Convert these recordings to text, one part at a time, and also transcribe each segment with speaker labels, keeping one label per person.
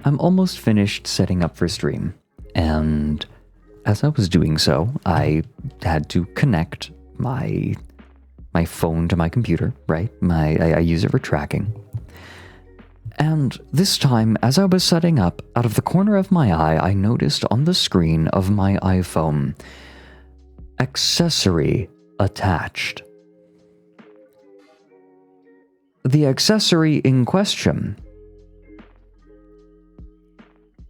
Speaker 1: I'm almost finished setting up for stream, and as I was doing so, I had to connect my phone to my computer, right? I use it for tracking. And this time, as I was setting up, out of the corner of my eye, I noticed on the screen of my iPhone, accessory attached. The accessory in question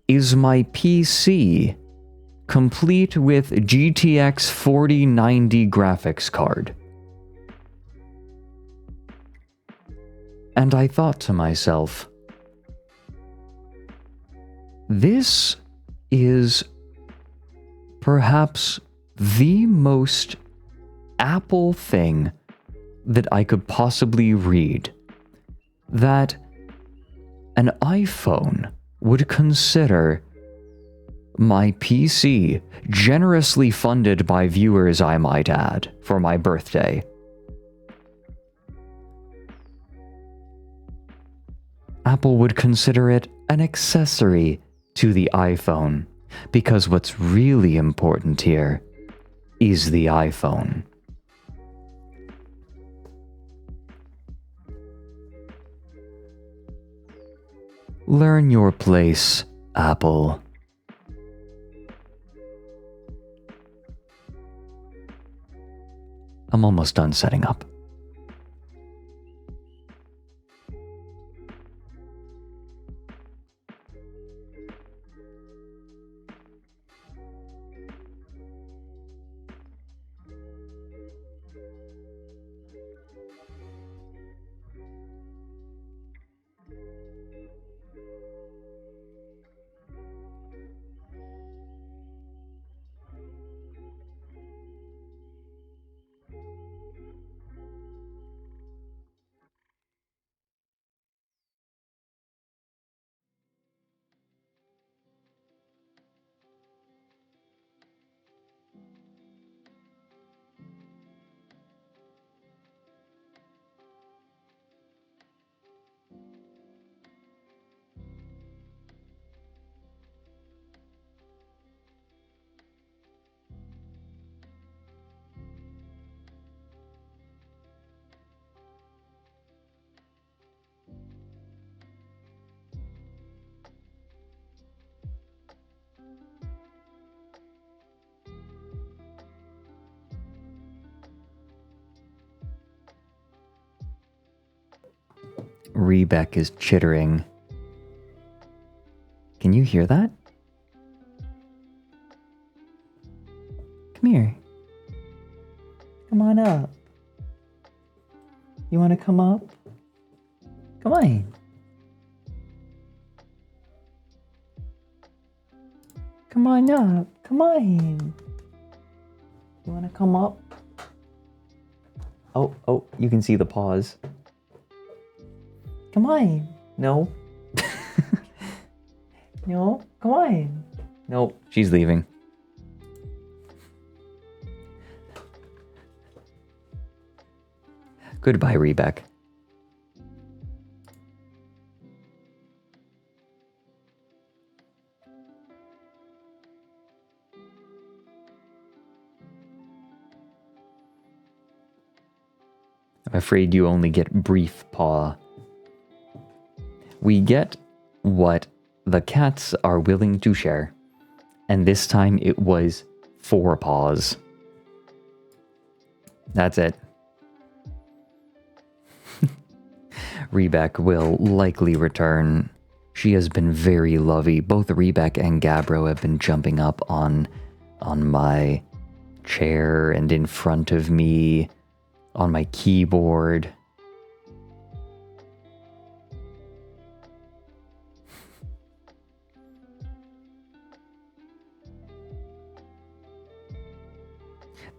Speaker 1: is my PC, complete with GTX 4090 graphics card. And I thought to myself, this is perhaps the most Apple thing that I could possibly read. That an iPhone would consider my PC, generously funded by viewers, I might add, for my birthday. Apple would consider it an accessory to the iPhone, because what's really important here is the iPhone. Learn your place, Apple. I'm almost done setting up. Rebek is chittering. Can you hear that? Come here. Come on up. You want to come up? Come on. Come on up. Come on. You want to come up? Oh, you can see the paws. Come on. No. No, come on. Nope, she's leaving. Goodbye, Rebek. I'm afraid you only get brief paw. We get what the cats are willing to share. And this time it was 4 paws. That's it. Rebek will likely return. She has been very lovey. Both Rebek and Gabbro have been jumping up on my chair and in front of me, on my keyboard.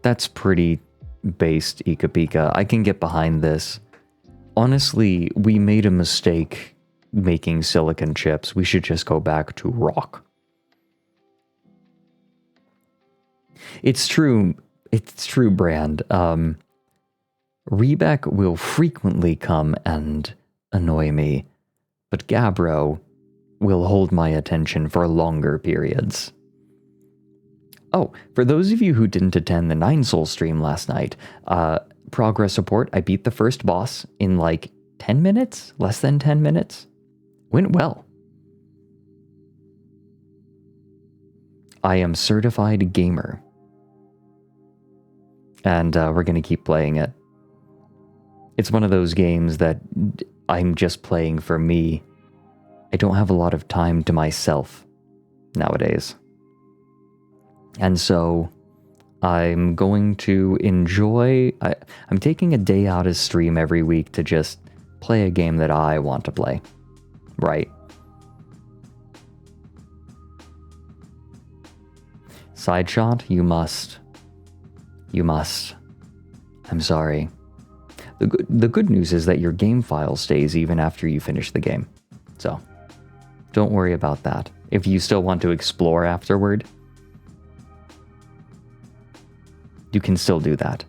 Speaker 1: That's pretty based, Ika Pika. I can get behind this. Honestly, we made a mistake making silicon chips. We should just go back to rock. It's true, Brand. Rebek will frequently come and annoy me, but Gabbro will hold my attention for longer periods. Oh, for those of you who didn't attend the Nine Soul stream last night, progress report, I beat the first boss in like 10 minutes? Less than 10 minutes? Went well. I am certified gamer. And we're going to keep playing it. It's one of those games that I'm just playing for me. I don't have a lot of time to myself nowadays. And so I'm going to enjoy... I'm taking a day out of stream every week to just play a game that I want to play. Right. Side shot? You must. You must. I'm sorry. The good news is that your game file stays even after you finish the game. So, don't worry about that. If you still want to explore afterward, you can still do that.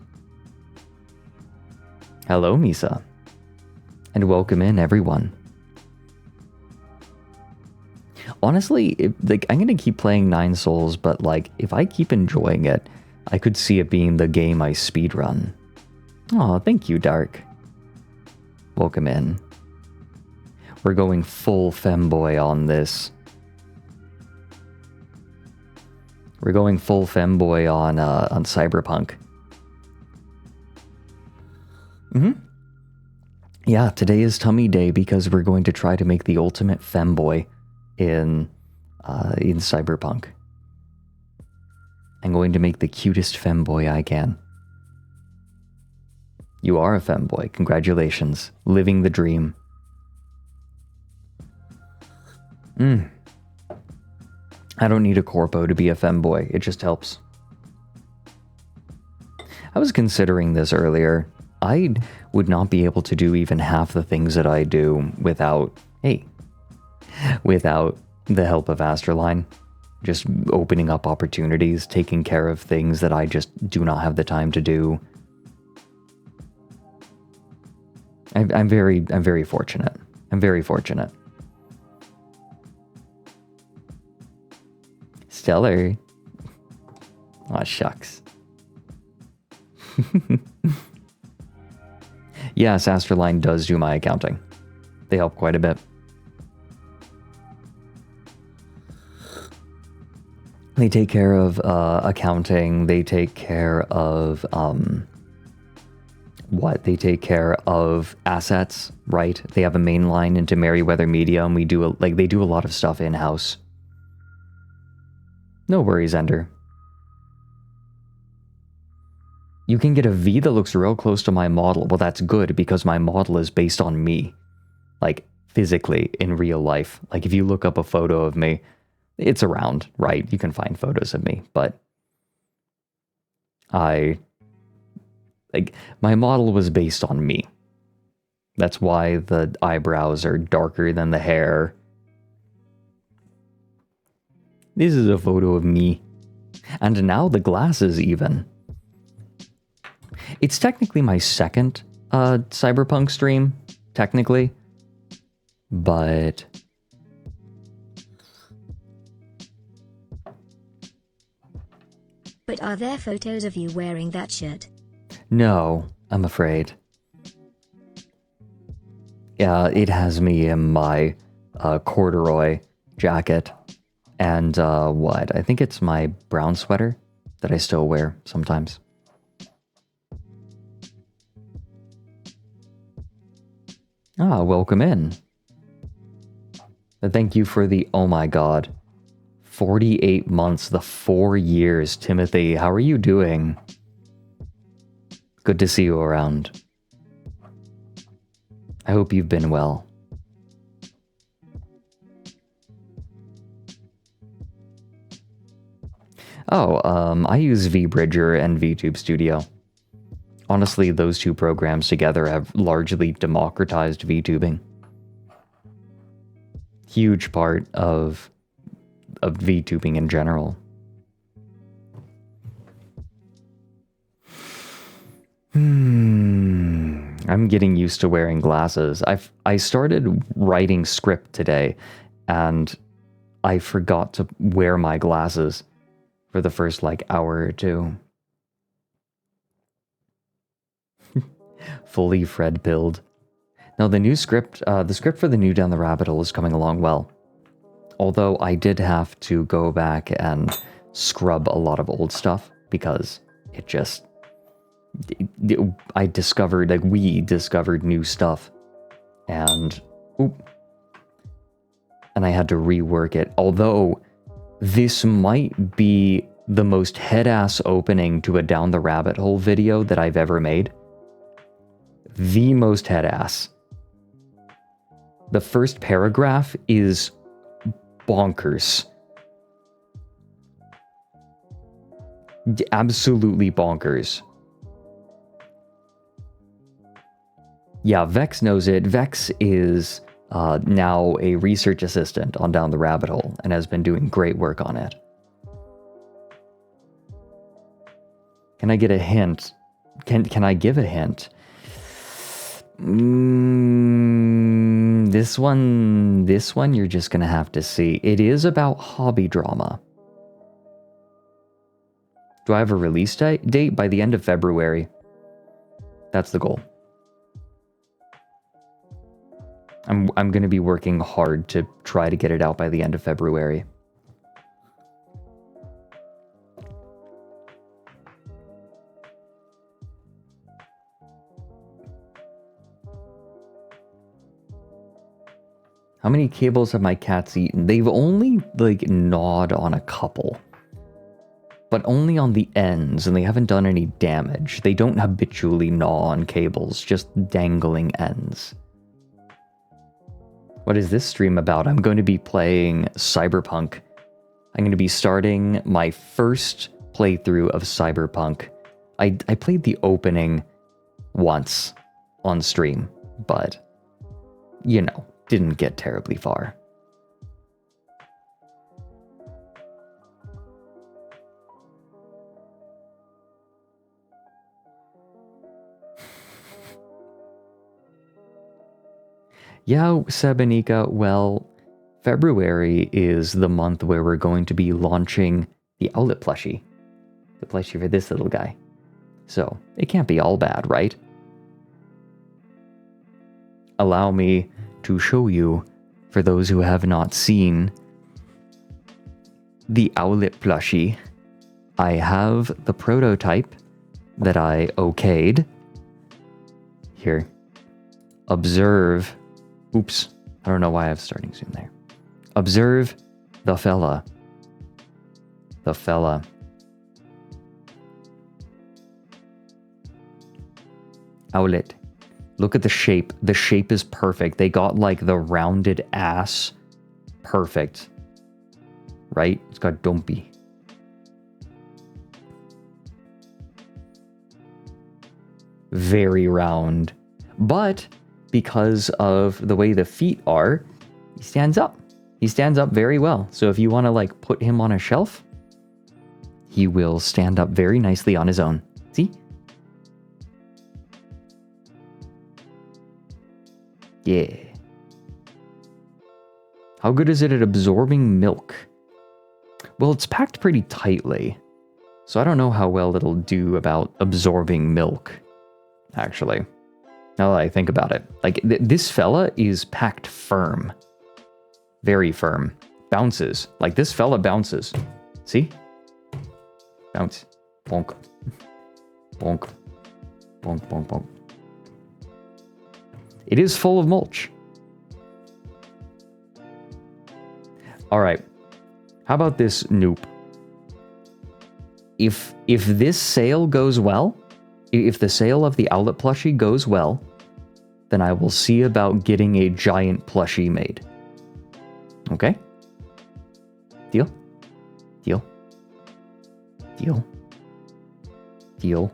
Speaker 1: Hello, Misa. And welcome in, everyone. Honestly, I'm going to keep playing Nine Souls, but like, if I keep enjoying it, I could see it being the game I speedrun. Aw, thank you, Dark. Welcome in. We're going full Femboy on this. We're going full Femboy on Cyberpunk. Yeah, today is tummy day because we're going to try to make the ultimate Femboy in Cyberpunk. I'm going to make the cutest Femboy I can. You are a Femboy. Congratulations. Living the dream. I don't need a corpo to be a Femboy. It just helps. I was considering this earlier. I would not be able to do even half the things that I do without the help of ASTRALINE. Just opening up opportunities, taking care of things that I just do not have the time to do. I'm very fortunate. I'm very fortunate. Stellar. Aw, shucks. Yes, ASTRALINE does do my accounting. They help quite a bit. They take care of accounting. They take care of They take care of assets, right? They have a main line into Merryweather Media, and they do a lot of stuff in house. No worries, Ender. You can get a V that looks real close to my model. Well, that's good because my model is based on me, like physically in real life. Like if you look up a photo of me, it's around, right? You can find photos of me, but my model was based on me. That's why the eyebrows are darker than the hair. This is a photo of me. And now the glasses even. It's technically my second Cyberpunk stream, technically. But
Speaker 2: are there photos of you wearing that shirt?
Speaker 1: No, I'm afraid. Yeah, it has me in my corduroy jacket. And what? I think it's my brown sweater that I still wear sometimes. Ah, welcome in. Thank you for the, oh my god, 48 months, the 4 years, Timothy. How are you doing? Good to see you around. I hope you've been well. Oh, I use VBridger and VTube Studio. Honestly, those two programs together have largely democratized VTubing. Huge part of VTubing in general. I'm getting used to wearing glasses. I started writing script today, and I forgot to wear my glasses for the first, like, hour or two. Fully Fred-pilled. Now, the new script, the script for the new Down the Rabbit Hole is coming along well. Although I did have to go back and scrub a lot of old stuff, because it just... I discovered, like, we discovered new stuff. And... oop. And I had to rework it. Although, this might be the most head-ass opening to a Down the Rabbit Hole video that I've ever made. The most head-ass. The first paragraph is bonkers. Absolutely bonkers. Yeah, Vex knows it. Vex is now a research assistant on Down the Rabbit Hole and has been doing great work on it. Can I get a hint? Can I give a hint? This one you're just gonna have to see. It is about hobby drama. Do I have a release date? By the end of February. That's the goal. I'm gonna be working hard to try to get it out by the end of February. How many cables have my cats eaten? They've only, like, gnawed on a couple. But only on the ends, and they haven't done any damage. They don't habitually gnaw on cables, just dangling ends. What is this stream about? I'm going to be playing Cyberpunk. I'm going to be starting my first playthrough of Cyberpunk. I played the opening once on stream, but, you know, didn't get terribly far. Yeah, Sebanika, well, February is the month where we're going to be launching the Owlet plushie. The plushie for this little guy. So, it can't be all bad, right? Allow me to show you, for those who have not seen, the Owlet plushie. I have the prototype that I okayed. Here. Observe. Oops. I don't know why I have starting soon there. Observe the fella. The fella. Owlet. Look at the shape. The shape is perfect. They got, like, the rounded ass perfect. Right? It's got dumpy. Very round. But because of the way the feet are, he stands up. He stands up very well. So if you want to, like, put him on a shelf, he will stand up very nicely on his own. See? Yeah. How good is it at absorbing milk? Well, it's packed pretty tightly, so I don't know how well it'll do about absorbing milk, actually. Now that I think about it. Like, this fella is packed firm. Very firm. Bounces. Like, this fella bounces. See? Bounce. Bonk. Bonk. Bonk, bonk, bonk. It is full of mulch. All right. How about this, Noop? If this sale goes well, if the sale of the outlet plushie goes well, then I will see about getting a giant plushie made. Okay? Deal? Deal? Deal? Deal?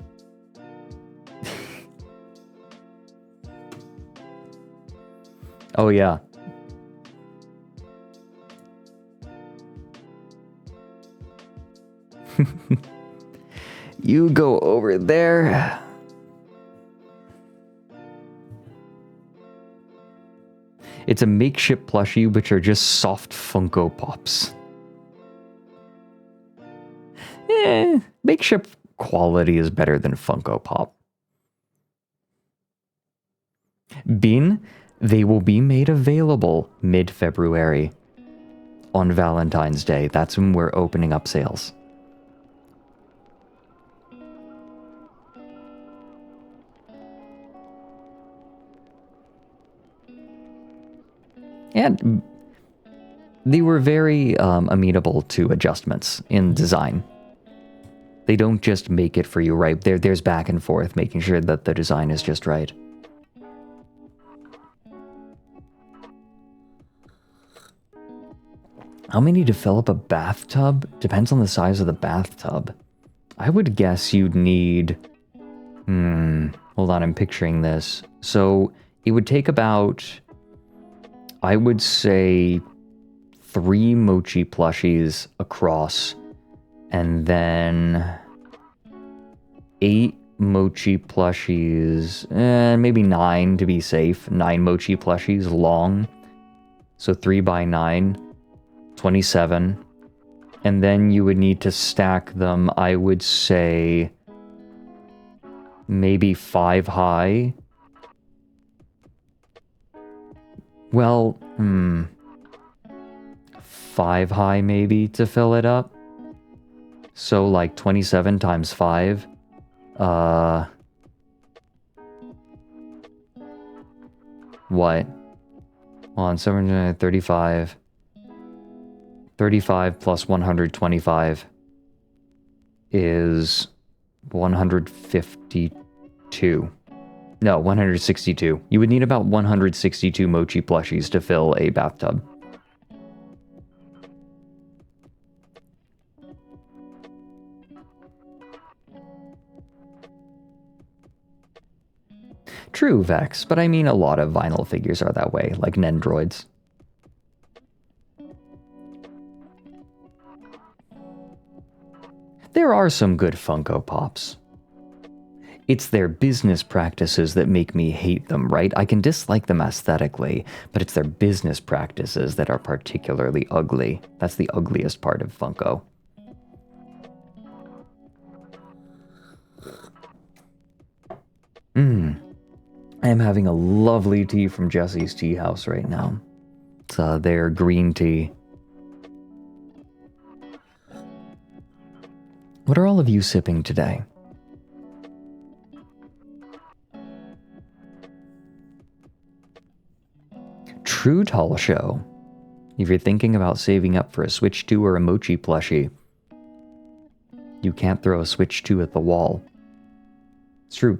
Speaker 1: Oh, yeah. You go over there. It's a makeshift plushie, which are just soft Funko Pops. Makeshift quality is better than Funko Pop. Bean, they will be made available mid-February on Valentine's Day. That's when we're opening up sales. And they were very amenable to adjustments in design. They don't just make it for you, right? There's back and forth, making sure that the design is just right. How many to fill up a bathtub? Depends on the size of the bathtub. I would guess you'd need... hold on, I'm picturing this. So it would take about... I would say 3 mochi plushies across, and then 8 mochi plushies, maybe 9 to be safe. 9 mochi plushies long. So 3 by 9, 27. And then you would need to stack them, I would say, maybe 5 high. Well, 5 high maybe to fill it up. So like 27 times 5. What? On 735. 35 plus 125 is 152. No, 162. You would need about 162 mochi plushies to fill a bathtub. True, Vex, but I mean a lot of vinyl figures are that way, like Nendroids. There are some good Funko Pops. It's their business practices that make me hate them, right? I can dislike them aesthetically, but it's their business practices that are particularly ugly. That's the ugliest part of Funko. I am having a lovely tea from Jesse's Tea House right now. It's their green tea. What are all of you sipping today? True Tall Show. If you're thinking about saving up for a Switch 2 or a Mochi plushie, you can't throw a Switch 2 at the wall. It's true.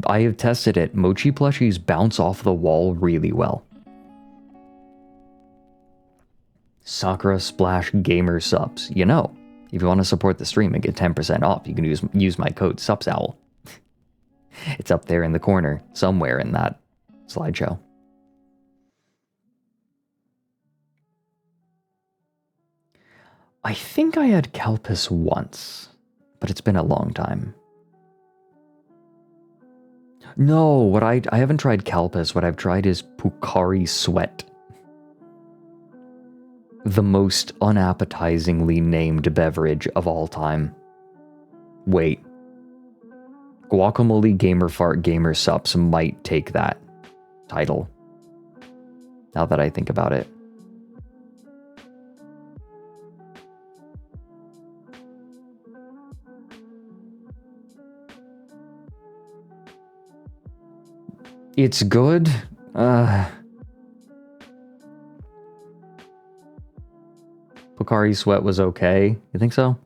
Speaker 1: I have tested it. Mochi plushies bounce off the wall really well. Sakura Splash Gamer Subs. You know, if you want to support the stream and get 10% off, you can use my code SUPSOWL. It's up there in the corner, somewhere in that slideshow. I think I had Kelpis once, but it's been a long time. No, I haven't tried Kelpis. What I've tried is Pukari Sweat. The most unappetizingly named beverage of all time. Wait. Guacamole Gamer Fart Gamer Sups might take that title. Now that I think about it. It's good. Pocari Sweat was okay. You think so?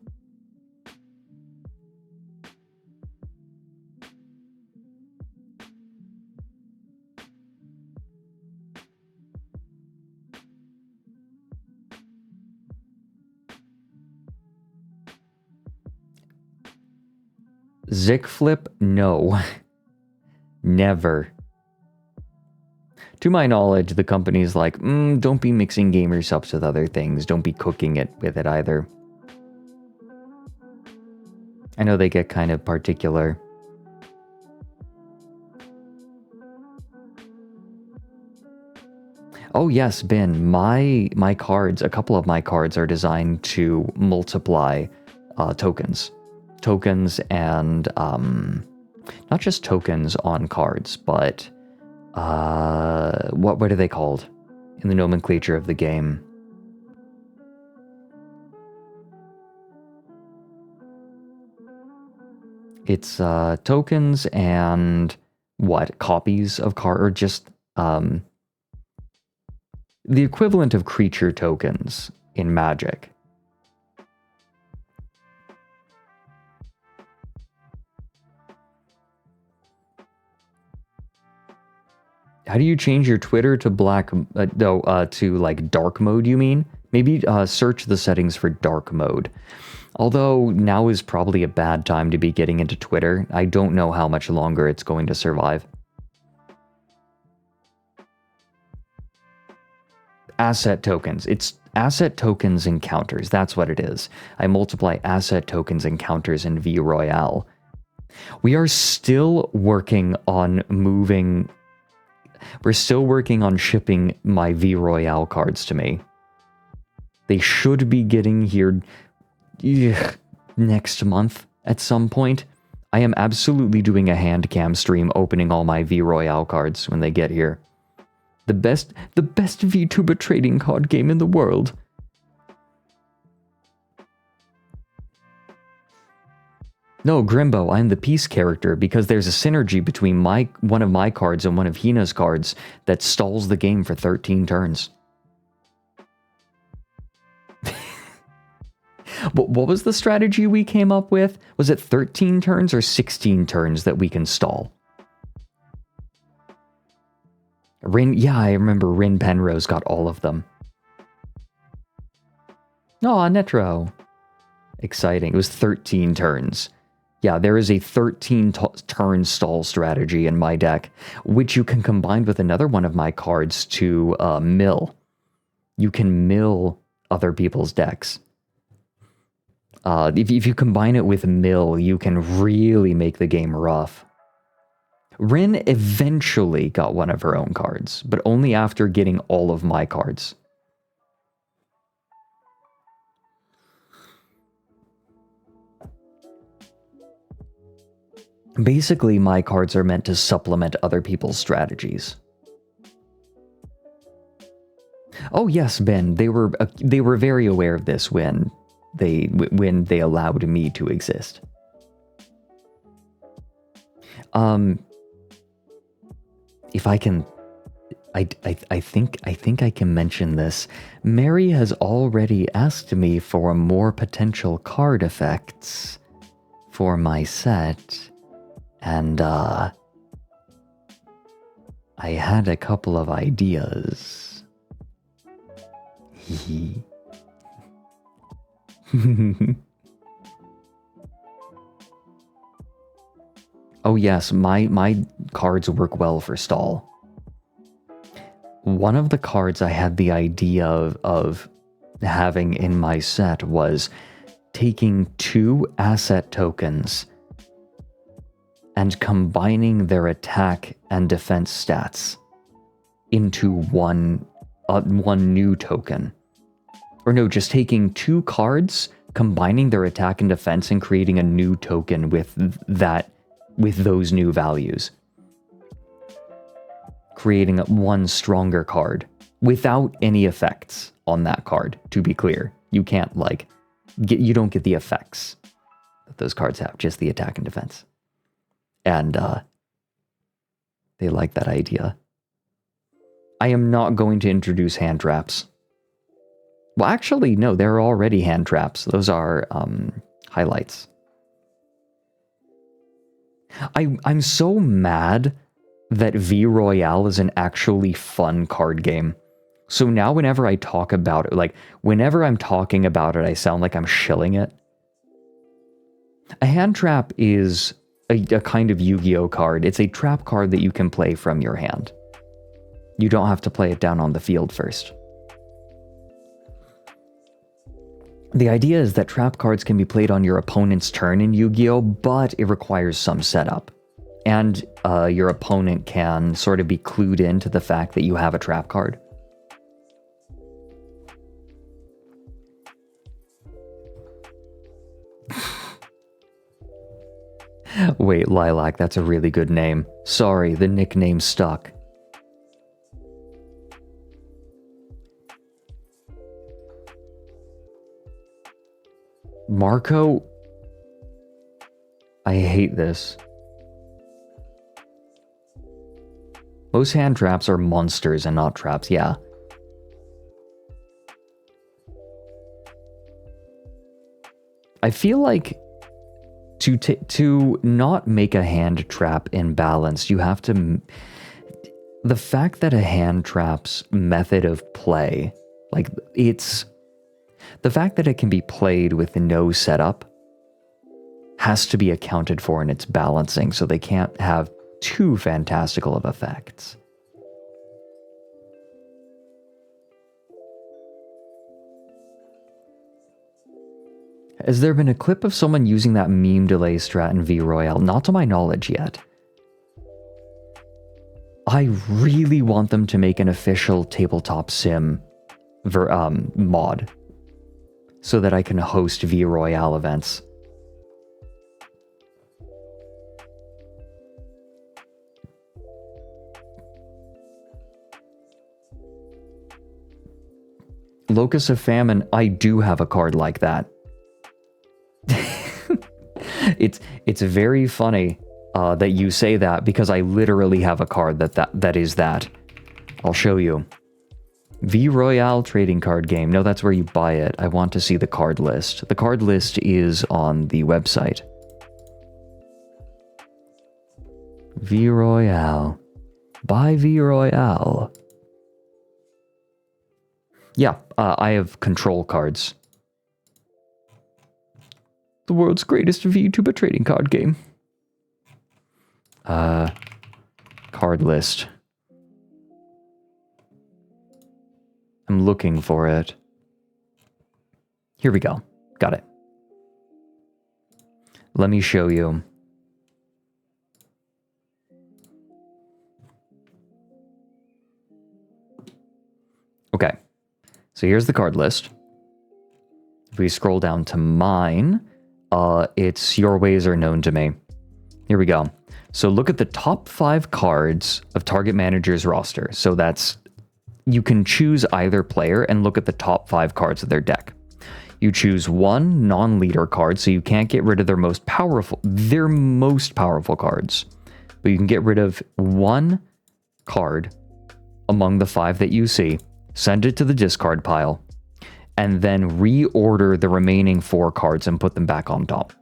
Speaker 1: Zick Flip? No. Never. To my knowledge, the company's like, don't be mixing gamer subs with other things. Don't be cooking it with it either. I know they get kind of particular. Oh yes, Ben, my cards, a couple of my cards are designed to multiply tokens. Tokens and, not just tokens on cards, but what are they called in the nomenclature of the game? It's tokens and what? Copies of card, or just the equivalent of creature tokens in Magic. How do you change your Twitter to black? To like dark mode, you mean? Maybe search the settings for dark mode. Although now is probably a bad time to be getting into Twitter. I don't know how much longer it's going to survive. Asset tokens. It's asset tokens encounters. That's what it is. I multiply asset tokens encounters in V Royale. We are still working on moving... We're still working on shipping my V Royale cards to me. They should be getting here next month at some point. I am absolutely doing a hand cam stream opening all my V Royale cards when they get here. The best VTuber trading card game in the world. No, Grimbo, I'm the peace character because there's a synergy between one of my cards and one of Hina's cards that stalls the game for 13 turns. What was the strategy we came up with? Was it 13 turns or 16 turns that we can stall? Yeah, I remember Rin Penrose got all of them. Aw, Netro. Exciting. It was 13 turns. Yeah, there is a 13-turn stall strategy in my deck, which you can combine with another one of my cards to mill. You can mill other people's decks. If you combine it with mill, you can really make the game rough. Rin eventually got one of her own cards, but only after getting all of my cards. Basically, my cards are meant to supplement other people's strategies. Oh yes, Ben, they were very aware of this when they allowed me to exist. If I can, I think I can mention this. Mary has already asked me for more potential card effects for my set, and I had a couple of ideas. Oh yes, my cards work well for stall. One of the cards I had the idea of having in my set was taking 2 asset tokens and combining their attack and defense stats into one new token. Or no, just taking 2 cards, combining their attack and defense, and creating a new token with those new values. Creating one stronger card without any effects on that card, to be clear. You can't, you don't get the effects that those cards have, just the attack and defense. And they like that idea. I am not going to introduce hand traps. Well, actually, no, there are already hand traps. Those are highlights. I'm so mad that V Royale is an actually fun card game. So now whenever I talk about it, like, whenever I'm talking about it, I sound like I'm shilling it. A hand trap is a kind of Yu-Gi-Oh card. It's a trap card that you can play from your hand. You don't have to play it down on the field first. The idea is that trap cards can be played on your opponent's turn in Yu-Gi-Oh, but it requires some setup. And your opponent can sort of be clued into the fact that you have a trap card. Wait, Lilac, that's a really good name. Sorry, the nickname stuck. Marco? I hate this. Most hand traps are monsters and not traps, yeah. I feel like to not make a hand trap imbalanced, you have to... The fact that a hand trap's method of play, like, it's... The fact that it can be played with no setup has to be accounted for in its balancing, so they can't have too fantastical of effects. Has there been a clip of someone using that meme delay strat in V Royale? Not to my knowledge yet. I really want them to make an official tabletop sim mod so that I can host V Royale events. Locus of Famine, I do have a card like that. It's very funny that you say that, because I literally have a card that is that. I'll show you. V Royale trading card game. No, that's where you buy it. I want to see the card list. The card list is on the website. V Royale. Buy V Royale. Yeah, I have control cards. The world's greatest VTuber trading card game. Card list. I'm looking for it. Here we go. Got it. Let me show you. Okay. So here's the card list. If we scroll down to mine, it's Your Ways Are Known to Me. Here we go. So look at the top 5 cards of Target Manager's roster. So that's, you can choose either player and look at the top 5 cards of their deck. You choose one non-leader card, so you can't get rid of their most powerful cards. But you can get rid of one card among the 5 that you see, send it to the discard pile, and then reorder the remaining 4 cards and put them back on top.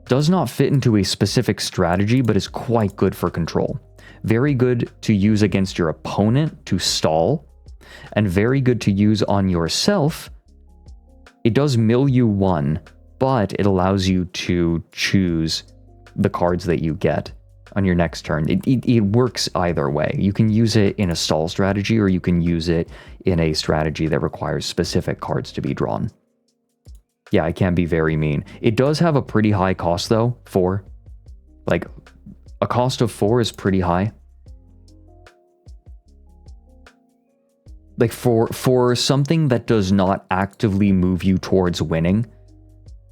Speaker 1: Does not fit into a specific strategy, but is quite good for control. Very good to use against your opponent to stall, and very good to use on yourself. It does mill you 1, but it allows you to choose the cards that you get on your next turn. It works either way. You can use it in a stall strategy, or you can use it in a strategy that requires specific cards to be drawn. Yeah, I can be very mean. It does have a pretty high cost though, 4. Like, a cost of 4 is pretty high. Like, for something that does not actively move you towards winning,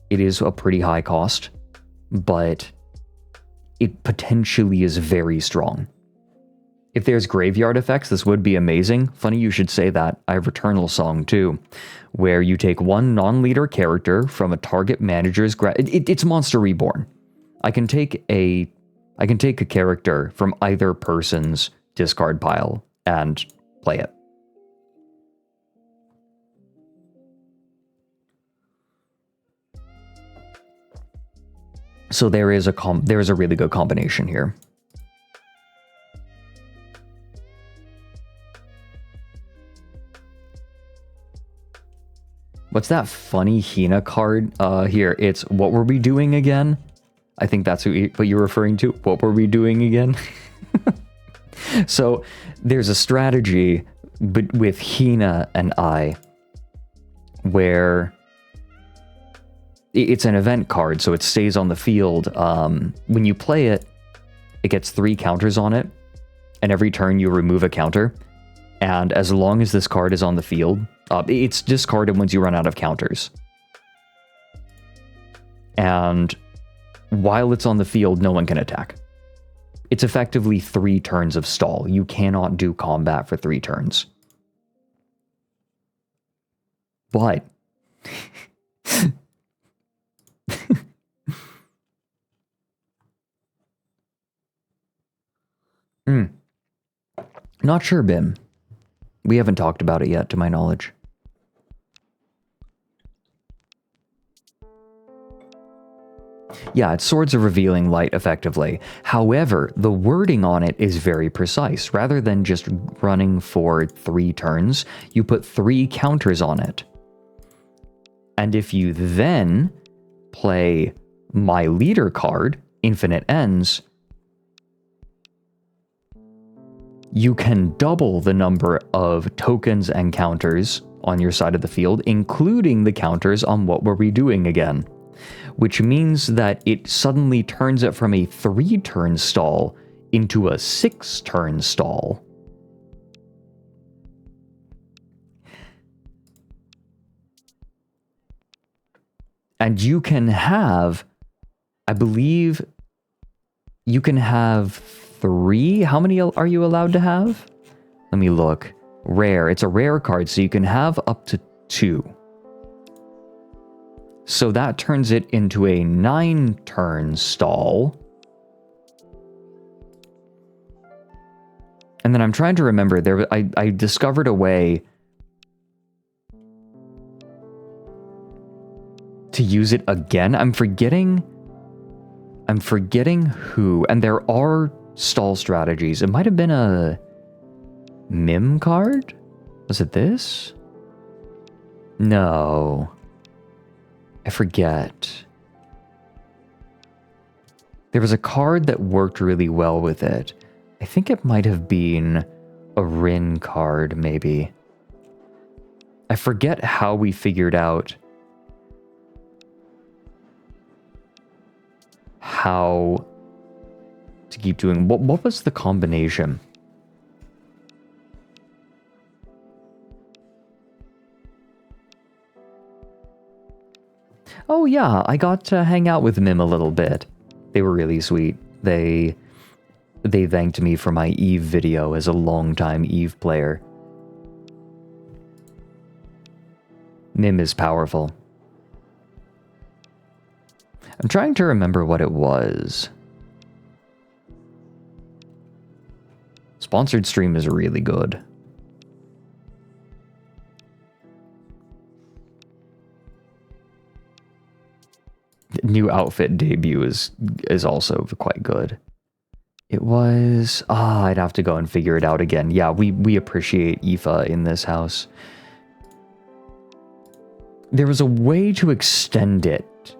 Speaker 1: it is a pretty high cost, but it potentially is very strong. If there's graveyard effects, this would be amazing. Funny you should say that. I have Returnal Song too, where you take one non-leader character from a target manager's it's Monster Reborn. I can take a character from either person's discard pile and play it. So there is a really good combination here. What's that funny Hina card here? It's what were we doing again? I think that's what you're referring to. What were we doing again? So there's a strategy with Hina and I where it's an event card, so it stays on the field. When you play it, it gets 3 counters on it, and every turn you remove a counter. And as long as this card is on the field, it's discarded once you run out of counters. And while it's on the field, no one can attack. It's effectively 3 turns of stall. You cannot do combat for 3 turns. But not sure, Bim. We haven't talked about it yet, to my knowledge. Yeah, it's Swords of Revealing Light, effectively. However, the wording on it is very precise. Rather than just running for 3 turns, you put 3 counters on it. And if you then play my leader card, Infinite Ends, you can double the number of tokens and counters on your side of the field, including the counters on what were we doing again. Which means that it suddenly turns it from a 3-turn stall into a 6-turn stall. And you can have, I believe, you can have 3. How many are you allowed to have? Let me look. Rare. It's a rare card, so you can have up to 2. So that turns it into a 9-turn stall. And then I'm trying to remember, I discovered a way to use it again. I'm forgetting who, and there are stall strategies. It might have been a Mim card? Was it this? No. I forget. There was a card that worked really well with it. I think it might have been a Rin card, maybe. I forget how we figured out how to keep doing. What was the combination? Oh yeah, I got to hang out with Mim a little bit. They were really sweet. They thanked me for my Eve video as a longtime Eve player. Mim is powerful. I'm trying to remember what it was. Sponsored stream is really good. The new outfit debut is also quite good. It was... I'd have to go and figure it out again. Yeah, we appreciate Aoife in this house. There was a way to extend it.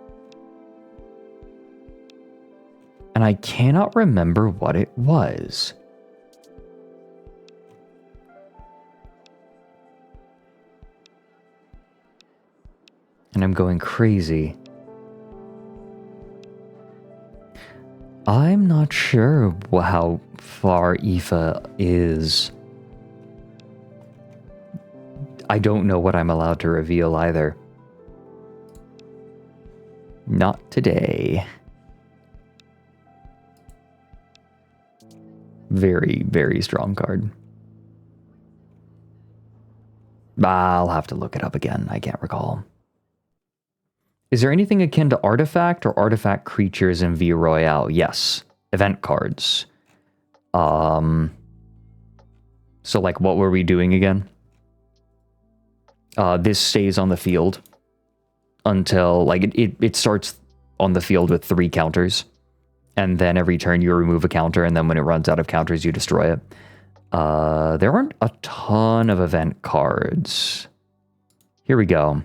Speaker 1: And I cannot remember what it was. And I'm going crazy. I'm not sure how far Aoife is. I don't know what I'm allowed to reveal either. Not today. Very, very strong card. I'll have to look it up again. I can't recall. Is there anything akin to artifact or artifact creatures in V Royale? Yes. Event cards. So, like, what were we doing again? This stays on the field until, like, it starts on the field with 3 counters. And then every turn you remove a counter, and then when it runs out of counters, you destroy it. There aren't a ton of event cards. Here we go.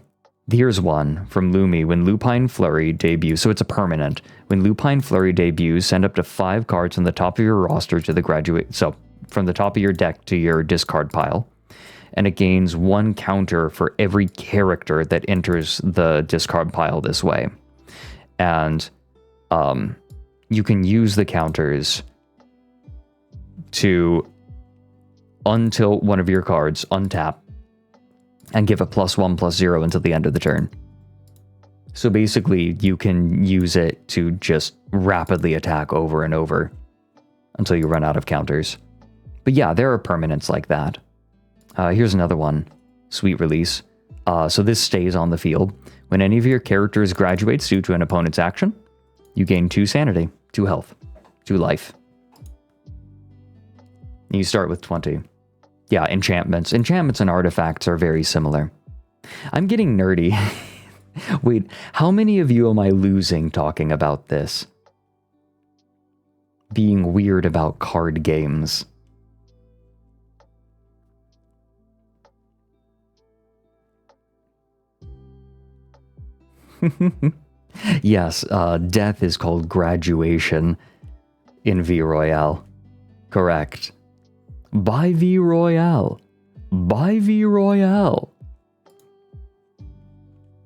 Speaker 1: Here's one from Lumi. When Lupine Flurry debuts, so it's a permanent. When Lupine Flurry debuts, send up to 5 cards from the top of your roster to the graduate. So from the top of your deck to your discard pile. And it gains 1 counter for every character that enters the discard pile this way. And you can use the counters to untilt one of your cards, untap, and give it +1/+0 until the end of the turn. So basically, you can use it to just rapidly attack over and over until you run out of counters. But yeah, there are permanents like that. Here's another one. Sweet Release. So this stays on the field. When any of your characters graduates due to an opponent's action, you gain 2 sanity, 2 health, 2 life. You start with 20. Yeah, enchantments. Enchantments and artifacts are very similar. I'm getting nerdy. Wait, how many of you am I losing talking about this? Being weird about card games. Yes, death is called graduation in V Royale. Correct. Buy V Royale. Buy V Royale.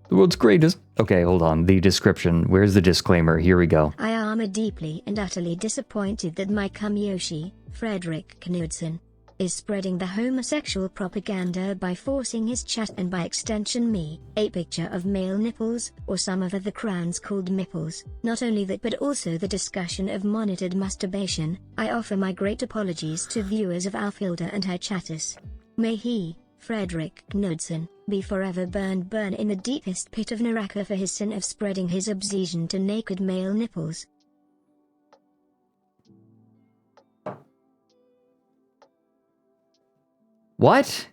Speaker 1: The world's greatest. Okay, hold on. The description. Where's the disclaimer? Here we go.
Speaker 2: I am deeply and utterly disappointed that my Yoshi, Fredrik Knudsen, is spreading the homosexual propaganda by forcing his chat and by extension me, a picture of male nipples, or some of the crowns called nipples. Not only that but also the discussion of monitored masturbation. I offer my great apologies to viewers of Alfilda and her chatters. May he, Fredrik Knudsen, be forever burn in the deepest pit of Naraka for his sin of spreading his obsession to naked male nipples.
Speaker 1: What?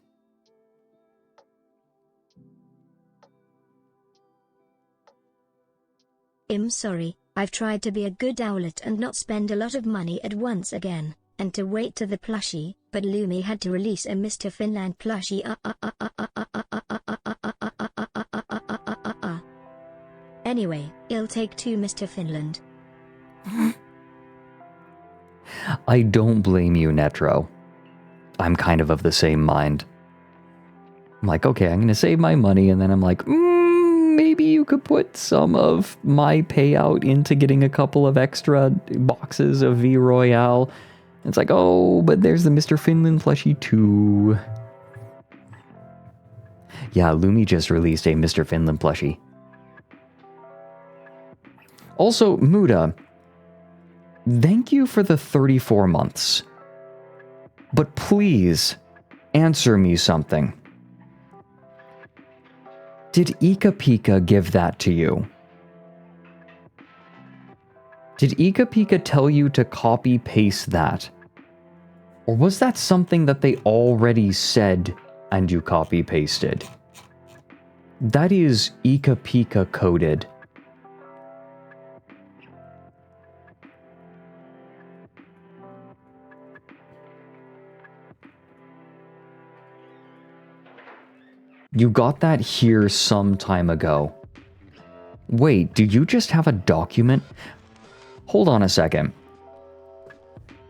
Speaker 2: I'm sorry, I've tried to be a good owlet and not spend a lot of money at once again, and to wait to the plushie, but Lumi had to release a Mr. Finland plushie. Anyway, I'll take 2 Mr. Finland.
Speaker 1: I don't blame you, Netro. I'm kind of the same mind. I'm like, okay, I'm going to save my money, and then I'm like, maybe you could put some of my payout into getting a couple of extra boxes of V Royale. It's like, oh, but there's the Mr. Finland plushie too. Yeah, Lumi just released a Mr. Finland plushie. Also, Muda, thank you for the 34 months. But please, answer me something. Did Ika Pika give that to you? Did Ika Pika tell you to copy-paste that? Or was that something that they already said and you copy-pasted? That is Ika Pika coded. You got that here some time ago. Wait, do you just have a document? Hold on a second.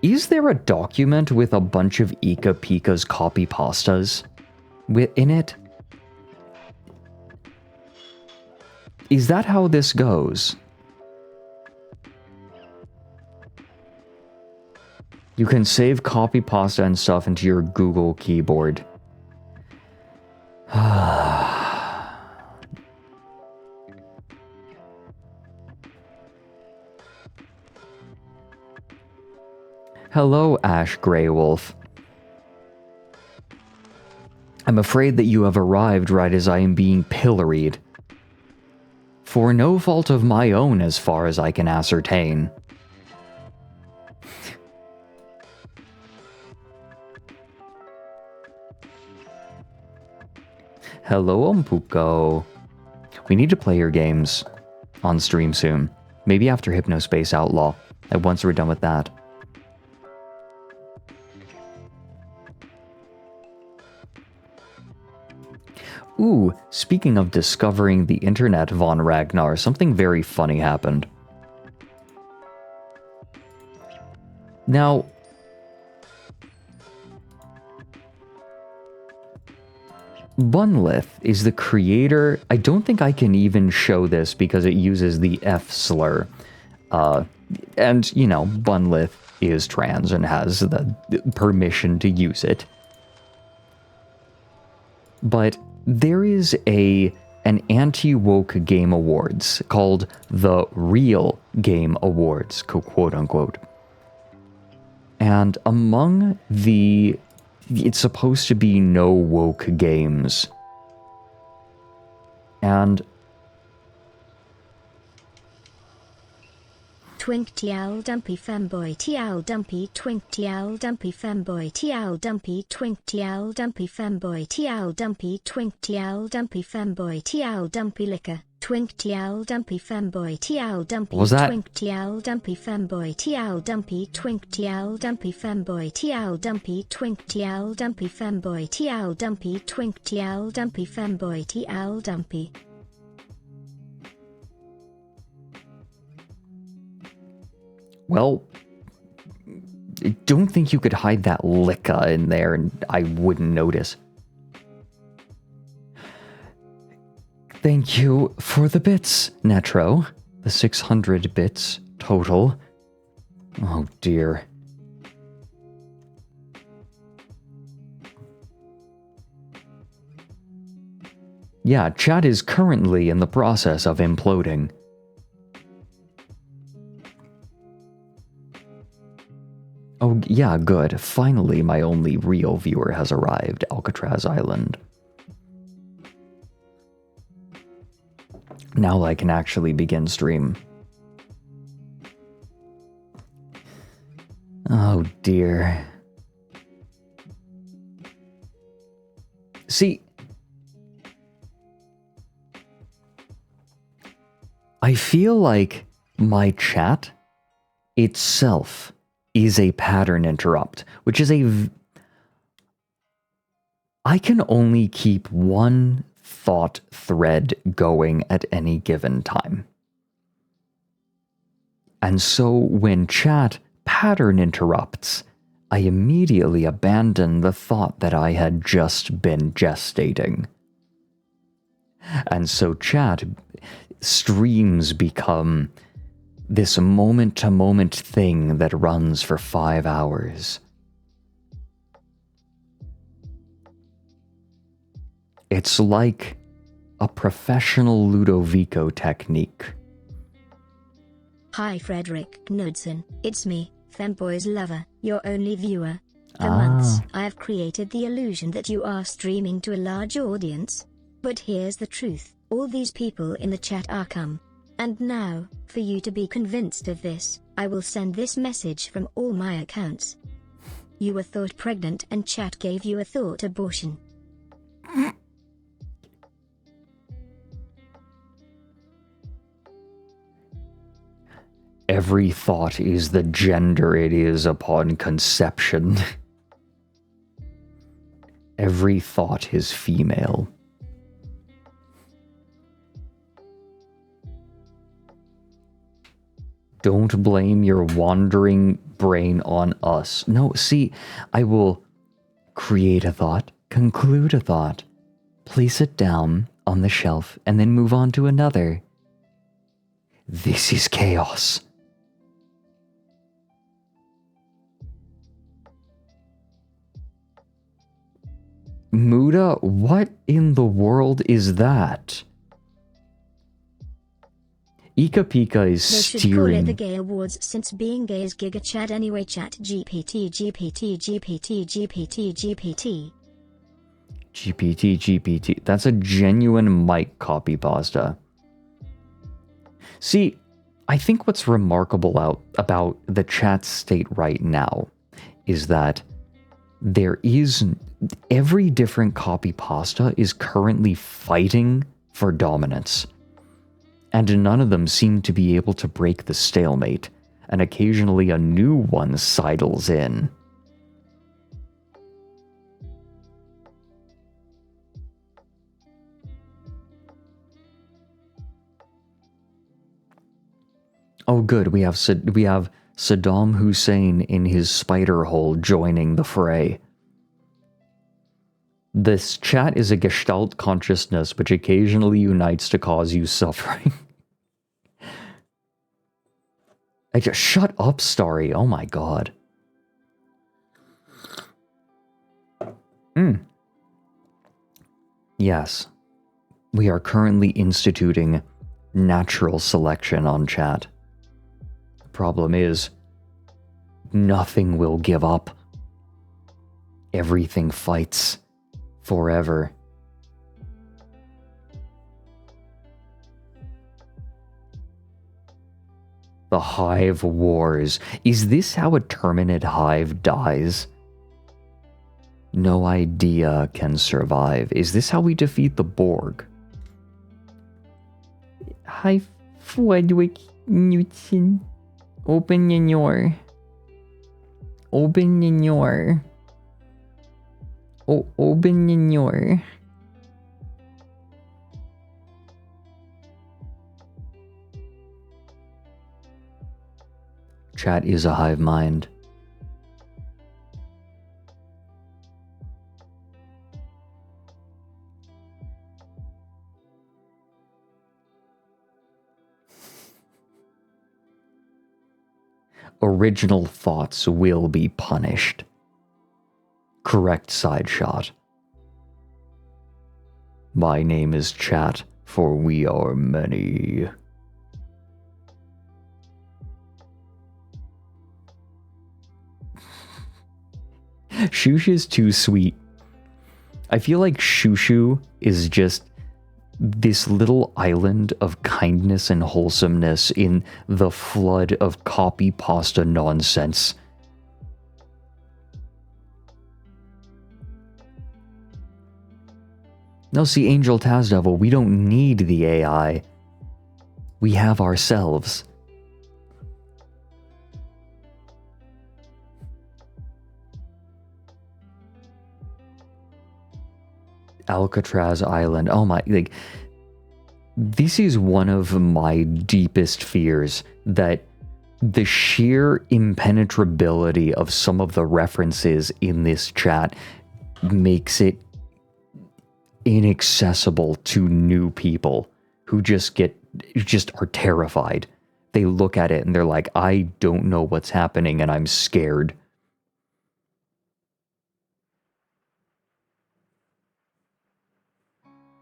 Speaker 1: Is there a document with a bunch of Ika Pika's copy pastas in it? Is that how this goes? You can save copy pasta and stuff into your Google keyboard. Hello, Ash Greywolf. I'm afraid that you have arrived right as I am being pilloried. For no fault of my own as far as I can ascertain. Hello, Ompuko. We need to play your games on stream soon. Maybe after Hypnospace Outlaw. Once we're done with that. Ooh, speaking of discovering the internet, Von Ragnar, something very funny happened. Now, Bunlith is the creator. I don't think I can even show this because it uses the F slur. And, you know, Bunlith is trans and has the permission to use it. But there is an anti-woke game awards called the Real Game Awards, quote unquote. And among it's supposed to be no woke games. And
Speaker 2: Twink TL Dumpy Femboy TL Dumpy Twink TL Dumpy Femboy TL Dumpy Twink TL Dumpy Femboy TL Dumpy Twink TL Dumpy Femboy TL Dumpy Liquor Twink TL Dumpy Femboy TL Dumpy Twink TL Dumpy Femboy TL Dumpy Twink TL Dumpy Femboy TL Dumpy Twink TL Dumpy Femboy TL Dumpy Twink TL Dumpy Femboy TL Dumpy.
Speaker 1: Well, I don't think you could hide that licka in there and I wouldn't notice. Thank you for the bits, Netro. The 600 bits total. Oh dear. Yeah, chat is currently in the process of imploding. Oh, yeah, good. Finally, my only real viewer has arrived, Alcatraz Island. Now I can actually begin stream. Oh, dear. See, I feel like my chat itself is a pattern interrupt, which is I can only keep one thought thread going at any given time. And so when chat pattern interrupts, I immediately abandon the thought that I had just been gestating. And so chat streams become this moment-to-moment thing that runs for 5 hours. It's like a professional Ludovico technique.
Speaker 2: Hi Fredrik Knudsen, it's me, Femboy's lover, your only viewer. For months, I have created the illusion that you are streaming to a large audience. But here's the truth, all these people in the chat are cum. And now, for you to be convinced of this, I will send this message from all my accounts. You were thought pregnant and chat gave you a thought abortion.
Speaker 1: Every thought is the gender it is upon conception. Every thought is female. Don't blame your wandering brain on us. No, see, I will create a thought, conclude a thought, place it down on the shelf, and then move on to another. This is chaos. Muda, what in the world is that? Ika Pika is steering. They should call
Speaker 2: it the Gay Awards since being gay is Giga Chad anyway. Chat GPT GPT GPT GPT GPT.
Speaker 1: GPT GPT. That's a genuine mic copy pasta. See, I think what's remarkable about the chat state right now is that there is... Every different copy pasta is currently fighting for dominance. And none of them seem to be able to break the stalemate. And occasionally a new one sidles in. Oh good, we have Saddam Hussein in his spider hole joining the fray. This chat is a gestalt consciousness which occasionally unites to cause you suffering. I just shut up, Starry. Oh my god. Yes. We are currently instituting natural selection on chat. The problem is, nothing will give up. Everything fights forever. The Hive Wars. Is this how a Terminate Hive dies? No idea can survive. Is this how we defeat the Borg? Hi, Fredrik Knudsen. Open your... Open your... Open your... Chat is a hive mind. Original thoughts will be punished. Correct side shot. My name is Chat, for we are many. Shushu's too sweet. I feel like Shushu is just this little island of kindness and wholesomeness in the flood of copy pasta nonsense. No, see, Angel Tazdevil, we don't need the AI. We have ourselves. Alcatraz Island. Oh my, like, this is one of my deepest fears, that the sheer impenetrability of some of the references in this chat makes it inaccessible to new people who just are terrified. They look at it and they're like, I don't know what's happening and I'm scared.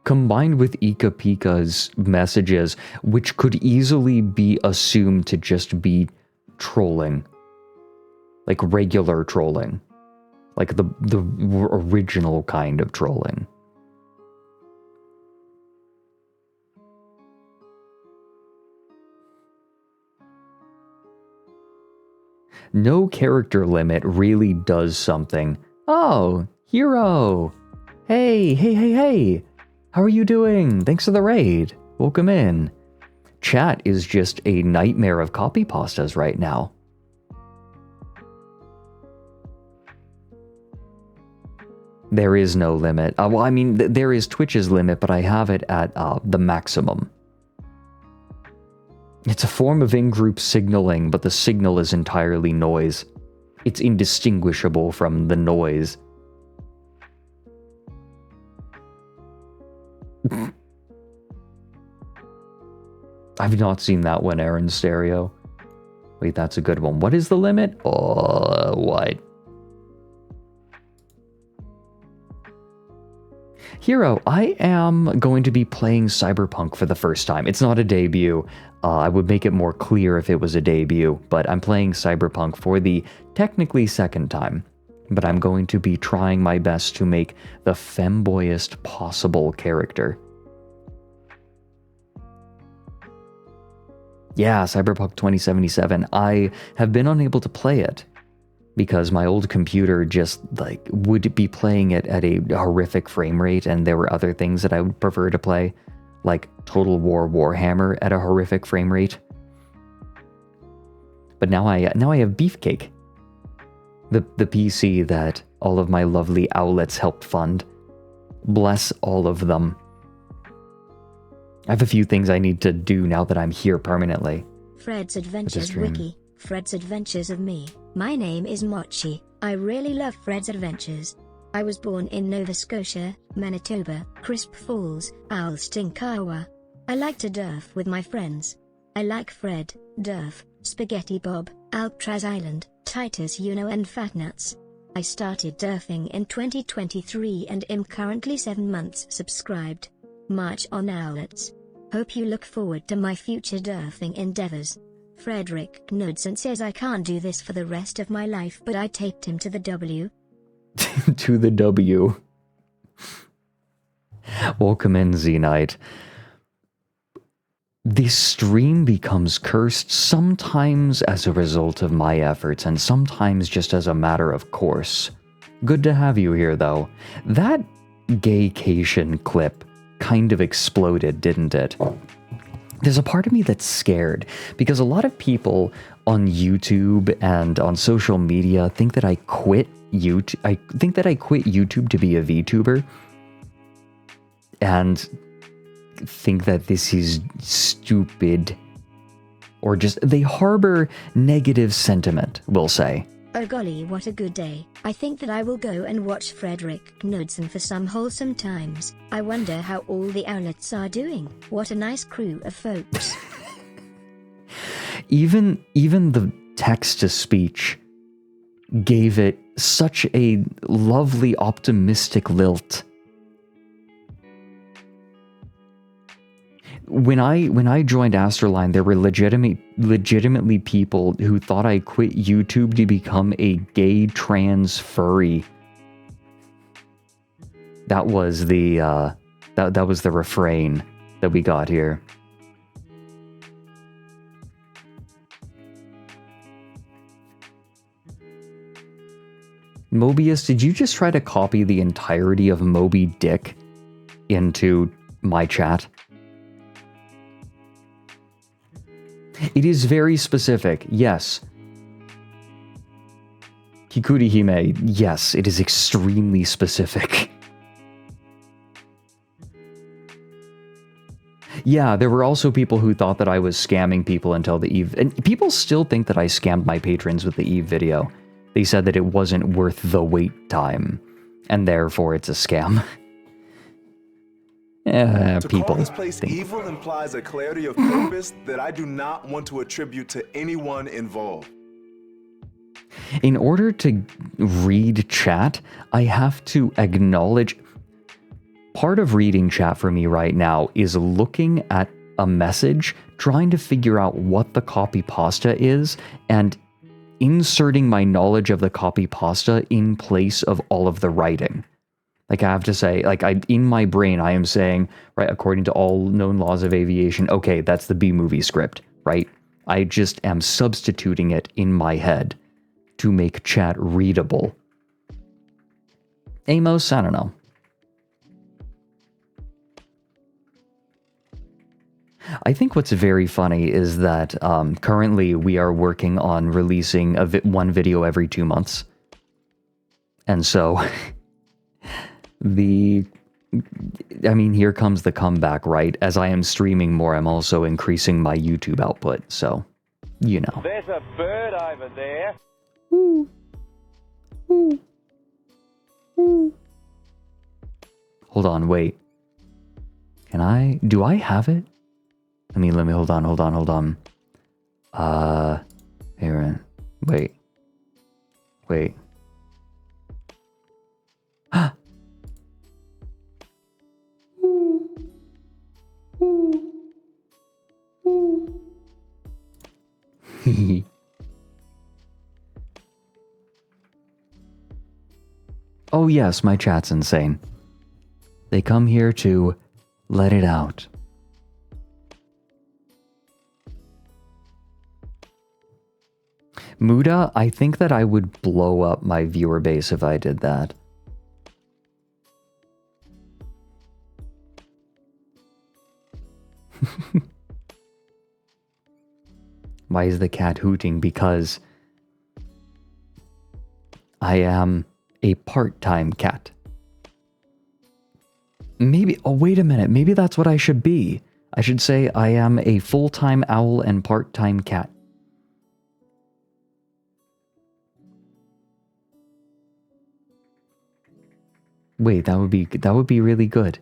Speaker 1: Combined with Ika Pika's messages, which could easily be assumed to just be trolling. Like regular trolling. Like the original kind of trolling. No character limit really does something. Oh, Hero! Hey! How are you doing? Thanks for the raid. Welcome in. Chat is just a nightmare of copy pastas right now. There is no limit. Well, I mean, there is Twitch's limit, but I have it at the maximum. It's a form of in-group signaling, but the signal is entirely noise. It's indistinguishable from the noise. I've not seen that one, Aaron Stereo. Wait, that's a good one. What is the limit? What? Hero, I am going to be playing Cyberpunk for the first time. It's not a debut. I would make it more clear if it was a debut, but I'm playing Cyberpunk for the technically second time. But I'm going to be trying my best to make the femboyest possible character. Yeah, Cyberpunk 2077. I have been unable to play it. because my old computer just like would be playing it at a horrific frame rate, and there were other things that I would prefer to play, like Total War Warhammer at a horrific frame rate. But now I have Beefcake, the PC that all of my lovely owlets helped fund. Bless all of them. I have a few things I need to do now that I'm here permanently.
Speaker 2: Fred's Adventures Wiki. Fred's Adventures of Me. My name is Mochi. I really love Fred's Adventures. I was born in Nova Scotia, Manitoba, Crisp Falls, Owlstinkawa. I like to derf with my friends. I like Fred, Derf, Spaghetti Bob, Alcatraz Island, Titus Uno and Fat Nuts. I started derfing in 2023 and am currently 7 months subscribed. March on Owlets. Hope you look forward to my future derfing endeavors. Fredrik Knudsen says I can't do this for the rest of my life, but I taped him to the W.
Speaker 1: To the W. Welcome in, Z-Knight. This stream becomes cursed sometimes as a result of my efforts and sometimes just as a matter of course. Good to have you here, though. That gaycation clip kind of exploded, didn't it? There's a part of me that's scared because a lot of people on YouTube and on social media think that I quit YouTube. I think that I quit YouTube to be a VTuber, and think that this is stupid, or just they harbor negative sentiment, we'll say.
Speaker 2: Oh golly, what a good day. I think that I will go and watch Fredrik Knudsen for some wholesome times. I wonder how all the owlets are doing. What a nice crew of folks.
Speaker 1: Even the text-to-speech gave it such a lovely, optimistic lilt. When I joined ASTRALINE, there were legitimately people who thought I quit YouTube to become a gay trans furry. That was the that was the refrain that we got here. Mobius, did you just try to copy the entirety of Moby Dick into my chat? It is very specific, yes. Hikuri Hime, yes, it is extremely specific. Yeah, there were also people who thought that I was scamming people until the Eve, and people still think that I scammed my patrons with the Eve video. They said that it wasn't worth the wait time, and therefore it's a scam.
Speaker 3: To
Speaker 1: People
Speaker 3: call this place
Speaker 1: think.
Speaker 3: evil implies a clarity of purpose that I do not want to attribute to anyone involved.
Speaker 1: In order to read chat, I have to acknowledge... Part of reading chat for me right now is looking at a message, trying to figure out what the copy pasta is, and inserting my knowledge of the copy pasta in place of all of the writing. Like, I have to say, like, in my brain, I am saying, right, according to all known laws of aviation, okay, that's the B-movie script, right? I just am substituting it in my head to make chat readable. Amos, I don't know. I think what's very funny is that currently we are working on releasing one video every 2 months. And so... here comes the comeback, right? As I am streaming more, I'm also increasing my YouTube output, so, you know.
Speaker 4: There's a bird over there.
Speaker 1: Ooh. Ooh. Ooh. Hold on, wait. Do I have it? Let me, hold on. Aaron, wait. Oh yes, my chat's insane. They come here to let it out. Muda, I think that I would blow up my viewer base if I did that. Why is the cat hooting? Because I am a part-time cat. Maybe, oh wait a minute, maybe that's what I should be. I should say I am a full-time owl and part-time cat. Wait, that would be really good.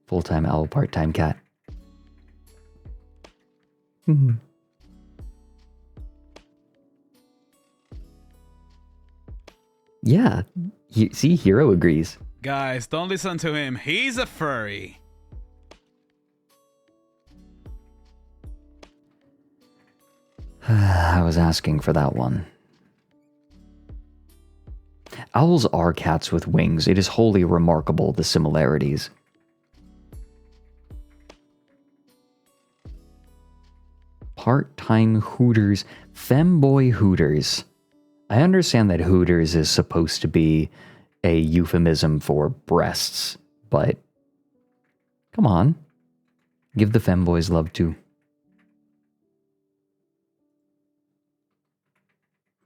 Speaker 1: Full-time owl, part-time cat. Yeah, see, Hero agrees.
Speaker 5: Guys, don't listen to him. He's a furry.
Speaker 1: I was asking for that one. Owls are cats with wings. It is wholly remarkable, the similarities. Part-time Hooters. Femboy Hooters. I understand that Hooters is supposed to be a euphemism for breasts, but come on. Give the femboys love too.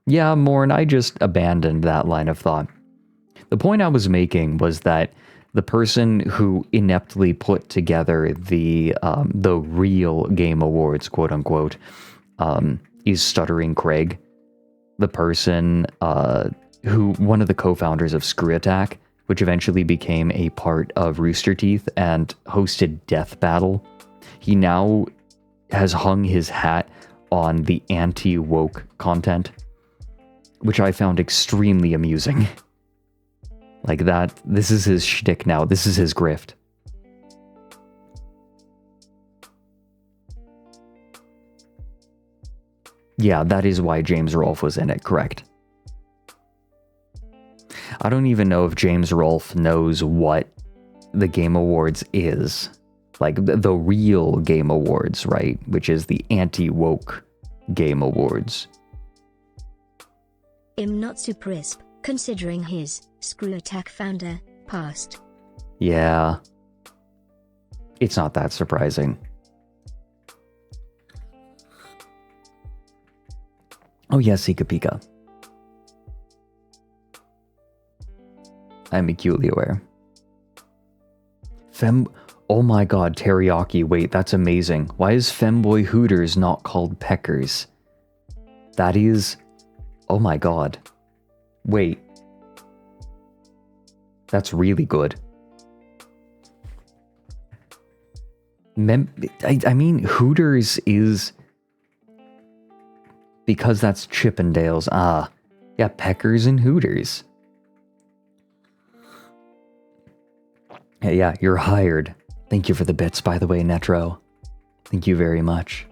Speaker 1: Yeah, Morn, I just abandoned that line of thought. The point I was making was that the person who ineptly put together the real Game Awards, quote unquote, is Stuttering Craig. The person one of the co-founders of Screw Attack, which eventually became a part of Rooster Teeth and hosted Death Battle. He now has hung his hat on the anti-woke content, which I found extremely amusing. Like that, this is his shtick now. This is his grift. Yeah, that is why James Rolfe was in it, correct. I don't even know if James Rolfe knows what the Game Awards is. Like, the real Game Awards, right? Which is the anti-woke Game Awards.
Speaker 2: I'm not so crisp, considering his Screw Attack founder passed.
Speaker 1: Yeah. It's not that surprising. Oh yes, Sika Pika. I'm acutely aware. Oh my god, teriyaki, wait, that's amazing. Why is Femboy Hooters not called Peckers? That is... Oh my god. Wait. That's really good. I mean, Hooters is... Because that's Chippendales. Ah. Yeah, Peckers and Hooters. Yeah, you're hired. Thank you for the bits, by the way, Netro. Thank you very much.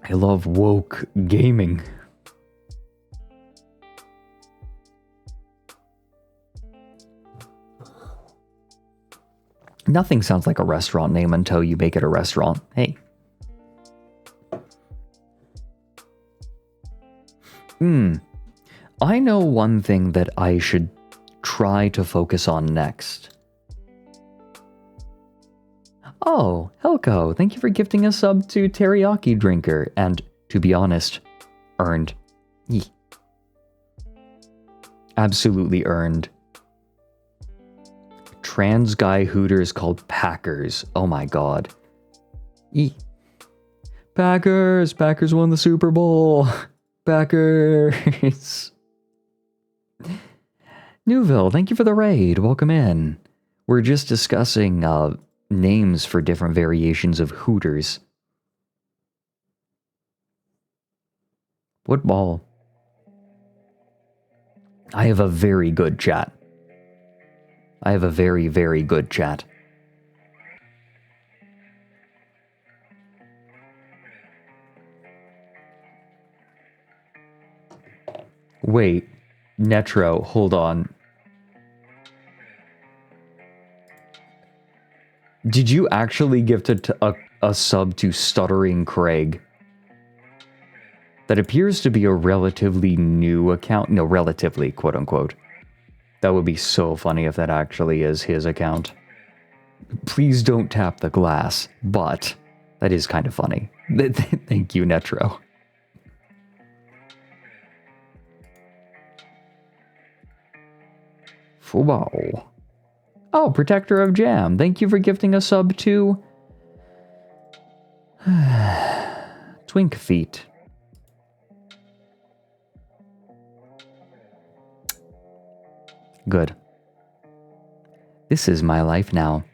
Speaker 1: I love woke gaming. Nothing sounds like a restaurant name until you make it a restaurant. Hey. I know one thing that I should try to focus on next. Oh, Helco, thank you for gifting a sub to Teriyaki Drinker, and, to be honest, earned. Yee. Absolutely earned. Trans guy Hooters called Packers. Oh my god. Yee. Packers! Packers won the Super Bowl! Packers! Newville, thank you for the raid. Welcome in. We're just discussing names for different variations of Hooters. Football. I have a very good chat. I have a very, very good chat. Wait, Netro, hold on. Did you actually gift a sub to Stuttering Craig? That appears to be a relatively new account. No, relatively, quote unquote. That would be so funny if that actually is his account. Please don't tap the glass, but that is kind of funny. Thank you, Netro. Wow. Oh, Protector of Jam. Thank you for gifting a sub to Twink Feet. Good. This is my life now.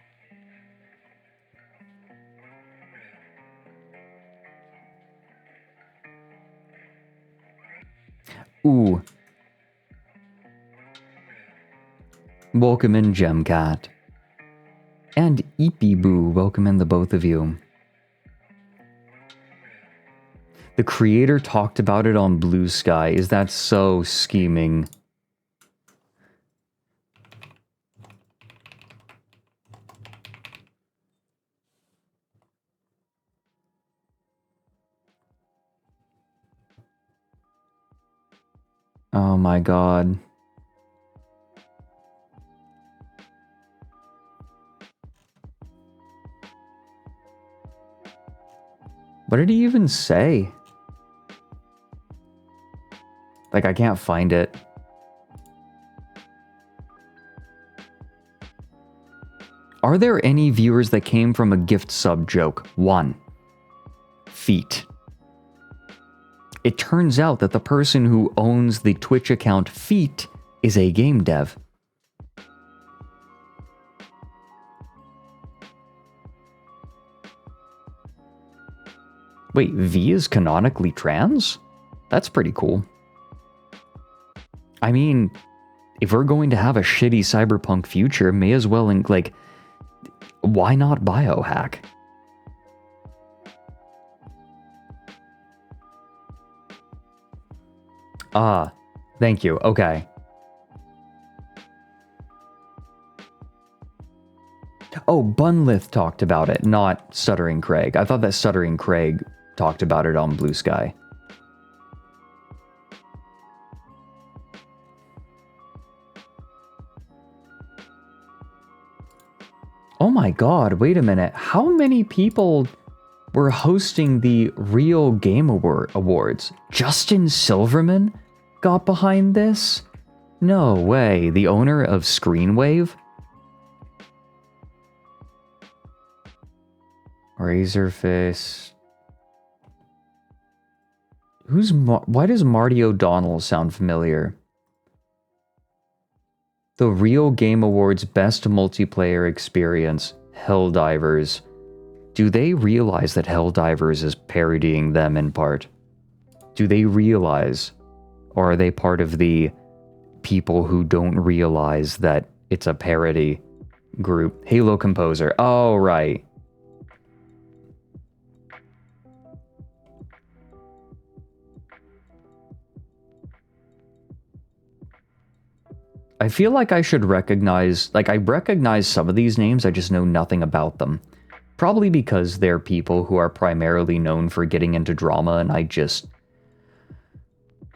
Speaker 1: Ooh. Welcome in, Gemcat. And Eepy Boo, welcome in the both of you. The creator talked about it on Blue Sky. Is that so scheming? Oh my god. What did he even say? Like, I can't find it. Are there any viewers that came from a gift sub joke? 1. Feet. It turns out that the person who owns the Twitch account Feet is a game dev. Wait, V is canonically trans? That's pretty cool. I mean, if we're going to have a shitty cyberpunk future, may as well, like, why not biohack? Ah, thank you. Okay. Oh, Bunlith talked about it, not Stuttering Craig. I thought that Stuttering Craig talked about it on Blue Sky. Oh my god, wait a minute. How many people were hosting the Real Game Awards? Justin Silverman got behind this? No way. The owner of Screenwave? Razorface. Why does Marty O'Donnell sound familiar? The Real Game Awards Best Multiplayer Experience, Helldivers. Do they realize that Helldivers is parodying them in part? Do they realize? Or are they part of the people who don't realize that it's a parody group? Halo Composer. Oh, right. I feel like I should recognize, I recognize some of these names, I just know nothing about them. Probably because they're people who are primarily known for getting into drama, and I just...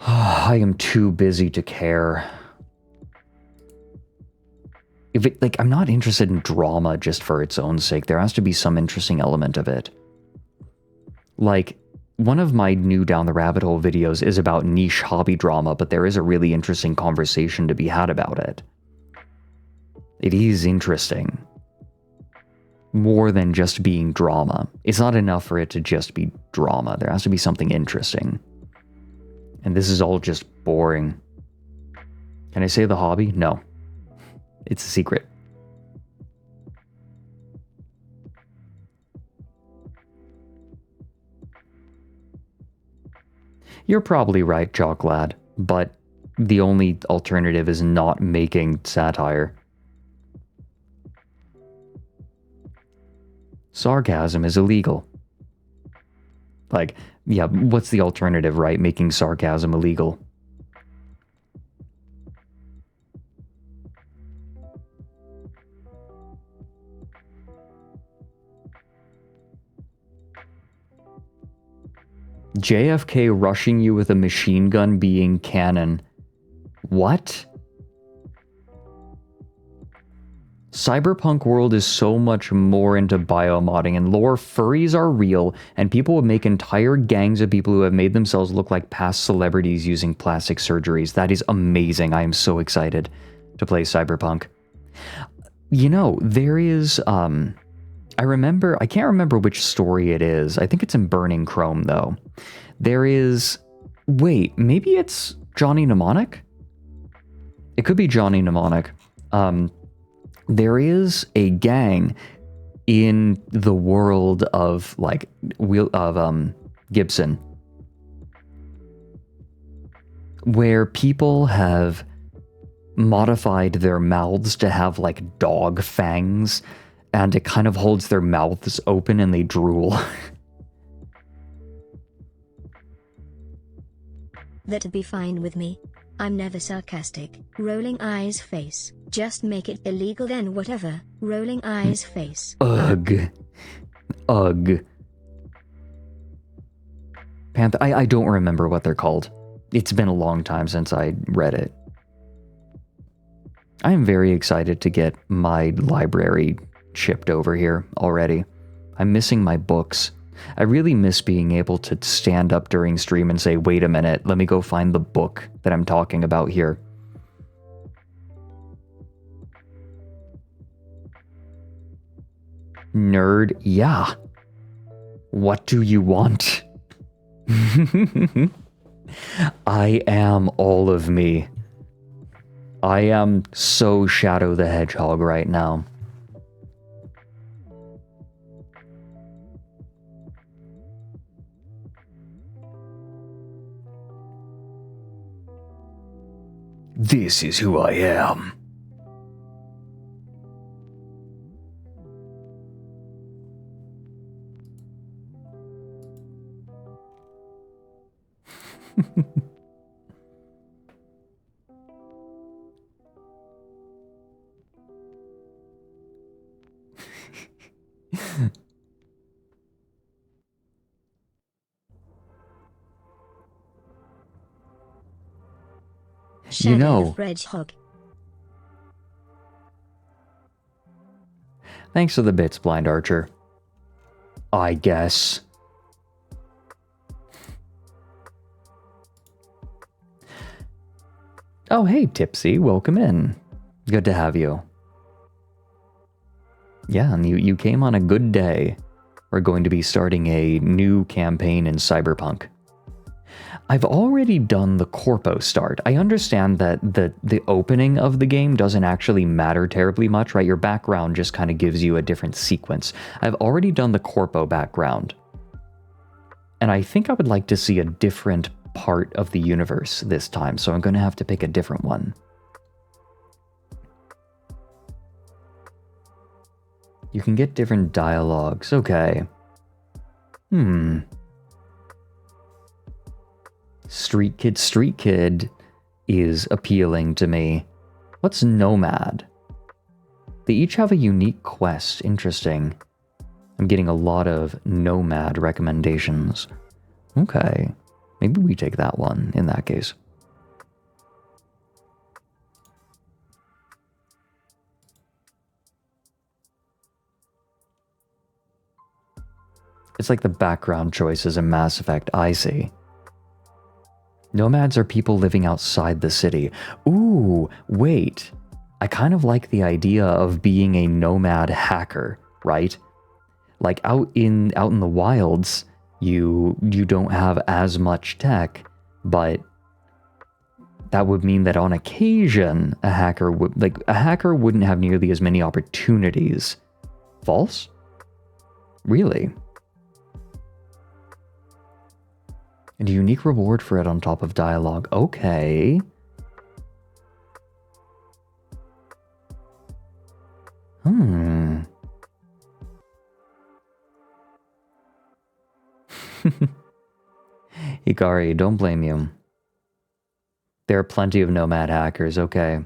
Speaker 1: I am too busy to care. If it, I'm not interested in drama just for its own sake. There has to be some interesting element of it. Like, one of my new Down the Rabbit Hole videos is about niche hobby drama, but there is a really interesting conversation to be had about it. It is interesting. More than just being drama. It's not enough for it to just be drama. There has to be something interesting. And this is all just boring. Can I say the hobby? No. It's a secret. You're probably right, Chalklad, but the only alternative is not making satire. Sarcasm is illegal. Like, yeah, what's the alternative, right? Making sarcasm illegal. JFK rushing you with a machine gun being canon. What? Cyberpunk world is so much more into biomodding and lore. Furries are real, and people would make entire gangs of people who have made themselves look like past celebrities using plastic surgeries. That is amazing. I am so excited to play Cyberpunk. You know, there is, I can't remember which story it is. I think it's in Burning Chrome, though. There is, wait, maybe it's Johnny Mnemonic? It could be Johnny Mnemonic. There is a gang in the world of Gibson where people have modified their mouths to have like dog fangs, and it kind of holds their mouths open and they drool.
Speaker 2: That'd be fine with me. I'm never sarcastic. Rolling eyes face. Just make it illegal then whatever. Rolling eyes face.
Speaker 1: Ugh. Ugh. Panther, I don't remember what they're called. It's been a long time since I read it. I am very excited to get my library shipped over here already. I'm missing my books. I really miss being able to stand up during stream and say, wait a minute, let me go find the book that I'm talking about here. Nerd, yeah. What do you want? I am all of me. I am so Shadow the Hedgehog right now. This is who I am.
Speaker 2: Shadow
Speaker 1: You know,
Speaker 2: of Hedgehog.
Speaker 1: thanks for the bits, Blind Archer. I guess. Oh, hey, Tipsy, welcome in. Good to have you. Yeah, and you came on a good day. We're going to be starting a new campaign in Cyberpunk. I've already done the Corpo start. I understand that the opening of the game doesn't actually matter terribly much, right? Your background just kind of gives you a different sequence. I've already done the Corpo background. And I think I would like to see a different part of the universe this time, so I'm going to have to pick a different one. You can get different dialogues. Okay. Street Kid is appealing to me. What's Nomad? They each have a unique quest. Interesting. I'm getting a lot of Nomad recommendations. Okay. Maybe we take that one in that case. It's like the background choices in Mass Effect. I see. Nomads are people living outside the city. Ooh, wait. I kind of like the idea of being a nomad hacker, right? Like out in the wilds, you don't have as much tech, but that would mean that on occasion a hacker wouldn't have nearly as many opportunities. False? Really? And a unique reward for it on top of dialogue. Okay. Hikari, don't blame you. There are plenty of nomad hackers, okay.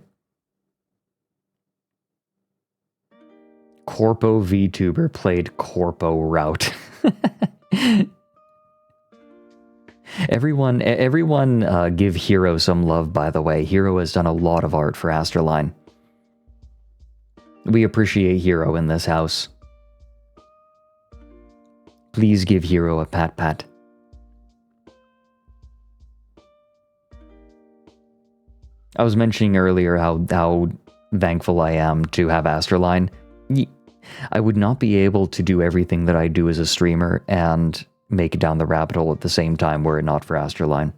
Speaker 1: Corpo VTuber played Corpo Route. Everyone, give Hero some love, by the way. Hero has done a lot of art for ASTRALINE. We appreciate Hero in this house. Please give Hero a pat pat. I was mentioning earlier how thankful I am to have ASTRALINE. I would not be able to do everything that I do as a streamer and make it down the rabbit hole at the same time were it not for ASTRALINE.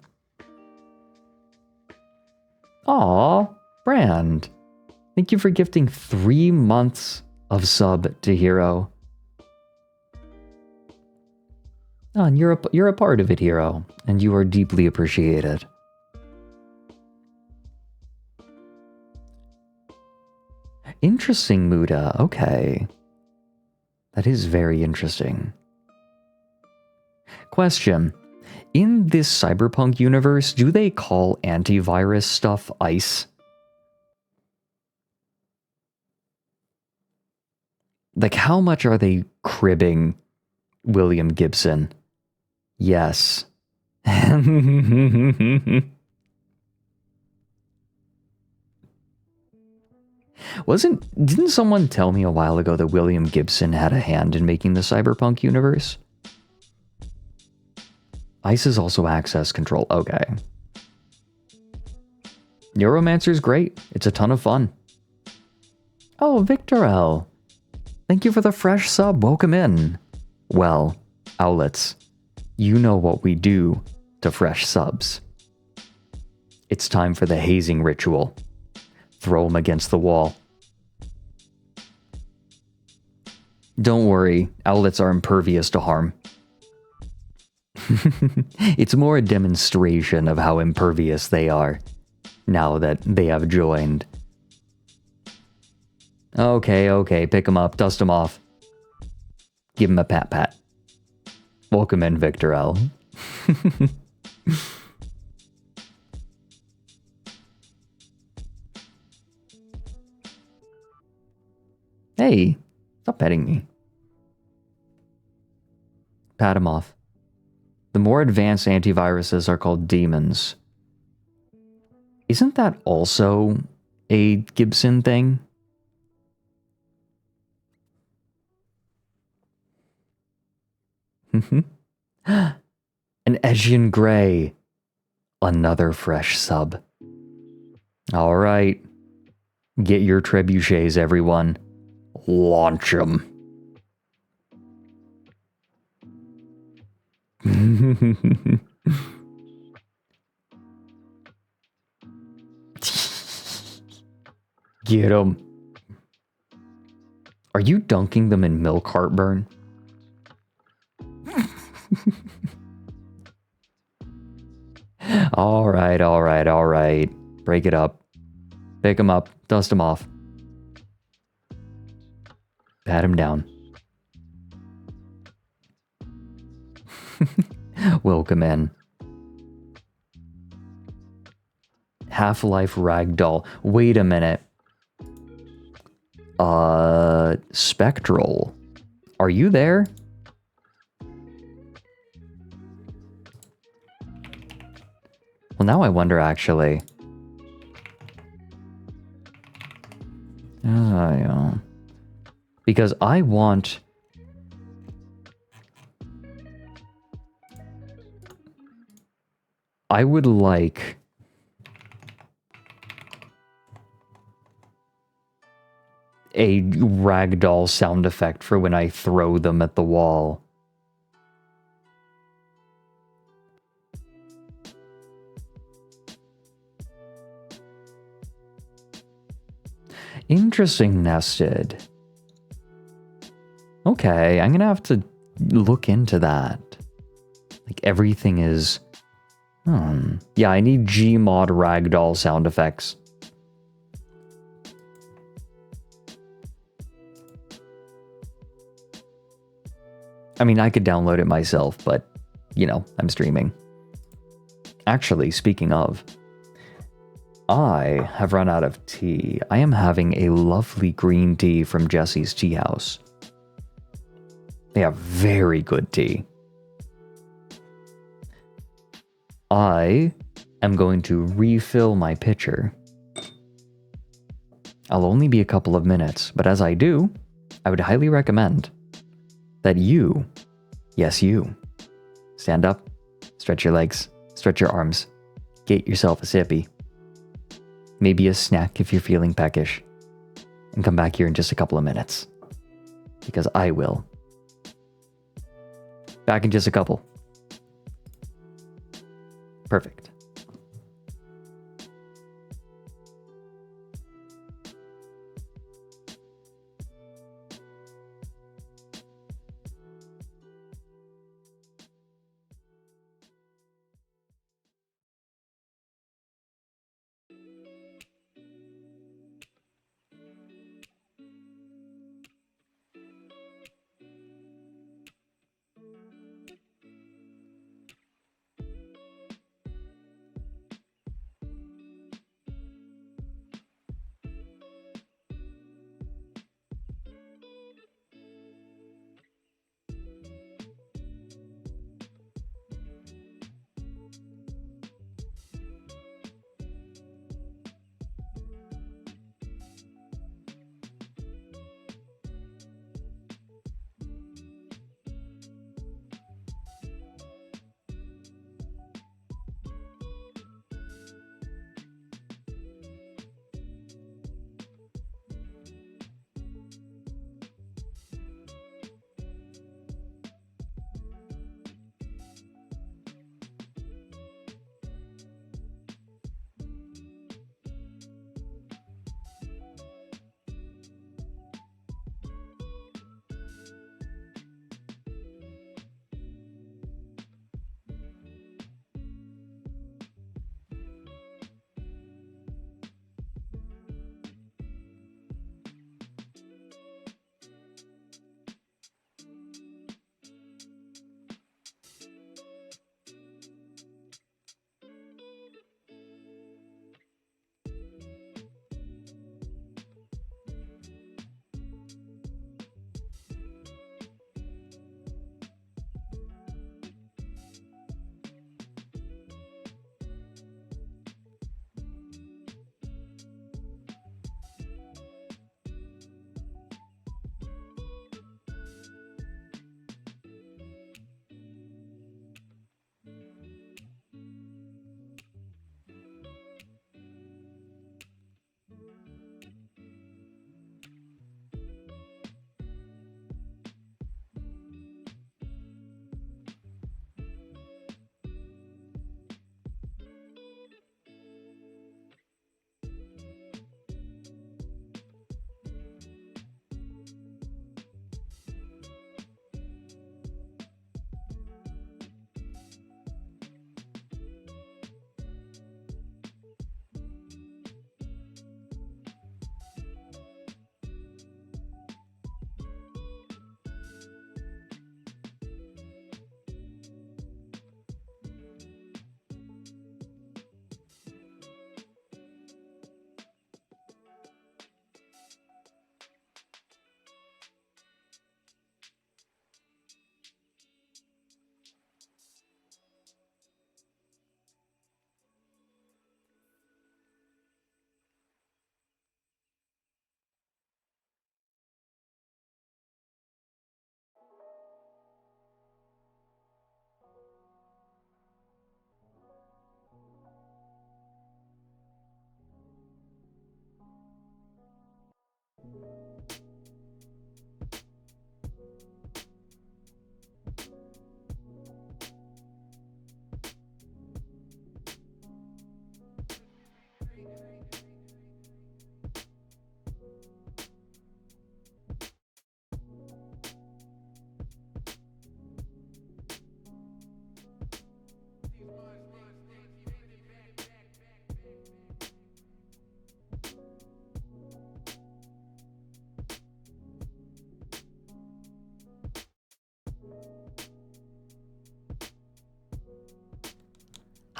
Speaker 1: Aw, Brand. Thank you for gifting 3 months of sub to Hero. Oh, and you're a part of it, Hero, and you are deeply appreciated. Interesting, Muda. Okay. That is very interesting. Question. In this Cyberpunk universe, do they call antivirus stuff ICE? Like, how much are they cribbing William Gibson? Yes. Didn't someone tell me a while ago that William Gibson had a hand in making the Cyberpunk universe? ICE is also access control. Okay. Neuromancer's great. It's a ton of fun. Oh, Victor L. Thank you for the fresh sub. Welcome in. Well, Owlets, you know what we do to fresh subs. It's time for the hazing ritual. Throw them against the wall. Don't worry, Owlets are impervious to harm. It's more a demonstration of how impervious they are, now that they have joined. Okay, pick them up, dust them off. Give them a pat pat. Welcome in, Victor L. Hey, stop petting me. Pat him off. The more advanced antiviruses are called demons. Isn't that also a Gibson thing? An Asian Grey. Another fresh sub. Alright. Get your trebuchets, everyone. Launch them. Get them. Are you dunking them in milk, Heartburn? Alright. Break it up. Pick them up. Dust them off. Pat him down. Welcome in. Half-Life Ragdoll. Wait a minute. Spectral. Are you there? Well, now I wonder, actually. Yeah. Because I want... I would like... a ragdoll sound effect for when I throw them at the wall. Interesting, Nested. Okay, I'm gonna have to look into that. Like, everything is... Yeah, I need Gmod ragdoll sound effects. I mean, I could download it myself, but, you know, I'm streaming. Actually, speaking of, I have run out of tea. I am having a lovely green tea from Jesse's Tea House. They have very good tea. I am going to refill my pitcher. I'll only be a couple of minutes, but as I do, I would highly recommend that you, yes you, stand up, stretch your legs, stretch your arms, get yourself a sippy, maybe a snack if you're feeling peckish, and come back here in just a couple of minutes, because I will. Back in just a couple. Perfect.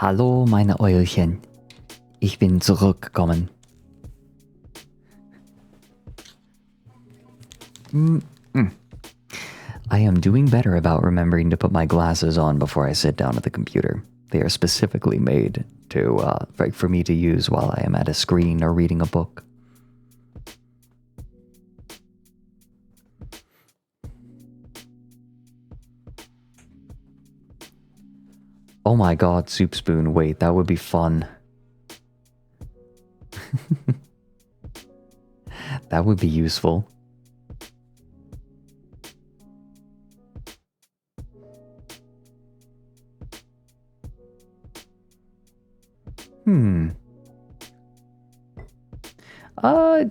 Speaker 1: Hallo, meine Eulchen. Ich bin zurückgekommen. I am doing better about remembering to put my glasses on before I sit down at the computer. They are specifically made to for me to use while I am at a screen or reading a book. Oh my god, Soup Spoon, wait, that would be fun. That would be useful.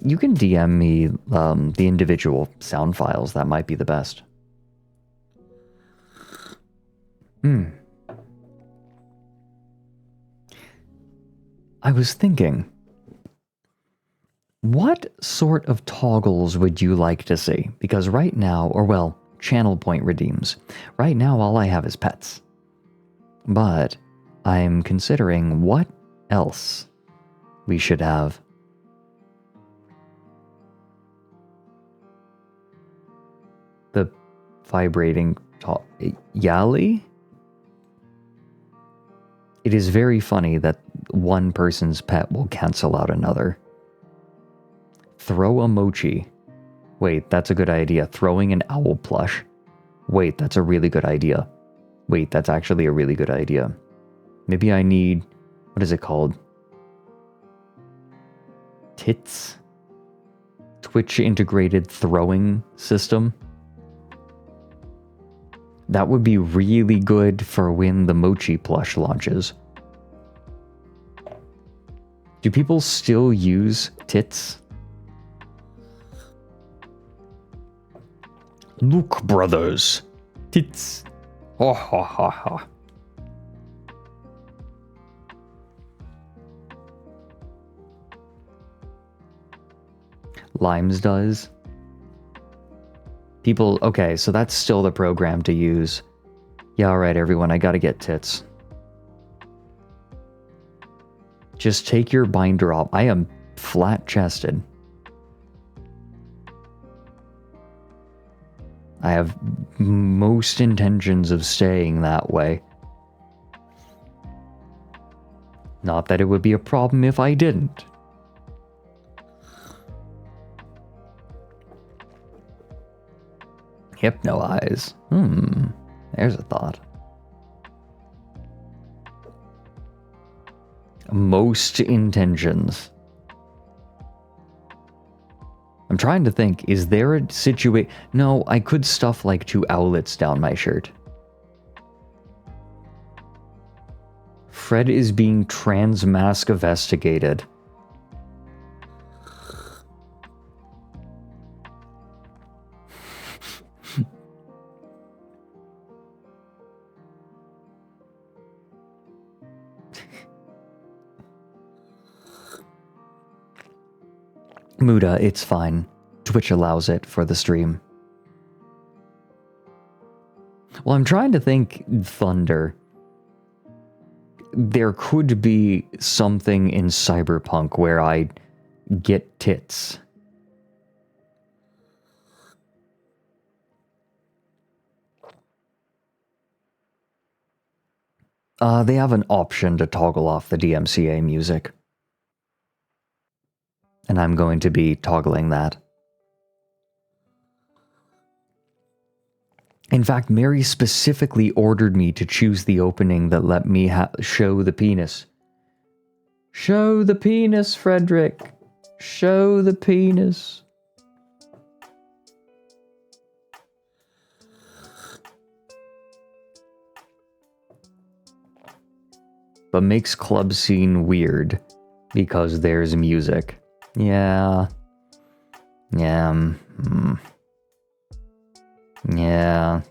Speaker 1: You can DM me the individual sound files. That might be the best. I was thinking, what sort of toggles would you like to see? Because right now, or well, channel point redeems. Right now, all I have is pets. But I'm considering what else we should have. The vibrating Yali? It is very funny that one person's pet will cancel out another. Throw a mochi. Wait, that's a good idea. Throwing an owl plush. Wait, that's a really good idea. Wait, that's actually a really good idea. Maybe I need... what is it called? Tits? Twitch integrated throwing system? That would be really good for when the mochi plush launches. Do people still use tits? Look, brothers. Tits. Ha ha ha ha. Limes does. People, okay, so that's still the program to use. Yeah, alright everyone, I gotta get tits. Just take your binder off. I am flat-chested. I have most intentions of staying that way. Not that it would be a problem if I didn't. Hypnoize. There's a thought. Most intentions. I'm trying to think, is there a situation... No, I could stuff like 2 owlets down my shirt. Fred is being trans-mask investigated. Muda, it's fine. Twitch allows it for the stream. Well, I'm trying to think, Thunder. There could be something in Cyberpunk where I get tits. They have an option to toggle off the DMCA music. And I'm going to be toggling that. In fact, Mary specifically ordered me to choose the opening that let me show the penis. Show the penis, Fredrik. Show the penis. But makes club scene weird because there's music. Yeah. Yeah. Yeah.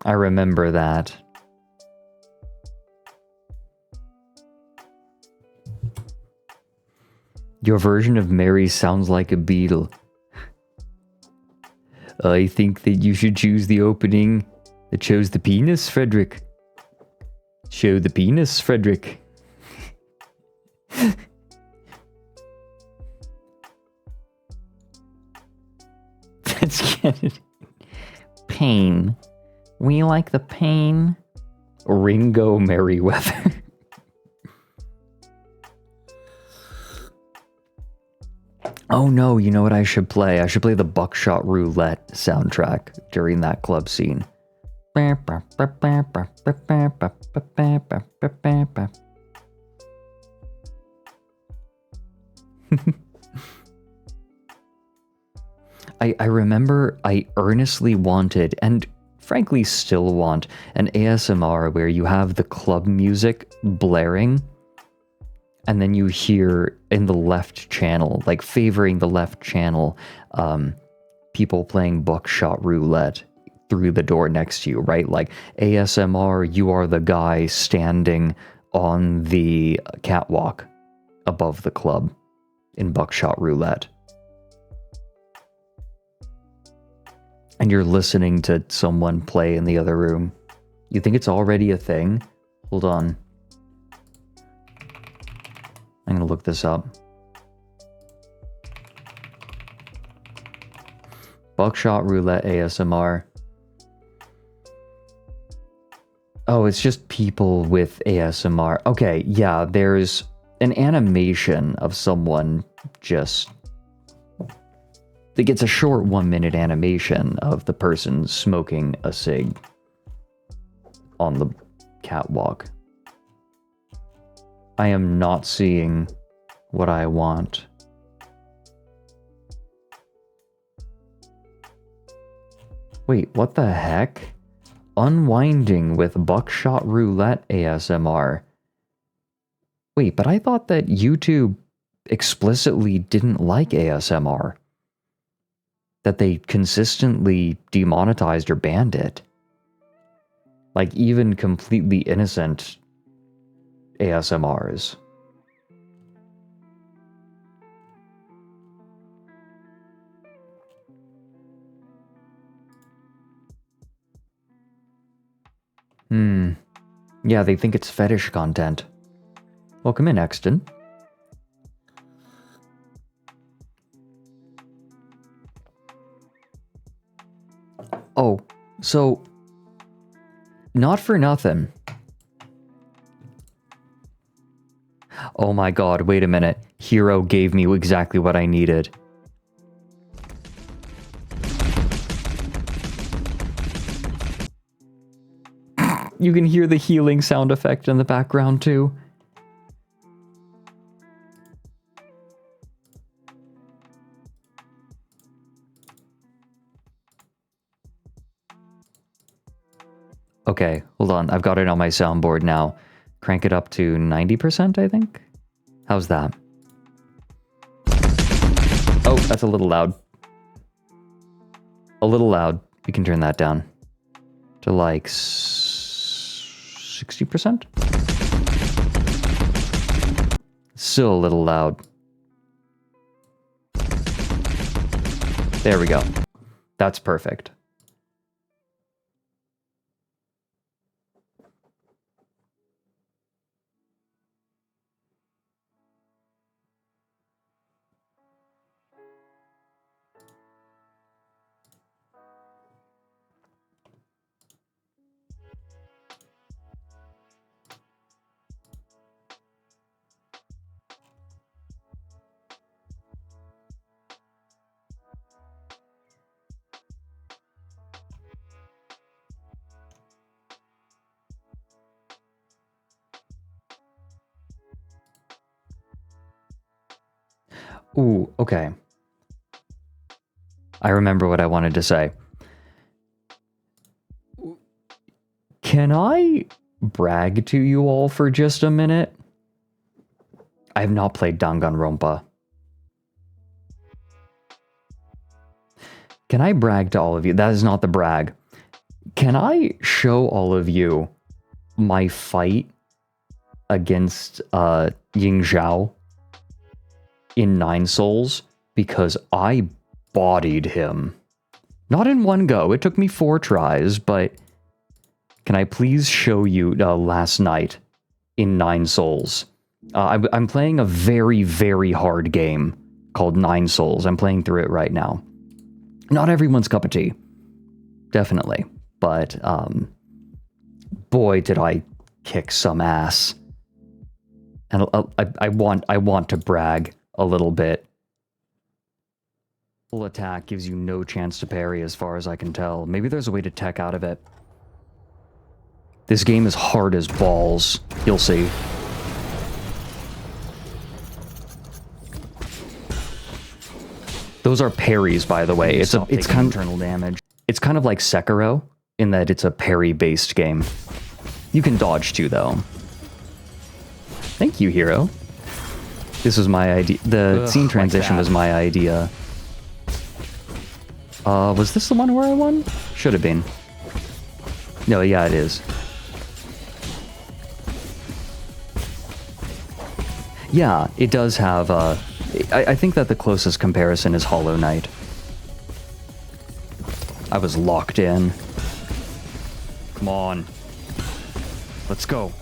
Speaker 1: I remember that. Your version of Mary sounds like a beetle. I think that you should choose the opening that shows the penis, Fredrik. Show the penis, Fredrik. That's getting pain. We like the pain. Ringo Merriweather. Oh no, you know what I should play? I should play the Buckshot Roulette soundtrack during that club scene. I remember I earnestly wanted, and frankly still want, an ASMR where you have the club music blaring, and then you hear in the left channel, like favoring the left channel, people playing Buckshot Roulette through the door next to you, right? Like, ASMR, you are the guy standing on the catwalk above the club in Buckshot Roulette. And you're listening to someone play in the other room. You think it's already a thing? Hold on. I'm gonna look this up. Buckshot Roulette ASMR. Oh, it's just people with ASMR. Okay, yeah, there's an animation of someone just... It gets a short 1-minute animation of the person smoking a cig on the catwalk. I am not seeing what I want. Wait, what the heck? Unwinding with Buckshot Roulette ASMR. Wait, but I thought that YouTube explicitly didn't like ASMR. That they consistently demonetized or banned it. Like, even completely innocent ASMRs. Yeah, they think it's fetish content. Welcome in, Exton. Oh, so... Not for nothing. Oh my god, wait a minute. Hero gave me exactly what I needed. You can hear the healing sound effect in the background too. Okay, hold on. I've got it on my soundboard now. Crank it up to 90%, I think? How's that? Oh, that's a little loud. A little loud. We can turn that down to like 60%? Still a little loud. There we go. That's perfect. Ooh, okay. I remember what I wanted to say. Can I brag to you all for just a minute? I have not played Danganronpa. Can I brag to all of you? That is not the brag. Can I show all of you my fight against Ying Zhao in Nine Souls? Because I bodied him. Not in one go. It took me 4 tries, but can I please show you last night in Nine Souls? I'm playing a very, very hard game called Nine Souls. I'm playing through it right now. Not everyone's cup of tea. Definitely. but boy, did I kick some ass. And I want to brag a little bit. Full attack gives you no chance to parry as far as I can tell. Maybe there's a way to tech out of it. This game is hard as balls. You'll see. Those are parries, by the way. It's kind of internal damage. It's kind of like Sekiro in that it's a parry-based game. You can dodge too, though. Thank you, hero. This was my idea. The scene transition was my idea. Was this the one where I won? Should have been. No, yeah, it is. Yeah, it does have, I think that the closest comparison is Hollow Knight. I was locked in. Come on. Let's go.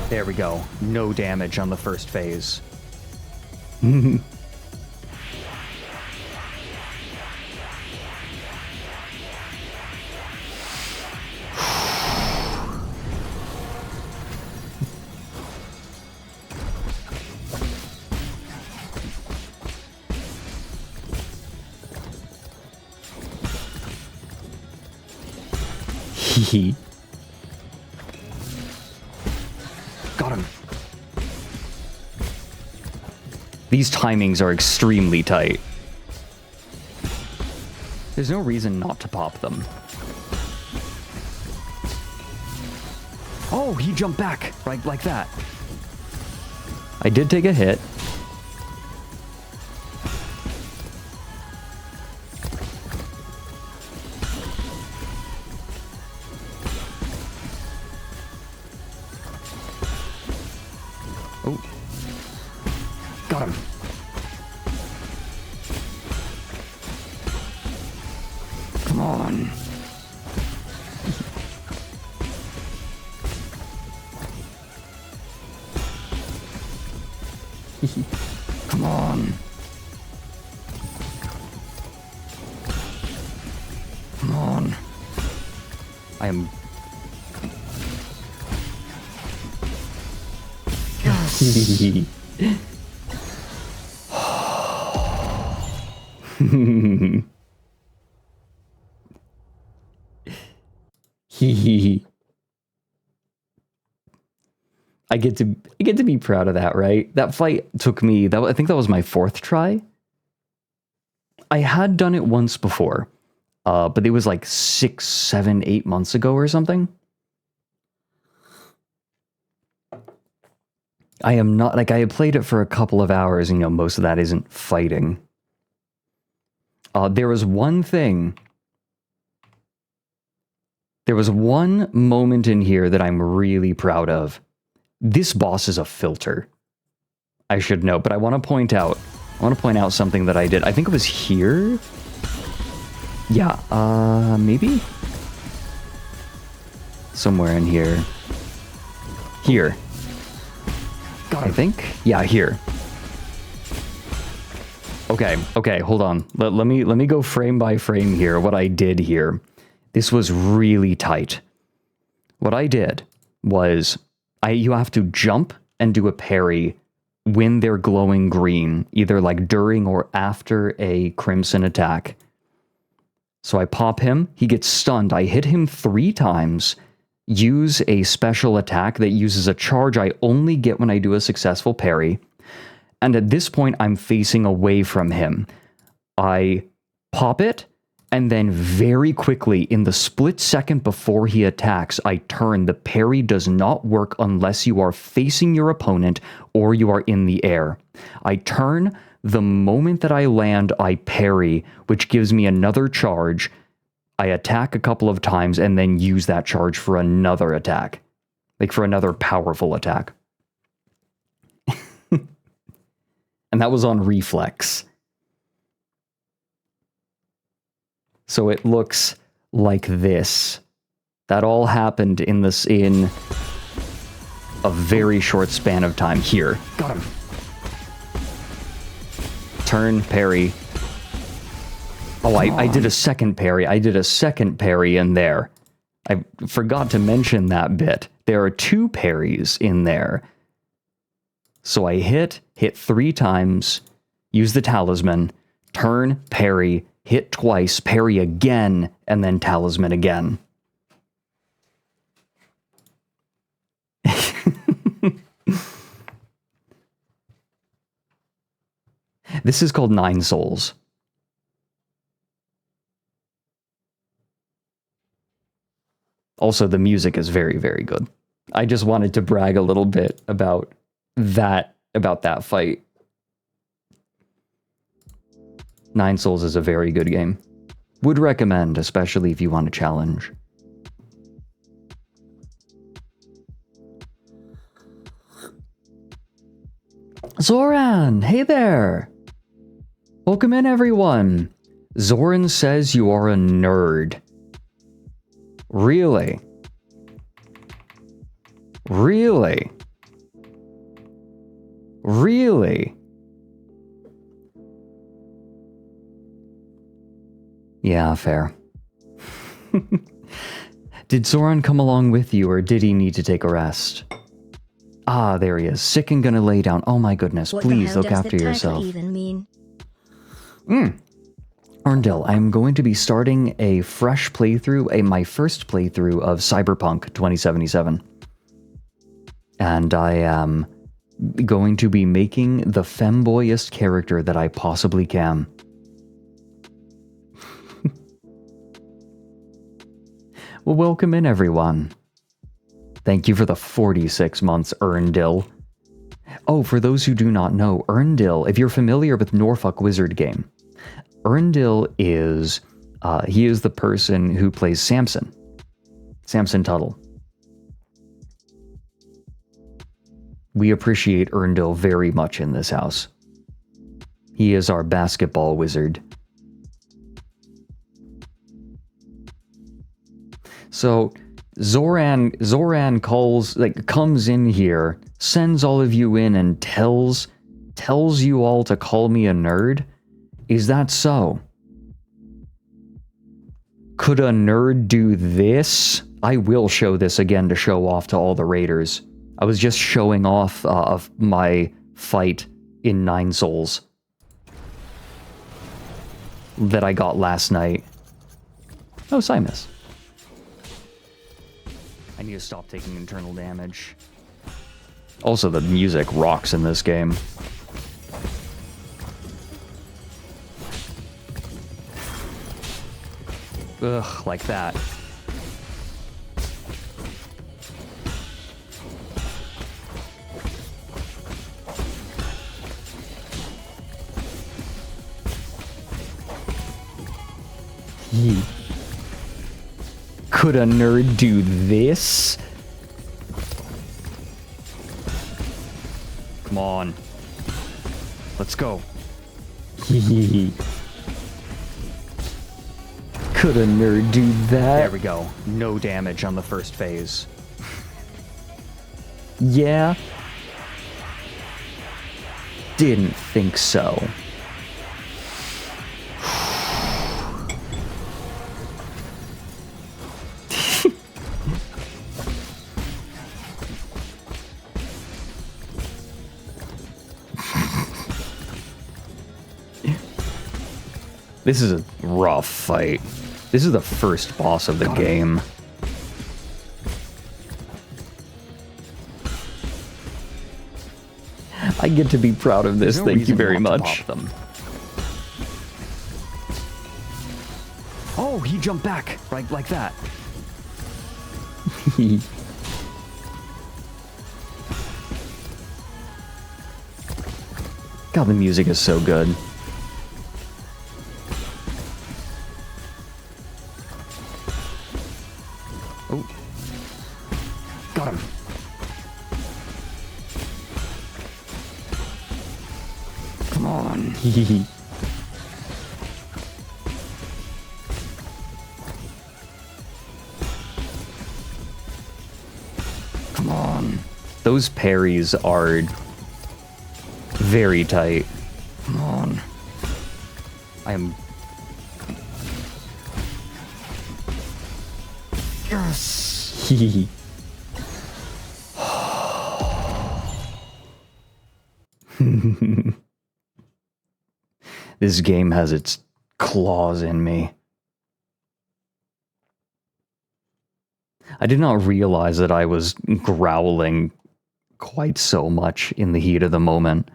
Speaker 1: There we go. No damage on the first phase. Hee. Got him. These timings are extremely tight. There's no reason not to pop them. Oh, he jumped back, right, like that. I did take a hit. Oh. Got him. Come on. Come on. Come on. I am... I get to be proud of that, right? That fight took me, I think that was my 4th try. I had done it once before, but it was like 6, 7, 8 months ago or something. I am not, like, I had played it for a couple of hours, and, you know, most of that isn't fighting. There was one thing. There was one moment in here that I'm really proud of. This boss is a filter. I should know, but I want to point out something that I did. I think it was here. Yeah, maybe? Somewhere in here. Here. I think? Yeah, here. Okay, hold on. Let me go frame by frame here, what I did here. This was really tight. What I did was, you have to jump and do a parry when they're glowing green, either like during or after a crimson attack. So I pop him, he gets stunned, I hit him 3 times, use a special attack that uses a charge I only get when I do a successful parry, and at this point I'm facing away from him. I pop it, and then very quickly, in the split second before he attacks, I turn. The parry does not work unless you are facing your opponent or you are in the air. I turn, the moment that I land, I parry, which gives me another charge. I attack a couple of times and then use that charge for another attack. Like for another powerful attack. And that was on reflex. So it looks like this. That all happened in a very short span of time. Here. Got him. Turn, parry, Oh, I did a second parry. I did a second parry in there. I forgot to mention that bit. There are 2 parries in there. So I hit 3 times, use the talisman, turn, parry, hit twice, parry again, and then talisman again. This is called 9 Souls. Also, the music is very, very good. I just wanted to brag a little bit about that fight. 9 Souls is a very good game. Would recommend, especially if you want a challenge. Zoran, hey there! Welcome in, everyone. Zoran says you are a nerd. Really? Really? Really? Yeah, fair. Did Zoran come along with you, or did he need to take a rest? Ah, there he is. Sick and gonna lay down. Oh my goodness, please look after yourself.
Speaker 2: What even mean?
Speaker 1: Arndell, I'm going to be starting a fresh playthrough, my first playthrough of Cyberpunk 2077. And I am going to be making the femboyest character that I possibly can. Well, welcome in, everyone. Thank you for the 46 months, Erndil. Oh, for those who do not know, Erndil, if you're familiar with Norfolk Wizard game, Erndil is, he is the person who plays Samson. Samson Tuttle. We appreciate Erndil very much in this house. He is our basketball wizard. So, Zoran comes in here, sends all of you in, and tells you all to call me a nerd? Is that so? Could a nerd do this? I will show this again to show off to all the raiders. I was just showing off of my fight in 9 Souls that I got last night. Oh, Simus. I need to stop taking internal damage. Also, the music rocks in this game. Ugh, like that. Could a nerd do this? Come on. Let's go. Could a nerd do that? There we go. No damage on the first phase. Yeah. Didn't think so. This is a rough fight. This is the first boss of the game. I get to be proud of this. Thank you very much. Oh, he jumped back, right, like that. God, the music is so good. Oh. Got him. Come on. Come on. Those parries are very tight. Come on. I am Yes! This game has its claws in me. I did not realize that I was growling quite so much in the heat of the moment.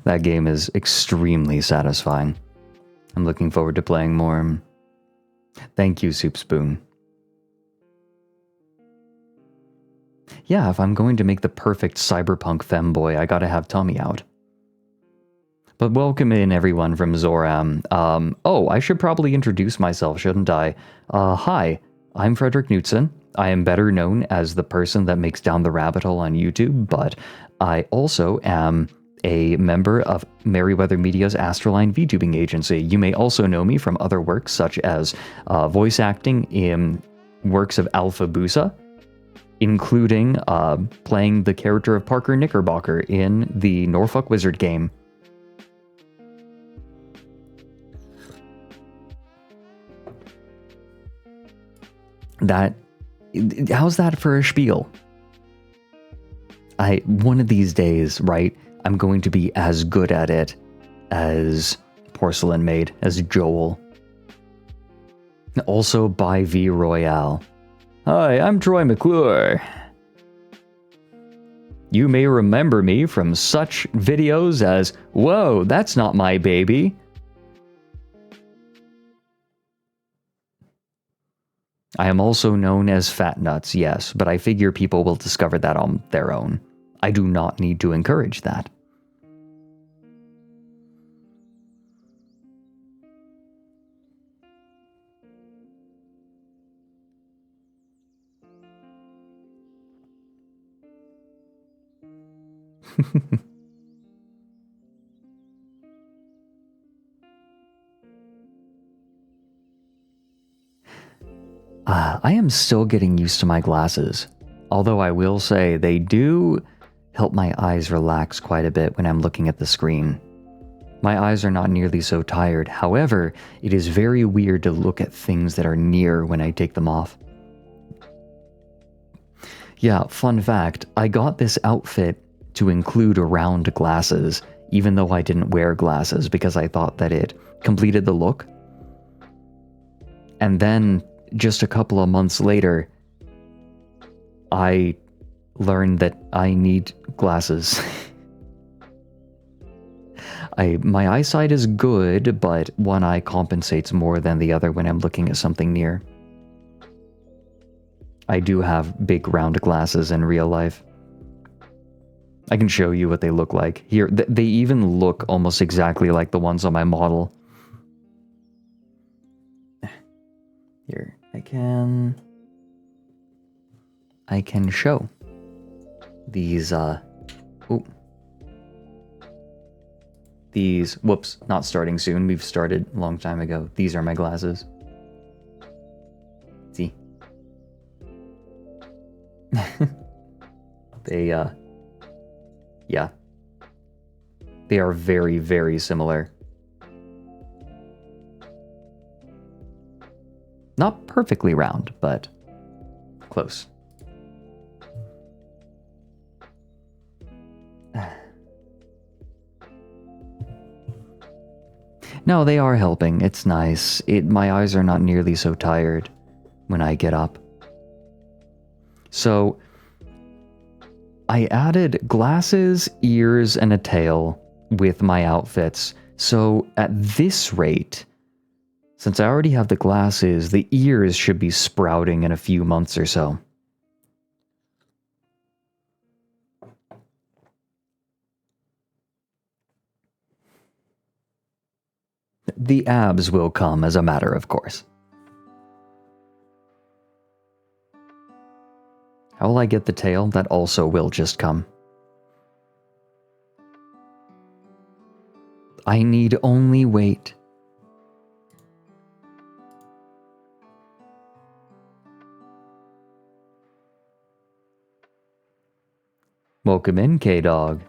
Speaker 1: That game is extremely satisfying. I'm looking forward to playing more. Thank you, Soup Spoon. Yeah, if I'm going to make the perfect cyberpunk femboy, I gotta have Tommy out. But welcome in everyone from Zoram. Oh, I should probably introduce myself, shouldn't I? Hi, I'm Fredrik Knudsen. I am better known as the person that makes Down the Rabbit Hole on YouTube, but I also am a member of Merryweather Media's ASTRALINE VTubing agency. You may also know me from other works such as voice acting in works of Alpha Busa, including playing the character of Parker Knickerbocker in the Norfolk Wizard game. How's that for a spiel? One of these days, right, I'm going to be as good at it as Porcelain Maid, as Joel. Also by V Royale. Hi, I'm Troy McClure. You may remember me from such videos as, whoa, that's not my baby. I am also known as Fat Nuts, yes, but I figure people will discover that on their own. I do not need to encourage that. I am still getting used to my glasses, although I will say they do help my eyes relax quite a bit when I'm looking at the screen. My eyes are not nearly so tired, however, it is very weird to look at things that are near when I take them off. Yeah, fun fact, I got this outfit to include round glasses, even though I didn't wear glasses because I thought that it completed the look. And then, just a couple of months later, I learned that I need glasses. My eyesight is good, but one eye compensates more than the other when I'm looking at something near. I do have big round glasses in real life. I can show you what they look like. Here, they even look almost exactly like the ones on my model. Here, I can show these, these, whoops, not starting soon. We've started a long time ago. These are my glasses. See? They, yeah. They are very, very similar. Not perfectly round, but close. No, they are helping. It's nice. My eyes are not nearly so tired when I get up. So, I added glasses, ears, and a tail with my outfits. So, at this rate, since I already have the glasses, the ears should be sprouting in a few months or so. The abs will come as a matter of course. How will I get the tail? That also will just come. I need only wait. Welcome in, K-Dog.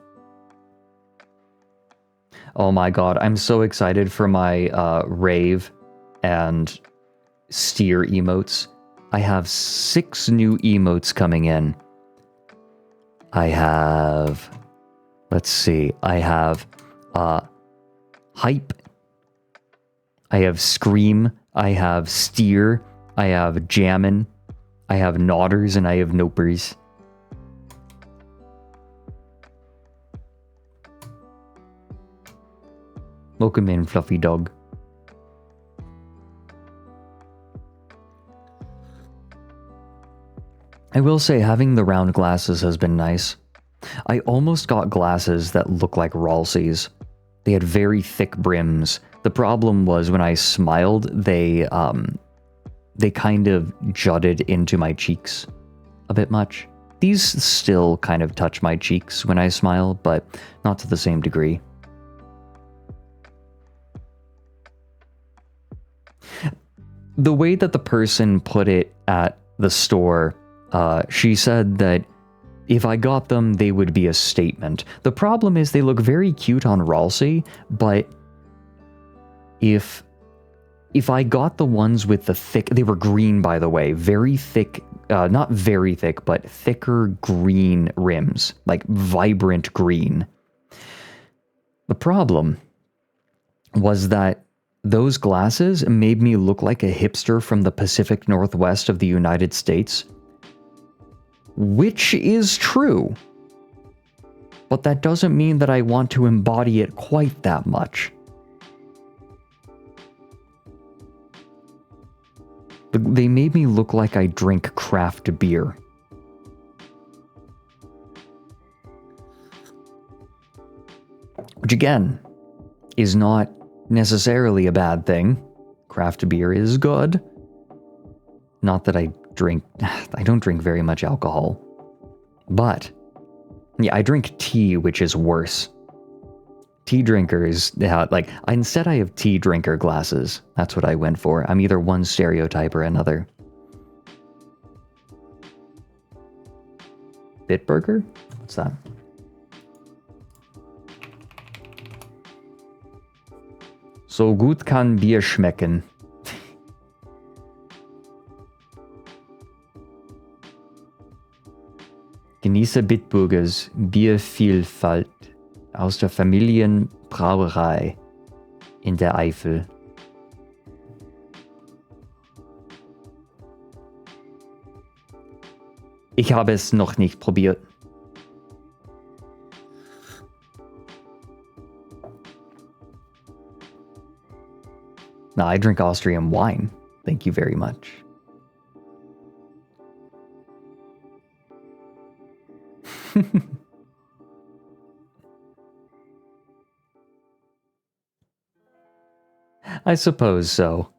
Speaker 1: Oh my god, I'm so excited for my rave and steer emotes. I have 6 new emotes coming in. I have, let's see, I have hype, I have scream, I have steer, I have jammin', I have nodders, and I have nopers. Welcome in, Fluffy Dog. I will say having the round glasses has been nice. I almost got glasses that look like Ralsies. They had very thick brims. The problem was when I smiled, they kind of jutted into my cheeks a bit much. These still kind of touch my cheeks when I smile, but not to the same degree. The way that the person put it at the store, she said that if I got them, they would be a statement. The problem is they look very cute on Ralsei, but if I got the ones with the thick, they were green by the way, very thick, not very thick, but thicker green rims, like vibrant green. The problem was that those glasses made me look like a hipster from the Pacific Northwest of the United States. Which is true. But that doesn't mean that I want to embody it quite that much. They made me look like I drink craft beer. Which again, is not necessarily a bad thing. Craft beer is good. Not that I don't drink very much alcohol. But, yeah, I drink tea, which is worse. Tea drinkers, instead I have tea drinker glasses. That's what I went for. I'm either one stereotype or another. Bitburger? What's that? So gut kann Bier schmecken. Genieße Bitburgers Biervielfalt aus der Familienbrauerei in der Eifel. Ich habe es noch nicht probiert. No, I drink Austrian wine. Thank you very much. I suppose so.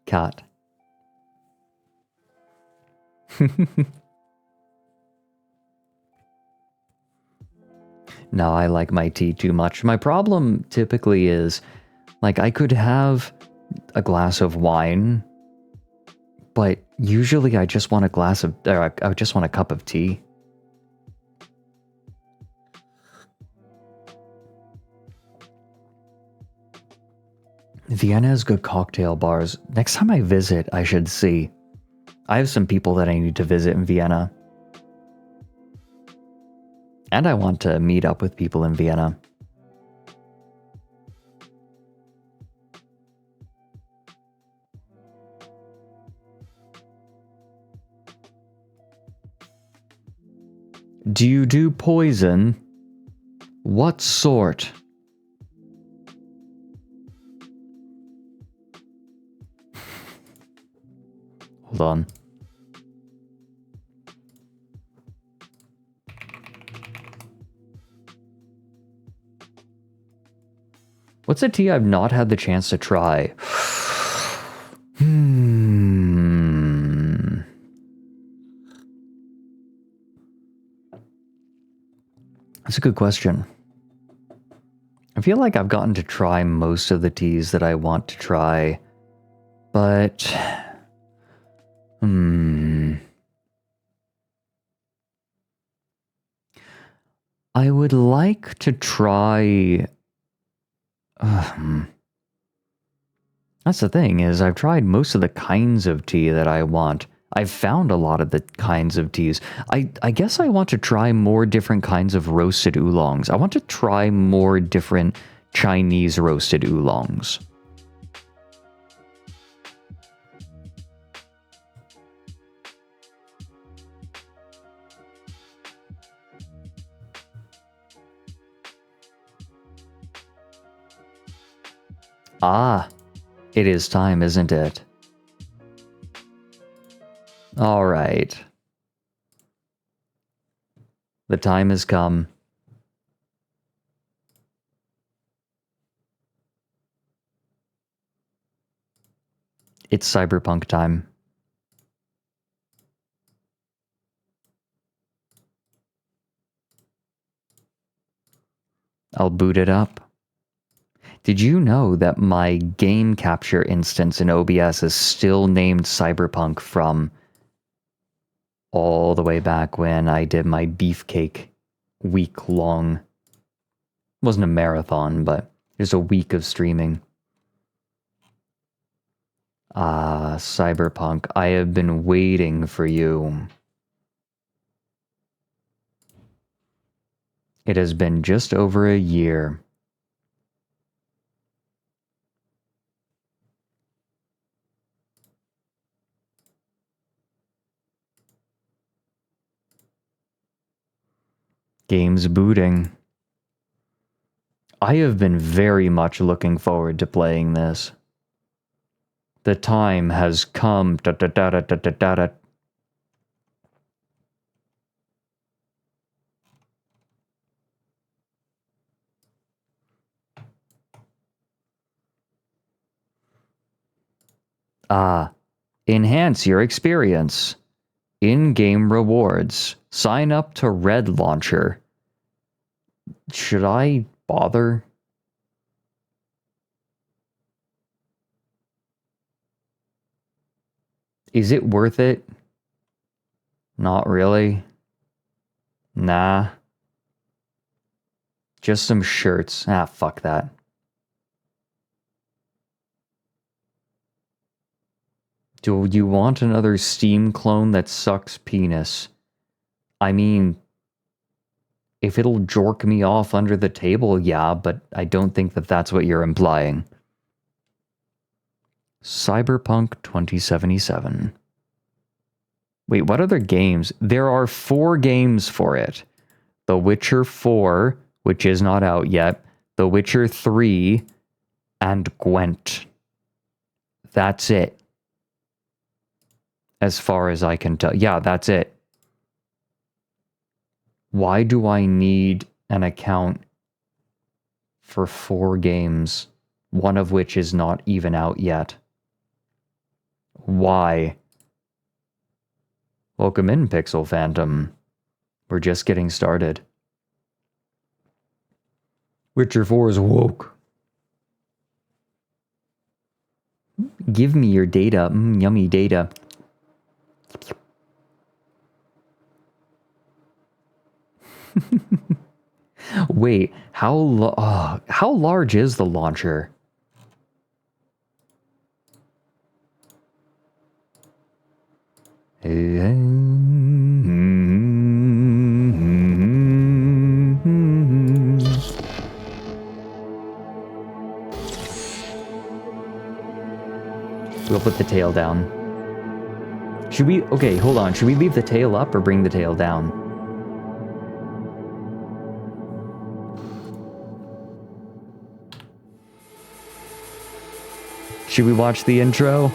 Speaker 1: Cat. No, I like my tea too much. My problem typically is, I could have a glass of wine, but usually I just want I just want a cup of tea. Vienna has good cocktail bars. Next time I visit, I should see. I have some people that I need to visit in Vienna. And I want to meet up with people in Vienna. Do you do poison? What sort? Hold on. What's a tea I've not had the chance to try? That's a good question. I feel like I've gotten to try most of the teas that I want to try, but I would like to try That's the thing, is I've tried most of the kinds of tea that I want. I've found a lot of the kinds of teas. I guess I want to try more different kinds of roasted oolongs. I want to try more different Chinese roasted oolongs. Ah, it is time, isn't it? All right. The time has come. It's Cyberpunk time. I'll boot it up. Did you know that my game capture instance in OBS is still named Cyberpunk from all the way back when I did my beefcake week-long... wasn't a marathon, but just a week of streaming. Ah, Cyberpunk, I have been waiting for you. It has been just over a year. Game's booting. I have been very much looking forward to playing this. The time has come. Da, da, da, da, da, da, da. Enhance your experience. In-game rewards. Sign up to Red Launcher. Should I bother? Is it worth it? Not really. Nah. Just some shirts. Ah, fuck that. Do you want another Steam clone that sucks penis? I mean, if it'll jork me off under the table, yeah, but I don't think that that's what you're implying. Cyberpunk 2077. Wait, what other games? There are 4 games for it. The Witcher 4, which is not out yet. The Witcher 3, and Gwent. That's it. As far as I can tell. Yeah, that's it. Why do I need an account for 4 games, one of which is not even out yet? Why? Welcome in, Pixel Phantom. We're just getting started. Witcher 4 is woke. Give me your data. Yummy data. Wait, how large is the launcher? We'll put the tail down. Should we... Okay, hold on. Should we leave the tail up or bring the tail down? Should we watch the intro?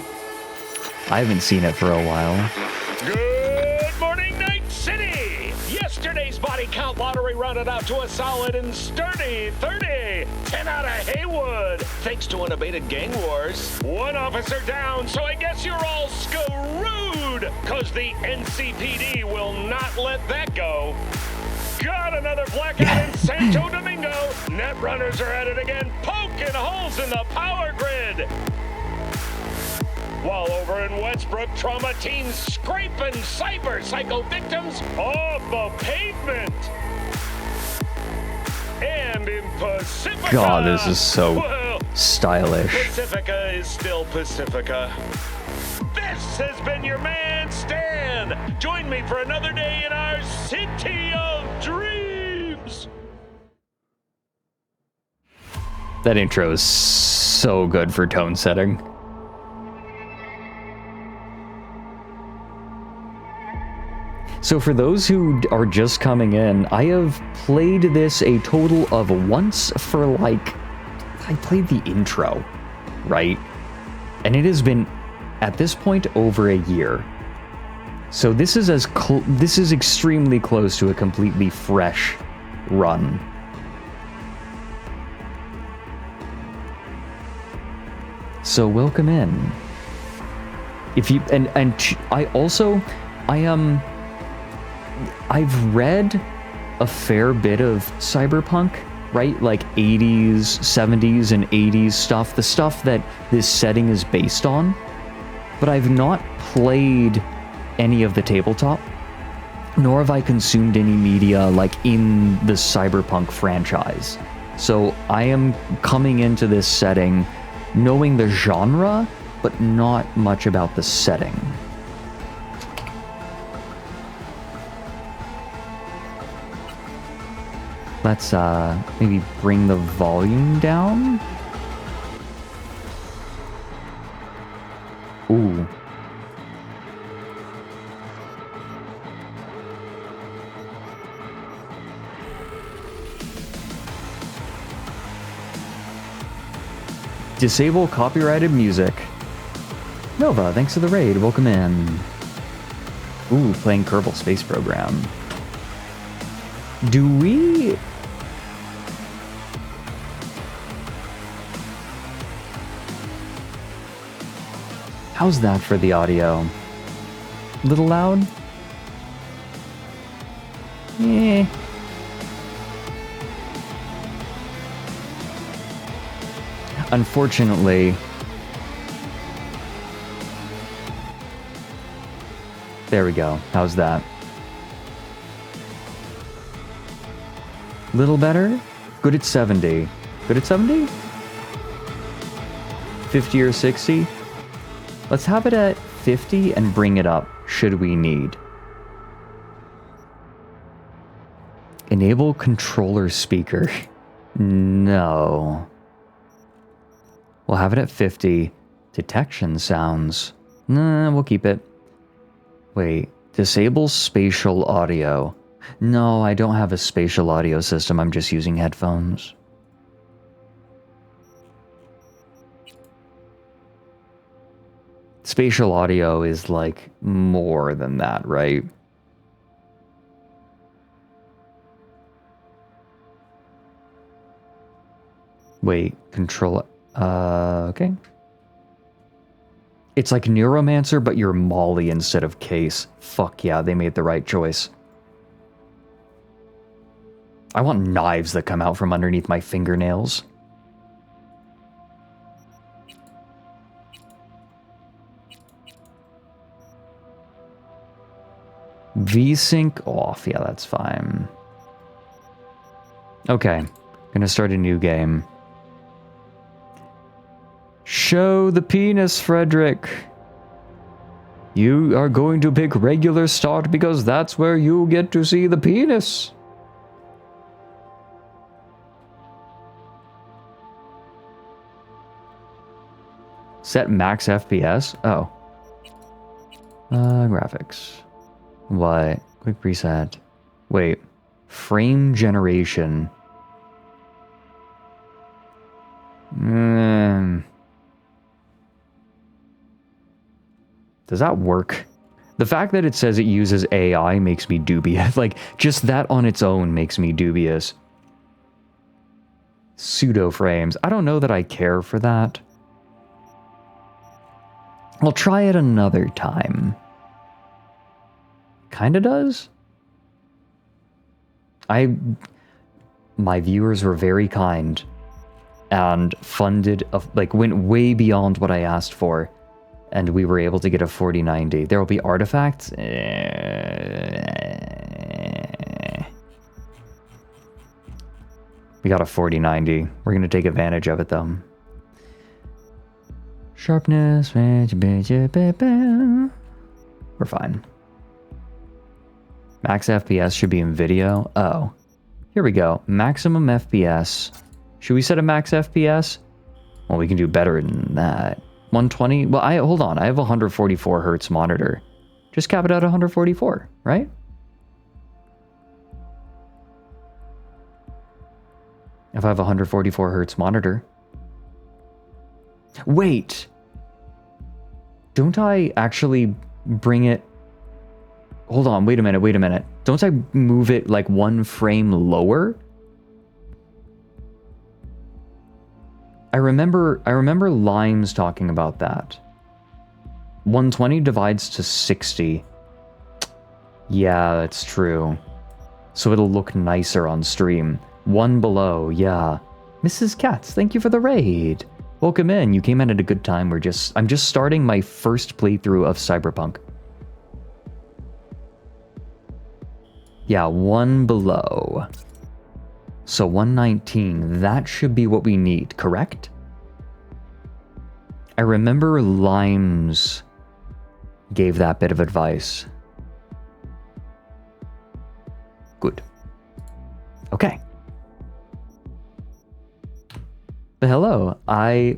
Speaker 1: I haven't seen it for a while.
Speaker 6: Good morning, Night City! Yesterday's body count lottery rounded out to a solid and sturdy 30. 10 out of Haywood, thanks to unabated gang wars. 1 officer down, so I guess you're all screwed, cause the NCPD will not let that go. Got another blackout in Santo Domingo. Net runners are at it again, poking holes in the power grid. While over in Westbrook, trauma teams scraping cyber psycho victims off the pavement. And in Pacifica!
Speaker 1: God, this is so
Speaker 6: Well,
Speaker 1: stylish.
Speaker 6: Pacifica is still Pacifica. This has been your man, Stan. Join me for another day in our city of dreams.
Speaker 1: That intro is so good for tone setting. So for those who are just coming in, I have played this a total of once for like... I played the intro, right? And it has been, at this point, over a year. So this is this is extremely close to a completely fresh run. So welcome in. If you I've read a fair bit of Cyberpunk, right? Like 80s, 70s, and 80s stuff, the stuff that this setting is based on. But I've not played any of the tabletop, nor have I consumed any media like in the Cyberpunk franchise. So I am coming into this setting knowing the genre, but not much about the setting. Let's maybe bring the volume down. Ooh. Disable copyrighted music. Nova, thanks for the raid. Welcome in. Ooh, playing Kerbal Space Program. Do we... How's that for the audio? Little loud? Eh. Unfortunately, there we go. How's that? Little better? Good at 70. Good at 70? 50 or 60? Let's have it at 50 and bring it up, should we need. Enable controller speaker. No. We'll have it at 50. Detection sounds. Nah, we'll keep it. Wait, disable spatial audio. No, I don't have a spatial audio system. I'm just using headphones. Spatial audio is like more than that, right? Wait, control... okay. It's like Neuromancer, but you're Molly instead of Case. Fuck yeah, they made the right choice. I want knives that come out from underneath my fingernails. VSync off. Yeah, that's fine. Okay, gonna start a new game. Show the penis, Fredrik. You are going to pick regular start because that's where you get to see the penis. Set max FPS? Oh. Graphics. What? Quick preset. Wait. Frame generation. Does that work? The fact that it says it uses AI makes me dubious. Like, just that on its own makes me dubious. Pseudo frames. I don't know that I care for that. I'll try it another time. Kinda does? My viewers were very kind and funded, like, went way beyond what I asked for, and we were able to get a 4090. There will be artifacts. We got a 4090. We're going to take advantage of it, though. Sharpness. We're fine. Max FPS should be in video. Oh. Here we go. Maximum FPS. Should we set a max FPS? Well, we can do better than that. 120? Well, hold on. I have a 144 hertz monitor. Just cap it at 144, right? If I have a 144 hertz monitor. Wait. Don't I actually bring it... Hold on, wait a minute. Don't I move it like one frame lower? I remember Limes talking about that. 120 divides to 60. Yeah, that's true. So it'll look nicer on stream. One below, yeah. Mrs. Katz, thank you for the raid. Welcome in. You came in at a good time. I'm just starting my first playthrough of Cyberpunk. Yeah, one below. So 119, that should be what we need, correct? I remember Limes gave that bit of advice. Good. Okay. But hello, I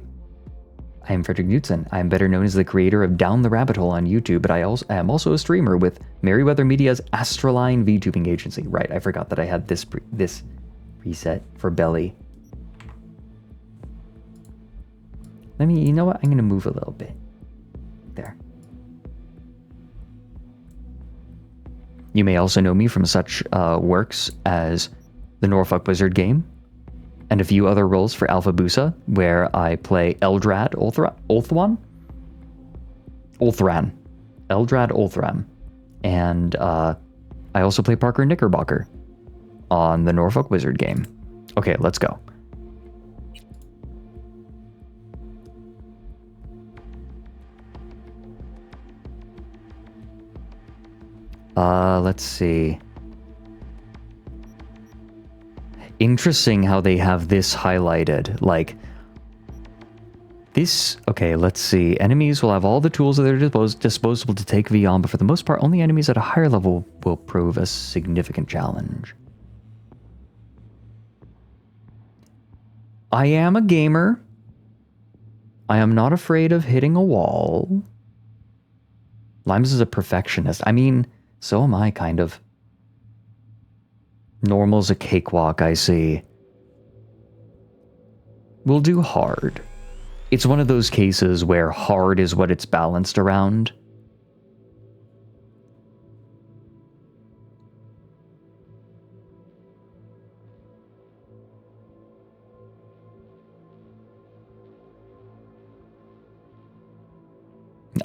Speaker 1: am Fredrik Knudsen. I am better known as the creator of Down the Rabbit Hole on YouTube, but I am also a streamer with Merryweather Media's ASTRALINE VTubing agency. Right, I forgot that I had this preset for Belly. You know what? I'm going to move a little bit. There. You may also know me from such works as the Norfolk Wizard game, and a few other roles for Alpha Busa, where I play Eldrad Ulthran. And I also play Parker Knickerbocker on the Norfolk Wizard game. Okay, let's go. Let's see. Interesting how they have this highlighted. Like, this... Okay, let's see. Enemies will have all the tools at their disposal to take V on, but for the most part, only enemies at a higher level will prove a significant challenge. I am a gamer. I am not afraid of hitting a wall. Limes is a perfectionist. I mean, so am I, kind of. Normal's a cakewalk, I see. We'll do hard. It's one of those cases where hard is what it's balanced around.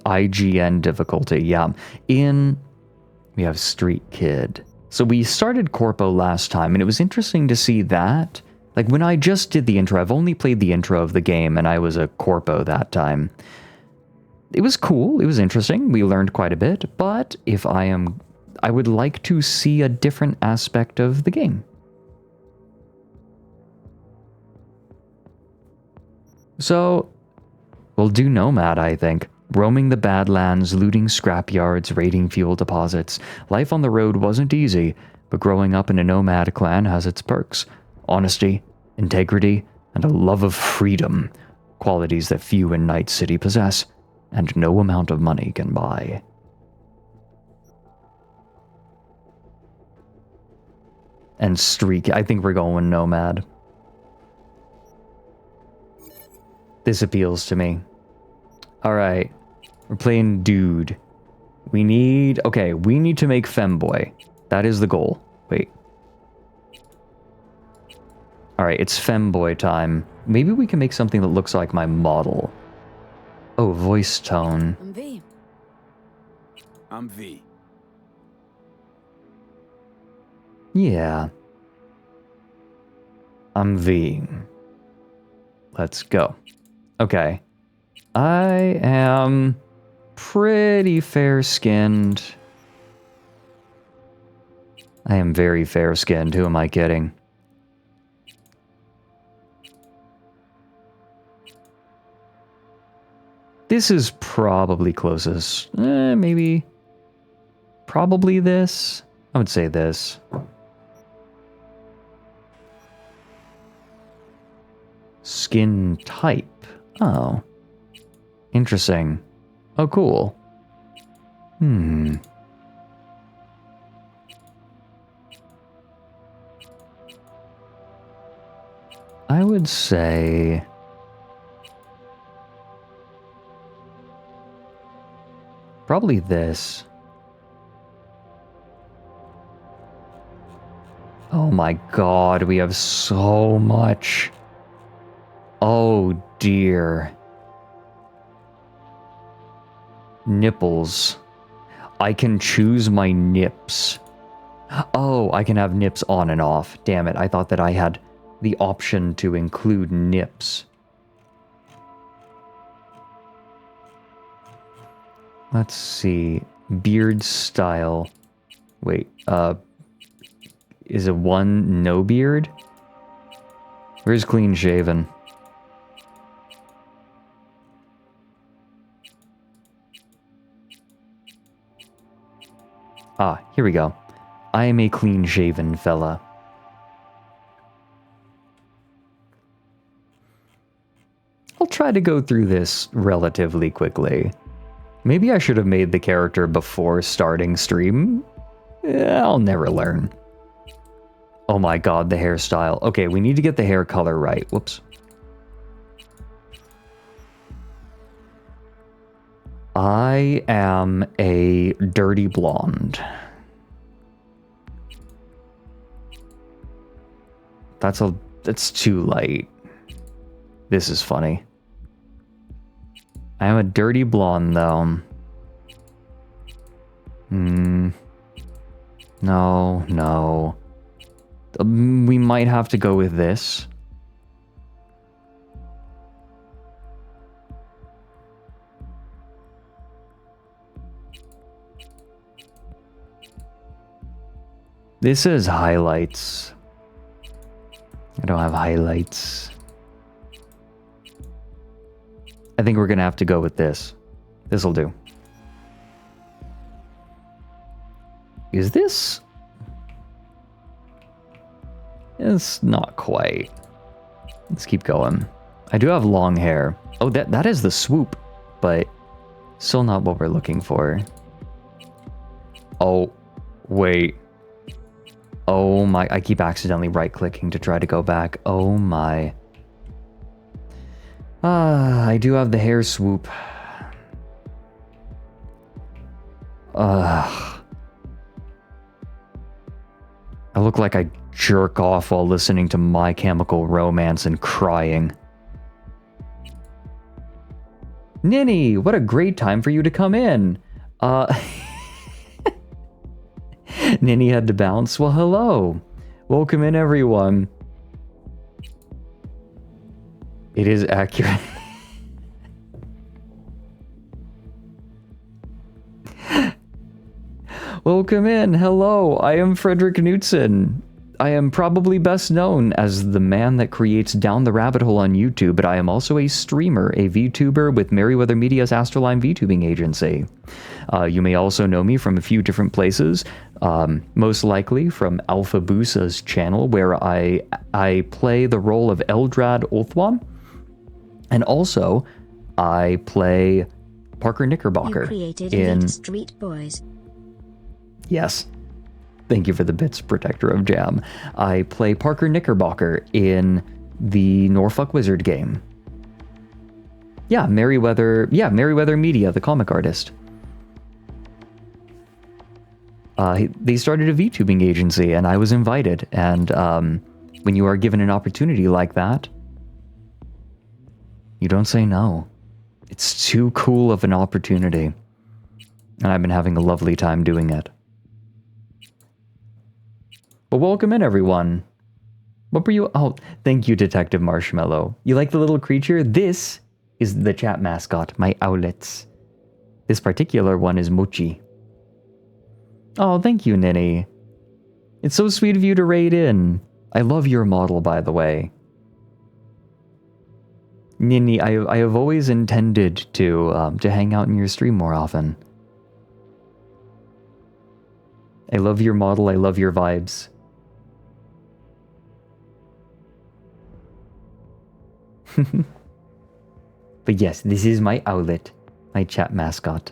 Speaker 1: IGN difficulty, yeah. We have Street Kid. So we started Corpo last time, and it was interesting to see that. Like, when I just did the intro, I've only played the intro of the game, and I was a Corpo that time. It was cool, it was interesting, we learned quite a bit, but I would like to see a different aspect of the game. So, we'll do Nomad, I think. Roaming the Badlands, looting scrapyards, raiding fuel deposits. Life on the road wasn't easy, but growing up in a nomad clan has its perks. Honesty, integrity, and a love of freedom. Qualities that few in Night City possess, and no amount of money can buy. And Streak, I think we're going Nomad. This appeals to me. Alright, we're playing Dude. We need to make Femboy. That is the goal. Wait. Alright, it's Femboy time. Maybe we can make something that looks like my model. Oh, voice tone.
Speaker 7: I'm V.
Speaker 8: I'm V.
Speaker 1: Yeah. I'm V. Let's go. Okay. I am pretty fair-skinned. I am very fair-skinned. Who am I kidding? This is probably closest. Maybe. Probably this. I would say this. Skin type. Oh. Interesting. Oh, cool. I would say... probably this. Oh my god, we have so much. Oh dear. Nipples. I can choose my nips. Oh, I can have nips on and off. Damn it, I thought that I had the option to include nips. Let's see. Beard style. Wait, is it one no beard? Where's clean shaven? Ah, here we go. I am a clean shaven fella. I'll try to go through this relatively quickly. Maybe I should have made the character before starting stream. I'll never learn. Oh my god, the hairstyle. Okay, we need to get the hair color right. Whoops. I am a dirty blonde. That's too light. This is funny. I am a dirty blonde, though. No. We might have to go with this. This is highlights. I don't have highlights. I think we're gonna have to go with this. This'll do. Is this? It's not quite. Let's keep going. I do have long hair. Oh, that is the swoop, but still not what we're looking for. Oh, wait. Oh my, I keep accidentally right-clicking to try to go back. Oh my. I do have the hair swoop. I look like I jerk off while listening to My Chemical Romance and crying. Ninny, what a great time for you to come in. Ninny had to bounce. Well, hello. Welcome in, everyone. It is accurate. Welcome in. Hello. I am Fredrik Knudsen. I am probably best known as the man that creates Down the Rabbit Hole on YouTube, but I am also a streamer, a VTuber with Merryweather Media's ASTRALINE VTubing agency. You may also know me from a few different places, most likely from Alpha Busa's channel, where I play the role of Eldrad Ulthwan, and also I play Parker Knickerbocker
Speaker 2: You created
Speaker 1: in
Speaker 2: Elite Street Boys.
Speaker 1: Yes. Thank you for the bits, Protector of Jam. I play Parker Knickerbocker in the Norfolk Wizard game. Yeah, Merryweather Media, the comic artist. They started a VTubing agency, and I was invited. And when you are given an opportunity like that, you don't say no. It's too cool of an opportunity. And I've been having a lovely time doing it. Well, welcome in, everyone. What were you... Oh, thank you, Detective Marshmallow. You like the little creature? This is the chat mascot, my owlets. This particular one is Mochi. Oh, thank you, Ninny. It's so sweet of you to raid in. I love your model, by the way. Nini, I have always intended to hang out in your stream more often. I love your model, I love your vibes. But yes, this is my Owlet, my chat mascot.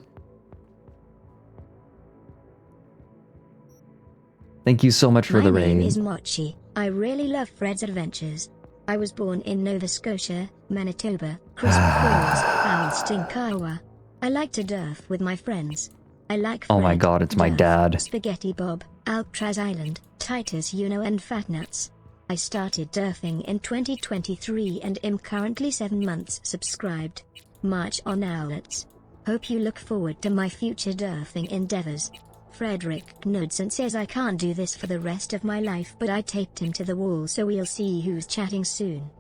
Speaker 1: Thank you so much for the raid.
Speaker 2: My name is Mochi. I really love Fred's adventures. I was born in Nova Scotia, Manitoba, Crisp Falls, Alstinkawa. I like to derf with my friends. I like Fred,
Speaker 1: oh my god, it's my
Speaker 2: Derf,
Speaker 1: dad.
Speaker 2: Spaghetti Bob, Alcatraz Island, Titus Uno and Fat Nuts. I started derfing in 2023 and am currently 7 months subscribed. March on Owlets. Hope you look forward to my future derfing endeavors. Fredrik Knudsen says I can't do this for the rest of my life, but I taped him to the wall, so we'll see who's chatting soon.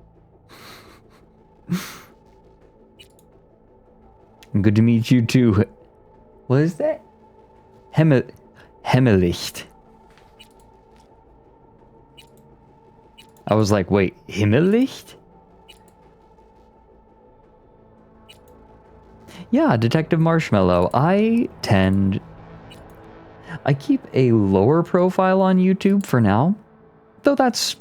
Speaker 1: Good to meet you too. What is that? Hemmelicht. I was like, wait, Himmellicht? Yeah, Detective Marshmallow. I keep a lower profile on YouTube for now, though that's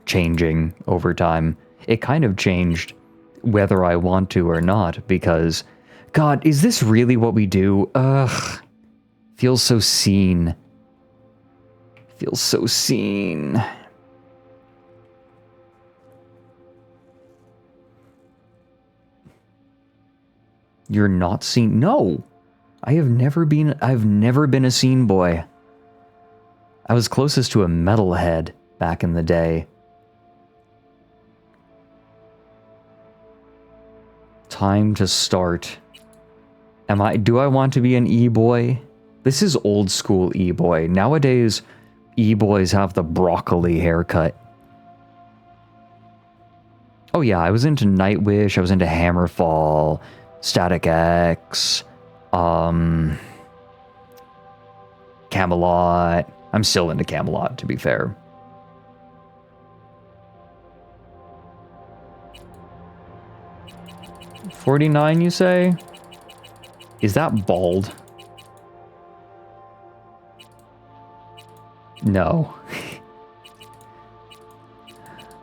Speaker 1: changing over time. It kind of changed whether I want to or not, because, God, is this really what we do? Ugh. Feels so seen. Feels so seen. You're not seen? No. I've never been a scene boy. I was closest to a metalhead back in the day. Time to start. Do I want to be an e-boy? This is old school e-boy. Nowadays, e-boys have the broccoli haircut. Oh yeah, I was into Nightwish, I was into Hammerfall, Static X, Camelot. I'm still into Camelot, to be fair. $49, you say? Is that bald? No.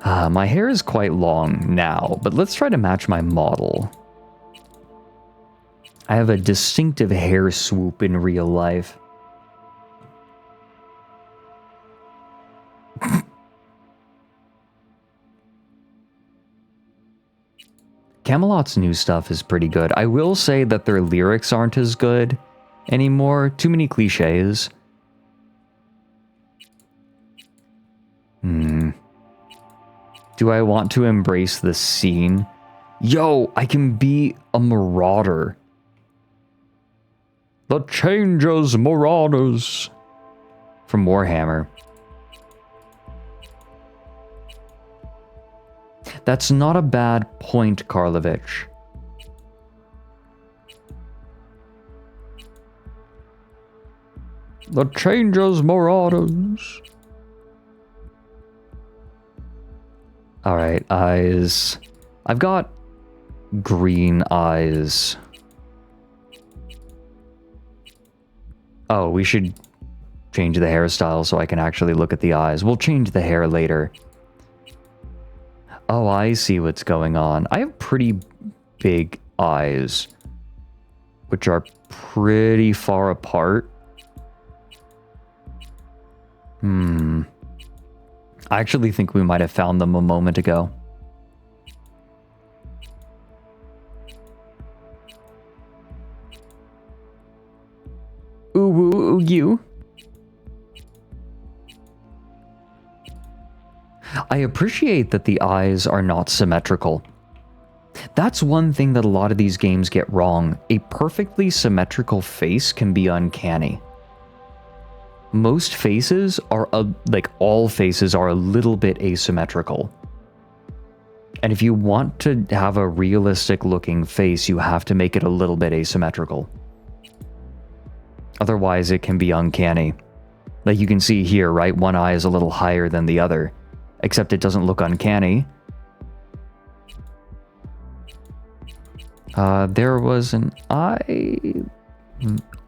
Speaker 1: My hair is quite long now, but let's try to match my model. I have a distinctive hair swoop in real life. Camelot's new stuff is pretty good. I will say that their lyrics aren't as good anymore. Too many cliches. Do I want to embrace this scene? Yo, I can be a marauder. The Changes Marauders. From Warhammer. That's not a bad point, Karlovich. The Changes Marauders. Alright, eyes. I've got green eyes. Oh, we should change the hairstyle so I can actually look at the eyes. We'll change the hair later. Oh, I see what's going on. I have pretty big eyes, which are pretty far apart. I actually think we might have found them a moment ago. Ooh, you. I appreciate that the eyes are not symmetrical. That's one thing that a lot of these games get wrong. A perfectly symmetrical face can be uncanny. Most faces are, like all faces are a little bit asymmetrical. And if you want to have a realistic looking face, you have to make it a little bit asymmetrical. Otherwise, it can be uncanny. Like you can see here, right? One eye is a little higher than the other. Except it doesn't look uncanny. There was an eye...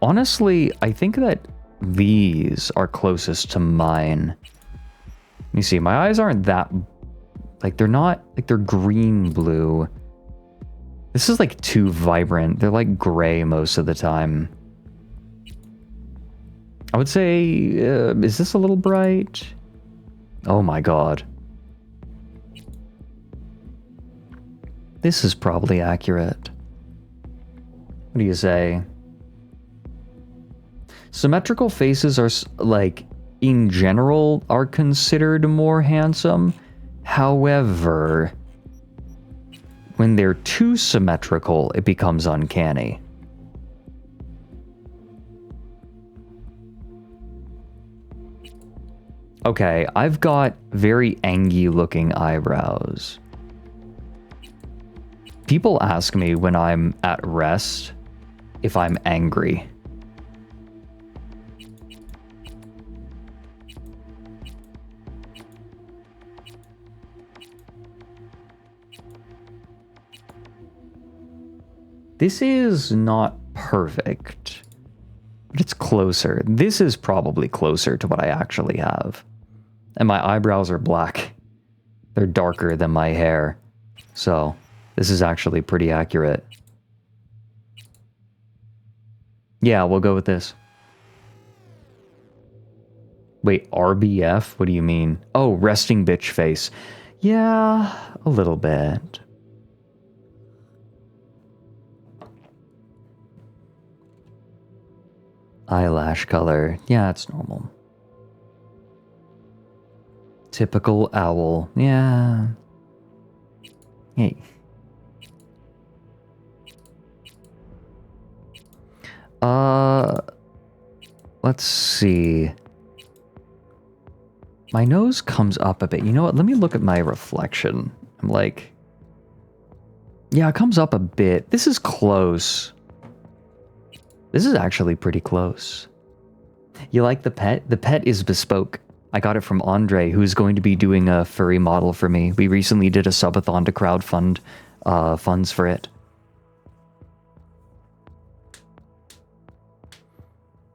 Speaker 1: Honestly, I think that these are closest to mine. Let me see, my eyes aren't that... Like, they're not... Like, they're green-blue. This is, like, too vibrant. They're, like, gray most of the time. I would say... is this a little bright? Oh my god. This is probably accurate. What do you say? Symmetrical faces are, like, in general, are considered more handsome. However, when they're too symmetrical, it becomes uncanny. Okay, I've got very angy looking eyebrows. People ask me when I'm at rest if I'm angry. This is not perfect, but it's closer. This is probably closer to what I actually have. And my eyebrows are black. They're darker than my hair. So, this is actually pretty accurate. Yeah, we'll go with this. Wait, RBF? What do you mean? Oh, resting bitch face. Yeah, a little bit. Eyelash color. Yeah, it's normal. Typical owl. Yeah. Hey. Let's see. My nose comes up a bit. You know what? Let me look at my reflection. I'm like... Yeah, it comes up a bit. This is close. This is actually pretty close. You like the pet? The pet is bespoke. I got it from Andre, who's going to be doing a furry model for me. We recently did a subathon to crowdfund funds for it.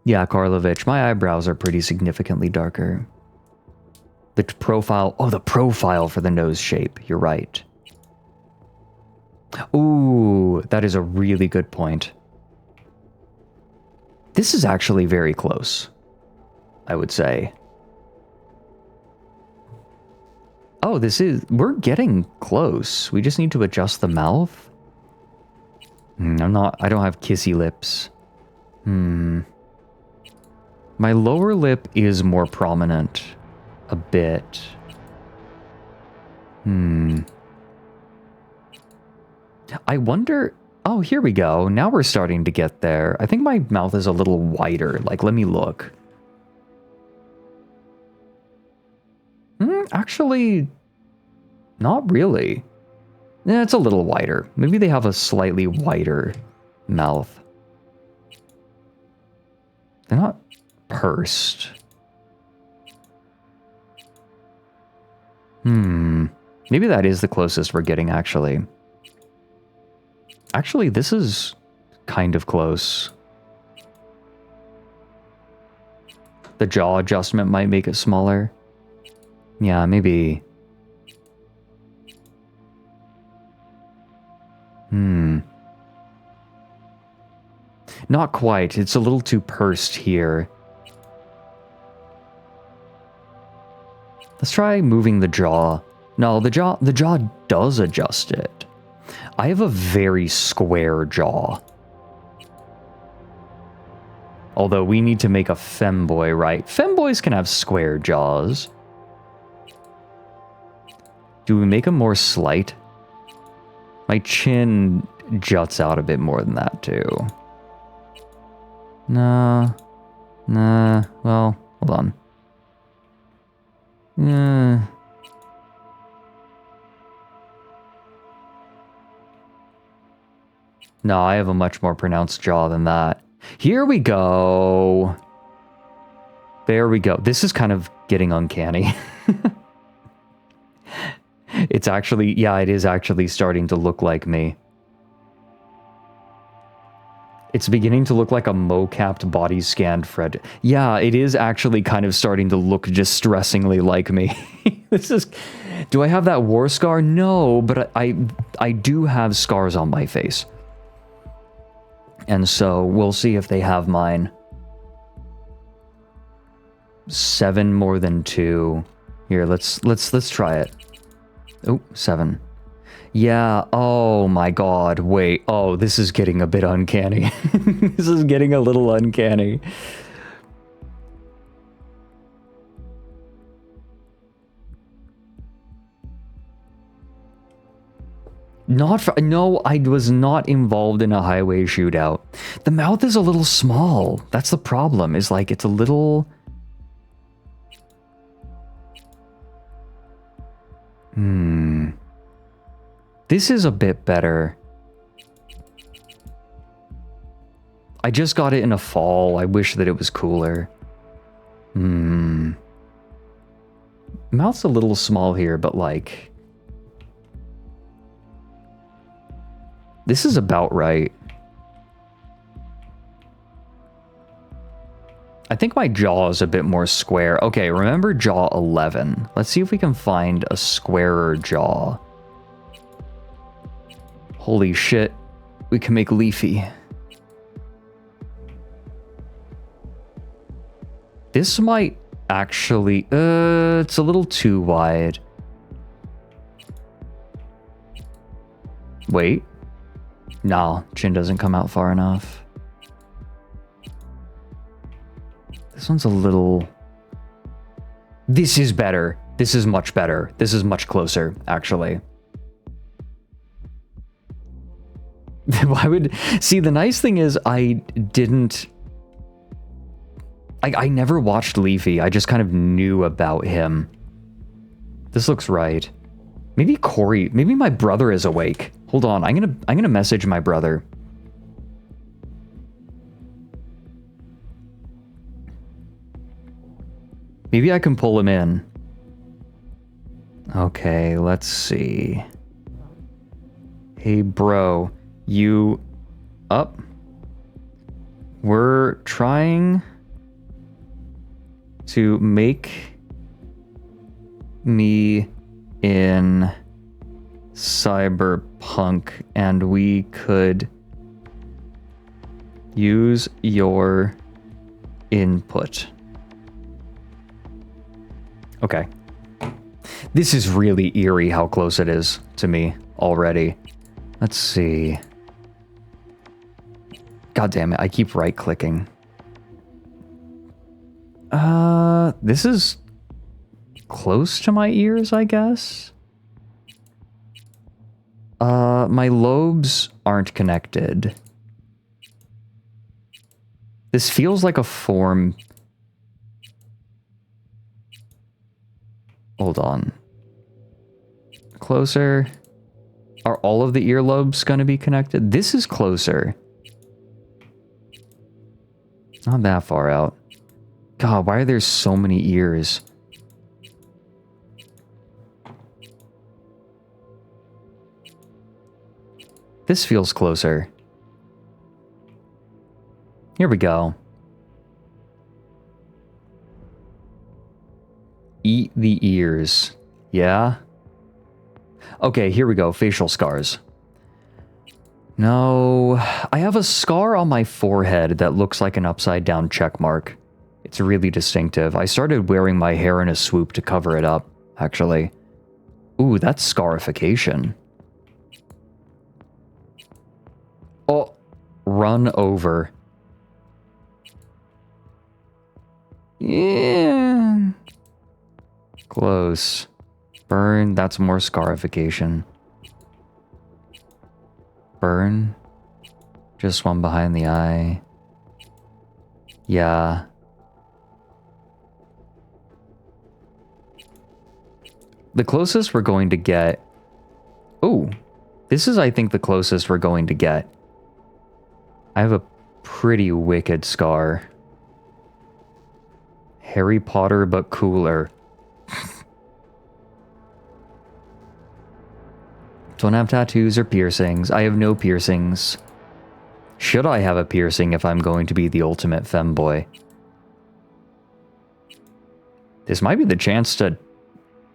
Speaker 1: Yeah, Karlovich, my eyebrows are pretty significantly darker. The profile... Oh, the profile for the nose shape. You're right. Ooh, that is a really good point. This is actually very close, I would say. Oh, this is... We're getting close. We just need to adjust the mouth. I don't have kissy lips. My lower lip is more prominent. A bit. I wonder... Oh, here we go. Now we're starting to get there. I think my mouth is a little wider. Like, let me look. Actually, not really. Yeah, it's a little wider. Maybe they have a slightly wider mouth. They're not pursed. Maybe that is the closest we're getting, actually. Actually, this is kind of close. The jaw adjustment might make it smaller. Yeah, maybe. Not quite. It's a little too pursed here. Let's try moving the jaw. No, the jaw does adjust it. I have a very square jaw. Although we need to make a femboy, right? Femboys can have square jaws. Do we make them more slight? My chin juts out a bit more than that, too. Nah. Well, hold on. No, I have a much more pronounced jaw than that. Here we go. There we go. This is kind of getting uncanny. It's actually, yeah, it is actually starting to look like me. It's beginning to look like a mo-capped body scanned Fred. Yeah, it is actually kind of starting to look distressingly like me. This is... Do I have that war scar? No, but I do have scars on my face. And so we'll see if they have mine. 7 more than 2. Here, let's try it. Oh, 7. Yeah, oh my god, wait. Oh, this is getting a bit uncanny. This is getting a little uncanny. No, I was not involved in a highway shootout. The mouth is a little small. That's the problem, is like it's a little... This is a bit better. I just got it in a fall. I wish that it was cooler. Mouth's a little small here, but like... This is about right. I think my jaw is a bit more square. Okay, remember jaw 11. Let's see if we can find a squarer jaw. Holy shit. We can make Leafy. This might actually... it's a little too wide. Wait. No, chin doesn't come out far enough. This one's a little... This is better. This is much better. This is much closer, actually. Why would... See, the nice thing is I didn't... I never watched Leafy. I just kind of knew about him. This looks right. Maybe Corey... Maybe my brother is awake. Hold on. I'm gonna message my brother. Maybe I can pull him in. Okay, let's see. Hey, bro. You up? We're trying to make me in Cyberpunk, and we could use your input. Okay. This is really eerie how close it is to me already. Let's see. God damn it, I keep right-clicking. This is close to my ears, I guess? My lobes aren't connected. This feels like a form... Hold on. Closer. Are all of the earlobes going to be connected? This is closer. Not that far out. God, why are there so many ears? This feels closer. Here we go. Eat the ears. Yeah? Okay, here we go. Facial scars. No, I have a scar on my forehead that looks like an upside down check mark. It's really distinctive. I started wearing my hair in a swoop to cover it up, actually. Ooh, that's scarification. Oh, run over. Yeah. Close. Burn, that's more scarification. Burn. Just one behind the eye. Yeah. The closest we're going to get... Ooh. This is, I think, the closest we're going to get. I have a pretty wicked scar. Harry Potter, but cooler. Don't have tattoos or piercings. I have no piercings. should I have a piercing if I'm going to be the ultimate femboy? This might be the chance to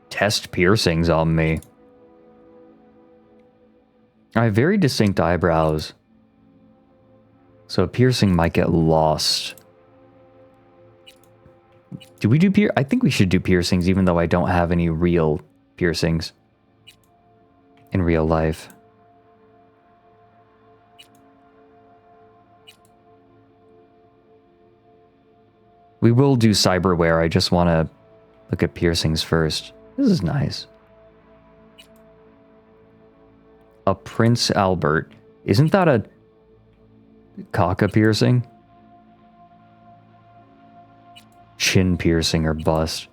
Speaker 1: test piercings on me. I have very distinct eyebrows, so a piercing might get lost. Do we do I think we should do piercings even though I don't have any real piercings in real life. We will do cyberware. I just want to look at piercings first. This is nice. A Prince Albert. Isn't that a caca piercing? Chin piercing or bust.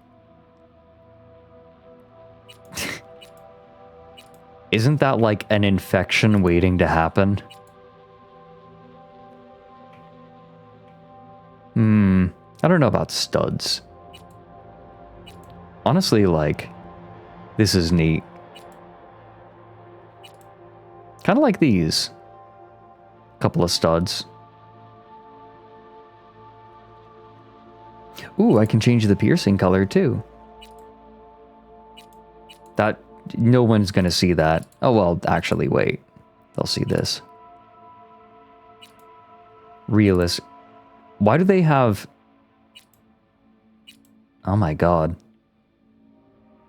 Speaker 1: Isn't that like an infection waiting to happen? I don't know about studs. Honestly, like, this is neat. Kind of like these. Couple of studs. Ooh, I can change the piercing color too. That, no one's gonna see that. Oh, well, actually, wait. They'll see this. Realist. Why do they have... Oh my god.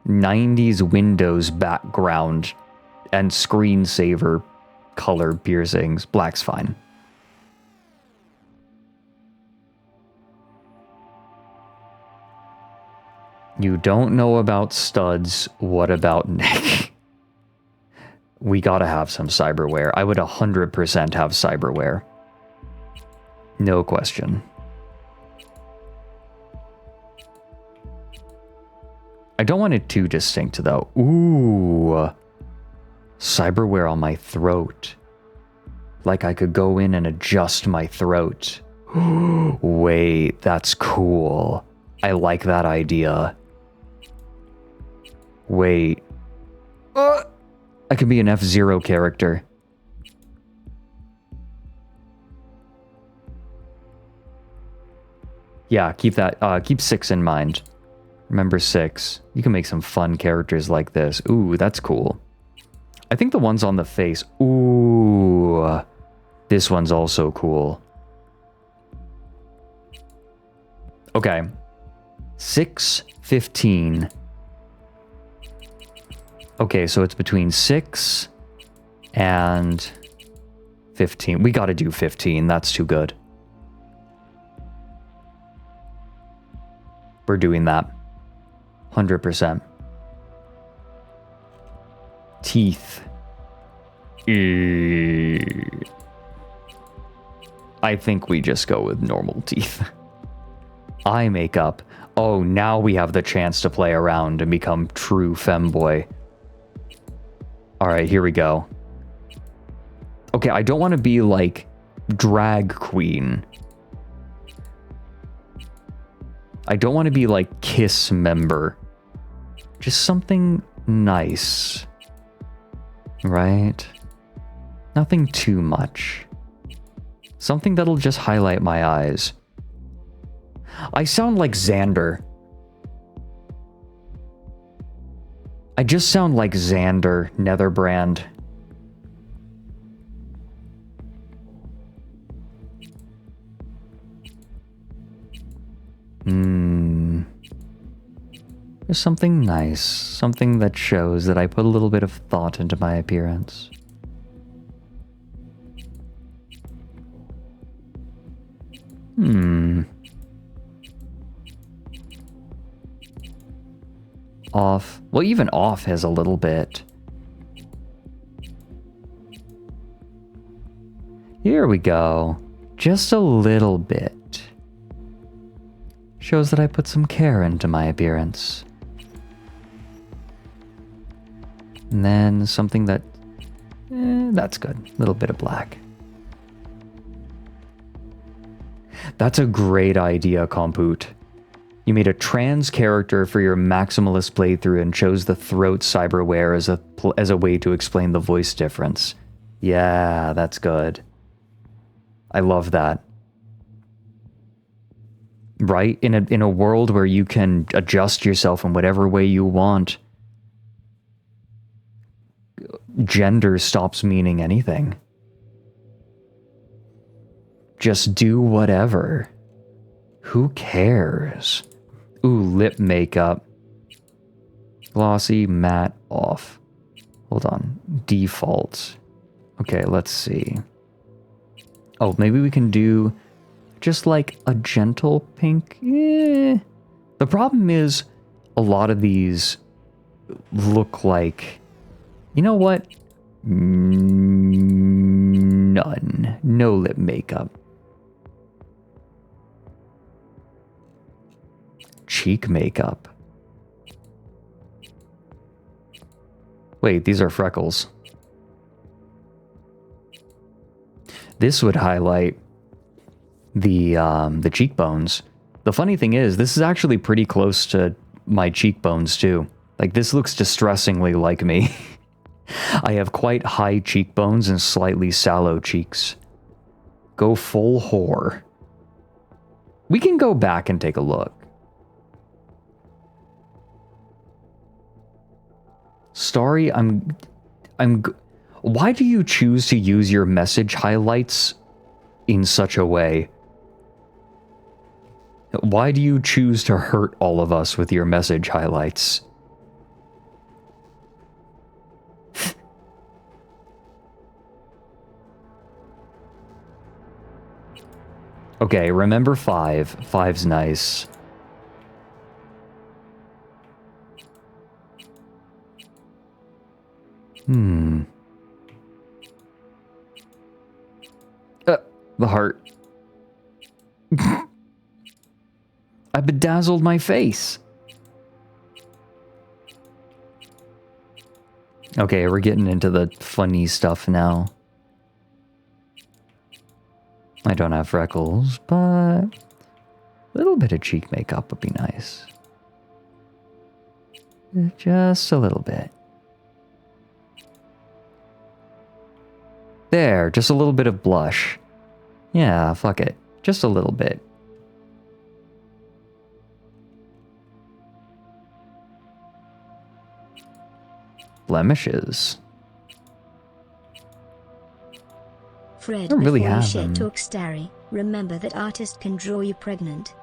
Speaker 1: 90s Windows background and screensaver color piercings. Black's fine. You don't know about studs. What about Nick? We gotta have some cyberware. I would 100% have cyberware. No question. I don't want it too distinct, though. Ooh. Cyberware on my throat. Like I could go in and adjust my throat. Wait, that's cool. I like that idea. Wait. I could be an F-Zero character. Yeah, keep that. Keep 6 in mind. Remember 6. You can make some fun characters like this. Ooh, that's cool. I think the ones on the face. Ooh. This one's also cool. Okay. 6, 15. Okay, so it's between 6 and 15. We gotta do 15. That's too good. We're doing that. 100%. Teeth. I think we just go with normal teeth. Eye makeup. Oh, now we have the chance to play around and become true femboy. Alright, here we go. Okay, I don't want to be like drag queen. I don't want to be like Kiss member. Just something nice. Right? Nothing too much. Something that'll just highlight my eyes. I sound like Xander. I just sound like Xander Netherbrand. There's something nice, something that shows that I put a little bit of thought into my appearance. Off. Well, even off has a little bit. Here we go. Just a little bit. Shows that I put some care into my appearance. And then something that... that's good. A little bit of black. That's a great idea, Compute. You made a trans character for your maximalist playthrough and chose the throat cyberware as a way to explain the voice difference. Yeah, that's good. I love that. Right? In a world where you can adjust yourself in whatever way you want, gender stops meaning anything. Just do whatever. Who cares? Ooh, lip makeup. Glossy, matte, off. Hold on. Default. Okay, let's see. Oh, maybe we can do just like a gentle pink. The problem is a lot of these look like... You know what? None. No lip makeup. Cheek makeup. Wait, these are freckles. This would highlight the cheekbones. The funny thing is, this is actually pretty close to my cheekbones too. Like, this looks distressingly like me. I have quite high cheekbones and slightly sallow cheeks. Go full whore. We can go back and take a look. Starry, why do you choose to use your message highlights in such a way? Why do you choose to hurt all of us with your message highlights? Okay, remember 5. 5's nice. The heart. I bedazzled my face. Okay, we're getting into the funny stuff now. I don't have freckles, but a little bit of cheek makeup would be nice. Just a little bit. There, just a little bit of blush. Yeah, fuck it. Just a little bit. Blemishes.
Speaker 2: Fred,
Speaker 1: I don't really
Speaker 2: before you
Speaker 1: have
Speaker 2: shit
Speaker 1: them.
Speaker 2: talk Starry, remember that artist can draw you pregnant.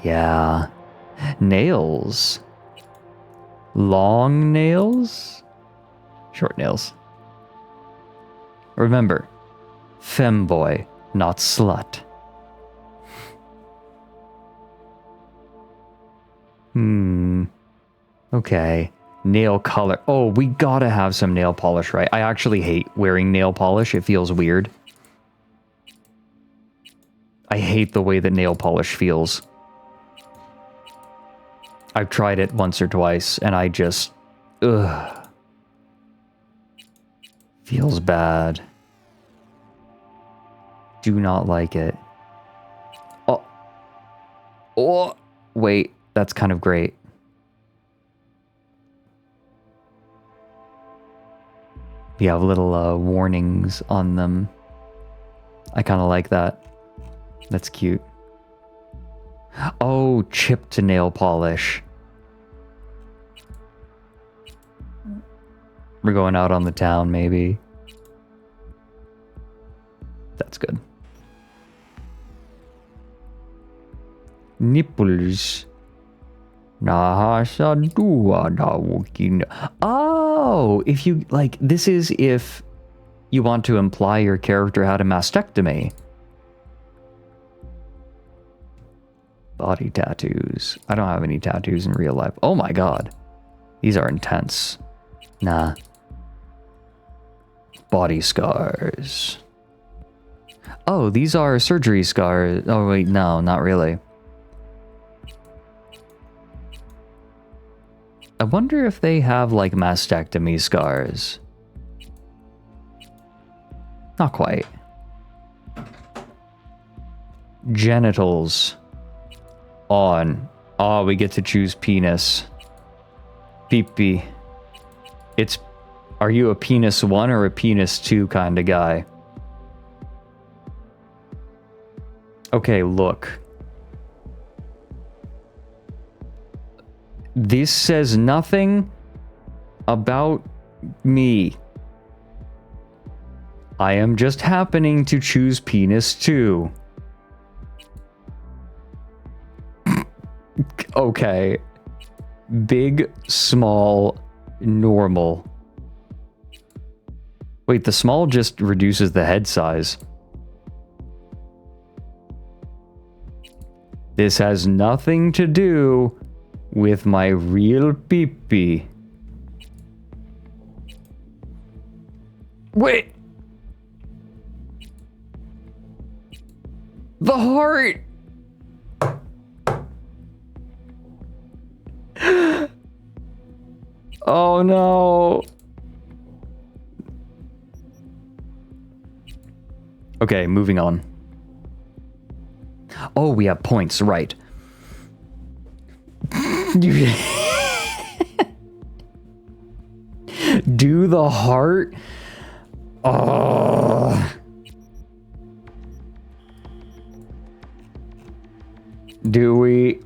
Speaker 1: Yeah. Nails. Long nails? Short nails. Remember, femboy, not slut. Okay. Nail color. Oh, we gotta have some nail polish, right? I actually hate wearing nail polish. It feels weird. I hate the way that nail polish feels. I've tried it once or twice, and I just... Ugh. Feels bad. Do not like it. Oh. Oh. Wait, that's kind of great. You have little warnings on them. I kind of like that. That's cute. Oh, chipped nail polish. We're going out on the town, maybe. That's good. Nipples. Oh, if you, like, this is if you want to imply your character had a mastectomy. Body tattoos. I don't have any tattoos in real life. Oh my god. These are intense. Nah. Body scars. Oh, these are surgery scars. Oh wait, no, not really. I wonder if they have like mastectomy scars. Not quite. Genitals. On. Oh, we get to choose penis. Pee-pee. Are you a penis 1 or a penis 2 kind of guy? Okay, look. This says nothing about me. I am just happening to choose penis 2. Okay. Big, small, normal. Wait, the small just reduces the head size. This has nothing to do with my real pee-pee. Wait! The heart! Oh no! Okay, moving on. Oh, we have points, right. Do the heart? Oh. Do we?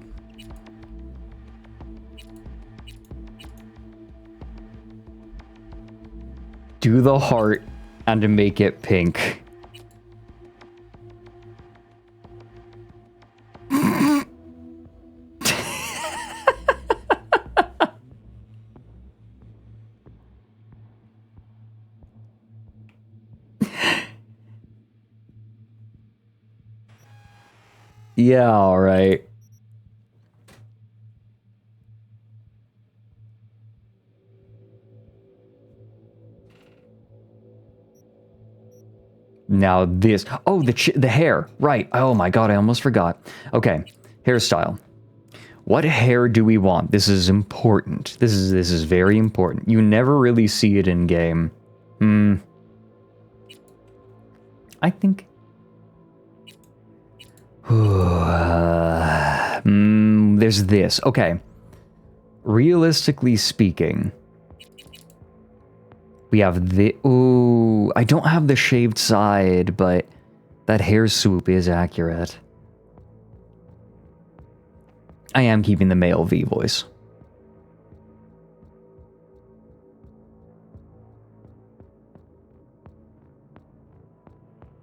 Speaker 1: Do the heart and make it pink. Yeah, all right. Now this. Oh, the hair. Right. Oh my god, I almost forgot. Okay, hairstyle. What hair do we want? This is important. This is very important. You never really see it in game. I think. There's this. Okay. Realistically speaking, we have the... Ooh, I don't have the shaved side, but that hair swoop is accurate. I am keeping the male V voice.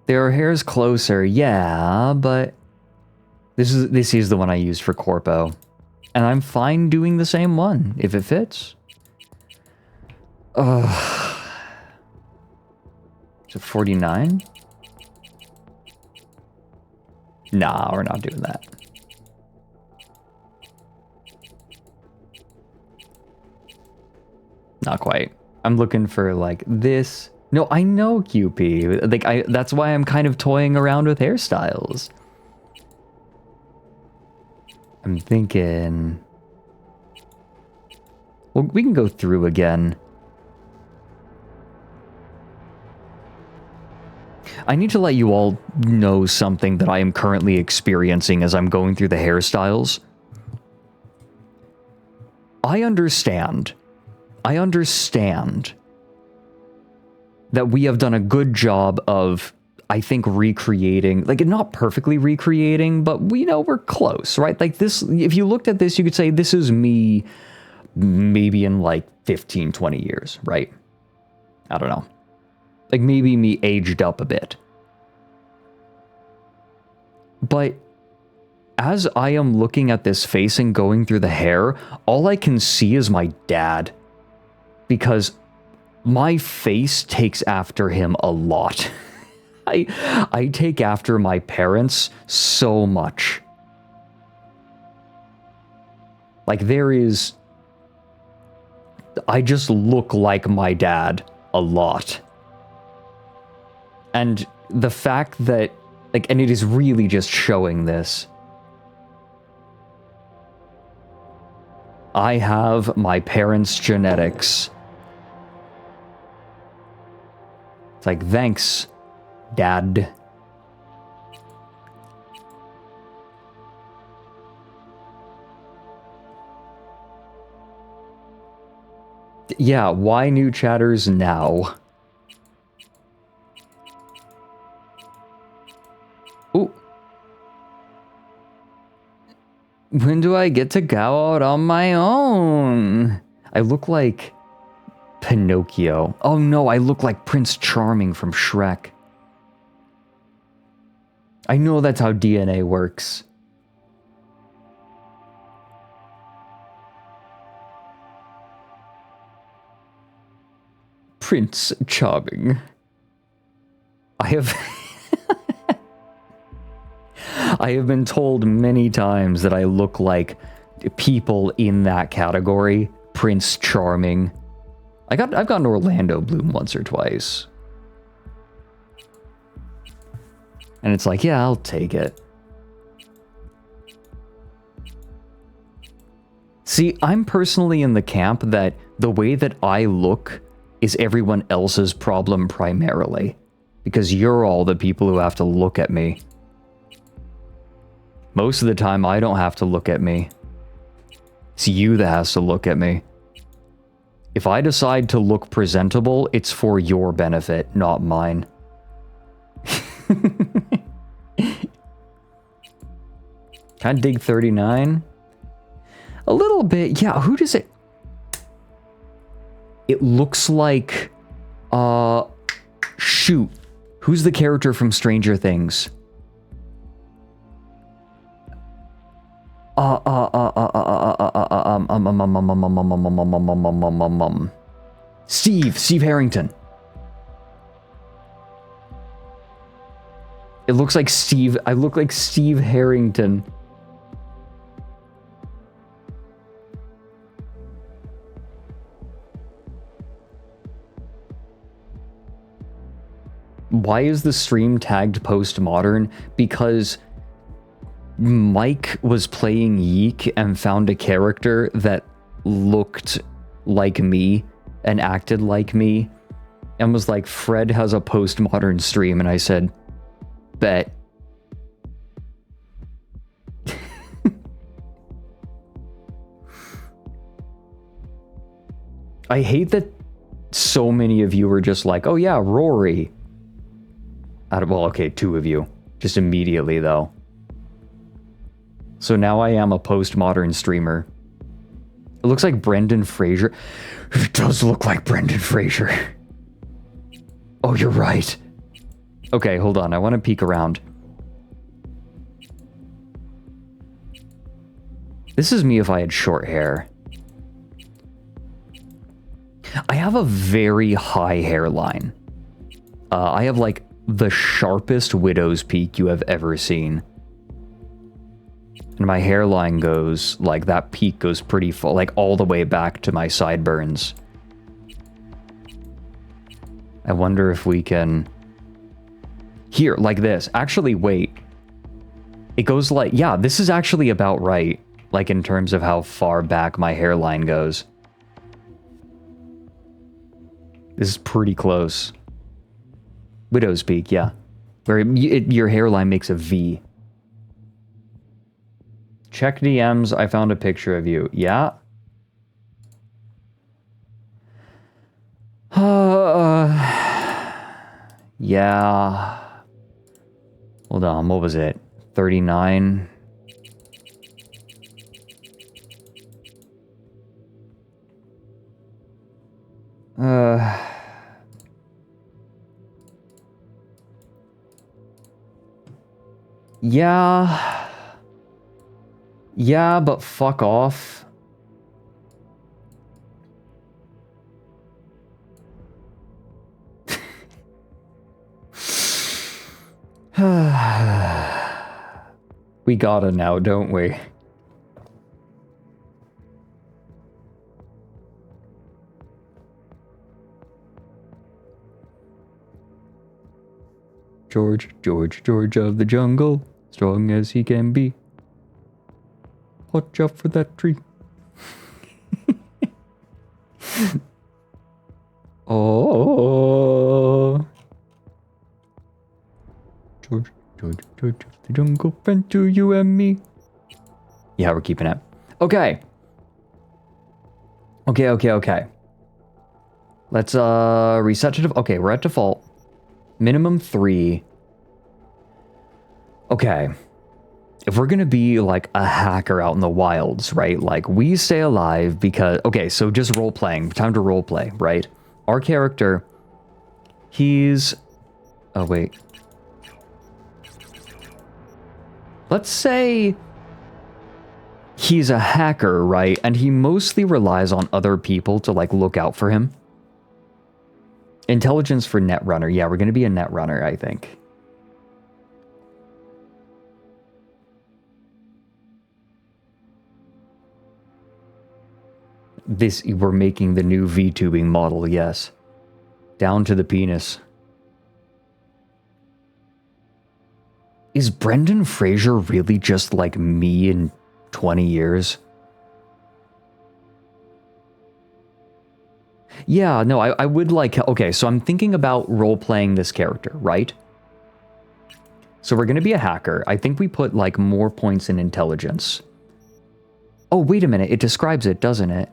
Speaker 1: There are hairs closer, yeah, but this is the one I used for Corpo. And I'm fine doing the same one, if it fits. Is it 49? Nah, we're not doing that. Not quite. I'm looking for like this. No, I know QP. Like that's why I'm kind of toying around with hairstyles. I'm thinking... Well, we can go through again. I need to let you all know something that I am currently experiencing as I'm going through the hairstyles. I understand that we have done a good job of, I think, recreating, like not perfectly recreating, but we know we're close, right? Like this, if you looked at this, you could say this is me maybe in like 15, 20 years, right? I don't know. Like maybe me aged up a bit. But as I am looking at this face and going through the hair, all I can see is my dad. Because my face takes after him a lot. I take after my parents so much. Like there is... I just look like my dad a lot. And the fact that, like, and it is really just showing this. I have my parents' genetics. It's like, thanks, Dad. Yeah, why new chatters now? Ooh. When do I get to go out on my own? I look like Pinocchio. Oh no, I look like Prince Charming from Shrek. I know that's how DNA works. Prince Charming. I have... I have been told many times that I look like people in that category. Prince Charming. I've gotten Orlando Bloom once or twice. And it's like, yeah, I'll take it. See, I'm personally in the camp that the way that I look is everyone else's problem primarily. Because you're all the people who have to look at me. Most of the time, I don't have to look at me. It's you that has to look at me. If I decide to look presentable, it's for your benefit, not mine. Can I dig 39? A little bit, yeah, who does it... It looks like... Shoot. Who's the character from Stranger Things? Steve Harrington. It looks like Steve. I look like Steve Harrington. Why is the stream tagged postmodern? Because Mike was playing Yeek and found a character that looked like me and acted like me and was like, Fred has a postmodern stream, and I said, bet. I hate that so many of you were just like, oh yeah, Rory. Well, okay, 2 of you. Just immediately, though. So now I am a postmodern streamer. It looks like Brendan Fraser. It does look like Brendan Fraser. Oh, you're right. Okay, hold on. I want to peek around. This is me if I had short hair. I have a very high hairline. I have like the sharpest widow's peak you have ever seen. And my hairline goes, like, that peak goes pretty full, like, all the way back to my sideburns. I wonder if we can... Here, like this. Actually, wait. It goes like... Yeah, this is actually about right. Like, in terms of how far back my hairline goes. This is pretty close. Widow's peak, yeah. Where your hairline makes a V. Check DMs, I found a picture of you. Yeah? Yeah. Hold on, what was it? 39? Yeah. Yeah, but fuck off. We gotta now, don't we? George of the jungle, strong as he can be. Watch out for that tree. Oh. George of the jungle, friend to you and me. Yeah, we're keeping it. Okay. Okay. Let's reset to okay, we're at default. Minimum 3. Okay. If we're gonna be like a hacker out in the wilds, right? Like we stay alive because okay, so just role playing. Time to role play, right? Our character, he's oh wait. Let's say he's a hacker, right? And he mostly relies on other people to like look out for him. Intelligence for Netrunner. Yeah, we're going to be a Netrunner, I think. We're making the new VTubing model, yes. Down to the penis. Is Brendan Fraser really just like me in 20 years? Yeah, no, I would like... Okay, so I'm thinking about role-playing this character, right? So we're going to be a hacker. I think we put, like, more points in intelligence. Oh, wait a minute. It describes it, doesn't it?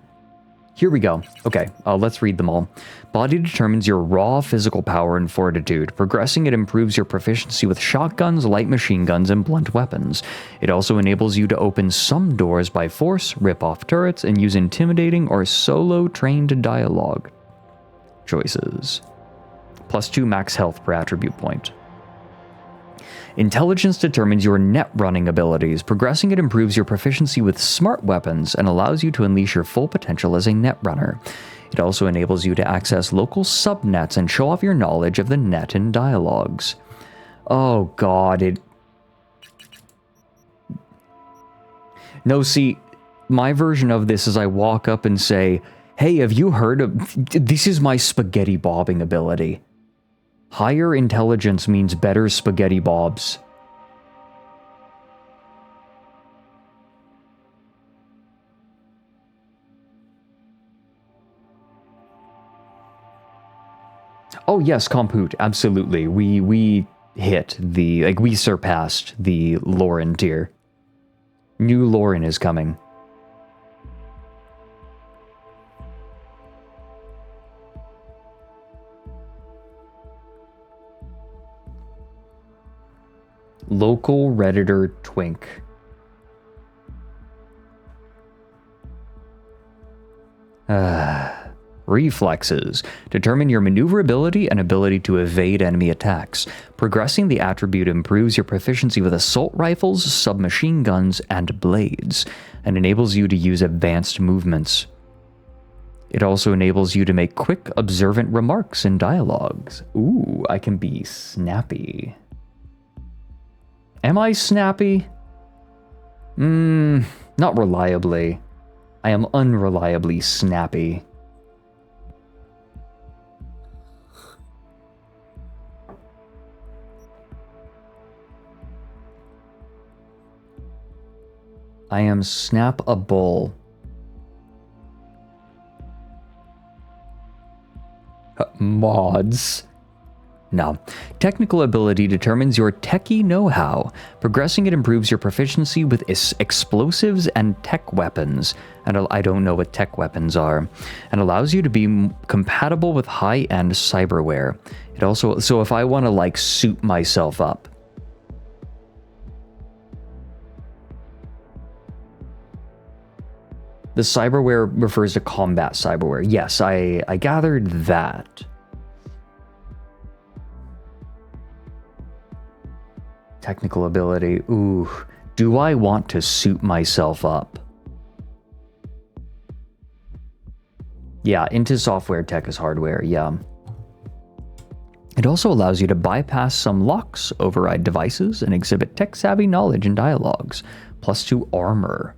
Speaker 1: Here we go. Okay, let's read them all. Body determines your raw physical power and fortitude. Progressing it improves your proficiency with shotguns, light machine guns, and blunt weapons. It also enables you to open some doors by force, rip off turrets, and use intimidating or solo-trained dialogue choices. +2 max health per attribute point. Intelligence determines your net running abilities. Progressing it improves your proficiency with smart weapons and allows you to unleash your full potential as a net runner. It also enables you to access local subnets and show off your knowledge of the net in dialogues. Oh god, No, see, my version of this is I walk up and say, hey, have you heard of... This is my spaghetti bobbing ability. Higher intelligence means better spaghetti bobs. Oh yes, compute, absolutely. We hit the... Like, we surpassed the Lauren tier. New Lauren is coming. Local Redditor Twink. Reflexes. Determine your maneuverability and ability to evade enemy attacks. Progressing the attribute improves your proficiency with assault rifles, submachine guns, and blades, and enables you to use advanced movements. It also enables you to make quick, observant remarks in dialogues. Ooh, I can be snappy. Am I snappy? Not reliably. I am unreliably snappy. I am snappable. Mods. No. Technical ability determines your techie know-how. Progressing it improves your proficiency with explosives and tech weapons. And I don't know what tech weapons are. And allows you to be compatible with high-end cyberware. It also... So if I want to, like, suit myself up. The cyberware refers to combat cyberware. Yes, I gathered that. Technical ability. Ooh. Do I want to suit myself up? Yeah, into software, tech is hardware, yeah. It also allows you to bypass some locks, override devices, and exhibit tech-savvy knowledge in dialogues. +2 armor.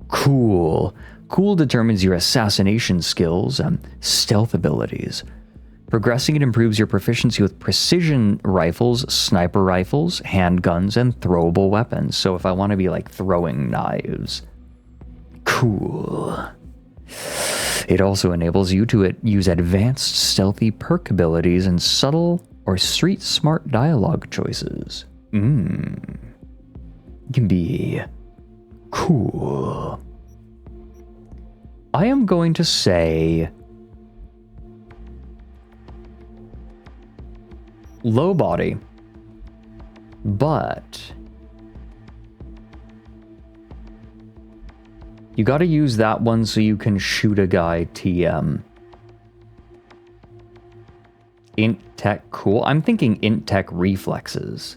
Speaker 1: Cool. Cool determines your assassination skills and stealth abilities. Progressing it improves your proficiency with precision rifles, sniper rifles, handguns, and throwable weapons. So if I want to be like throwing knives. Cool. It also enables you to use advanced stealthy perk abilities and subtle or street smart dialogue choices. Can be cool. I am going to say low body. But you got to use that one so you can shoot a guy TM. Int tech, cool. I'm thinking int tech reflexes.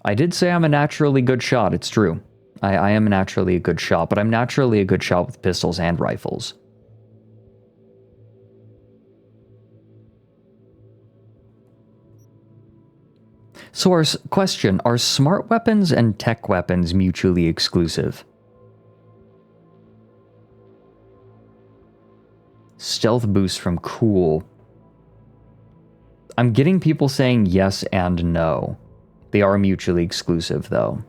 Speaker 1: I did say I'm a naturally good shot, it's true. I am naturally a good shot, but I'm naturally a good shot with pistols and rifles. So our question, are smart weapons and tech weapons mutually exclusive? Stealth boost from cool. I'm getting people saying yes and no. They are mutually exclusive, though.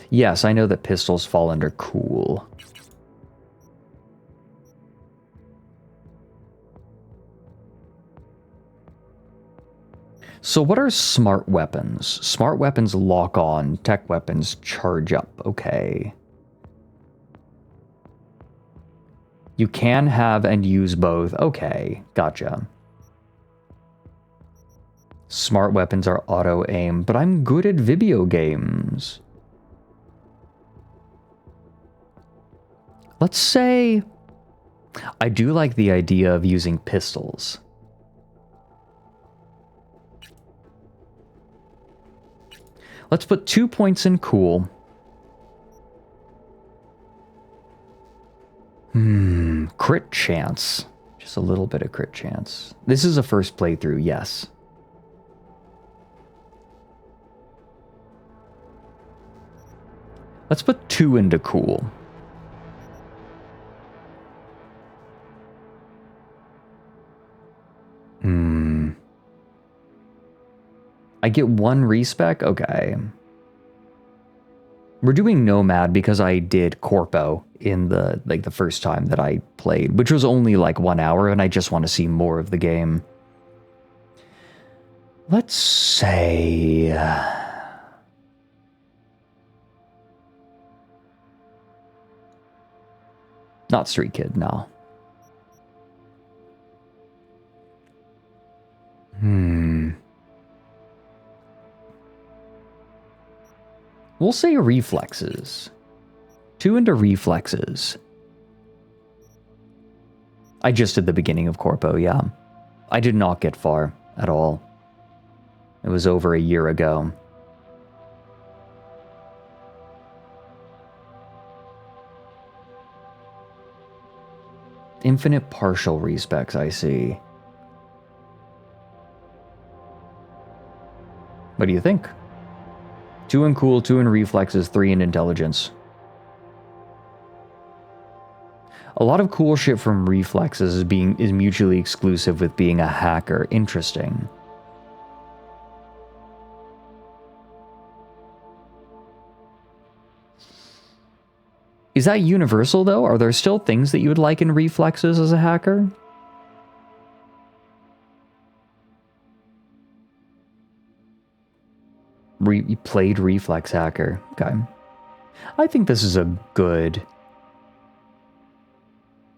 Speaker 1: Yes, I know that pistols fall under cool. So what are smart weapons? Smart weapons lock on, tech weapons charge up. Okay. You can have and use both. Okay, gotcha. Smart weapons are auto-aim, but I'm good at video games. Let's say I do like the idea of using pistols. Let's put 2 points in cool. Crit chance. Just a little bit of crit chance. This is a first playthrough, yes. Let's put 2 into cool. I get 1 respec? Okay. We're doing Nomad because I did Corpo in the first time that I played, which was only like 1 hour, and I just want to see more of the game. Let's say not Street Kid, no. We'll say reflexes. 2 into reflexes. I just did the beginning of Corpo, yeah. I did not get far at all. It was over a year ago. Infinite partial respecs, I see. What do you think? 2 in cool, 2 in reflexes, 3 in intelligence. A lot of cool shit from reflexes is mutually exclusive with being a hacker. Interesting. Is that universal though? Are there still things that you would like in reflexes as a hacker? You played Reflex Hacker. Okay. I think this is a good...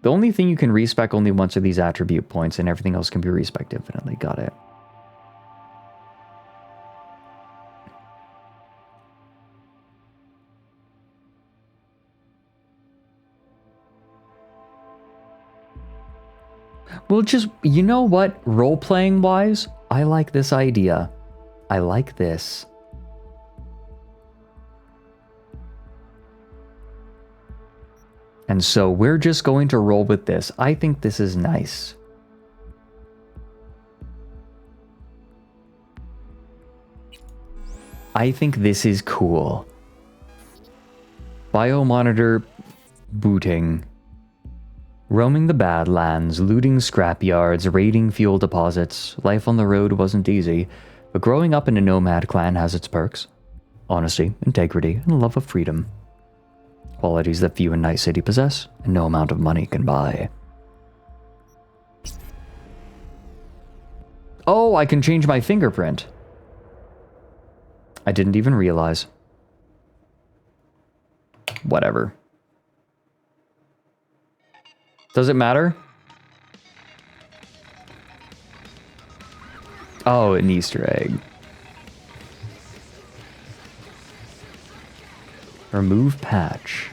Speaker 1: The only thing you can respec only once are these attribute points, and everything else can be respec infinitely. Got it. Well, just, you know what? Role-playing wise, I like this idea. I like this. And so we're just going to roll with this. I think this is nice. I think this is cool. Biomonitor booting. Roaming the Badlands, looting scrapyards, raiding fuel deposits. Life on the road wasn't easy, but growing up in a nomad clan has its perks. Honesty, integrity, and a love of freedom. Qualities that few in Night City possess, and no amount of money can buy. Oh, I can change my fingerprint. I didn't even realize. Whatever. Does it matter? Oh, an Easter egg. Remove patch.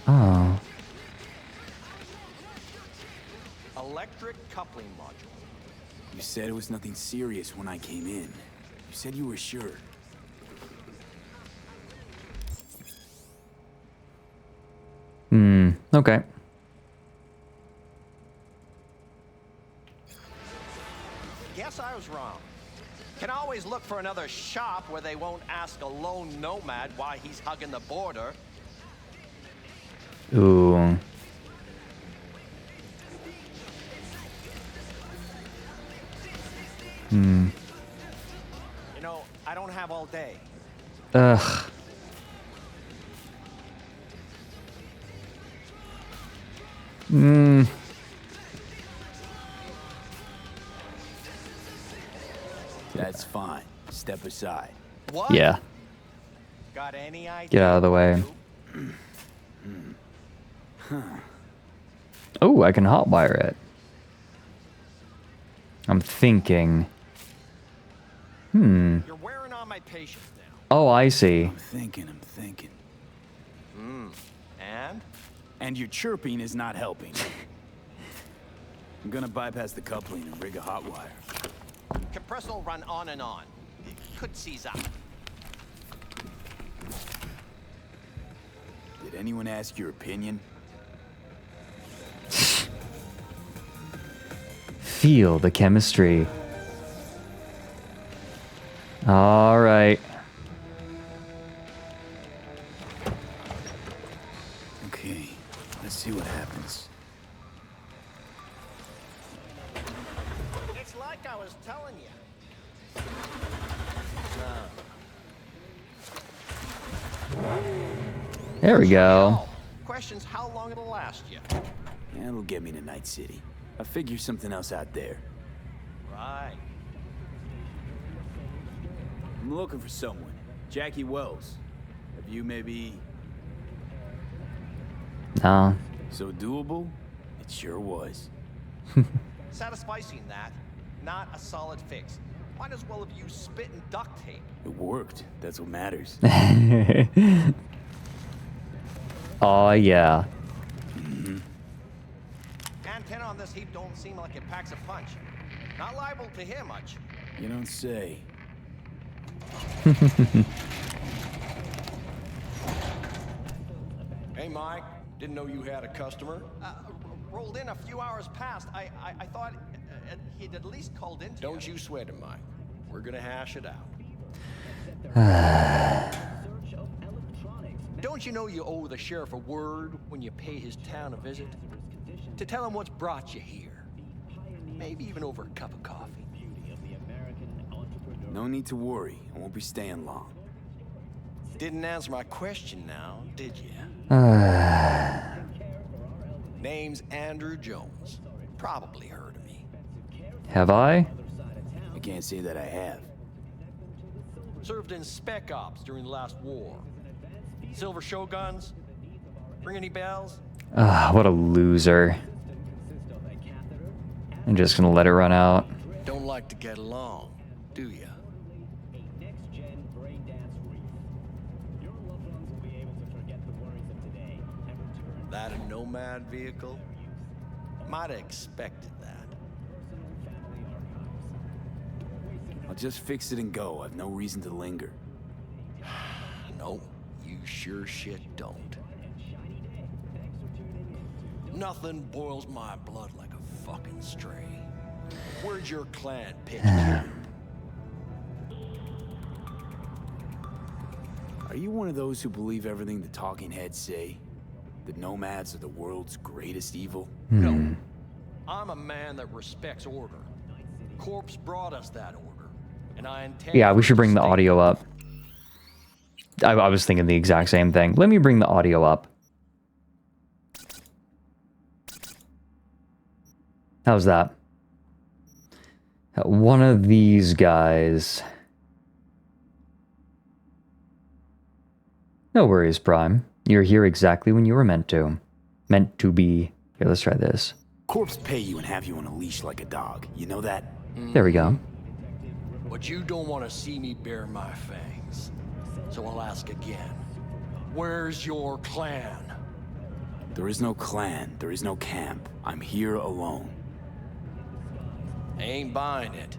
Speaker 1: Oh.
Speaker 7: Electric coupling module.
Speaker 8: You said it was nothing serious when I came in. You said you were sure.
Speaker 1: Okay.
Speaker 7: Guess I was wrong. Can always look for another shop where they won't ask a lone nomad why he's hugging the border.
Speaker 1: Ooh.
Speaker 7: You know, I don't have all day.
Speaker 1: Ugh.
Speaker 8: That's fine. Step aside.
Speaker 7: What?
Speaker 1: Yeah.
Speaker 7: Got any idea?
Speaker 1: Get out of the way. Oh, I can hotwire it. I'm thinking.
Speaker 7: You're wearing on my patience now.
Speaker 1: Oh, I see.
Speaker 8: I'm thinking.
Speaker 7: And?
Speaker 8: And your chirping is not helping. I'm gonna bypass the coupling and rig a hot wire.
Speaker 7: Compressor will run on and on. It could seize up.
Speaker 8: Did anyone ask your opinion?
Speaker 1: Feel the chemistry. All right.
Speaker 8: Okay, let's see what happens.
Speaker 7: It's like I was telling you.
Speaker 1: There we go.
Speaker 7: Oh, question's how long it'll last you.
Speaker 8: Yeah, it'll get me to Night City. I'll figure something else out there.
Speaker 7: Right.
Speaker 8: I'm looking for someone. Jackie Wells. Have you maybe...
Speaker 1: No.
Speaker 8: So doable? It sure was.
Speaker 7: Satisficing that, not a solid fix. Might as well have used spit and duct tape.
Speaker 8: It worked. That's what matters.
Speaker 1: Oh, yeah.
Speaker 7: Antenna on this heap don't seem like it packs a punch. Not liable to hear much.
Speaker 8: You don't say.
Speaker 9: Hey, Mike. Didn't know you had a customer.
Speaker 7: Rolled in a few hours past. I thought he'd at least called in.
Speaker 9: Don't you sweat it, Mike. We're gonna hash it out.
Speaker 7: Don't you know you owe the sheriff a word when you pay his town a visit? To tell him what's brought you here. Maybe even over a cup of coffee.
Speaker 8: No need to worry. I won't be staying long.
Speaker 9: Didn't answer my question now, did you? Name's Andrew Jones. Probably heard of me.
Speaker 1: Have I?
Speaker 8: I can't say that I have.
Speaker 7: Served in Spec Ops during the last war. Silver Shoguns? Ring any bells?
Speaker 1: What a loser. I'm just gonna let it run out.
Speaker 9: Don't like to get along, do ya? That a nomad vehicle? Might have expected that.
Speaker 8: I'll just fix it and go. I've no reason to linger.
Speaker 9: No, you sure shit don't. Nothing boils my blood like a fucking stray. Where'd your clan pitch camp?
Speaker 8: Are you one of those who believe everything the talking heads say? That nomads are the world's greatest evil?
Speaker 7: No. I'm a man that respects order. Corpse brought us that order, and I intend...
Speaker 1: Yeah, we should bring the audio up. I was thinking the exact same thing. Let me bring the audio up. How's that? One of these guys. No worries, Prime. You're here exactly when you were meant to. Meant to be. Here, let's try this.
Speaker 8: Corpse pay you and have you on a leash like a dog. You know that?
Speaker 1: There we go.
Speaker 7: But you don't want to see me bare my fangs. So I'll ask again. Where's your clan?
Speaker 8: There is no clan. There is no camp. I'm here alone.
Speaker 7: Ain't buying it.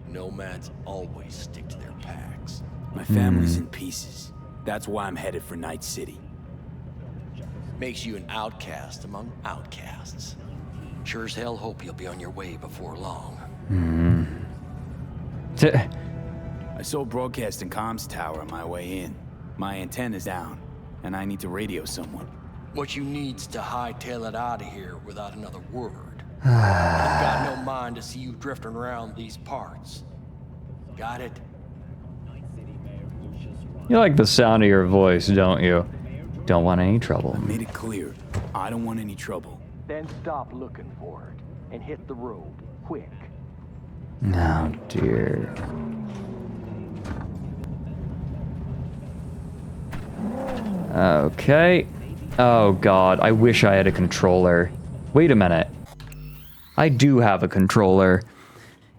Speaker 7: Nomads always stick to their packs.
Speaker 8: My family's in pieces. That's why I'm headed for Night City.
Speaker 7: Makes you an outcast among outcasts. Sure as hell hope you'll be on your way before long.
Speaker 8: I saw a broadcasting comms tower on my way in. My antenna's down, and I need to radio someone.
Speaker 7: What you need's to hightail it out of here without another word. I've got no mind to see you drifting around these parts. Got it?
Speaker 1: You like the sound of your voice, don't you? Don't want any trouble.
Speaker 8: I made it clear. I don't want any trouble.
Speaker 7: Then stop looking for it and hit the road quick.
Speaker 1: Oh, dear. Okay. Oh, God. I wish I had a controller. Wait a minute. I do have a controller.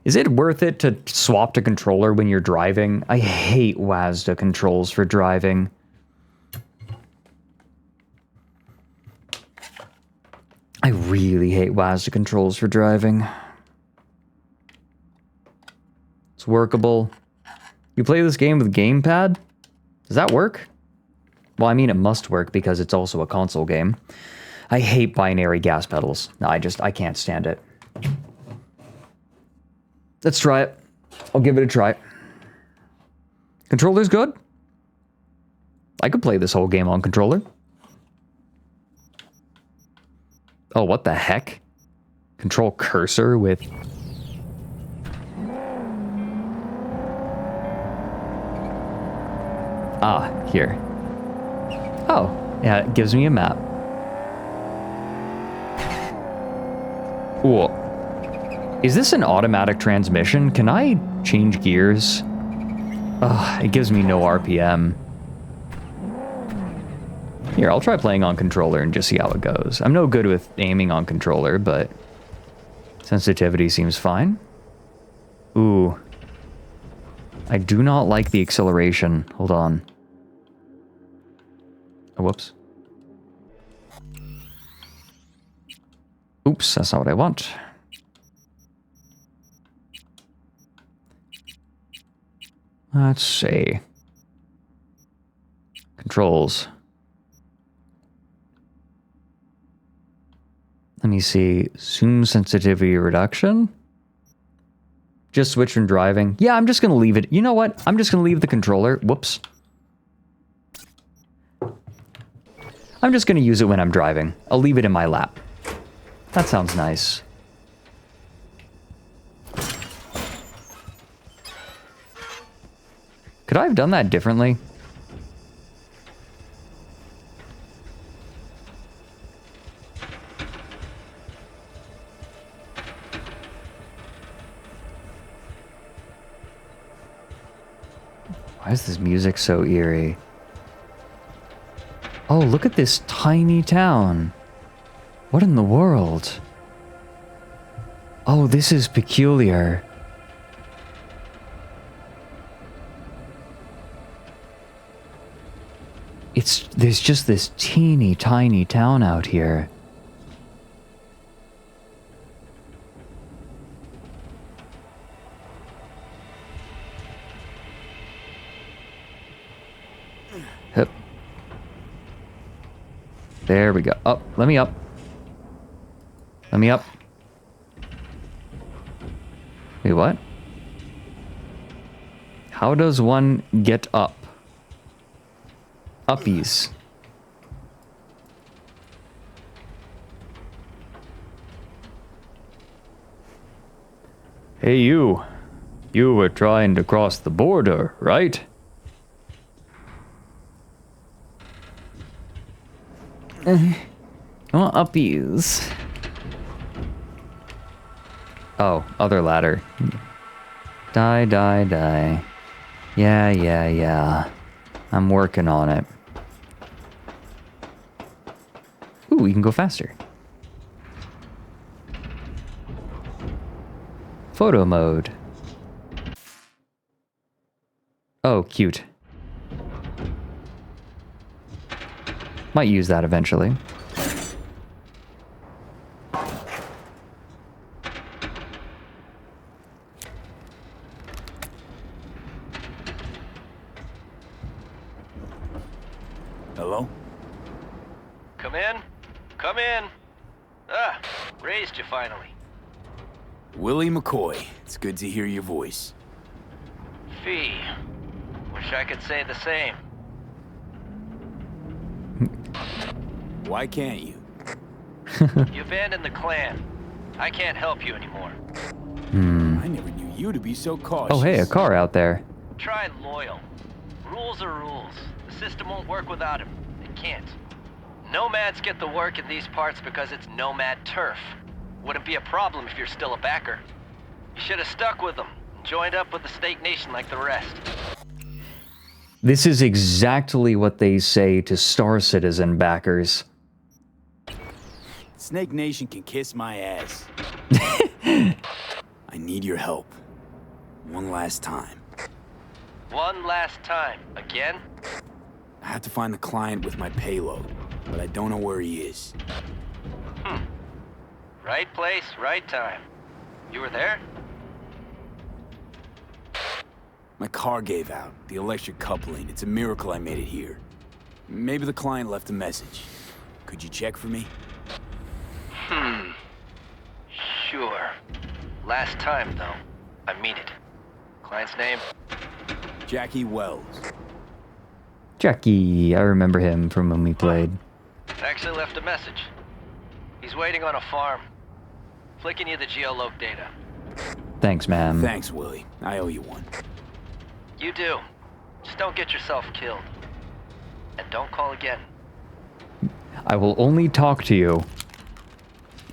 Speaker 1: Is it worth it to swap to controller when you're driving? I hate WASD controls for driving. I really hate WASD controls for driving. It's workable. You play this game with gamepad? Does that work? Well, I mean, it must work because it's also a console game. I hate binary gas pedals. I can't stand it. Let's try it. I'll give it a try. Controller's good. I could play this whole game on controller. Oh, what the heck? Control cursor with... Ah, here. Oh, yeah, it gives me a map. Ooh. Is this an automatic transmission? Can I change gears? Ugh, it gives me no RPM. Here, I'll try playing on controller and just see how it goes. I'm no good with aiming on controller, but sensitivity seems fine. Ooh. I do not like the acceleration. Hold on. Oh, whoops. Oops, that's not what I want. Let's see. Controls. Let me see. Zoom sensitivity reduction. Just switch from driving. Yeah, I'm just going to leave it. You know what? I'm just going to leave the controller. Whoops. I'm just going to use it when I'm driving. I'll leave it in my lap. That sounds nice. Could I have done that differently? Why is this music so eerie? Oh, look at this tiny town. What in the world? Oh, this is peculiar. There's just this teeny tiny town out here. Yep. There we go. Up. Let me up. Let me up. Wait, what? How does one get up? Uppies. Hey, you. You were trying to cross the border, right? Well, uppies. Oh, other ladder. Die, die, die. Yeah, yeah, yeah. I'm working on it. Ooh, we can go faster. Photo mode. Oh, cute. Might use that eventually.
Speaker 8: Hello?
Speaker 7: Come in. Come in. Ah, raised you finally.
Speaker 8: Willie McCoy. It's good to hear your voice.
Speaker 7: Fee. Wish I could say the same.
Speaker 8: Why can't you?
Speaker 7: You abandoned the clan. I can't help you anymore.
Speaker 8: I never knew you to be so cautious.
Speaker 1: Oh, hey, a car out there.
Speaker 7: Try loyal. Rules are rules. The system won't work without him. It can't. Nomads get the work in these parts because it's nomad turf. Wouldn't be a problem if you're still a backer. You should have stuck with them. Joined up with the Snake Nation like the rest.
Speaker 1: This is exactly what they say to Star Citizen backers.
Speaker 8: Snake Nation can kiss my ass. I need your help. One last time.
Speaker 7: One last time. Again?
Speaker 8: I have to find the client with my payload, but I don't know where he is.
Speaker 7: Right place, right time. You were there?
Speaker 8: My car gave out. The electric coupling. It's a miracle I made it here. Maybe the client left a message. Could you check for me?
Speaker 7: Sure. Last time, though. I mean it. Client's name?
Speaker 8: Jackie Wells.
Speaker 1: Jackie, I remember him from when we played.
Speaker 7: Actually left a message. He's waiting on a farm. Flicking you the geoloc data.
Speaker 1: Thanks, ma'am.
Speaker 8: Thanks, Willie. I owe you one.
Speaker 7: You do. Just don't get yourself killed. And don't call again.
Speaker 1: I will only talk to you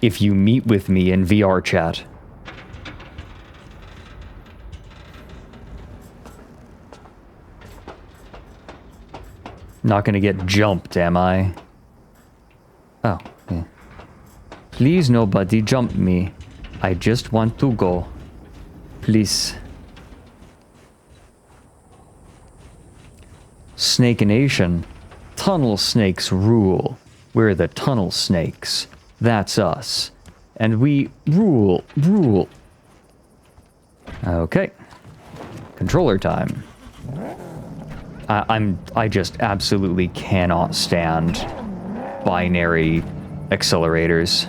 Speaker 1: if you meet with me in VR chat. Not gonna get jumped, am I? Oh, yeah. Please, nobody jump me. I just want to go. Please. Snake Nation. Tunnel snakes rule. We're the tunnel snakes. That's us. And we rule. Okay. Controller time. I just absolutely cannot stand binary accelerators.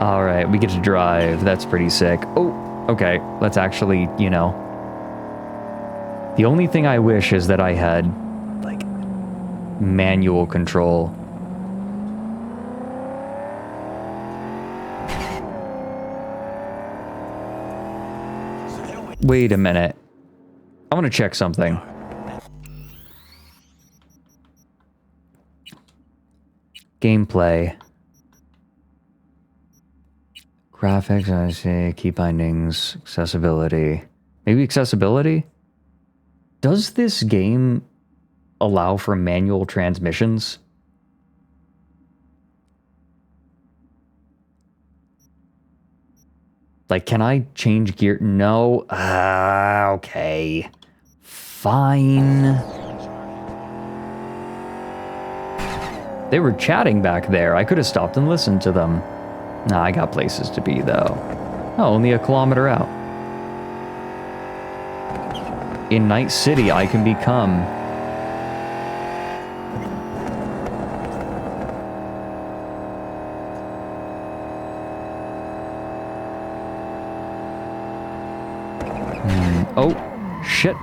Speaker 1: Alright, we get to drive. That's pretty sick. Oh, okay. Let's actually, you know. The only thing I wish is that I had, like, manual control. Wait a minute. I want to check something. Gameplay. Graphics, I see. Key bindings. Accessibility. Maybe accessibility? Does this game allow for manual transmissions? Like, can I change gear? No. Okay. Fine. They were chatting back there. I could have stopped and listened to them. Nah, I got places to be, though. Oh, only a kilometer out. In Night City, I can become... Oh, shit.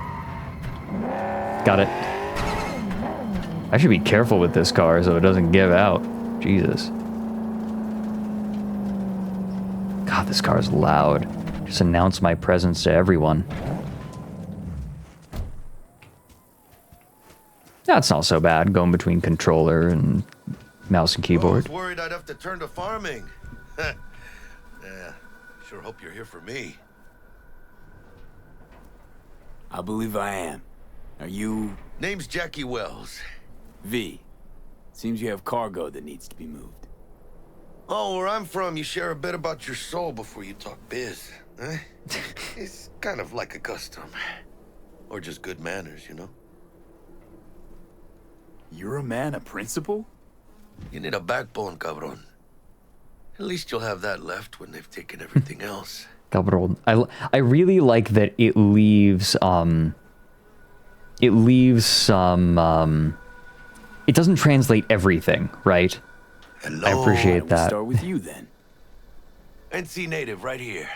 Speaker 1: Got it. I should be careful with this car so it doesn't give out. Jesus. God, this car is loud. Just announce my presence to everyone. That's not so bad, going between controller and mouse and keyboard.
Speaker 10: I was worried I'd have to turn to farming.
Speaker 9: Yeah, sure hope you're here for me.
Speaker 8: I believe I am. Are you...
Speaker 9: Name's Jackie Wells.
Speaker 8: V? Seems you have cargo that needs to be moved.
Speaker 9: Oh, where I'm from, you share a bit about your soul before you talk biz. Eh? It's kind of like a custom. Or just good manners, you know?
Speaker 8: You're a man of principle?
Speaker 9: You need a backbone, cabron. At least you'll have that left when they've taken everything else.
Speaker 1: Cabrón. I really like that it leaves some it doesn't translate everything, right?
Speaker 9: Hello.
Speaker 1: I appreciate
Speaker 8: We'll
Speaker 1: that.
Speaker 8: start with you then.
Speaker 9: NC native right here.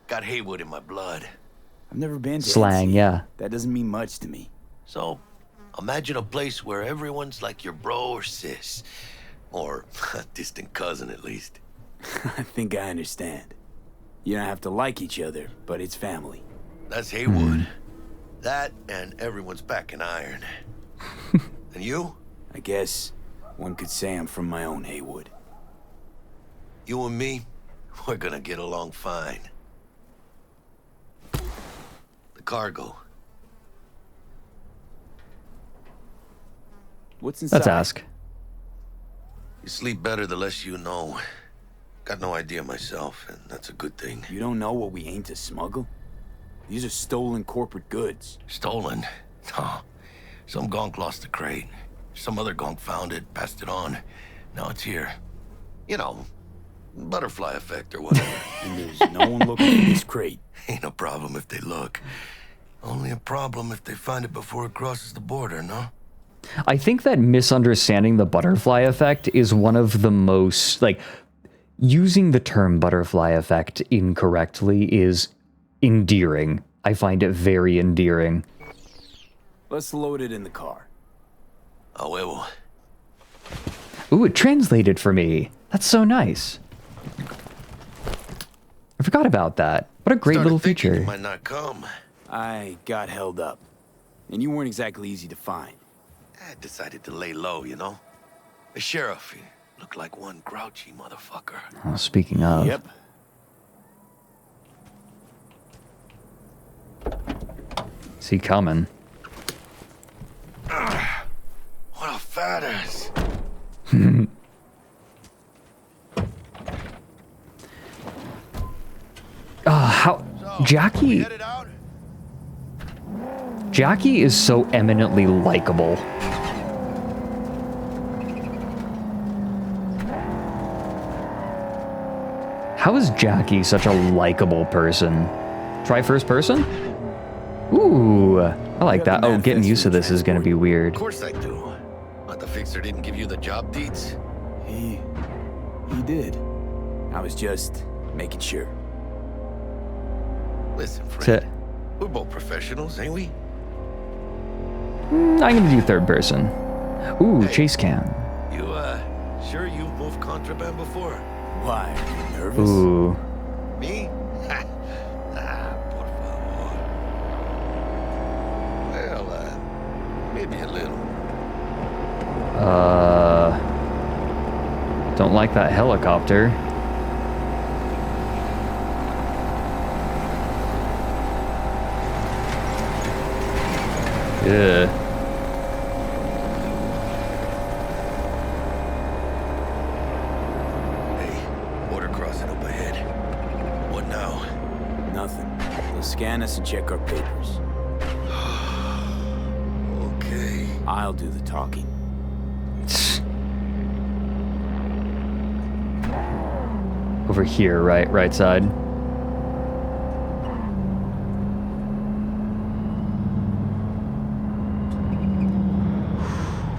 Speaker 9: Got Haywood in my blood.
Speaker 8: I've never been to
Speaker 1: Slang,
Speaker 8: NC.
Speaker 1: yeah.
Speaker 8: That doesn't mean much to me.
Speaker 9: So, imagine a place where everyone's like your bro or sis. Or a distant cousin, at least.
Speaker 8: I think I understand. You don't have to like each other, but it's family.
Speaker 9: That's Haywood. That and everyone's back in iron. And you?
Speaker 8: I guess one could say I'm from my own Haywood.
Speaker 9: You and me, we're gonna get along fine. The cargo.
Speaker 8: What's inside?
Speaker 1: Let's ask.
Speaker 9: You sleep better the less you know. Got no idea myself, and that's a good thing.
Speaker 8: You don't know what we aim to smuggle? These are stolen corporate goods.
Speaker 9: Stolen? No. Some gonk lost the crate. Some other gonk found it, passed it on. Now it's here. You know, butterfly effect or whatever.
Speaker 8: And there's no one looking for this crate.
Speaker 9: Ain't no problem if they look. Only a problem if they find it before it crosses the border, no?
Speaker 1: I think that misunderstanding the butterfly effect is one of the most, like, using the term butterfly effect incorrectly is endearing. I find it very endearing.
Speaker 8: Let's load it in the car.
Speaker 9: A huevo.
Speaker 1: Ooh, it translated for me. That's so nice. I forgot about that. What a great
Speaker 9: Started
Speaker 1: little
Speaker 9: thinking
Speaker 1: feature.
Speaker 9: you might not come.
Speaker 8: I got held up. And you weren't exactly easy to find.
Speaker 9: I decided to lay low, you know? The sheriff, he looked like one grouchy motherfucker.
Speaker 1: Oh, speaking of.
Speaker 8: Yep.
Speaker 1: Is he coming?
Speaker 9: What a fat ass.
Speaker 1: How Jackie
Speaker 9: Headed out?
Speaker 1: Jackie is so eminently likable. How is Jackie such a likable person? Try first person? Ooh, I like that. Oh, getting used to this is gonna be weird.
Speaker 9: Of course I do. But the fixer didn't give you the job deeds?
Speaker 8: He did. I was just making sure.
Speaker 9: Listen,
Speaker 1: That's
Speaker 9: Fred.
Speaker 1: it.
Speaker 9: We're both professionals, ain't we?
Speaker 1: I'm gonna do third person. Ooh,
Speaker 9: Hey.
Speaker 1: chase cam.
Speaker 9: You, sure you've moved contraband before?
Speaker 8: Why? Are you nervous?
Speaker 1: Ooh.
Speaker 9: Me? Por favor. Well, maybe a little.
Speaker 1: Don't like that helicopter. Yeah.
Speaker 9: Hey, border crossing up ahead. What now?
Speaker 8: Nothing. They'll scan us and check our papers.
Speaker 9: Okay.
Speaker 8: I'll do the talking.
Speaker 1: Over here, right side.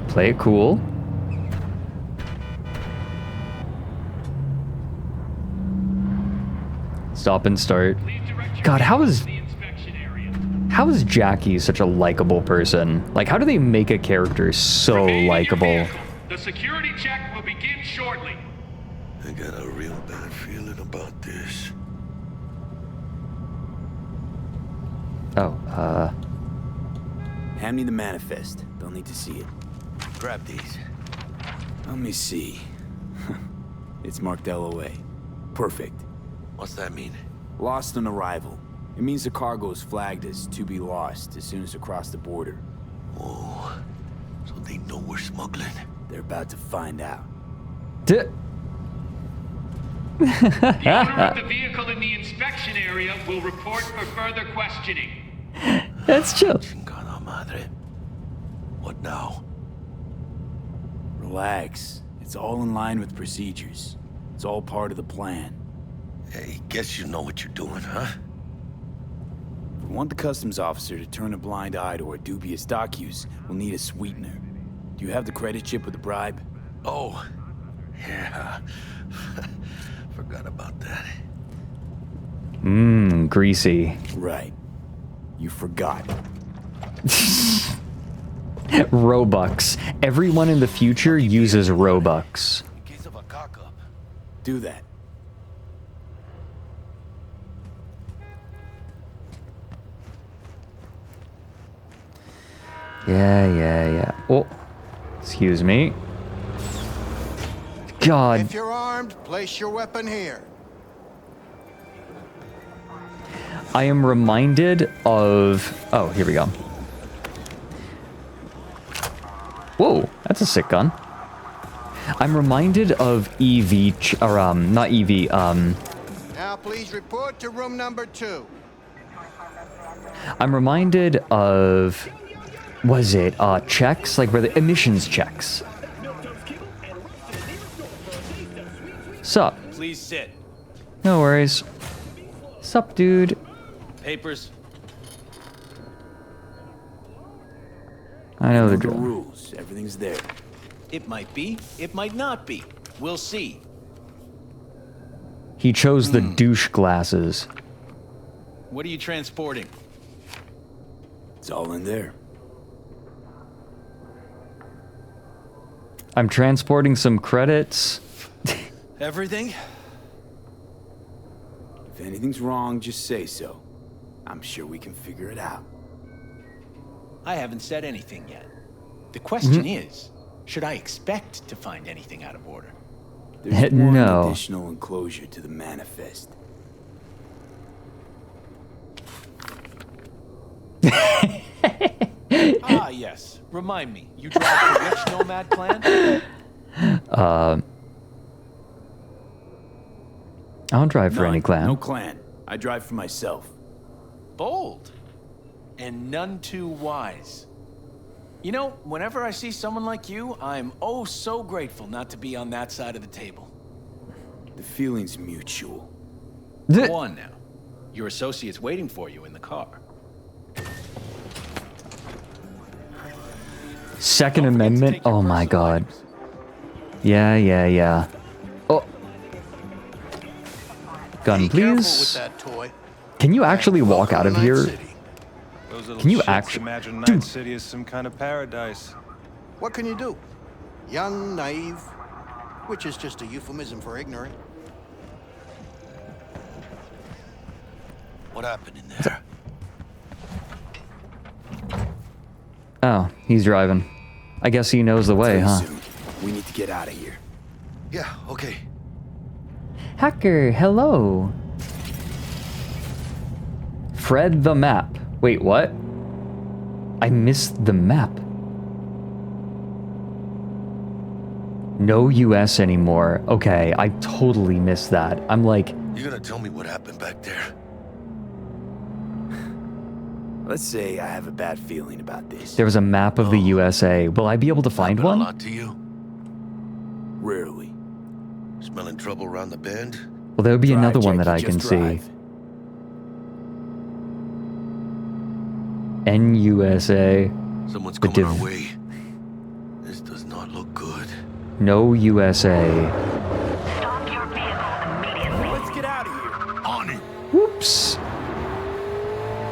Speaker 1: Play it cool. Stop and start. God, how is Jackie such a likable person? Like, how do they make a character so likable?
Speaker 6: The security check will begin shortly.
Speaker 9: I got a real bad feeling about this.
Speaker 1: Oh,
Speaker 8: Hand me the manifest. They'll need to see it.
Speaker 9: Grab these.
Speaker 8: Let me see. It's marked LOA. Perfect.
Speaker 9: What's that mean?
Speaker 8: Lost on arrival. It means the cargo is flagged as to be lost as soon as across the border.
Speaker 9: Oh, so they know we're smuggling.
Speaker 8: They're about to find out.
Speaker 10: The owner of the vehicle in the inspection area will report for further questioning.
Speaker 1: That's chill.
Speaker 9: Chingada madre. What now?
Speaker 8: Relax. It's all in line with procedures. It's all part of the plan.
Speaker 9: Hey, guess you know what you're doing, huh?
Speaker 8: If we want the customs officer to turn a blind eye to our dubious dock use, we'll need a sweetener. Do you have the credit chip with the bribe?
Speaker 9: Oh, yeah. Forgot about that.
Speaker 1: Mmm, greasy.
Speaker 8: Right. You forgot.
Speaker 1: Robux. Everyone in the future uses Robux.
Speaker 9: In case of a cock-up.
Speaker 8: Do that.
Speaker 1: Yeah. Oh, excuse me. God.
Speaker 11: If you're armed, place your weapon here.
Speaker 1: I am reminded of... Oh, here we go. Whoa, that's a sick gun. I'm reminded of not EV,
Speaker 11: Now please report to room number 2.
Speaker 1: I'm reminded of... Was it, checks? Like, where the emissions checks. Sup?
Speaker 12: Please sit.
Speaker 1: No worries. Sup, dude?
Speaker 12: Papers.
Speaker 1: I know the
Speaker 8: The
Speaker 1: drill.
Speaker 8: rules. Everything's there.
Speaker 12: It might be. It might not be. We'll see.
Speaker 1: He chose the douche glasses.
Speaker 12: What are you transporting?
Speaker 8: It's all in there.
Speaker 1: I'm transporting some credits.
Speaker 12: Everything?
Speaker 8: If anything's wrong, just say so. I'm sure we can figure it out.
Speaker 12: I haven't said anything yet. The question is, should I expect to find anything out of order?
Speaker 8: There's one
Speaker 1: No.
Speaker 8: additional enclosure to the manifest.
Speaker 12: Ah, yes. Remind me, you drive the rich nomad clan?
Speaker 1: I don't drive for any clan.
Speaker 8: No clan. I drive for myself.
Speaker 12: Bold. And none too wise. You know, whenever I see someone like you, I'm oh so grateful not to be on that side of the table.
Speaker 8: The feeling's mutual.
Speaker 12: Go on now. Your associate's waiting for you in the car.
Speaker 1: Second Amendment? Oh my god. Yeah. Oh. Gun, please.
Speaker 11: That toy.
Speaker 1: Can you actually walk out of here? Can you
Speaker 13: actually imagine Night City as some kind of paradise?
Speaker 11: What can you do? Young, naive, which is just a euphemism for ignorant.
Speaker 9: What happened in there?
Speaker 1: Oh, he's driving. I guess he knows the way, huh?
Speaker 8: Soon. We need to get out of here.
Speaker 9: Yeah, okay.
Speaker 1: Hacker, hello. Fred the map. Wait, what? I missed the map. No US anymore. Okay, I totally missed that. I'm like...
Speaker 9: You gonna tell me what happened back there?
Speaker 8: Let's say I have a bad feeling about this.
Speaker 1: There was a map of the USA. Will I be able to find
Speaker 9: Happened
Speaker 1: one?
Speaker 9: a lot to you?
Speaker 8: Rarely.
Speaker 9: Smelling trouble around the bend?
Speaker 1: Well, there'll be
Speaker 8: Drive,
Speaker 1: another one that
Speaker 8: Jackie,
Speaker 1: I can
Speaker 8: just
Speaker 1: see.
Speaker 8: drive.
Speaker 1: NUSA.
Speaker 9: Someone's
Speaker 1: The
Speaker 9: coming our way. This does not look good.
Speaker 1: No USA.
Speaker 14: Stop your vehicle immediately.
Speaker 8: Let's get out of here.
Speaker 9: On it!
Speaker 1: Whoops.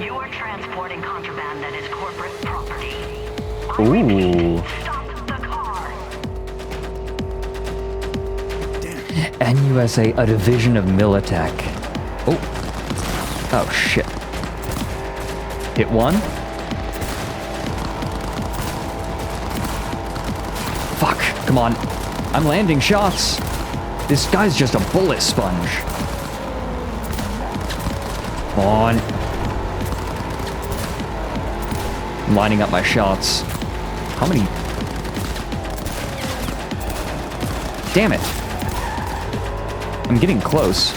Speaker 14: You are transporting contraband that is corporate property.
Speaker 1: Ooh.
Speaker 14: Stop the car.
Speaker 1: NUSA, a division of Militech. Oh. Oh, shit. Hit one. Fuck. Come on. I'm landing shots. This guy's just a bullet sponge. Come on. I'm lining up my shots. How many? Damn it. I'm getting close.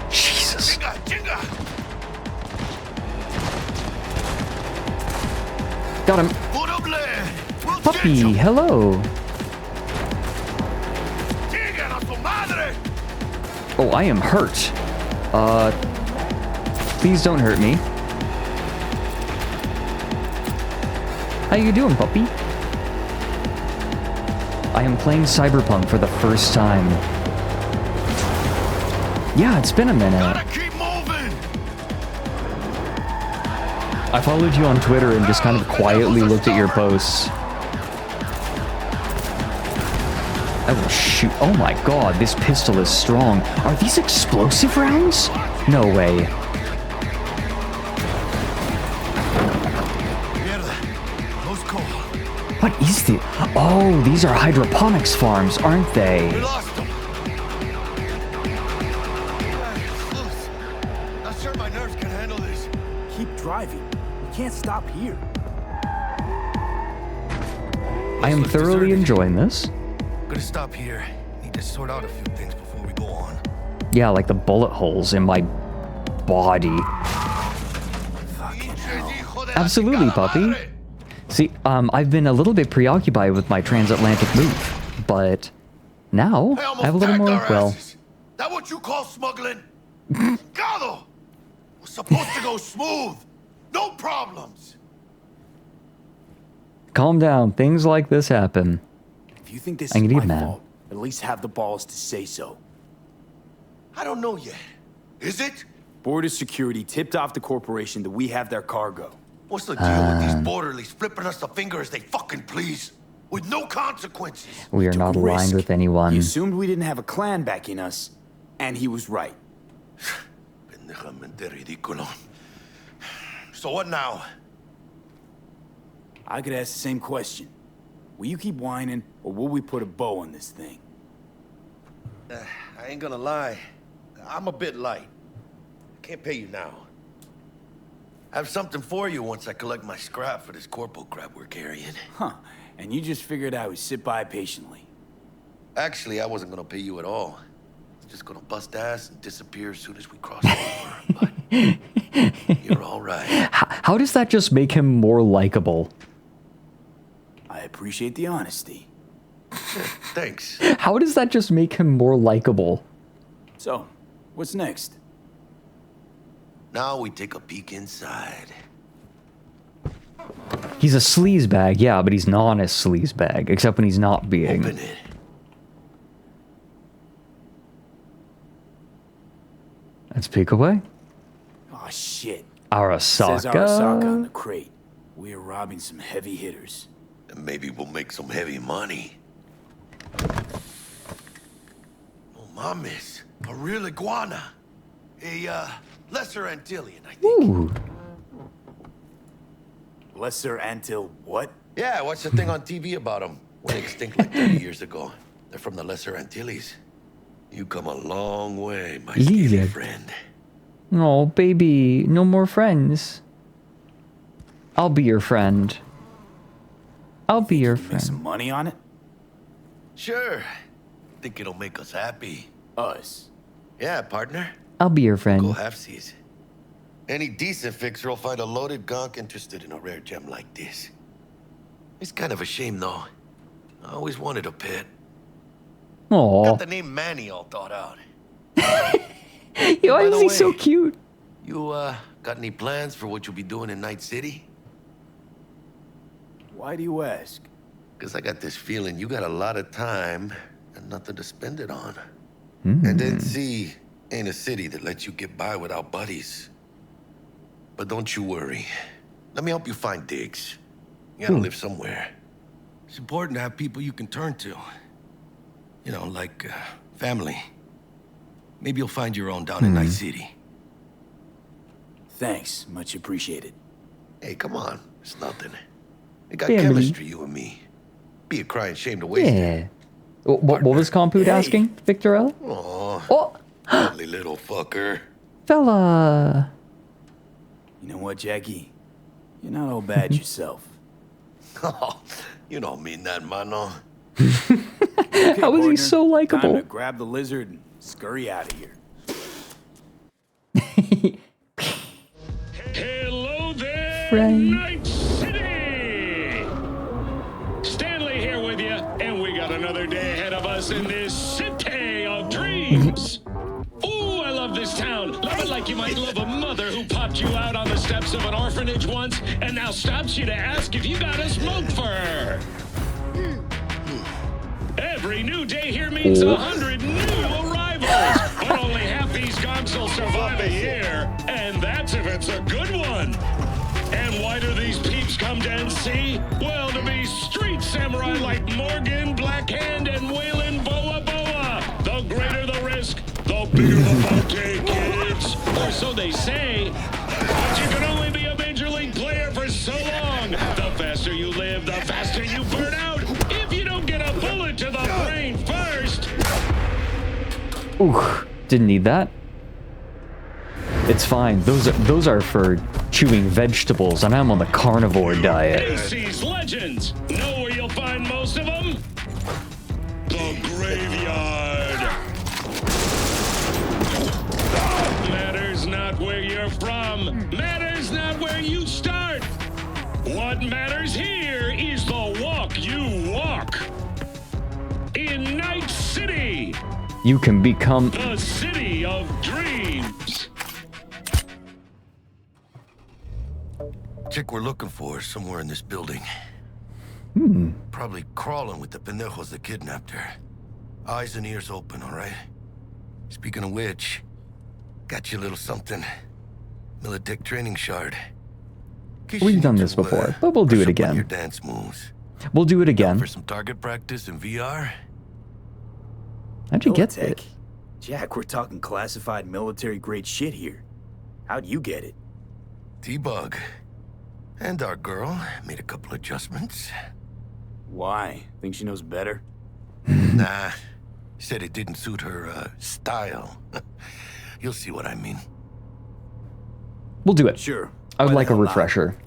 Speaker 1: Jesus. Got him. Puppy, hello. Oh, I am hurt. Please don't hurt me. How you doing, puppy? I am playing Cyberpunk for the first time. Yeah, it's been a minute. I followed you on Twitter and just kind of quietly looked at your posts. I will shoot. Oh my god, this pistol is strong. Are these explosive rounds? No way. What is this? Oh, these are hydroponics farms, aren't they?
Speaker 9: We lost them. Not sure my nerves can handle this.
Speaker 8: Keep driving. We can't stop here.
Speaker 1: I am thoroughly enjoying this.
Speaker 9: Gonna stop here. Need to sort out a few things before we go on.
Speaker 1: Yeah, like the bullet holes in my body. Absolutely, puppy. See, I've been a little bit preoccupied with my transatlantic move, but now I have a little more, well...
Speaker 9: That what you call smuggling? Gado! Was supposed to go smooth. No problems.
Speaker 1: Calm down. Things like this happen.
Speaker 8: If you think this
Speaker 1: I
Speaker 8: is
Speaker 1: can
Speaker 8: my
Speaker 1: eat, man.
Speaker 8: fault, at least have the balls to say so.
Speaker 9: I don't know yet. Is it?
Speaker 8: Border security tipped off the corporation that we have their cargo.
Speaker 9: What's the deal with these borderlies flipping us the finger as they fucking please? With no consequences.
Speaker 1: We are not aligned with anyone.
Speaker 8: He assumed we didn't have a clan backing us, and he was right.
Speaker 9: So what now?
Speaker 8: I could ask the same question. Will you keep whining, or will we put a bow on this thing?
Speaker 9: I ain't gonna lie. I'm a bit light. I can't pay you now. I have something for you once I collect my scrap for this corpo crap we're carrying.
Speaker 8: Huh. And you just figured I would sit by patiently.
Speaker 9: Actually, I wasn't gonna pay you at all. I was just gonna bust ass and disappear as soon as we cross over. But you're all right.
Speaker 1: How does that just make him more likable?
Speaker 8: I appreciate the honesty.
Speaker 9: Thanks.
Speaker 1: How does that just make him more likable?
Speaker 8: So, what's next?
Speaker 9: Now we take a peek inside.
Speaker 1: He's a sleazebag, yeah, but he's not a sleazebag, except when he's not being.
Speaker 9: Open it.
Speaker 1: Let's peek away.
Speaker 8: Oh shit.
Speaker 1: Arasaka.
Speaker 8: Says Arasaka on the crate. We are robbing some heavy hitters.
Speaker 9: And maybe we'll make some heavy money. Oh, mames. A real iguana. A, lesser Antillian, I think.
Speaker 1: Ooh.
Speaker 8: Lesser Antil what?
Speaker 9: Yeah, I watched the thing on TV about them. Went extinct like 30 years ago. They're from the Lesser Antilles. You come a long way, my skinny friend.
Speaker 1: Oh, baby, no more friends. I'll be your friend. I'll be your friend.
Speaker 8: Make some money on it?
Speaker 9: Sure. Think it'll make us happy.
Speaker 8: Us?
Speaker 9: Yeah, partner.
Speaker 1: I'll be your friend.
Speaker 9: Go halfsies. Any decent fixer will find a loaded gonk interested in a rare gem like this. It's kind of a shame, though. I always wanted a pet.
Speaker 1: Aww.
Speaker 9: Got the name Manny all thought out.
Speaker 1: Why is he so cute?
Speaker 9: You, got any plans for what you'll be doing in Night City?
Speaker 8: Why do you ask?
Speaker 9: Because I got this feeling you got a lot of time and nothing to spend it on. And then see, ain't a city that lets you get by without buddies. But don't you worry. Let me help you find digs. You gotta live somewhere. It's important to have people you can turn to. You know, like, family. Maybe you'll find your own down in Night City.
Speaker 8: Thanks, much appreciated.
Speaker 9: Hey, come on. It's nothing. We got
Speaker 1: Family.
Speaker 9: chemistry, you and me. Be a crying shame to waste it.
Speaker 1: Yeah. What was Compoot asking, Victorella?
Speaker 9: Aw,
Speaker 1: Oh,
Speaker 9: lovely little fucker.
Speaker 1: fella.
Speaker 8: You know what, Jackie? You're not all bad yourself.
Speaker 9: Oh, you don't mean that, mano.
Speaker 8: Okay,
Speaker 1: How is he
Speaker 8: partner,
Speaker 1: so
Speaker 8: Time
Speaker 1: likable?
Speaker 8: to grab the lizard and scurry out of here.
Speaker 6: Hello there,
Speaker 1: Friend.
Speaker 6: Night City! Stanley here with you, and we got another day ahead of us in this city of dreams. Ooh, I love this town. Love it like you might love a mother who popped you out on the steps of an orphanage once and now stops you to ask if you got a smoke for her. Every new day here means 100 new arrivals, but only half these gonks will survive a year, and that's if it's a good one. And why do these peeps come to NC? Well, to be street samurai like Morgan, Blackhand, and Waylon Boa Boa. The greater the risk, the bigger the bounty, kids. Or so they say. But you can only be a major league player for so long. The faster you live, the faster you burn out. If you don't get a bullet to the brain first.
Speaker 1: Ooh, didn't need that. It's fine. Those are for chewing vegetables, and I'm on the carnivore diet.
Speaker 6: AC's legends. Know where you'll find most of them? The graveyard. Matters not where you're from. Matters not where you start. What matters here is the walk you walk. In Night City.
Speaker 1: You can become
Speaker 6: The city of dreams.
Speaker 9: Chick we're looking for is somewhere in this building. Probably crawling with the pendejos that kidnapped her. Eyes and ears open, all right? Speaking of which, got you a little something. Militech training shard.
Speaker 1: We've done this before, but we'll do it
Speaker 9: Your
Speaker 1: again.
Speaker 9: dance moves.
Speaker 1: We'll do it again.
Speaker 9: For some target practice in VR?
Speaker 1: How'd you get it?
Speaker 8: Jack, we're talking classified military-grade shit here. How'd you get it?
Speaker 9: T-Bug. And our girl made a couple adjustments.
Speaker 8: Why? Think she knows better?
Speaker 9: Nah. Said it didn't suit her, style. You'll see what I mean.
Speaker 1: We'll do it.
Speaker 8: Sure.
Speaker 1: I would
Speaker 8: Why
Speaker 1: like
Speaker 8: the
Speaker 1: a
Speaker 8: hell not?
Speaker 1: refresher.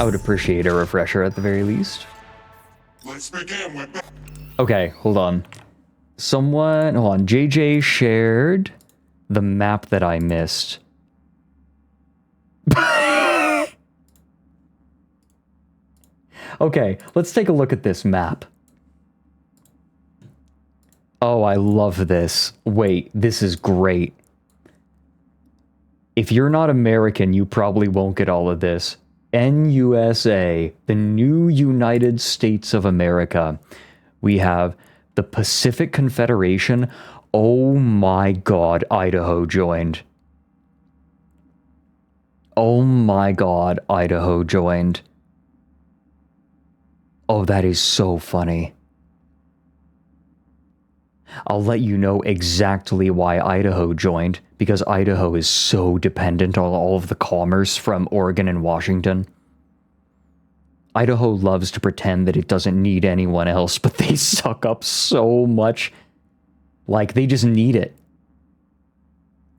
Speaker 1: I would appreciate a refresher at the very least.
Speaker 15: Let's begin with...
Speaker 1: Okay, hold on. Hold on. JJ shared the map that I missed. Okay, let's take a look at this map. Oh, I love this. Wait, this is great. If you're not American, you probably won't get all of this. NUSA, the new United States of America. We have the Pacific Confederation. Oh my God, Idaho joined. Oh my God, Idaho joined. Oh, that is so funny. I'll let you know exactly why Idaho joined, because Idaho is so dependent on all of the commerce from Oregon and Washington. Idaho loves to pretend that it doesn't need anyone else, but they suck up so much. Like, they just need it.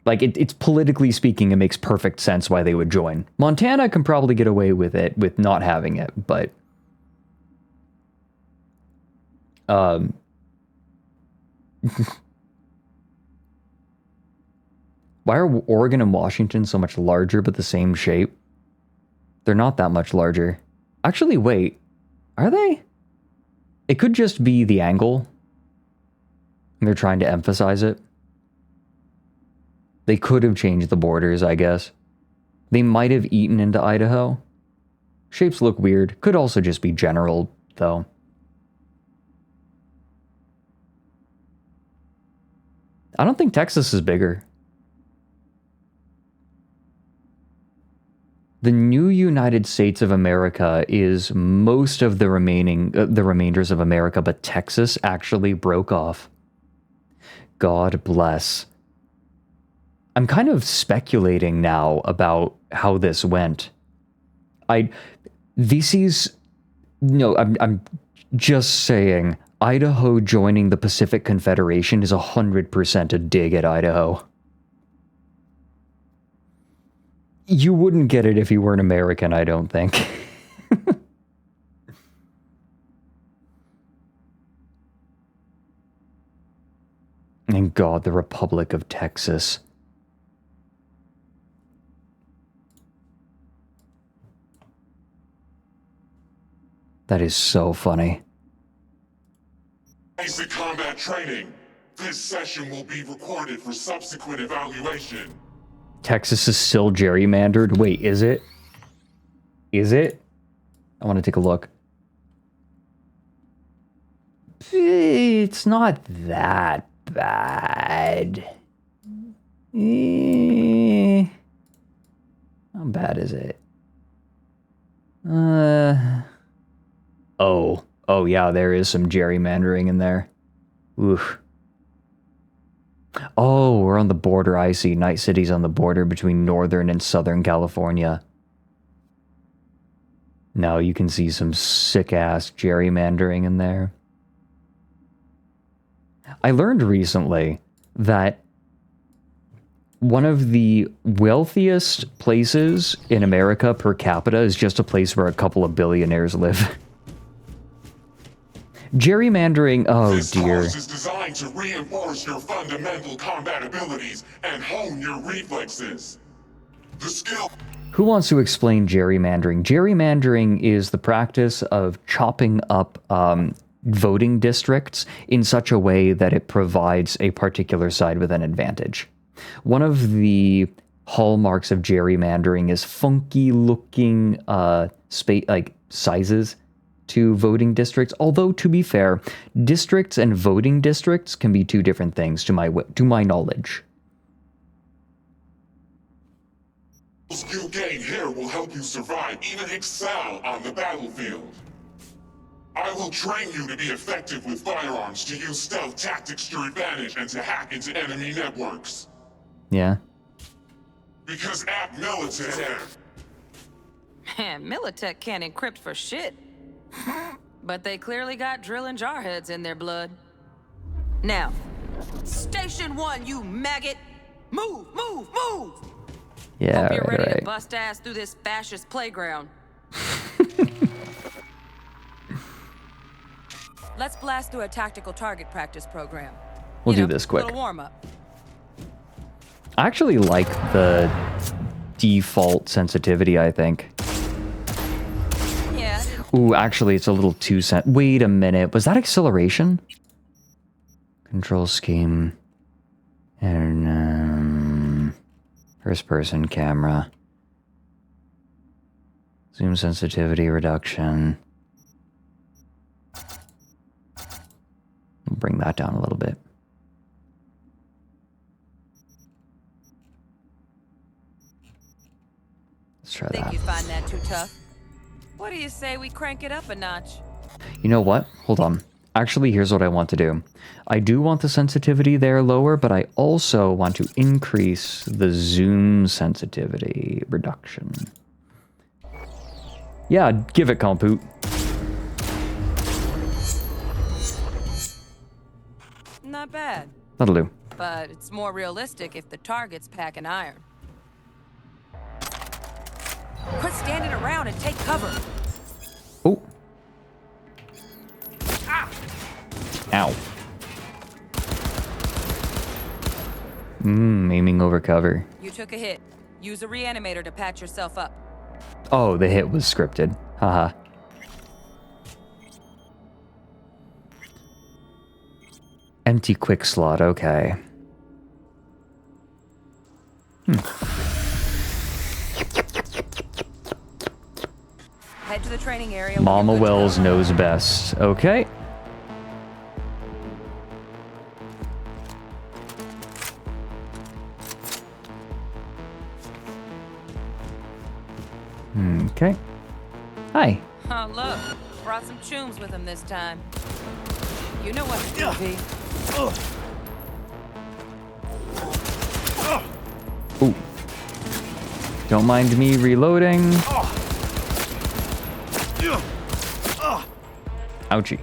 Speaker 1: Like, it's politically speaking, it makes perfect sense why they would join. Montana can probably get away with it, with not having it, but... Why are Oregon and Washington so much larger but the same shape? They're not that much larger. Actually, wait. Are they? It could just be the angle. And they're trying to emphasize it. They could have changed the borders, I guess. They might have eaten into Idaho. Shapes look weird. Could also just be general, though. I don't think Texas is bigger. The new United States of America is most of the remainders of America, but Texas actually broke off. God bless. I'm kind of speculating now about how this went. VC's... No, I'm just saying, Idaho joining the Pacific Confederation is 100% a dig at Idaho. You wouldn't get it if you weren't American, I don't think. And God, the Republic of Texas. That is so funny.
Speaker 15: Basic combat training. This session will be recorded for subsequent evaluation.
Speaker 1: Texas is still gerrymandered? Wait, is it? Is it? I want to take a look. It's not that bad. How bad is it? Oh yeah, there is some gerrymandering in there. Oof. Oh, we're on the border, I see. Night City's on the border between Northern and Southern California. Now you can see some sick-ass gerrymandering in there. I learned recently that one of the wealthiest places in America per capita is just a place where a couple of billionaires live. Gerrymandering, oh dear.
Speaker 15: This course is designed to reinforce your fundamental combat abilities and hone your reflexes. The skill...
Speaker 1: Who wants to explain gerrymandering? Gerrymandering is the practice of chopping up voting districts in such a way that it provides a particular side with an advantage. One of the hallmarks of gerrymandering is funky looking sizes to voting districts, although to be fair, districts and voting districts can be two different things to my knowledge.
Speaker 15: Skill gained here will help you survive, even excel on the battlefield. I will train you to be effective with firearms, to use stealth tactics to your advantage, and to hack into enemy networks.
Speaker 1: Yeah.
Speaker 15: Because at Militech...
Speaker 16: Militech can't encrypt for shit. But they clearly got drill and jarheads in their blood. Now, Station 1, you maggot! Move, move, move!
Speaker 1: Yeah,
Speaker 16: Hope you're ready
Speaker 1: right.
Speaker 16: to bust ass through this fascist playground. Let's blast through a tactical target practice program.
Speaker 1: We'll do this quick.
Speaker 16: Little warm up.
Speaker 1: I actually like the default sensitivity, I think.
Speaker 16: Yeah.
Speaker 1: Ooh, actually, it's a little too Wait a minute. Was that acceleration? Control scheme. And, first person camera. Zoom sensitivity reduction. We'll bring that down a little bit. Let's try that.
Speaker 16: Think you find that too tough? What do you say we crank it up a notch?
Speaker 1: You know what? Hold on. Actually, here's what I want to do. I do want the sensitivity there lower, but I also want to increase the zoom sensitivity reduction. Yeah, give it compute.
Speaker 16: Not bad.
Speaker 1: That'll do.
Speaker 16: But it's more realistic if the target's packing iron. Quit standing around and take cover.
Speaker 1: Oh. Ow. Aiming over cover.
Speaker 16: You took a hit. Use a reanimator to patch yourself up.
Speaker 1: Oh, the hit was scripted. Haha. Empty quick slot, okay.
Speaker 16: Head to the training area.
Speaker 1: Mama Wells knows best. Okay. Okay. Hi.
Speaker 16: Oh, look. Brought some chooms with him this time. You know what to do, V.
Speaker 1: Ooh. Don't mind me reloading. Ouchie.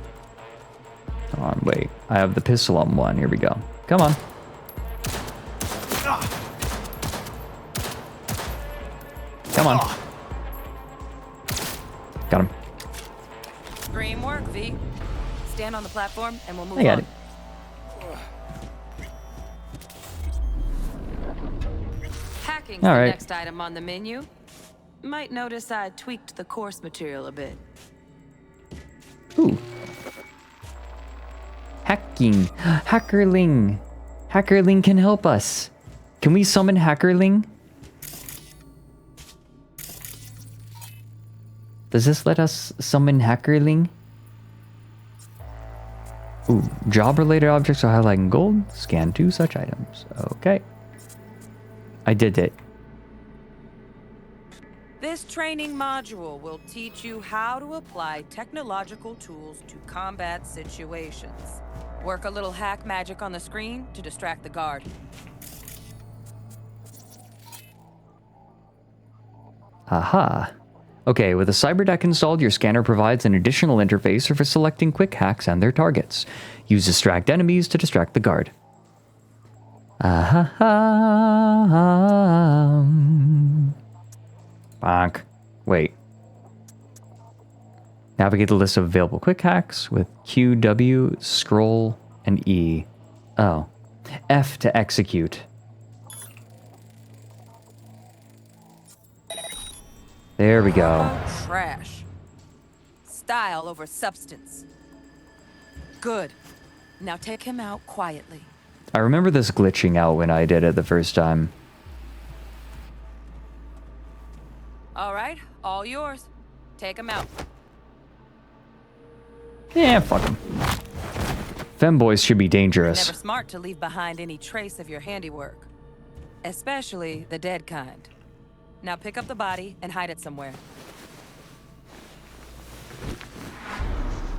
Speaker 1: Come on, wait. I have the pistol on one. Here we go. Come on. Come on. Got him.
Speaker 16: Dream work, V. Stand on the platform and we'll move
Speaker 1: I got
Speaker 16: on.
Speaker 1: it.
Speaker 16: Hacking's
Speaker 1: All
Speaker 16: the
Speaker 1: right.
Speaker 16: next item on the menu. Might notice I tweaked the course material a bit.
Speaker 1: Ooh. Hacking. Hackerling. Hackerling can help us. Can we summon Hackerling? Does this let us summon Hackerling? Ooh, job-related objects are highlighted in gold. Scan 2 such items. Okay. I did it.
Speaker 16: This training module will teach you how to apply technological tools to combat situations. Work a little hack magic on the screen to distract the guard.
Speaker 1: Aha. Okay, with a Cyberdeck installed, your scanner provides an additional interface for selecting quick hacks and their targets. Use distract enemies to distract the guard. Aha. Bonk. Wait. Navigate the list of available quick hacks with Q, W, scroll, and E. Oh. F to execute. There we go.
Speaker 16: Trash. Style over substance. Good. Now take him out quietly.
Speaker 1: I remember this glitching out when I did it the first time.
Speaker 16: All right, all yours. Take him out.
Speaker 1: Yeah, fuck him. Femboys should be dangerous.
Speaker 16: Never smart to leave behind any trace of your handiwork. Especially the dead kind. Now pick up the body and hide it somewhere.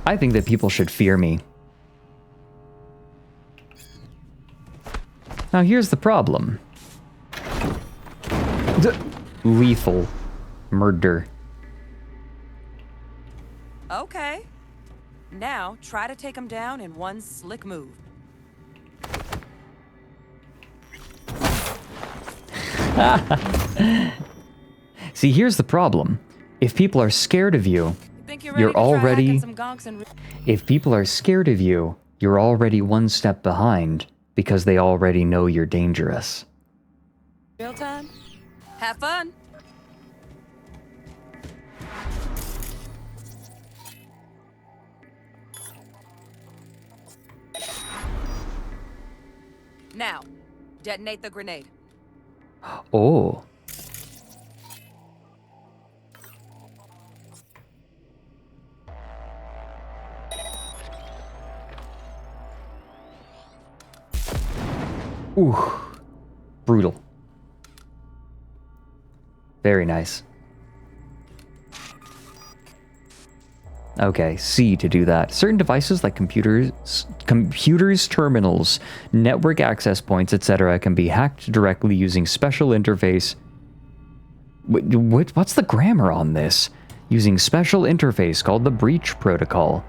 Speaker 1: I think that people should fear me. Now here's the problem. Lethal murder.
Speaker 16: Okay. Now try to take him down in one slick move.
Speaker 1: See, here's the problem. If people are scared of you, you're already... If people are scared of you, you're already one step behind because they already know you're dangerous.
Speaker 16: Real time? Have fun. Now, detonate the grenade.
Speaker 1: Oh. Ooh. Brutal. Very nice. Okay, C to do that. Certain devices like computers, terminals, network access points, etc. can be hacked directly using special interface. What's the grammar on this? Using special interface called the breach protocol.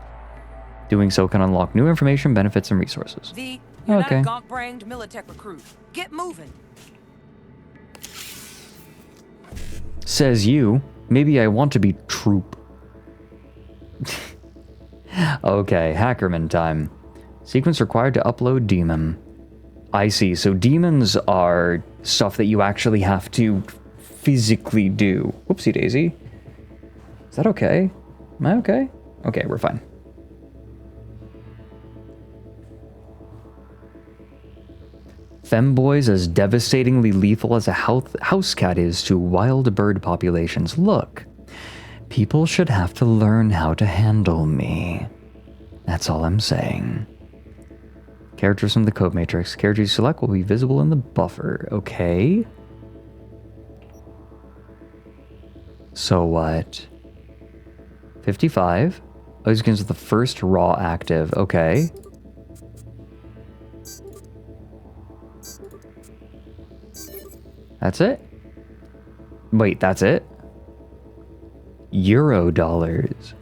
Speaker 1: Doing so can unlock new information, benefits, and resources.
Speaker 16: You're not a gaunt-brained Militech recruit. Get moving.
Speaker 1: Says you. Maybe I want to be troop. Okay, Hackerman time. Sequence required to upload demon. I see. So demons are stuff that you actually have to physically do. Whoopsie daisy. Is that okay? Am I okay? Okay, we're fine. Femboys as devastatingly lethal as a house cat is to wild bird populations. Look, people should have to learn how to handle me. That's all I'm saying. Characters from the code matrix. Characters you select will be visible in the buffer. Okay. So what? 55. Oh, this begins with the first raw active. Okay. That's it? Wait, that's it? Euro dollars.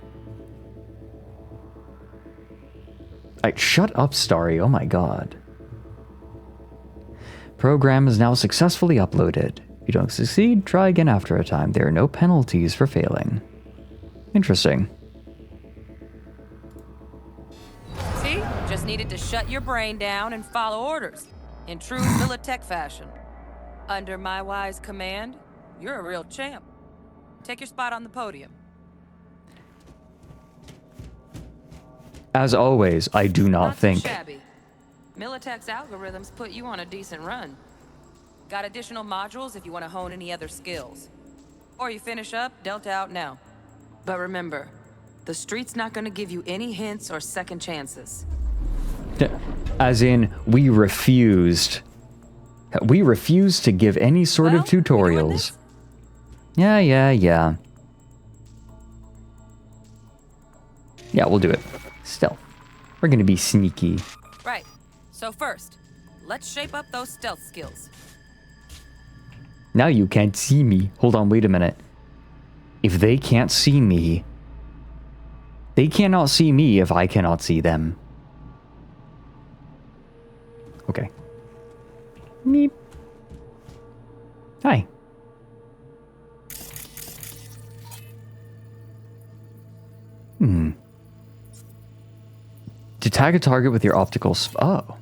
Speaker 1: Shut up, Starry. Oh my god. Program is now successfully uploaded. If you don't succeed, try again after a time. There are no penalties for failing. Interesting.
Speaker 16: See? Just needed to shut your brain down and follow orders. In true Militech fashion. Under my wise command, you're a real champ. Take your spot on the podium.
Speaker 1: As always, I do not think.
Speaker 16: Shabby. Militech's algorithms put you on a decent run. Got additional modules if you want to hone any other skills. Or you finish up, Delta out now. But remember, the street's not going to give you any hints or second chances.
Speaker 1: As in, we refused. We refused to give any sort of tutorials. Yeah. Yeah, we'll do it. Stealth. We're gonna be sneaky.
Speaker 16: Right. So first, let's shape up those stealth skills.
Speaker 1: Now you can't see me. Hold on, wait a minute. If they can't see me, they cannot see me if I cannot see them. Okay. Meep. Hi. To tag a target with your optical oh.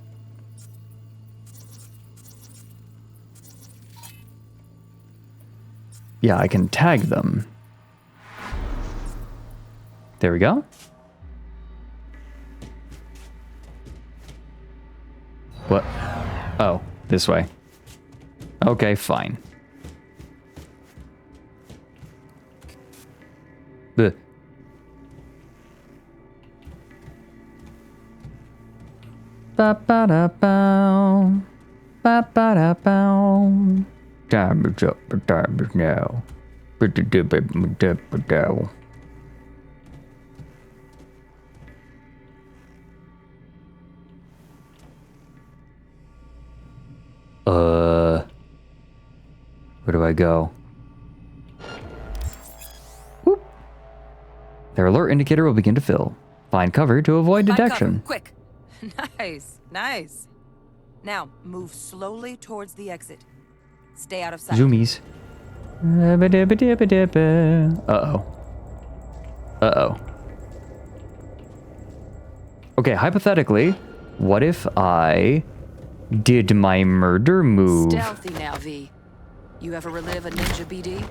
Speaker 1: Yeah, I can tag them. There we go. What? Oh, this way. Okay, fine. Bleh. Ba-ba-da-bow. Ba-ba-da-bow. Damage up, damage now. Ba-da-da-ba-da-ba-da. Where do I go? Whoop. Their alert indicator will begin to fill. Find cover to avoid detection.
Speaker 16: Quick. Nice, nice. Now, move slowly towards the exit. Stay out of sight.
Speaker 1: Zoomies. Uh-oh. Uh-oh. Okay, hypothetically, what if I did my murder move?
Speaker 16: Stealthy now, V. You ever relive a ninja BD?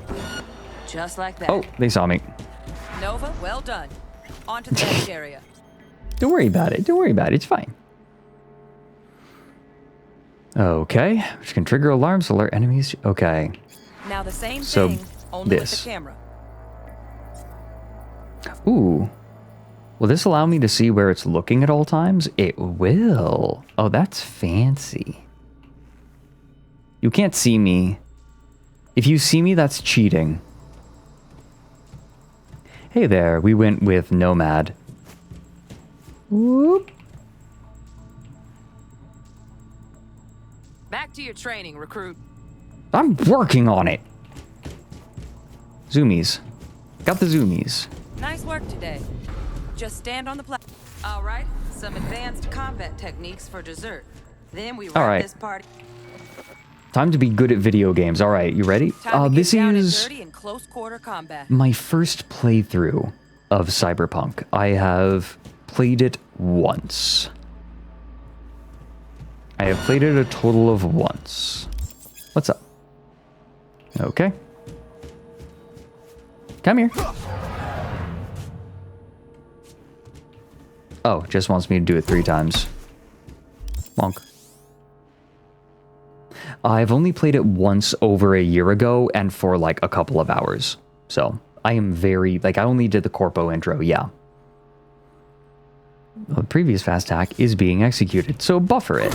Speaker 16: Just like that.
Speaker 1: Oh, they saw me.
Speaker 16: Nova, well done. On to the next area.
Speaker 1: Don't worry about it. Don't worry about it. It's fine. Okay, which can trigger alarms to alert enemies. Okay.
Speaker 16: Now the same
Speaker 1: So,
Speaker 16: thing, only
Speaker 1: this.
Speaker 16: with the camera.
Speaker 1: Ooh. Will this allow me to see where it's looking at all times? It will. Oh, that's fancy. You can't see me. If you see me, that's cheating. Hey there, we went with Nomad. Whoop.
Speaker 16: Back to your training, recruit.
Speaker 1: I'm working on it. Zoomies. Got the zoomies.
Speaker 16: Nice work today. Just stand on the platform. All right, some advanced combat techniques for dessert. Then we wrap this party.
Speaker 1: Time to be good at video games. All right, you ready? This is
Speaker 16: in close quarter combat.
Speaker 1: my first playthrough of Cyberpunk. I have played it once. I have played it a total of once. What's up? Okay. Come here. Oh, just wants me to do it 3 times. Monk. I've only played it once over a year ago and for like a couple of hours. So I am very, like, I only did the corpo intro, yeah. The previous fast hack is being executed, so buffer it.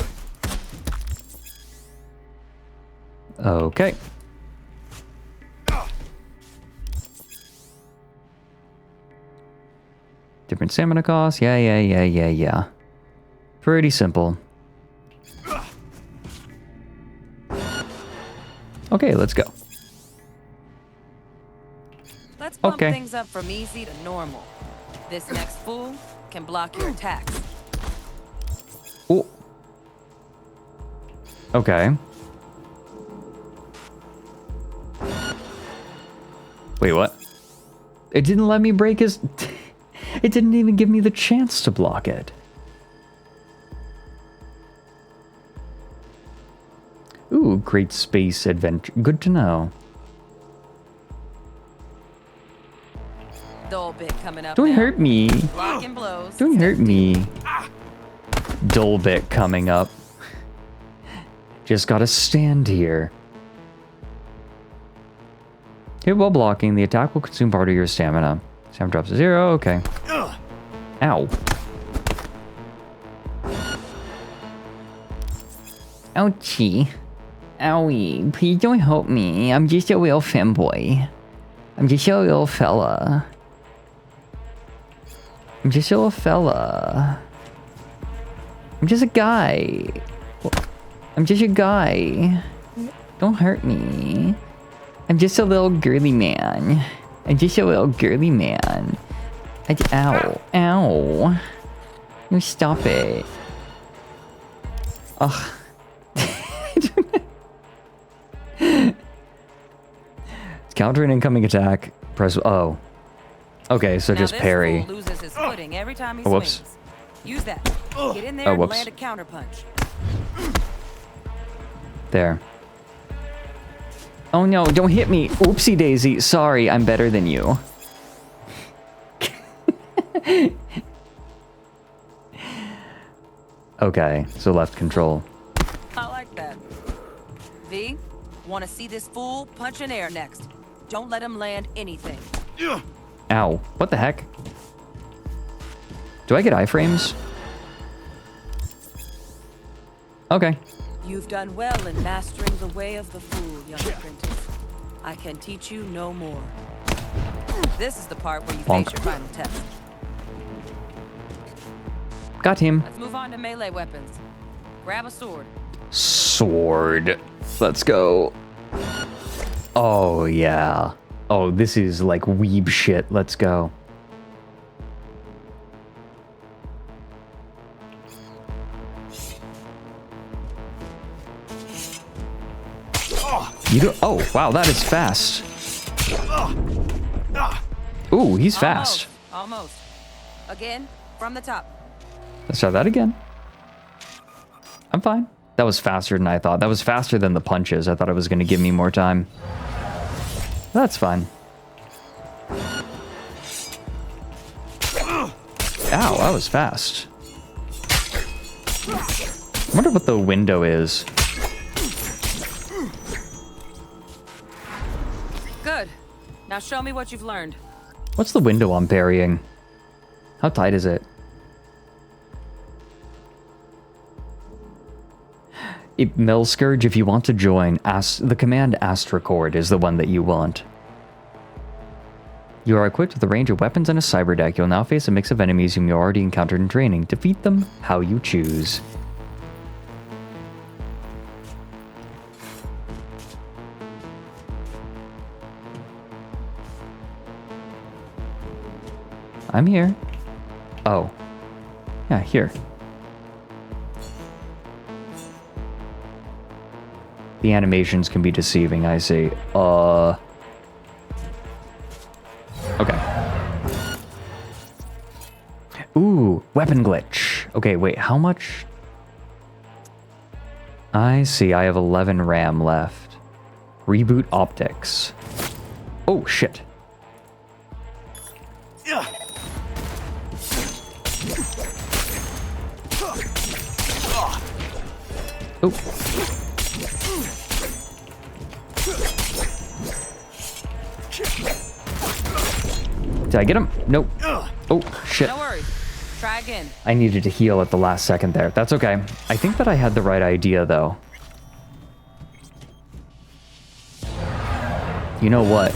Speaker 1: Okay. Different stamina costs. Yeah. Pretty simple. Okay, let's go.
Speaker 16: bump
Speaker 1: Okay.
Speaker 16: things up from easy to normal. This next fool can block your attacks.
Speaker 1: Oh. Okay. Wait, what? It didn't let me break his... It didn't even give me the chance to block it. Ooh, great space adventure. Good to know.
Speaker 16: Dull bit coming up.
Speaker 1: Don't
Speaker 16: now.
Speaker 1: hurt me.
Speaker 16: Blocking blows.
Speaker 1: Don't hurt me. Dull bit coming up. Just gotta stand here. Hit while blocking. The attack will consume part of your stamina. Stamina drops to 0. Okay. Ow. Ouchie. Owie. Please don't help me. I'm just a little femboy. I'm just a little fella. I'm just a little fella. I'm just a guy. I'm just a guy. Don't hurt me. I'm just a little girly man. I'm just a little girly man. Ow. Ow. No, stop it. Ugh. Counter an incoming attack. Press... Oh. Okay, so
Speaker 16: Now
Speaker 1: just
Speaker 16: this
Speaker 1: parry.
Speaker 16: fool loses his footing every time he
Speaker 1: Whoops.
Speaker 16: swings. Use that. Get in there
Speaker 1: Oh,
Speaker 16: and
Speaker 1: whoops.
Speaker 16: land a counterpunch.
Speaker 1: There. Oh no, don't hit me. Oopsie daisy. Sorry, I'm better than you. Okay, so left control.
Speaker 16: I like that. V, want to see this fool punch in air next. Don't let him land anything.
Speaker 1: Ow. What the heck? Do I get iframes? Okay.
Speaker 16: You've done well in mastering the way of the fool, young apprentice. I can teach you no more. This is the part where you
Speaker 1: Bonk.
Speaker 16: face your final test.
Speaker 1: Got him.
Speaker 16: Let's move on to melee weapons. Grab a sword.
Speaker 1: Sword. Let's go. Oh, yeah. Oh, this is like weeb shit. Let's go. You do. Oh, wow, that is fast. Ooh, he's fast.
Speaker 16: Almost. Again, from the top.
Speaker 1: Let's try that again. I'm fine. That was faster than I thought. That was faster than the punches. I thought it was going to give me more time. That's fine. Ow, that was fast. I wonder what the window is.
Speaker 16: Good. Now show me what you've learned.
Speaker 1: What's the window I'm parrying? How tight is it? Mill Scourge, if you want to join, the command Astracord is the one that you want. You are equipped with a range of weapons and a cyber deck. You'll now face a mix of enemies whom you already encountered in training. Defeat them how you choose. I'm here. Oh. Yeah, here. The animations can be deceiving, I see. Okay. Ooh, weapon glitch. Okay, wait, how much? I see, I have 11 RAM left. Reboot optics. Oh, shit. Oh. Did I get him? Nope. Oh, shit.
Speaker 16: No worries. Try again.
Speaker 1: I needed to heal at the last second there. That's okay. I think that I had the right idea, though. You know what?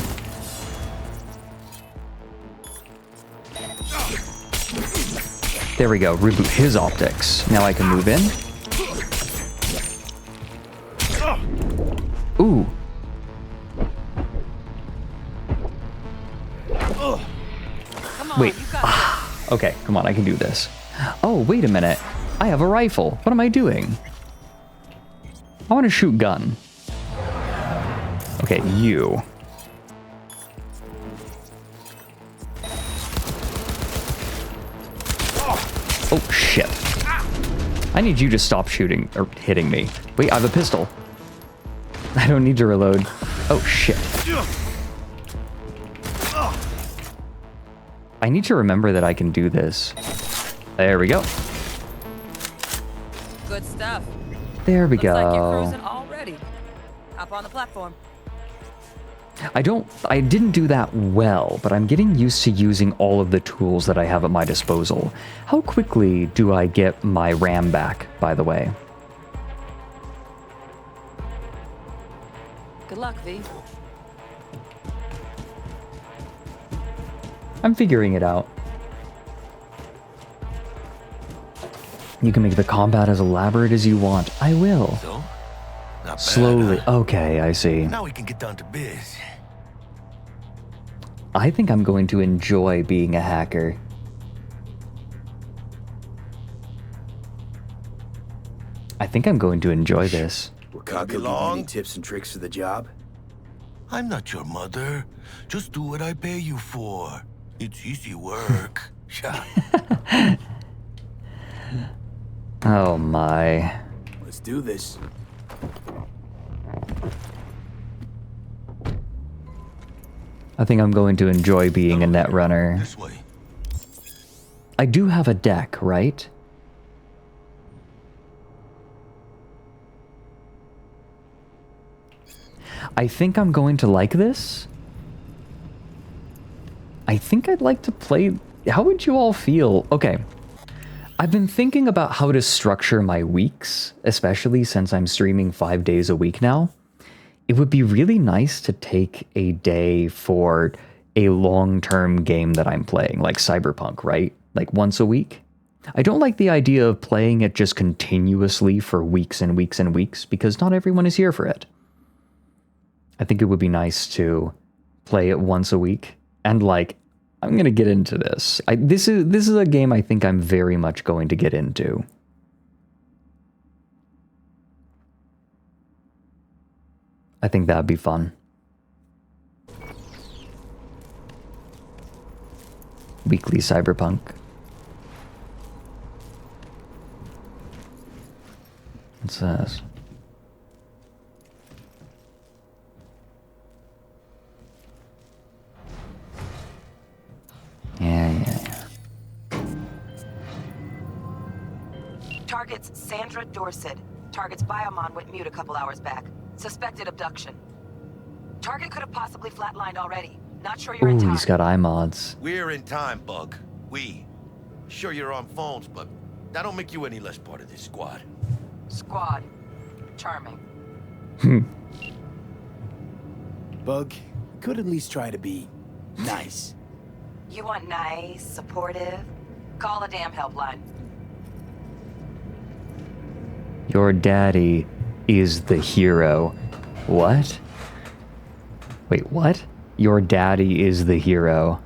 Speaker 1: There we go. Reboot his optics. Now I can move in. Ooh. Okay, come on, I can do this. Oh, wait a minute. I have a rifle. What am I doing? I want to shoot gun. Okay, you. Oh, shit. I need you to stop shooting or hitting me. Wait, I have a pistol. I don't need to reload. Oh, shit. I need to remember that I can do this. There we go.
Speaker 16: Good stuff.
Speaker 1: There we go.
Speaker 16: Looks like you're cruising already. Hop on the platform.
Speaker 1: I didn't do that well, but I'm getting used to using all of the tools that I have at my disposal. How quickly do I get my RAM back, by the way?
Speaker 16: Good luck, V.
Speaker 1: I'm figuring it out. You can make the combat as elaborate as you want. I will.
Speaker 9: So? Not bad,
Speaker 1: Slowly.
Speaker 9: huh?
Speaker 1: Okay, I see.
Speaker 9: Now we can get down to biz.
Speaker 1: I think I'm going to enjoy being a hacker. I think I'm going to enjoy this.
Speaker 8: Will Kako give you any tips and tricks for the job?
Speaker 9: I'm not your mother. Just do what I pay you for. It's easy work.
Speaker 1: Oh my.
Speaker 8: Let's do this.
Speaker 1: I think I'm going to enjoy being a net runner.
Speaker 9: This way.
Speaker 1: I do have a deck, right? I think I'm going to like this. I think I'd like to play... How would you all feel? Okay. I've been thinking about how to structure my weeks, especially since I'm streaming 5 days a week now. It would be really nice to take a day for a long-term game that I'm playing, like Cyberpunk, right? Like once a week. I don't like the idea of playing it just continuously for weeks and weeks and weeks, because not everyone is here for it. I think it would be nice to play it once a week. And like, I'm going to get into this. This is a game I think I'm very much going to get into. I think that'd be fun. Weekly Cyberpunk. What's this? Yeah.
Speaker 17: Target's Sandra Dorset. Target's biomon went mute a couple hours back. Suspected abduction. Target could have possibly flatlined already. Not sure you're in time.
Speaker 1: He's got eye mods.
Speaker 9: We're in time, Bug. We. Sure you're on phones, but that don't make you any less part of this squad.
Speaker 17: Squad. Charming.
Speaker 8: Bug, could at least try to be nice.
Speaker 17: You want nice, supportive? Call a damn helpline.
Speaker 1: Your daddy is the hero. What? Wait, what? Your daddy is the hero.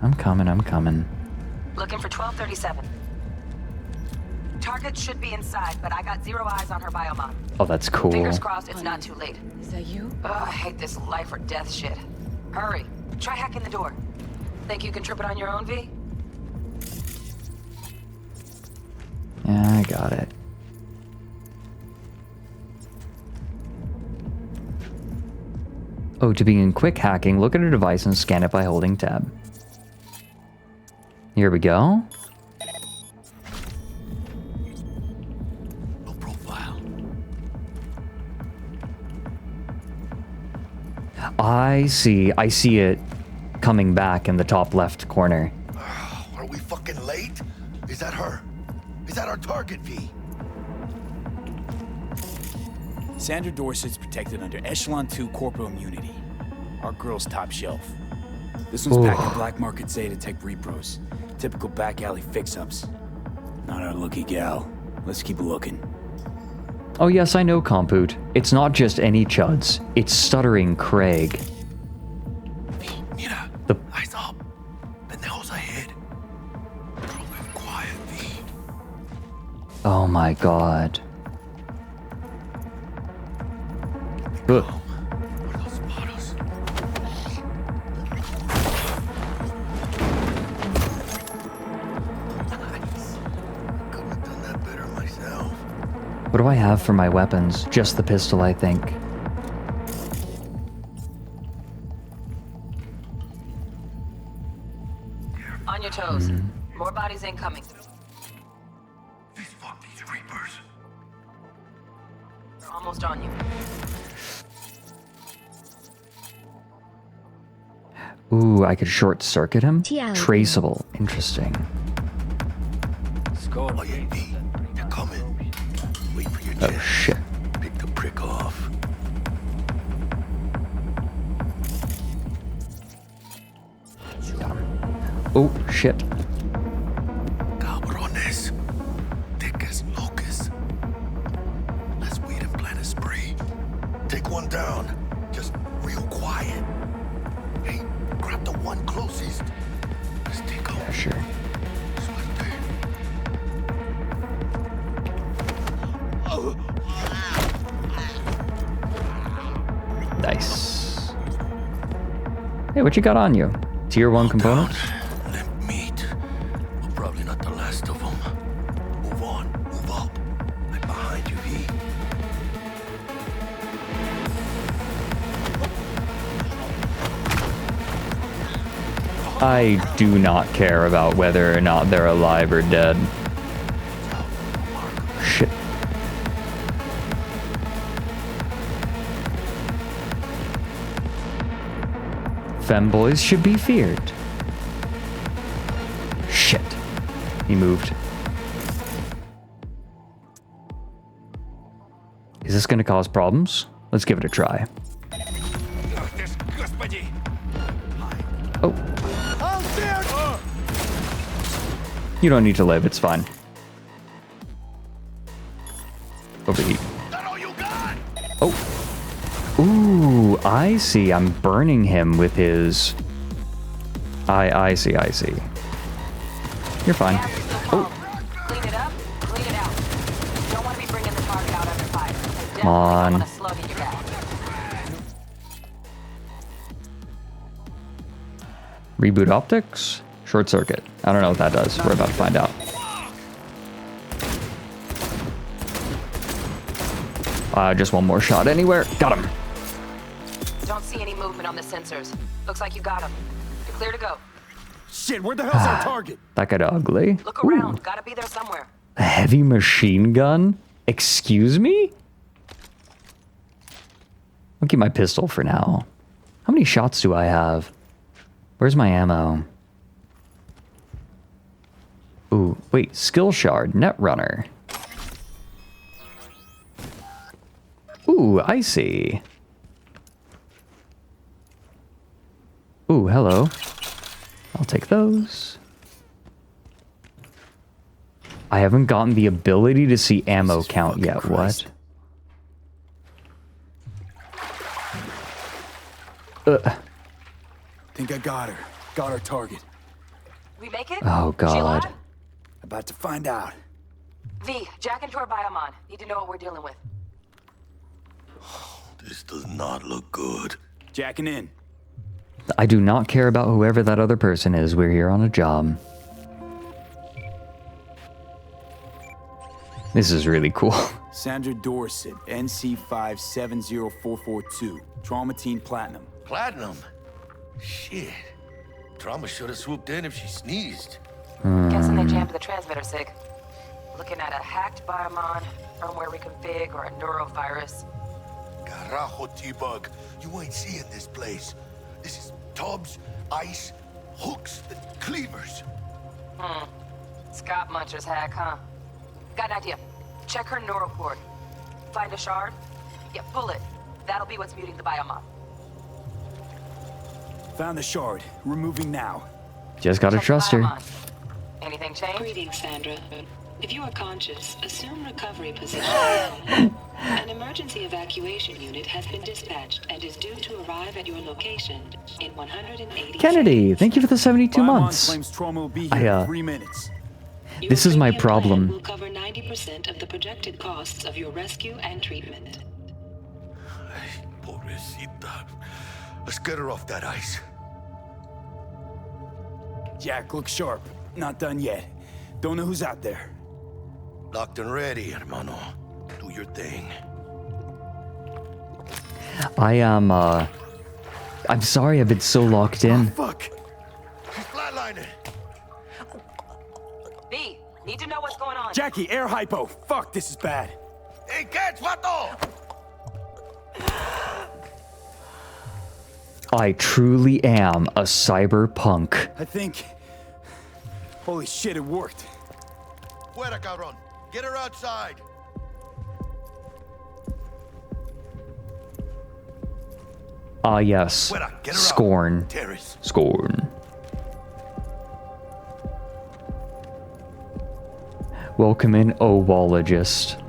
Speaker 1: I'm coming.
Speaker 17: Looking for 1237. Target should be inside, but I got zero eyes on her biomon.
Speaker 1: Oh, that's cool.
Speaker 17: Fingers crossed it's not too late.
Speaker 16: Is that you?
Speaker 17: Ugh, I hate this life or death shit. Hurry. Try hacking the door. Think you can trip it on your own, V?
Speaker 1: Yeah, I got it. Oh, to begin quick hacking, look at a device and scan it by holding tab. Here we go.
Speaker 9: No profile.
Speaker 1: I see it coming back in the top left corner.
Speaker 9: Are we fucking late? Is that her? Is that our target, V?
Speaker 8: Sandra Dorset's protected under Echelon 2 corporal immunity. Our girl's top shelf. This one's packed in black market Zeta Tech repros. Typical back alley fix-ups. Not our lucky gal. Let's keep looking.
Speaker 1: Oh yes, I know, Compute. It's not just any chuds. It's Stuttering Craig.
Speaker 9: Mira,
Speaker 1: The
Speaker 9: I And the hell's ahead? Quiet, V.
Speaker 1: Oh my god. Ugh. What do I have for my weapons? Just the pistol, I think.
Speaker 17: On your toes. More bodies incoming.
Speaker 9: These reapers.
Speaker 17: They're almost on you.
Speaker 1: Ooh, I could short circuit him?
Speaker 2: Tiao.
Speaker 1: Traceable. Interesting.
Speaker 9: Oh, yeah, V. They're coming. Wait for your
Speaker 1: Oh,
Speaker 9: chance.
Speaker 1: shit.
Speaker 9: Pick the prick off.
Speaker 1: Got him. Oh, shit.
Speaker 9: Cabrones. Thick as locusts. Let's wait and plan a spree. Take one down. Just real quiet. Hey, grab the one closest. Let's take off.
Speaker 1: Yeah, sure. Nice. Hey, what you got on you? Tier 1 components?
Speaker 9: Limp meat. But probably not the last of them. Move on. Move up. I'm behind you, V.
Speaker 1: I do not care about whether or not they're alive or dead. Shit. Femboys should be feared. Shit. He moved. Is this gonna cause problems? Let's give it a try. Oh. You don't need to live, it's fine. Overheat. Oh. Ooh, I see. I'm burning him with his... I see. You're fine. Oh.
Speaker 17: Clean it up, clean it out. Don't want to be bringing the target out under fire.
Speaker 1: Come on.
Speaker 17: Want to slug in your back.
Speaker 1: Reboot optics? Short circuit. I don't know what that does. We're about to find out. Just one more shot anywhere. Got him.
Speaker 17: Don't see any movement on the sensors. Looks like you got him. You're clear to go.
Speaker 8: Shit, where the hell's our target?
Speaker 1: That got ugly.
Speaker 17: Look around. Gotta be there somewhere.
Speaker 1: A heavy machine gun? Excuse me? I'll keep my pistol for now. How many shots do I have? Where's my ammo? Ooh, wait. Skill shard. Netrunner. Ooh, I see. Ooh, hello. I'll take those. I haven't gotten the ability to see ammo count yet. What?
Speaker 8: Think I got her. Got our target.
Speaker 17: We make it?
Speaker 1: Oh,
Speaker 17: She
Speaker 1: God.
Speaker 17: alive?
Speaker 8: About to find out.
Speaker 17: V, jack into our biomon. Need to know what we're dealing with.
Speaker 9: This does not look good.
Speaker 8: Jacking in.
Speaker 1: I do not care about whoever that other person is. We're here on a job. This is really cool.
Speaker 8: Sandra Dorset, NC570442. Trauma Team Platinum.
Speaker 9: Platinum? Shit. Trauma should have swooped in if she sneezed.
Speaker 17: Guessing they jammed the transmitter, Sig. Looking at a hacked biomon, firmware reconfig, or a neurovirus.
Speaker 9: Carajo, T-Bug. You ain't seeing this place. This is tubs, ice, hooks, and cleavers.
Speaker 17: Scott Muncher's hack, huh? Got an idea. Check her neural port. Find a shard? Yeah, pull it. That'll be what's muting the biomon.
Speaker 8: Found the shard. Removing now.
Speaker 1: Just gotta
Speaker 17: Check the
Speaker 1: trust her.
Speaker 17: biomon. Anything change?
Speaker 18: Greetings, Sandra. If you are conscious, assume recovery position now. An emergency evacuation unit has been dispatched and is due to arrive at your location in 180
Speaker 1: Kennedy, thank you for the 72 months.
Speaker 8: Claims trauma will be here in 3 minutes.
Speaker 1: This is my problem.
Speaker 18: will cover 90% of the projected costs of your rescue and treatment.
Speaker 9: Pobrecita. Let's get her off that ice.
Speaker 8: Jack, look sharp. Not done yet. Don't know who's out there.
Speaker 9: Locked and ready, hermano. Do your thing.
Speaker 1: I am, I'm sorry I've been so locked in.
Speaker 9: Fuck. She's flatlining.
Speaker 17: B, need to know what's going on.
Speaker 8: Jackie, air hypo. Fuck, this is bad.
Speaker 9: Hey, catch, vato!
Speaker 1: I truly am a cyberpunk.
Speaker 8: I think... Holy shit, it worked.
Speaker 9: Fuera, cabrón. Get her outside.
Speaker 1: Ah, yes.
Speaker 9: Fuera, get her
Speaker 1: Scorn.
Speaker 9: out. Terrace.
Speaker 1: Scorn. Welcome in, Owologist.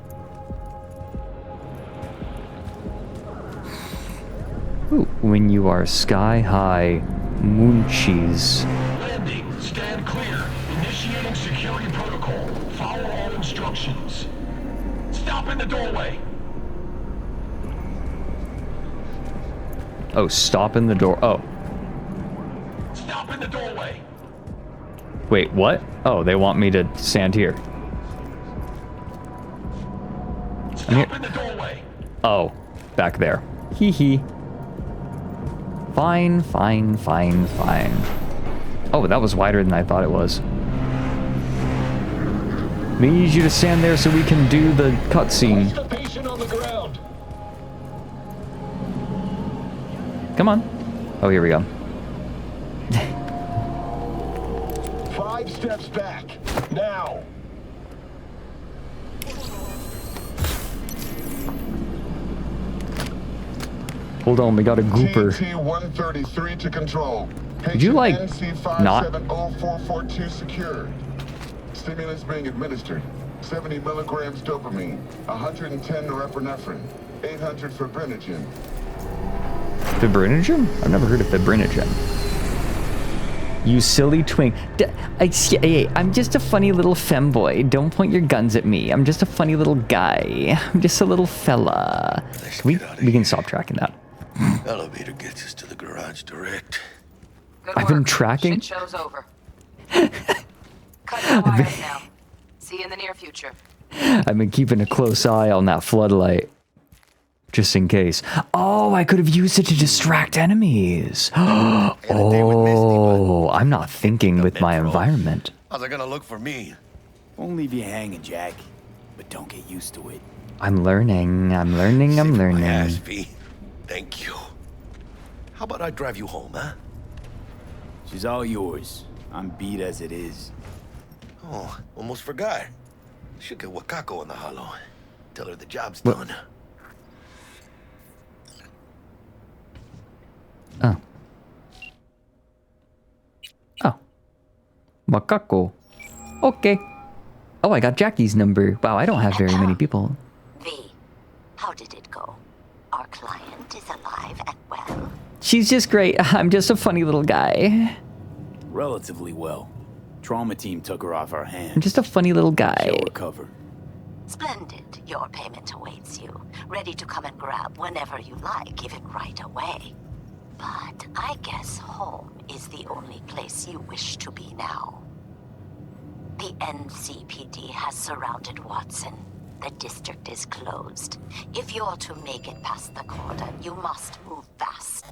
Speaker 1: Ooh, when you are sky high, Munchies.
Speaker 6: Landing. Stand clear. Initiating security protocol. Follow all instructions. Stop in the doorway.
Speaker 1: Oh, stop in the door. Oh.
Speaker 6: Stop in the doorway.
Speaker 1: Wait, what? Oh, they want me to stand here.
Speaker 6: Stop in the doorway.
Speaker 1: Oh, back there. Hee hee. Fine, fine, fine, fine. Oh, that was wider than I thought it was. We need you to stand there so we can do the cutscene.
Speaker 6: The patient on the ground.
Speaker 1: Come on. Oh, here we go.
Speaker 6: 5 steps back. Now.
Speaker 1: Hold on, we got a gooper.
Speaker 19: TT-133 to control.
Speaker 1: Did you, like, not?
Speaker 19: NC570442 secured. Stimulants being administered. 70 milligrams dopamine, 110 norepinephrine, 800 fibrinogen.
Speaker 1: Fibrinogen? I've never heard of fibrinogen. You silly twink. I'm just a funny little femboy. Don't point your guns at me. I'm just a funny little guy. I'm just a little fella. We can stop tracking that.
Speaker 9: Elevator gets us to the garage direct.
Speaker 1: I've been tracking.
Speaker 17: Shit show's over. Cut the wires now. See you in the near future.
Speaker 1: I've been keeping a close eye on that floodlight. Just in case. Oh, I could have used it to distract enemies. Oh, I'm not thinking with my environment.
Speaker 9: How's it gonna look for me?
Speaker 8: Won't leave you hanging, Jack. But don't get used to it.
Speaker 1: I'm learning. I'm learning. I'm learning.
Speaker 9: My ass, V. Thank you. How about I drive you home, huh?
Speaker 8: She's all yours. I'm beat as it is.
Speaker 9: Oh, almost forgot. Should get Wakako in the hollow. Tell her the job's done.
Speaker 1: Oh. Oh. Makako. Okay. Oh, I got Jackie's number. Wow, I don't have very many people.
Speaker 20: V, how did it go? Our client is alive and well.
Speaker 1: She's just great. I'm just a funny little guy.
Speaker 8: Relatively well. Trauma team took her off our hands.
Speaker 1: I'm just a funny little guy.
Speaker 8: She'll recover.
Speaker 20: Splendid. Your payment awaits you. Ready to come and grab whenever you like, even right away. But I guess home is the only place you wish to be now. The NCPD has surrounded Watson. The district is closed. If you're to make it past the cordon, you must move fast.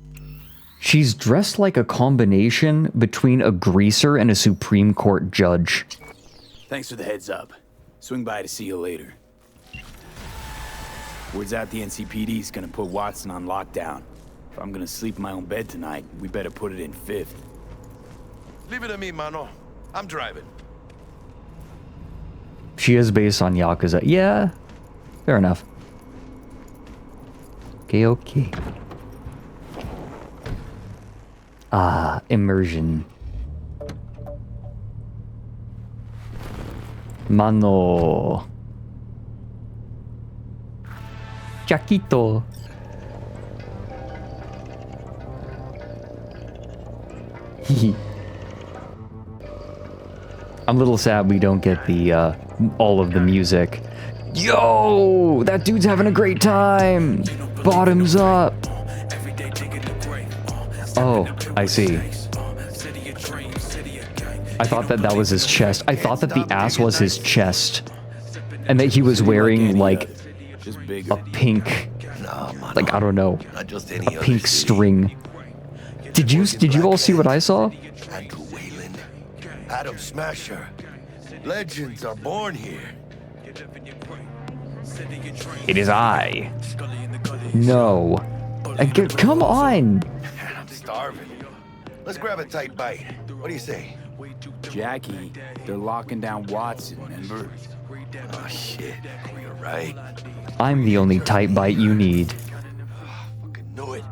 Speaker 1: She's dressed like a combination between a greaser and a Supreme Court judge.
Speaker 8: Thanks for the heads up. Swing by to see you later. Word's out the NCPD's gonna put Watson on lockdown. If I'm gonna sleep in my own bed tonight, we better put it in 5th.
Speaker 9: Leave it to me, mano. I'm driving.
Speaker 1: She is based on Yakuza. Yeah, fair enough. Okay, okay. Ah, immersion. Mano. Chaquito. I'm a little sad we don't get the all of the music. Yo, that dude's having a great time. Bottoms up. Oh, I see. I thought that was his chest. I thought that the ass was his chest, and that he was wearing like a pink, like I don't know, a pink string. Did you all see what I saw?
Speaker 9: Adam Smasher. Legends are born here.
Speaker 1: It is I. No. Come on.
Speaker 9: I'm starving. Let's grab a tight bite. What do you say?
Speaker 8: Jackie, they're locking down Watson, remember?
Speaker 9: Oh shit, you're right.
Speaker 1: I'm the only tight bite you need.
Speaker 9: Fucking knew it.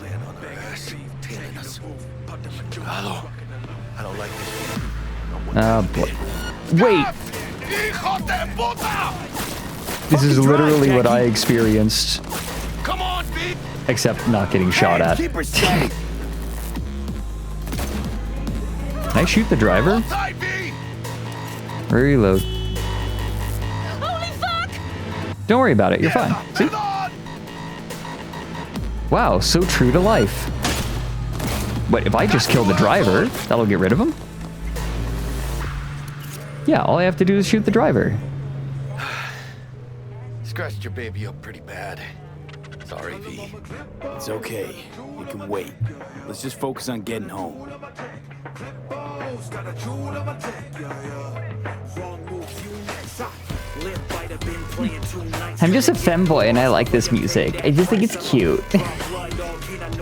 Speaker 9: Land on our ass, tailing us. Hello. I don't like this.
Speaker 1: Ah, boy. Wait! This is literally what I experienced.
Speaker 9: Come on, B.
Speaker 1: Except not getting shot at.
Speaker 9: Keep her safe.
Speaker 1: Can I shoot the driver? Reload.
Speaker 16: Holy fuck!
Speaker 1: Don't worry about it, you're fine. See? Wow, so true to life. What, if I just kill the driver, that'll get rid of him? Yeah, all I have to do is shoot the driver.
Speaker 9: Scratched your baby up pretty bad. Sorry, V.
Speaker 8: It's okay. You can wait. Let's just focus on getting home.
Speaker 1: I'm just a femboy and I like this music. I just think it's cute.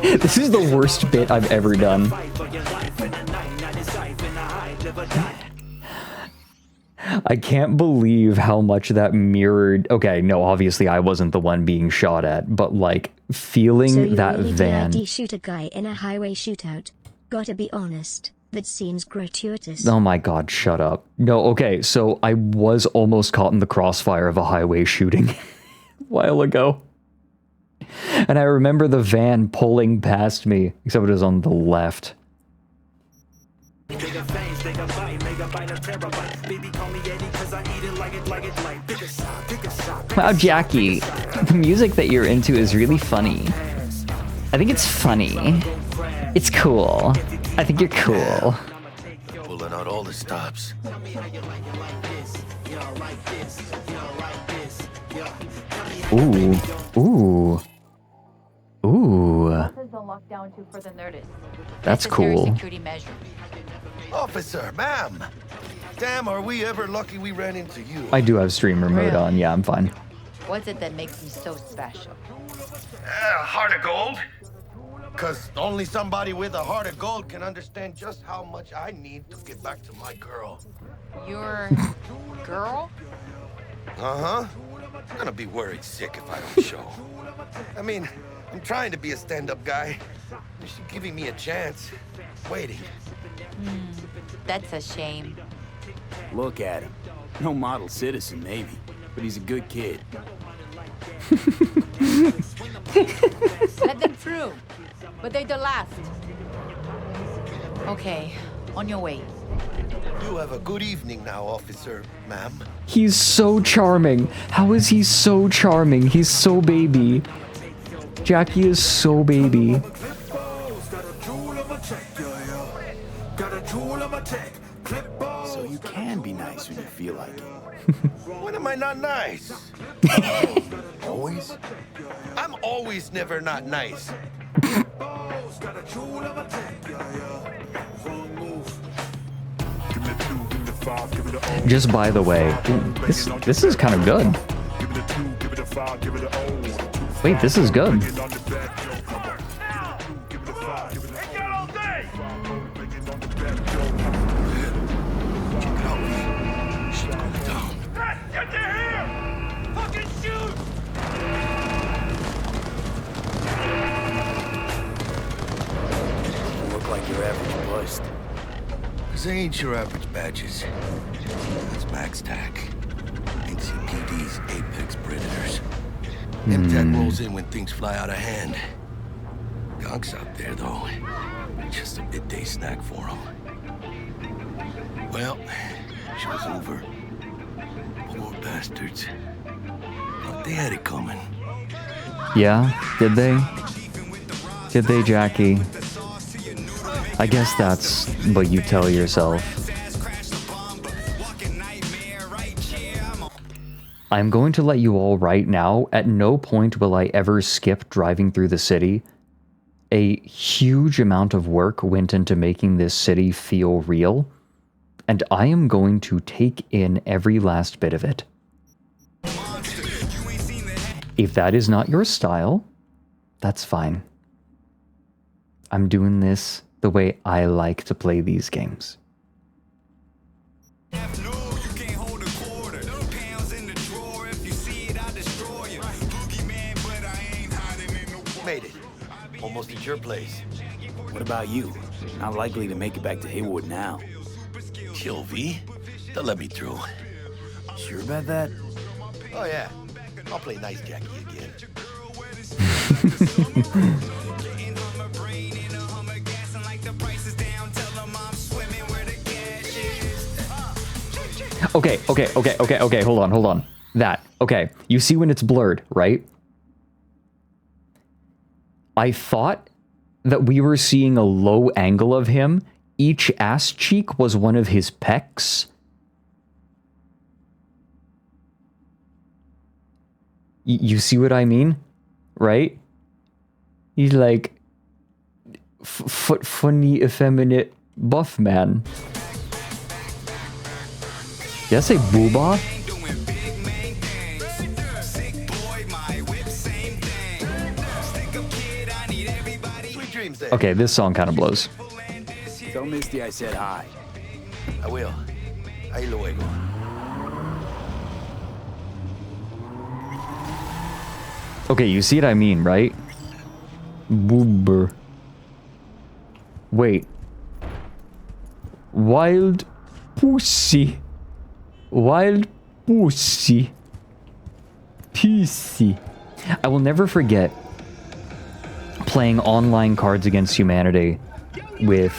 Speaker 1: This is the worst bit I've ever done. I can't believe how much that mirrored. Okay, no, obviously I wasn't the one being shot at, but like feeling
Speaker 2: so you
Speaker 1: that
Speaker 2: really
Speaker 1: van.
Speaker 2: did shoot a guy in a highway shootout. Gotta be honest, that seems gratuitous.
Speaker 1: Oh my god, shut up. No, okay, so I was almost caught in the crossfire of a highway shooting a while ago. And I remember the van pulling past me, except it was on the left. Wow, Jackie, the music that you're into is really funny. I think it's funny. It's cool. I think you're cool.
Speaker 9: Pulling out all the stops.
Speaker 1: Ooh. Ooh. Ooh. That's cool.
Speaker 9: Officer, ma'am. Damn, are we ever lucky we ran into you.
Speaker 1: I do have streamer mode on. Yeah, I'm fine.
Speaker 21: What's it that makes me so special?
Speaker 9: Heart of gold? Because only somebody with a heart of gold can understand just how much I need to get back to my girl.
Speaker 21: Your girl?
Speaker 9: Uh-huh. I'm gonna be worried sick if I don't show. I mean, I'm trying to be a stand-up guy. She's giving me a chance. Waiting.
Speaker 21: That's a shame.
Speaker 8: Look at him. No model citizen, maybe, but he's a good kid.
Speaker 21: Let them through, but they're the last. Okay, on your way.
Speaker 9: You have a good evening now, officer, ma'am.
Speaker 1: He's so charming. How is he so charming? He's so baby. Jackie is so baby.
Speaker 8: So you can be nice when you feel like it.
Speaker 9: When am I not nice? Always? I'm always never not nice.
Speaker 1: Just by the way, this is kind of good. Wait, this is good.
Speaker 9: 'Cause they ain't your average badges. That's Max TAC. NCPD's apex predators. MTAC rolls in when things fly out of hand. Gonks out there, though. Just a midday snack for them. Well, show's over. Poor bastards. Thought they had it coming.
Speaker 1: Yeah, did they? Did they, Jackie? I guess that's what you tell yourself. I'm going to let you all right now. At no point will I ever skip driving through the city. A huge amount of work went into making this city feel real, and I am going to take in every last bit of it. If that is not your style, that's fine. I'm doing this the way I like to play these games.
Speaker 9: Made it. Almost at your place.
Speaker 8: What about you? Not likely to make it back to Haywood now.
Speaker 9: Chill, V. They'll let me through.
Speaker 8: Sure about that?
Speaker 9: Oh, yeah. I'll play nice Jackie again.
Speaker 1: Okay, hold on. That. Okay, you see when it's blurred, right? I thought that we were seeing a low angle of him. Each ass cheek was one of his pecs. You see what I mean? Right? He's like... funny, effeminate buff man. Did I say booba? Okay, this song kind of blows.
Speaker 8: Tell Misty I said hi.
Speaker 9: I will. Ahí luego.
Speaker 1: Okay, you see what I mean, right? Boober. Wait. Wild pussy. Wild pussy. PC. I will never forget playing online Cards Against Humanity with...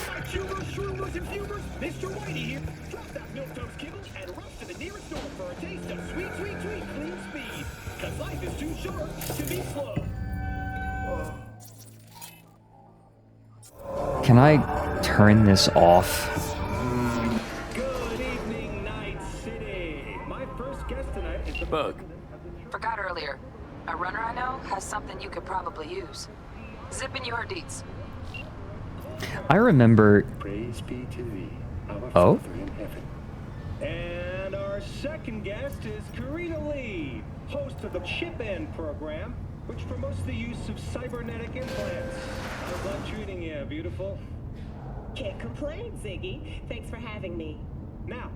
Speaker 1: Can I turn this off?
Speaker 17: Bug. Forgot earlier. A runner I know has something you could probably use. Zip in your deeds.
Speaker 1: I remember...
Speaker 3: Praise be to thee, our
Speaker 1: Oh?
Speaker 3: Father in heaven. And our second guest is Karina Lee, host of the Chip In program, which promotes the use of cybernetic implants. How's that treating you, beautiful?
Speaker 22: Can't complain, Ziggy. Thanks for having me.
Speaker 3: Now,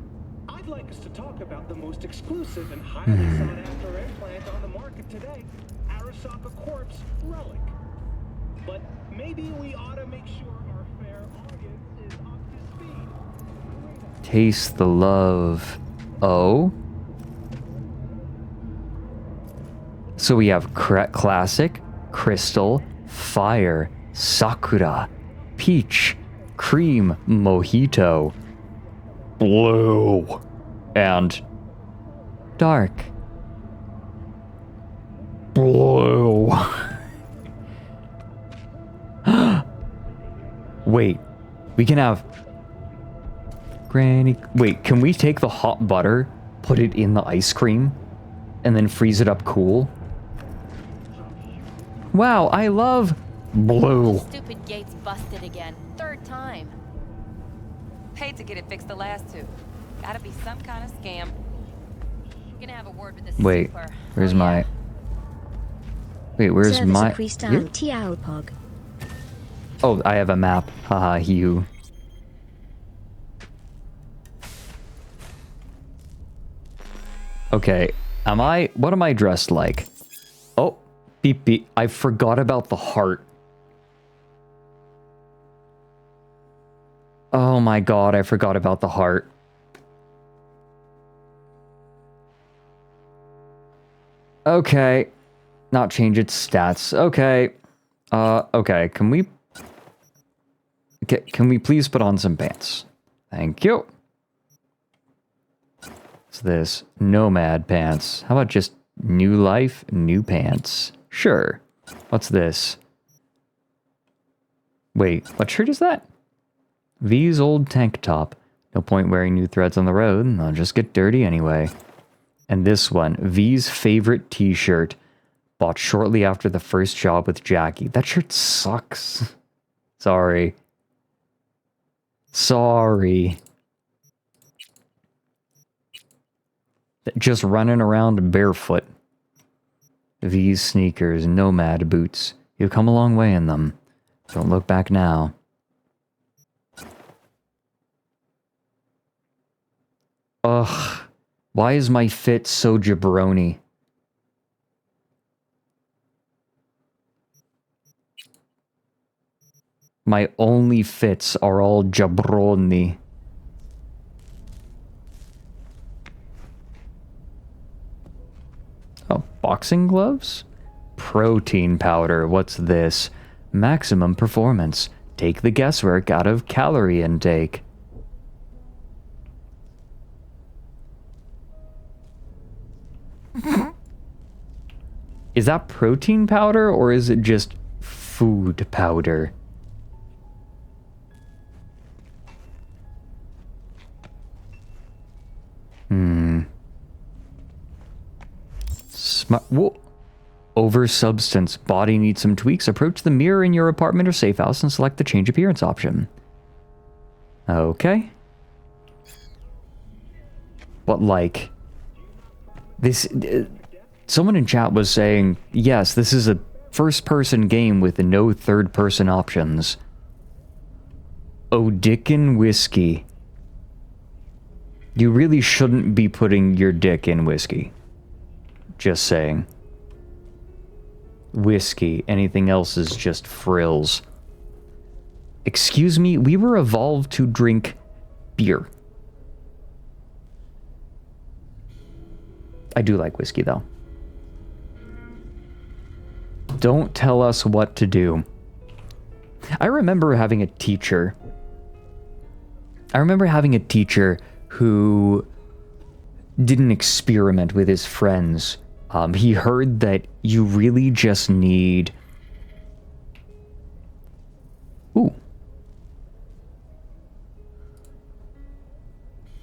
Speaker 3: I'd like us to talk about the most exclusive and highly sought-after implant on the market today, Arasaka Corp's Relic. But maybe we ought to make sure our fair audience is up to speed.
Speaker 1: Taste the love. Oh? So we have classic, crystal, fire, sakura, peach, cream, mojito, blue, and dark. Blue. Wait, we can have Granny. Wait, can we take the hot butter, put it in the ice cream, and then freeze it up cool? Wow, I love blue.
Speaker 16: Stupid gate's busted again. Third time. Paid to get it fixed the last two. Gotta be some kind of scam. Gonna have a word with this
Speaker 1: Wait,
Speaker 16: super.
Speaker 1: where's my... Wait, where's
Speaker 2: Service
Speaker 1: my...
Speaker 2: increased down
Speaker 1: Yep.
Speaker 2: Tiaopog.
Speaker 1: Oh, I have a map. Haha, you. Okay, what am I dressed like? Oh, beep beep. I forgot about the heart. Oh Oh my god, I forgot about the heart. Okay. Not change its stats. Okay. Okay. Can we please put on some pants? Thank you. What's this? Nomad pants. How about just new life, new pants? Sure. What's this? Wait, what shirt is that? V's old tank top. No point wearing new threads on the road. I'll just get dirty anyway. And this one, V's favorite t-shirt, bought shortly after the first job with Jackie. That shirt sucks. Sorry. Sorry. Just running around barefoot. V's sneakers, nomad boots. You've come a long way in them. Don't look back now. Ugh. Why is my fit so jabroni? My only fits are all jabroni. Oh, boxing gloves? Protein powder. What's this? Maximum performance. Take the guesswork out of calorie intake. Is that protein powder or is it just food powder? Whoa. Over substance. Body needs some tweaks. Approach the mirror in your apartment or safe house and select the change appearance option. Okay. But like... This... someone in chat was saying, yes, this is a first-person game with no third-person options. Oh, dick and whiskey. You really shouldn't be putting your dick in whiskey. Just saying. Whiskey. Anything else is just frills. Excuse me, we were evolved to drink beer. I do like whiskey, though. Don't tell us what to do. I remember having a teacher. Who didn't experiment with his friends. He heard that you really just need... Ooh.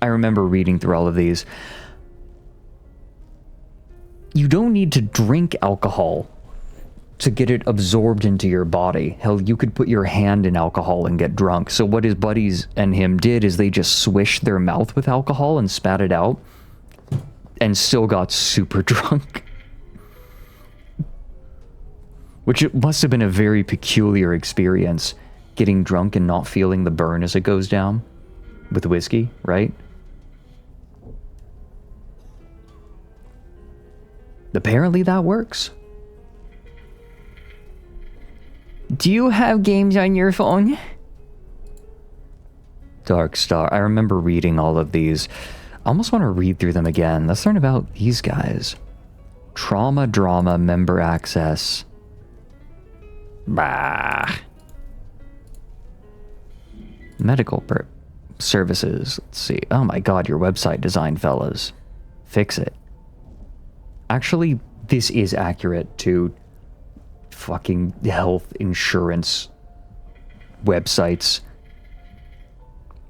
Speaker 1: I remember reading through all of these. You don't need to drink alcohol to get it absorbed into your body. Hell, you could put your hand in alcohol and get drunk. So what his buddies and him did is they just swished their mouth with alcohol and spat it out and still got super drunk. Which it must have been a very peculiar experience, getting drunk and not feeling the burn as it goes down with whiskey, right? Apparently that works. Do you have games on your phone? Dark Star. I remember reading all of these. I almost want to read through them again. Let's learn about these guys. Trauma Drama Member Access. Bah. Medical services. Let's see. Oh my god, your website design, fellas. Fix it. Actually, this is accurate to fucking health insurance websites.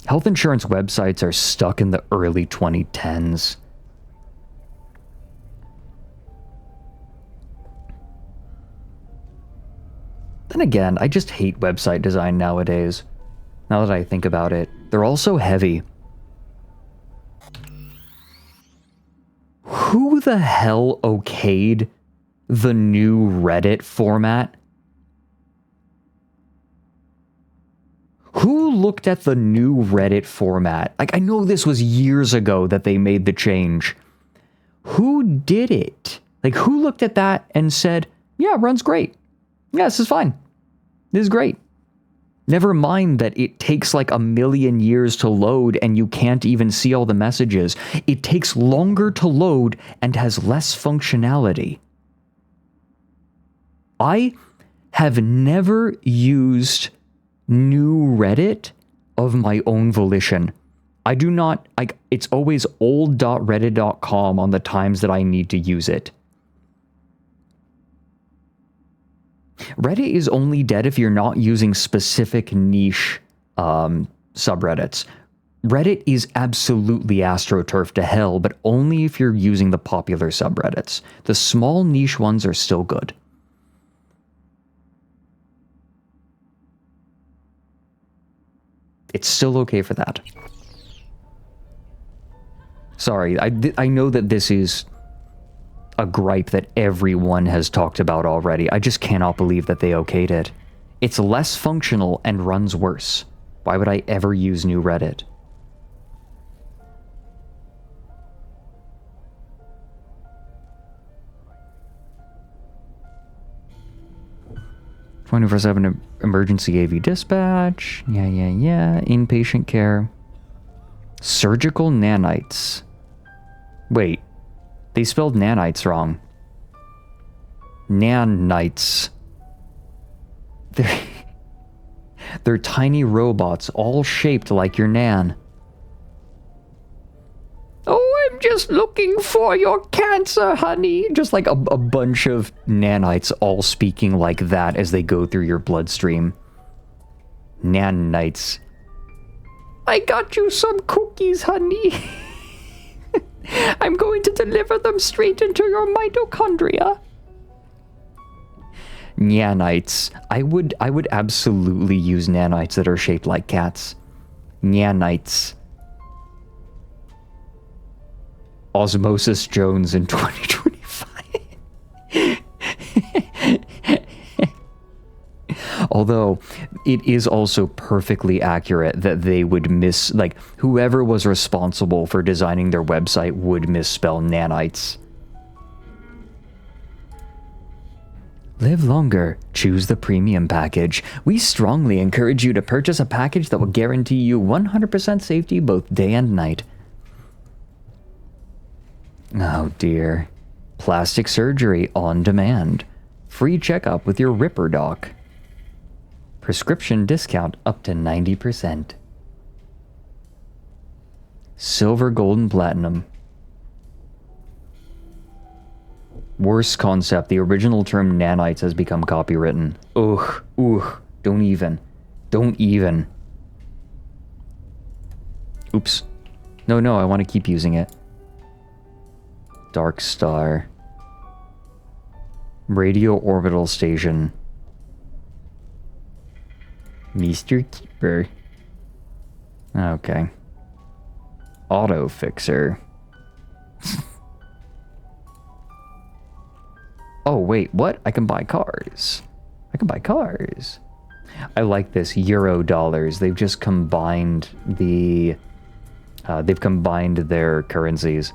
Speaker 1: Health insurance websites are stuck in the early 2010s. Then again, I just hate website design nowadays. Now that I think about it, they're all so heavy. Who the hell okayed the new Reddit format? Who looked at the new Reddit format? Like, I know this was years ago that they made the change. Who did it? Like, who looked at that and said, yeah, it runs great. Yeah, this is fine. This is great. Never mind that it takes like 1,000,000 years to load and you can't even see all the messages. It takes longer to load and has less functionality. I have never used new Reddit of my own volition. I do not, it's always old.reddit.com on the times that I need to use it. Reddit is only dead if you're not using specific niche subreddits. Reddit is absolutely AstroTurf to hell, but only if you're using the popular subreddits. The small niche ones are still good. It's still okay for that. Sorry, I know that this is a gripe that everyone has talked about already. I just cannot believe that they okayed it. It's less functional and runs worse. Why would I ever use new Reddit? "24/7 emergency AV dispatch. Yeah. Inpatient care. Surgical nanites." Wait. They spelled nanites wrong. Nanites. They're tiny robots, all shaped like your nan. "Oh, I'm just looking for your cancer, honey." Just like a bunch of nanites all speaking like that as they go through your bloodstream. Nanites. "I got you some cookies, honey. I'm going to deliver them straight into your mitochondria." Nanites. I would absolutely use nanites that are shaped like cats. Nanites. Osmosis Jones in 2025. Although, it is also perfectly accurate that they would like, whoever was responsible for designing their website would misspell nanites. Live longer. Choose the premium package. We strongly encourage you to purchase a package that will guarantee you 100% safety both day and night. Oh dear. Plastic surgery on demand. Free checkup with your Ripper doc. Prescription discount up to 90%. Silver, gold, and platinum. Worst concept. The original term nanites has become copywritten. Ugh. Don't even. Oops. No, I want to keep using it. Dark Star. Radio Orbital Station. Mr. Keeper. Okay. Auto Fixer. Oh, wait, what? I can buy cars. I like this. Euro dollars. They've just combined the... they've combined their currencies.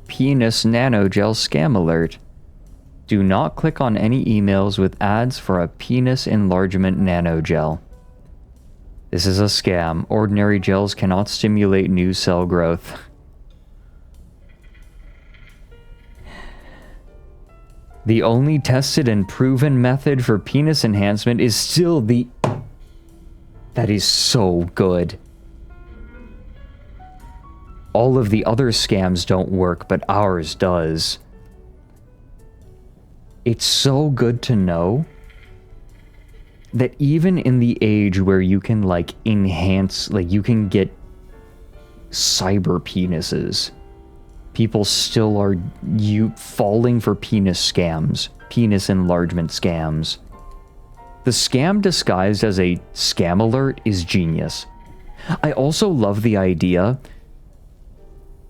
Speaker 1: Penis nanogel scam alert. Do not click on any emails with ads for a penis enlargement nanogel. This is a scam. Ordinary gels cannot stimulate new cell growth. The only tested and proven method for penis enhancement is still the... That is so good. All of the other scams don't work, but ours does. It's so good to know that even in the age where you can, like, enhance, like, you can get cyber penises, people still are falling for penis scams, penis enlargement scams. The scam disguised as a scam alert is genius. I also love the idea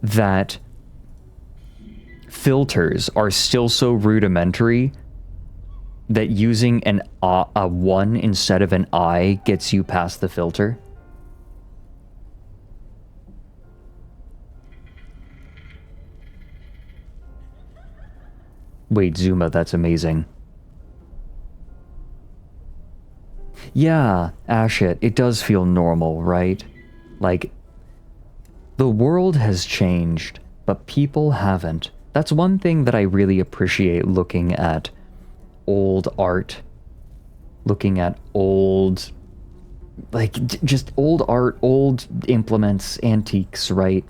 Speaker 1: that filters are still so rudimentary that using a 1 instead of an I gets you past the filter. Wait, Zuma, that's amazing. Yeah, Ashit, it does feel normal, right? Like, the world has changed, but people haven't. That's one thing that I really appreciate looking at old art. Looking at old... like, just old art, old implements, antiques, right?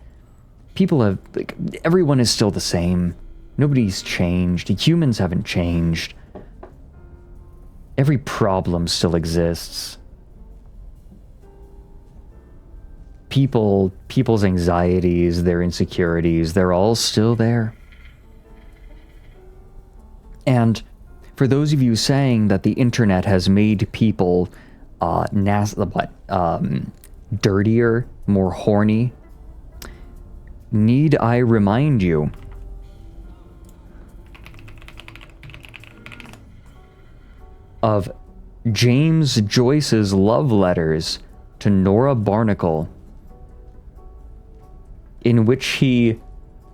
Speaker 1: People have... like, everyone is still the same. Nobody's changed. Humans haven't changed. Every problem still exists. People's anxieties, their insecurities, they're all still there. And for those of you saying that the internet has made people dirtier, more horny, need I remind you of James Joyce's love letters to Nora Barnacle, in which he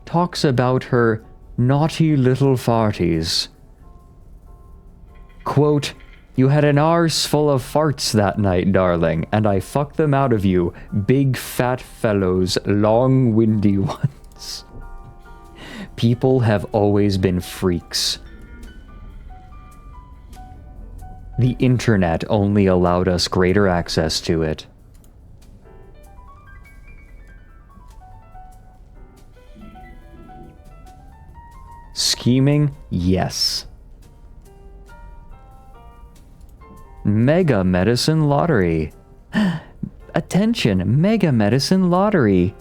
Speaker 1: talks about her naughty little farties. Quote, "You had an arse full of farts that night, darling, and I fucked them out of you, big fat fellows, long windy ones." People have always been freaks. The internet only allowed us greater access to it. Scheming? Yes. Mega Medicine Lottery. Attention, Mega Medicine Lottery.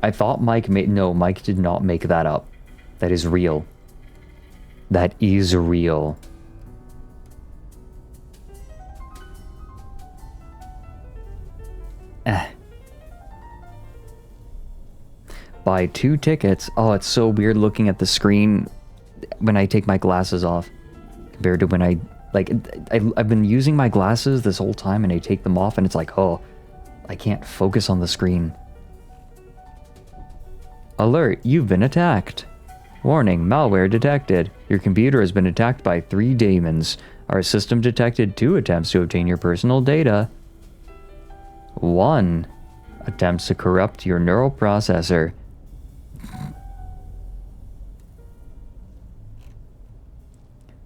Speaker 1: I thought Mike made... No, Mike did not make that up. That is real. That is real. Buy 2 tickets. Oh, it's so weird looking at the screen when I take my glasses off. Compared to when I... like, I've been using my glasses this whole time and I take them off and it's like, oh, I can't focus on the screen. Alert, you've been attacked. Warning, malware detected. Your computer has been attacked by 3 demons. Our system detected 2 attempts to obtain your personal data. 1 attempts to corrupt your neural processor.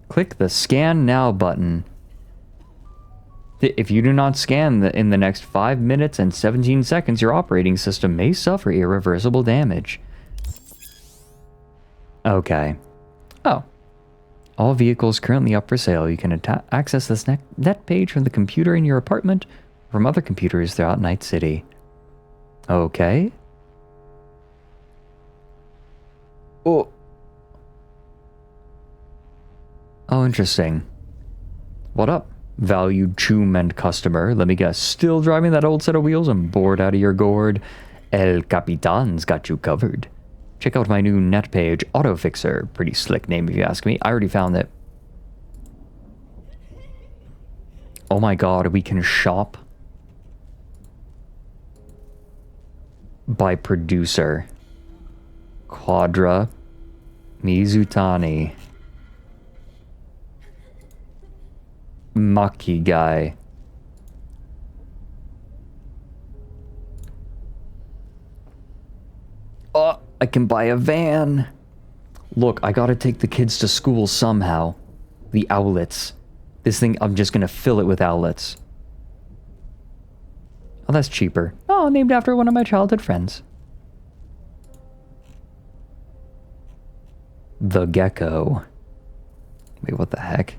Speaker 1: Click the Scan Now button. If you do not scan in the next 5 minutes and 17 seconds, your operating system may suffer irreversible damage. Okay. Oh. All vehicles currently up for sale. You can access this net page from the computer in your apartment or from other computers throughout Night City. Okay. Oh. Oh, interesting. What up, valued choom and customer? Let me guess, still driving that old set of wheels and bored out of your gourd? El Capitan's got you covered. Check out my new net page, Autofixer. Pretty slick name if you ask me. I already found it. Oh my god, we can shop by producer. Quadra Mizutani. Maki guy. Oh, I can buy a van. Look, I gotta take the kids to school somehow. The owlets. This thing, I'm just gonna fill it with owlets. Oh, that's cheaper. Oh, named after one of my childhood friends. The Gecko. Wait, what the heck?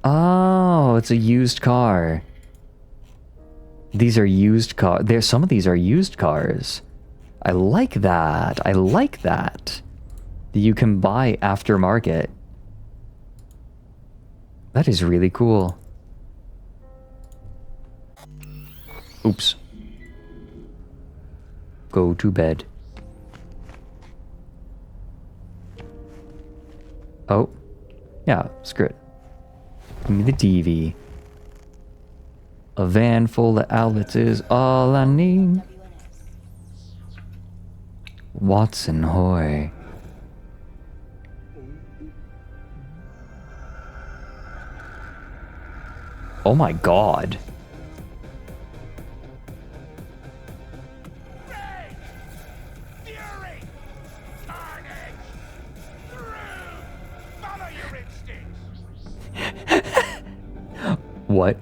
Speaker 1: Oh, it's a used car. These are used cars. Some of these are used cars. I like that. I like that. You can buy aftermarket. That is really cool. Oops. Go to bed. Oh. Yeah, screw it. Give me the TV. A van full of outlets is all I need. Watson Hoy. Oh my god. What?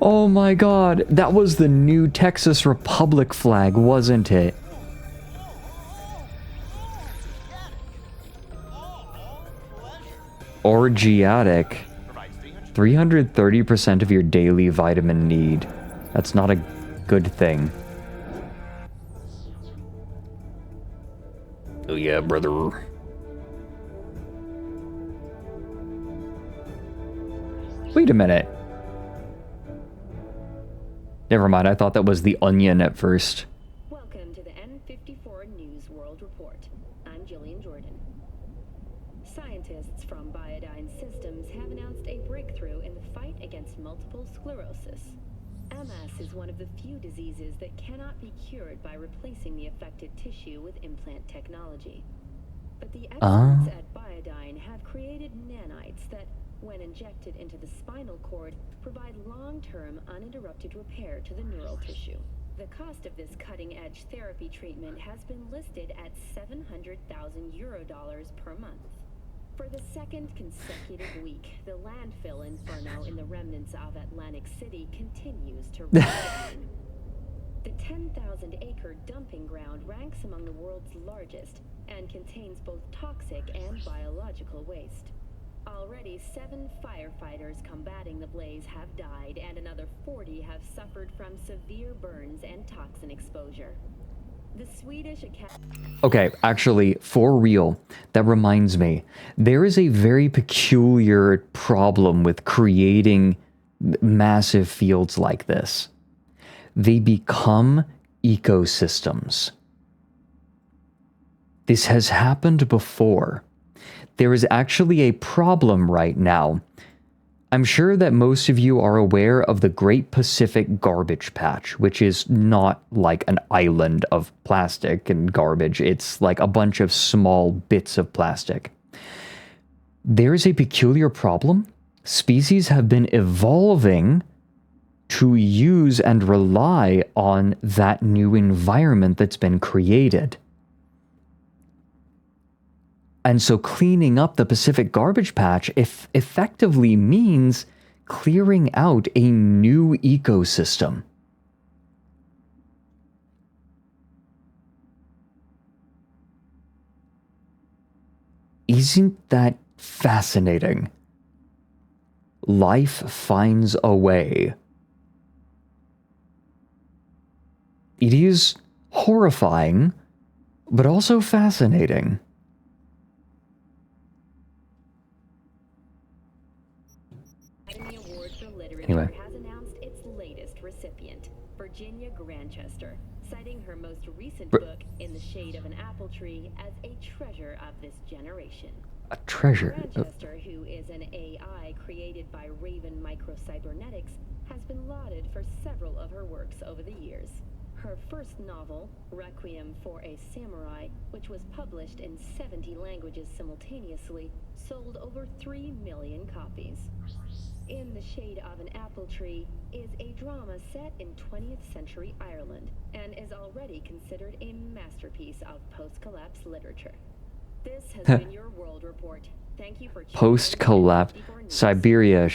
Speaker 1: Oh my god, that was the new Texas Republic flag, wasn't it? Orgiatic. 330% of your daily vitamin need. That's not a good thing. Oh yeah, brother. Wait a minute. Never mind, I thought that was the Onion at first.
Speaker 4: Welcome to the N54 News World Report. I'm Jillian Jordan. Scientists from Biodyne Systems have announced a breakthrough in the fight against multiple sclerosis. MS is one of the few diseases that cannot be cured by replacing the affected tissue with implant technology. But the experts at Biodyne have created nanites that, when injected into the spinal cord, provide long-term uninterrupted repair to the neural tissue. The cost of this cutting-edge therapy treatment has been listed at €700,000 per month. For the second consecutive week, the landfill inferno in the remnants of Atlantic City continues to run. The 10,000-acre dumping ground ranks among the world's largest and contains both toxic and biological waste. Already 7 firefighters combating the blaze have died, and another 40 have suffered from severe burns and toxin exposure. The Swedish Academy...
Speaker 1: Okay, actually, for real, that reminds me. There is a very peculiar problem with creating massive fields like this. They become ecosystems. This has happened before. There is actually a problem right now. I'm sure that most of you are aware of the Great Pacific Garbage Patch, which is not like an island of plastic and garbage. It's like a bunch of small bits of plastic. There's a peculiar problem. Species have been evolving to use and rely on that new environment that's been created. And so cleaning up the Pacific Garbage Patch effectively means clearing out a new ecosystem. Isn't that fascinating? Life finds a way. It is horrifying, but also fascinating. Anyway.
Speaker 4: Has announced its latest recipient, Virginia Grantchester, citing her most recent book, In the Shade of an Apple Tree, as a treasure of this generation.
Speaker 1: A treasure?
Speaker 4: Grantchester, who is an AI created by Raven Microcybernetics, has been lauded for several of her works over the years. Her first novel, Requiem for a Samurai, which was published in 70 languages simultaneously, sold over 3 million copies. In the Shade of an Apple Tree is a drama set in 20th century Ireland and is already considered a masterpiece of post-collapse literature. This has been your World Report. Thank you for
Speaker 1: Post-collapse Siberia.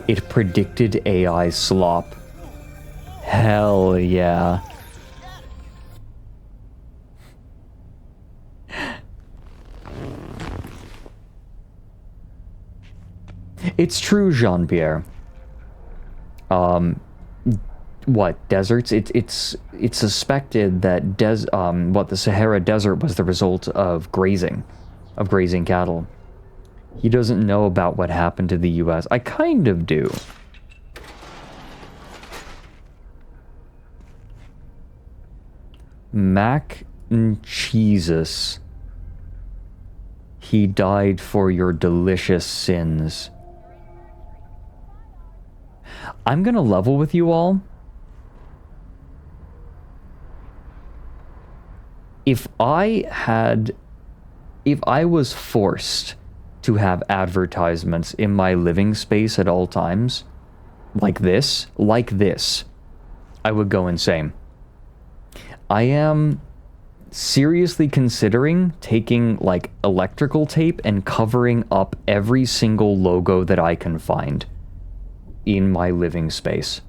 Speaker 1: It predicted AI slop. Hell yeah. It's true, Jean-Pierre. What, deserts? It's suspected that the Sahara Desert was the result of grazing cattle. He doesn't know about what happened to the US. I kind of do. Mac and Jesus. He died for your delicious sins. I'm gonna level with you all. If I was forced to have advertisements in my living space at all times, like this, I would go insane. I am seriously considering taking, like, electrical tape and covering up every single logo that I can find in my living space.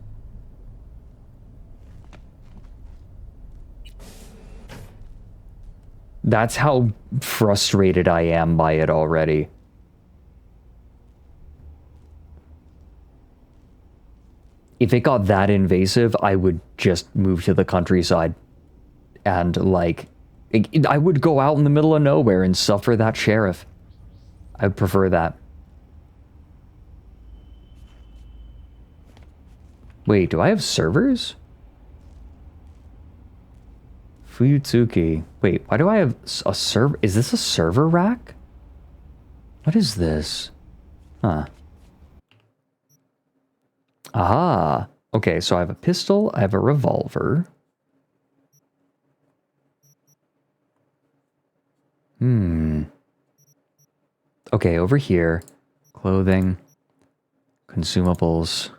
Speaker 1: That's how frustrated I am by it already. If it got that invasive, I would just move to the countryside. And, like, I would go out in the middle of nowhere and suffer that sheriff. I would prefer that. Wait, do I have servers? Fuyutsuki. Wait, why do I have a server? Is this a server rack? What is this? Huh. Aha. Okay, so I have a pistol, I have a revolver. Okay, over here. Clothing. Consumables.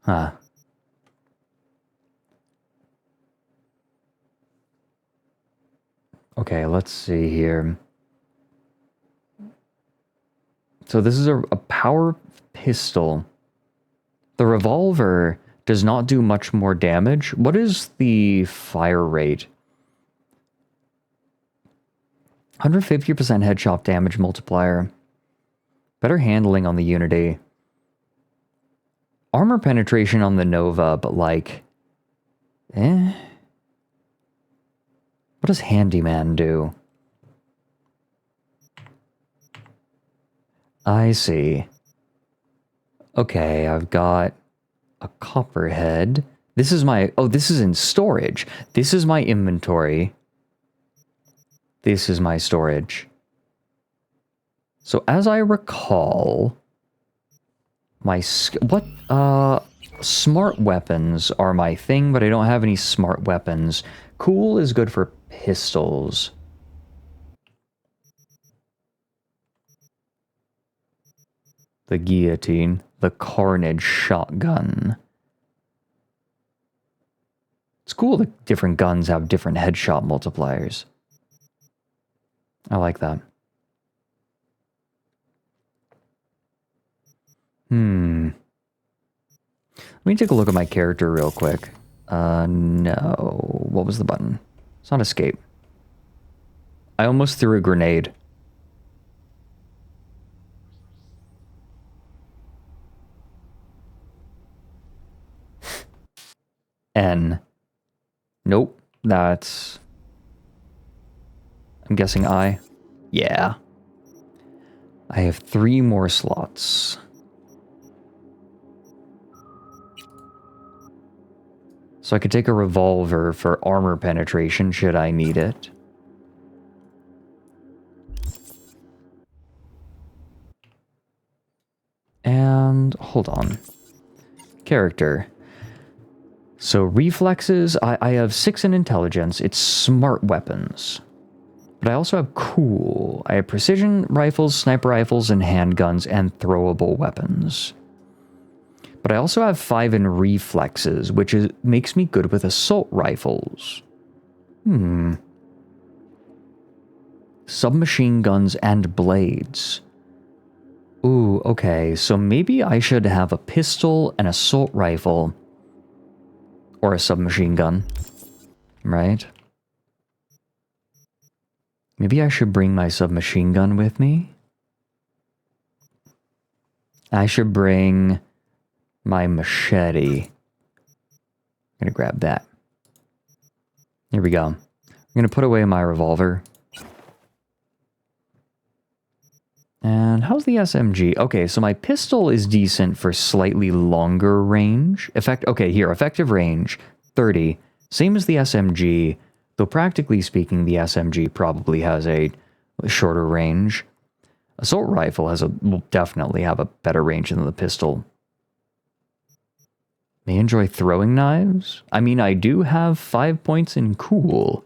Speaker 1: Huh. Okay, let's see here. So this is a power pistol. The revolver does not do much more damage. What is the fire rate? 150% headshot damage multiplier. Better handling on the Unity. Armor penetration on the Nova, but like... What does Handyman do? I see. Okay, I've got a copperhead. This is my... Oh, this is in storage. This is my inventory. This is my storage. So as I recall... smart weapons are my thing, but I don't have any smart weapons. Cool is good for pistols. The guillotine. The carnage shotgun. It's cool that different guns have different headshot multipliers. I like that. Let me take a look at my character real quick. No. What was the button? It's not escape. I almost threw a grenade. N. Nope. That's... I'm guessing I. Yeah. I have 3 more slots. So I could take a revolver for armor penetration should I need it. And hold on. Character. So reflexes, I have 6 in intelligence. It's smart weapons. But I also have cool. I have precision rifles, sniper rifles, and handguns, and throwable weapons. But I also have 5 in reflexes, which makes me good with assault rifles. Submachine guns and blades. Ooh, okay, so maybe I should have a pistol, an assault rifle, or a submachine gun, right? Maybe I should bring my submachine gun with me. I should bring my machete. I'm gonna grab that. Here we go. I'm gonna put away my revolver. And how's the SMG? Okay, so my pistol is decent for slightly longer range. Okay, here, effective range, 30. Same as the SMG, though practically speaking, the SMG probably has a shorter range. Assault rifle will definitely have a better range than the pistol. May enjoy throwing knives. I mean, I do have 5 points in cool.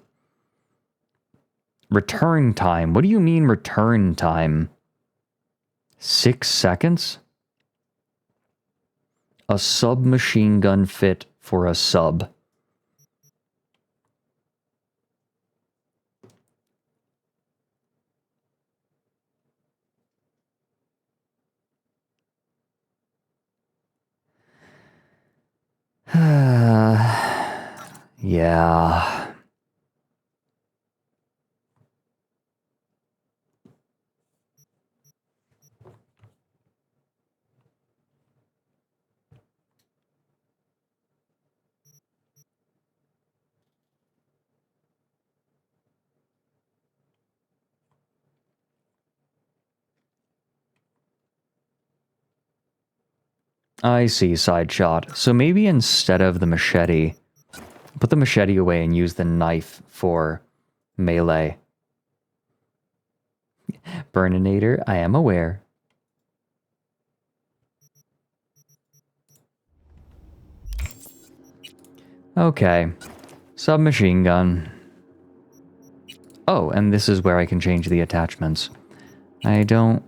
Speaker 1: Return time. What do you mean return time? 6 seconds? A submachine gun fit for a sub. Yeah. I see, side shot. So maybe instead of the machete, put the machete away and use the knife for melee. Burninator, I am aware. Okay. Submachine gun. Oh, and this is where I can change the attachments. I don't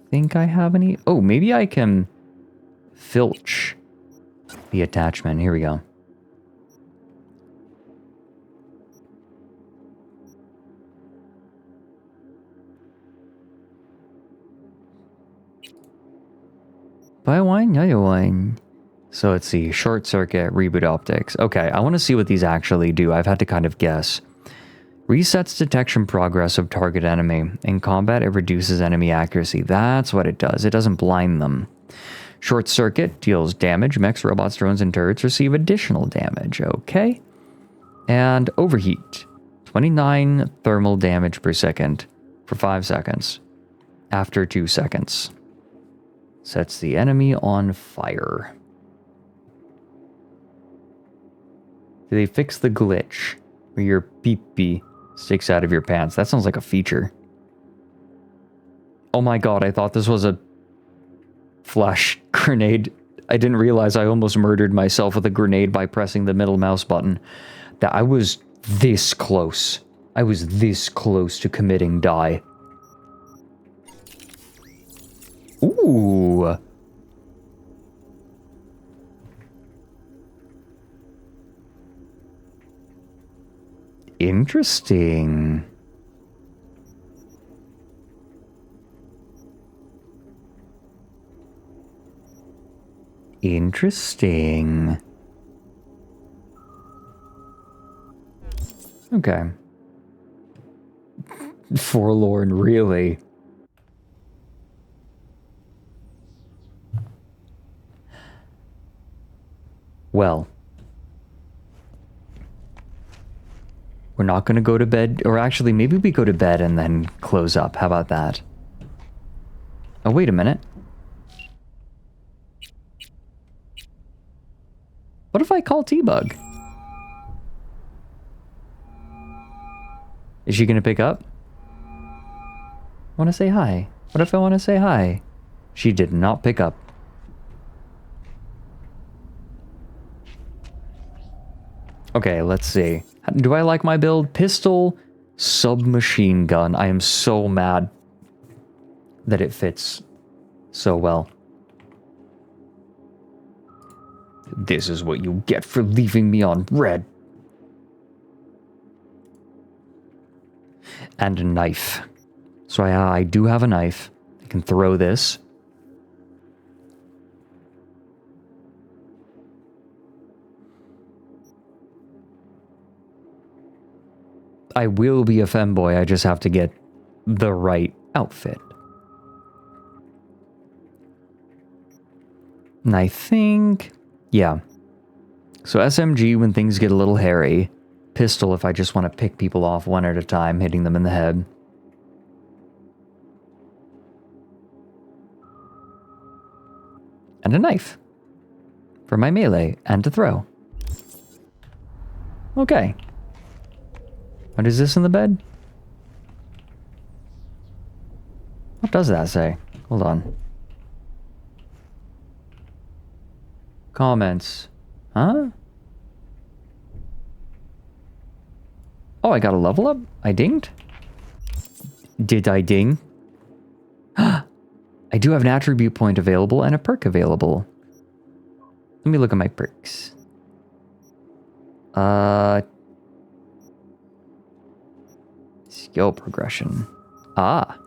Speaker 1: think I have any. Oh, maybe I can filch the attachment. Here we go. Buy wine, yeah, wine. So let's see. Short circuit, reboot optics. Okay, I want to see what these actually do. I've had to kind of guess. Resets detection progress of target enemy. In combat, it reduces enemy accuracy. That's what it does. It doesn't blind them. Short circuit deals damage. Mechs, robots, drones, and turrets receive additional damage. Okay. And overheat. 29 thermal damage per second for 5 seconds. After 2 seconds. Sets the enemy on fire. Do they fix the glitch where your pee-pee sticks out of your pants? That sounds like a feature. Oh my god, I thought this was a flash grenade. I didn't realize I almost murdered myself with a grenade by pressing the middle mouse button. That I was this close. I was this close to committing die. Ooh. Interesting. Interesting. Okay. Forlorn, really. Well. We're not going to go to bed, or actually, maybe we go to bed and then close up. How about that? Oh, wait a minute. What if I call T-Bug? Is she going to pick up? Want to say hi? What if I want to say hi? She did not pick up. Okay, let's see. Do I like my build? Pistol, submachine gun. I am so mad that it fits so well. This is what you get for leaving me on red. And a knife. So I do have a knife. I can throw this. I will be a femboy, I just have to get the right outfit. And I think... yeah. So SMG when things get a little hairy. Pistol if I just want to pick people off one at a time, hitting them in the head. And a knife. For my melee, and to throw. Okay. What is this in the bed? What does that say? Hold on. Comments. Huh? Oh, I got a level up? I dinged? Did I ding? I do have an attribute point available and a perk available. Let me look at my perks. Skill progression. Ah.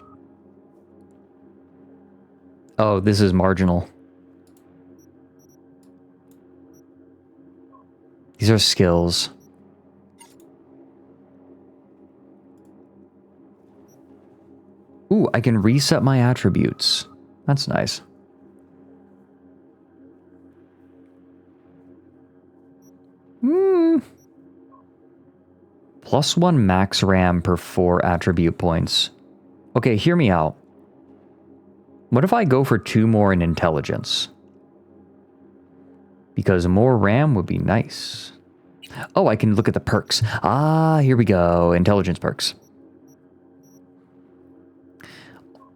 Speaker 1: Oh, this is marginal. These are skills. Ooh, I can reset my attributes. That's nice. +1 max RAM per 4 attribute points. Okay, hear me out. What if I go for 2 more in intelligence? Because more RAM would be nice. Oh, I can look at the perks. Ah, here we go. Intelligence perks.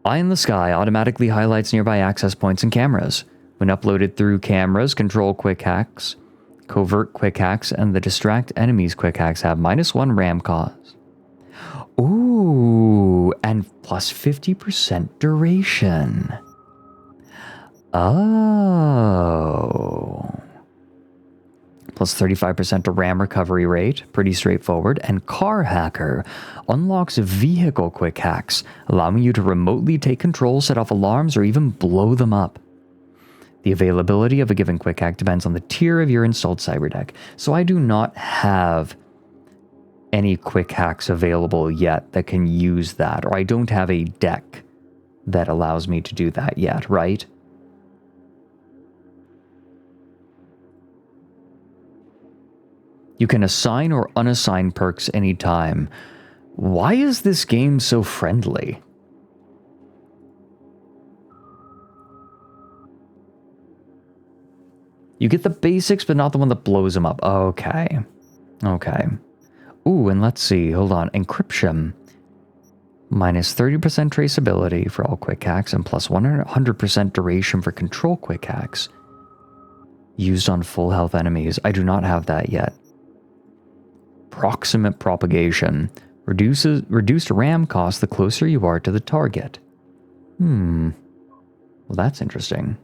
Speaker 1: Eye in the Sky automatically highlights nearby access points and cameras. When uploaded through cameras, control quick hacks, covert quick hacks, and the distract enemies quick hacks have -1 RAM cost. Ooh, and plus 50% duration. Oh. Plus 35% to RAM recovery rate, pretty straightforward. And Car Hacker unlocks vehicle quick hacks, allowing you to remotely take control, set off alarms, or even blow them up. The availability of a given quick hack depends on the tier of your installed cyberdeck. So I do not have any quick hacks available yet that can use that, or I don't have a deck that allows me to do that yet, right? You can assign or unassign perks anytime. Why is this game so friendly? You get the basics, but not the one that blows them up. Okay. Okay. Ooh, and let's see. Hold on. Encryption. -30% traceability for all quick hacks and plus 100% duration for control quick hacks. Used on full health enemies. I do not have that yet. Proximate propagation. Reduced RAM cost the closer you are to the target. Well, that's interesting.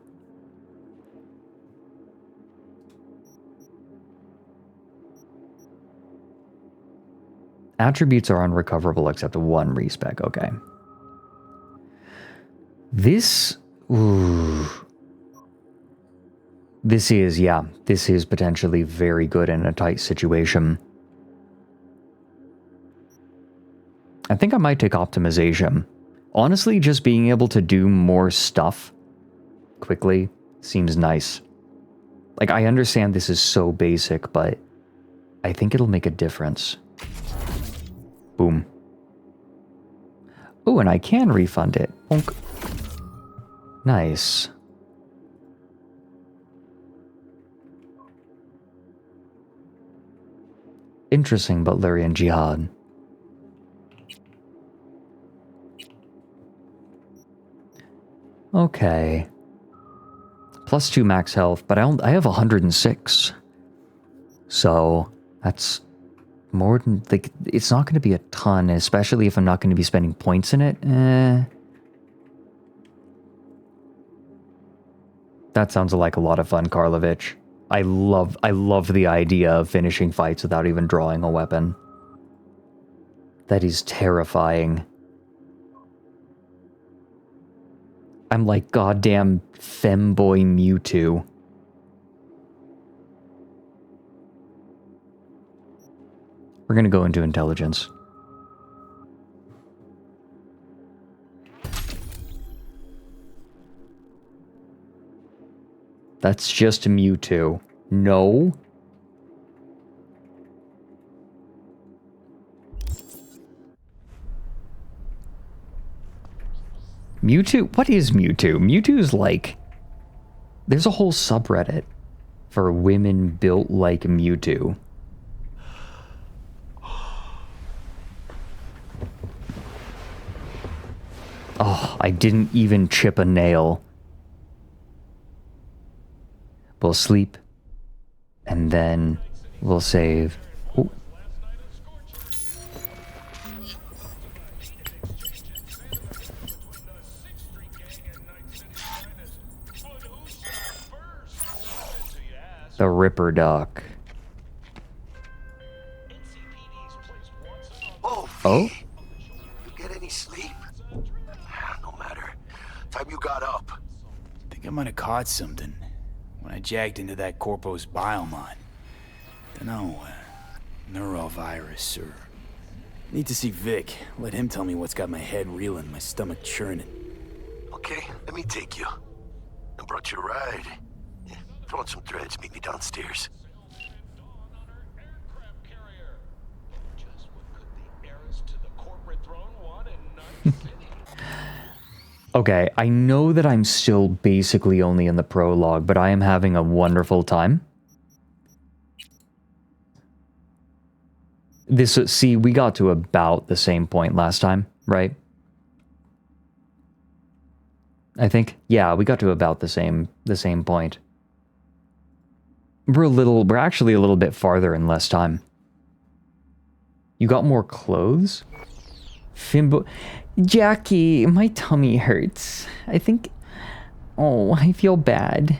Speaker 1: Attributes are unrecoverable except 1 respec. Okay. This... Ooh. This is potentially very good in a tight situation. I think I might take optimization. Honestly, just being able to do more stuff quickly seems nice. Like, I understand this is so basic, but I think it'll make a difference. Boom. Oh, and I can refund it. Bonk. Nice. Interesting Butlerian Jihad. Okay. +2 max health, but I have 106. So, that's more than... Like, it's not going to be a ton, especially if I'm not going to be spending points in it. That sounds like a lot of fun, Karlovich. I love the idea of finishing fights without even drawing a weapon. That is terrifying. I'm like goddamn Femboy Mewtwo. We're gonna go into intelligence. That's just Mewtwo. No. Mewtwo? What is Mewtwo? Mewtwo's like... There's a whole subreddit for women built like Mewtwo. Oh, I didn't even chip a nail. We'll sleep And then we'll save. Ooh. The Ripper Duck. Oh?
Speaker 11: You get any sleep? No matter. Time you got up.
Speaker 8: Think I might have caught something when I jagged into that Corpo's biomon. Dunno, neurovirus or... Need to see Vic. Let him tell me what's got my head reeling, my stomach churning.
Speaker 11: Okay, let me take you. I brought you a ride. Yeah, throw on some threads, meet me downstairs.
Speaker 1: Okay, I know that I'm still basically only in the prologue, but I am having a wonderful time. See, we got to about the same point last time, right? I think, yeah, we got to about the same point. We're actually a little bit farther in less time. You got more clothes? Femboy, Jackie, my tummy hurts. I think, oh, I feel bad.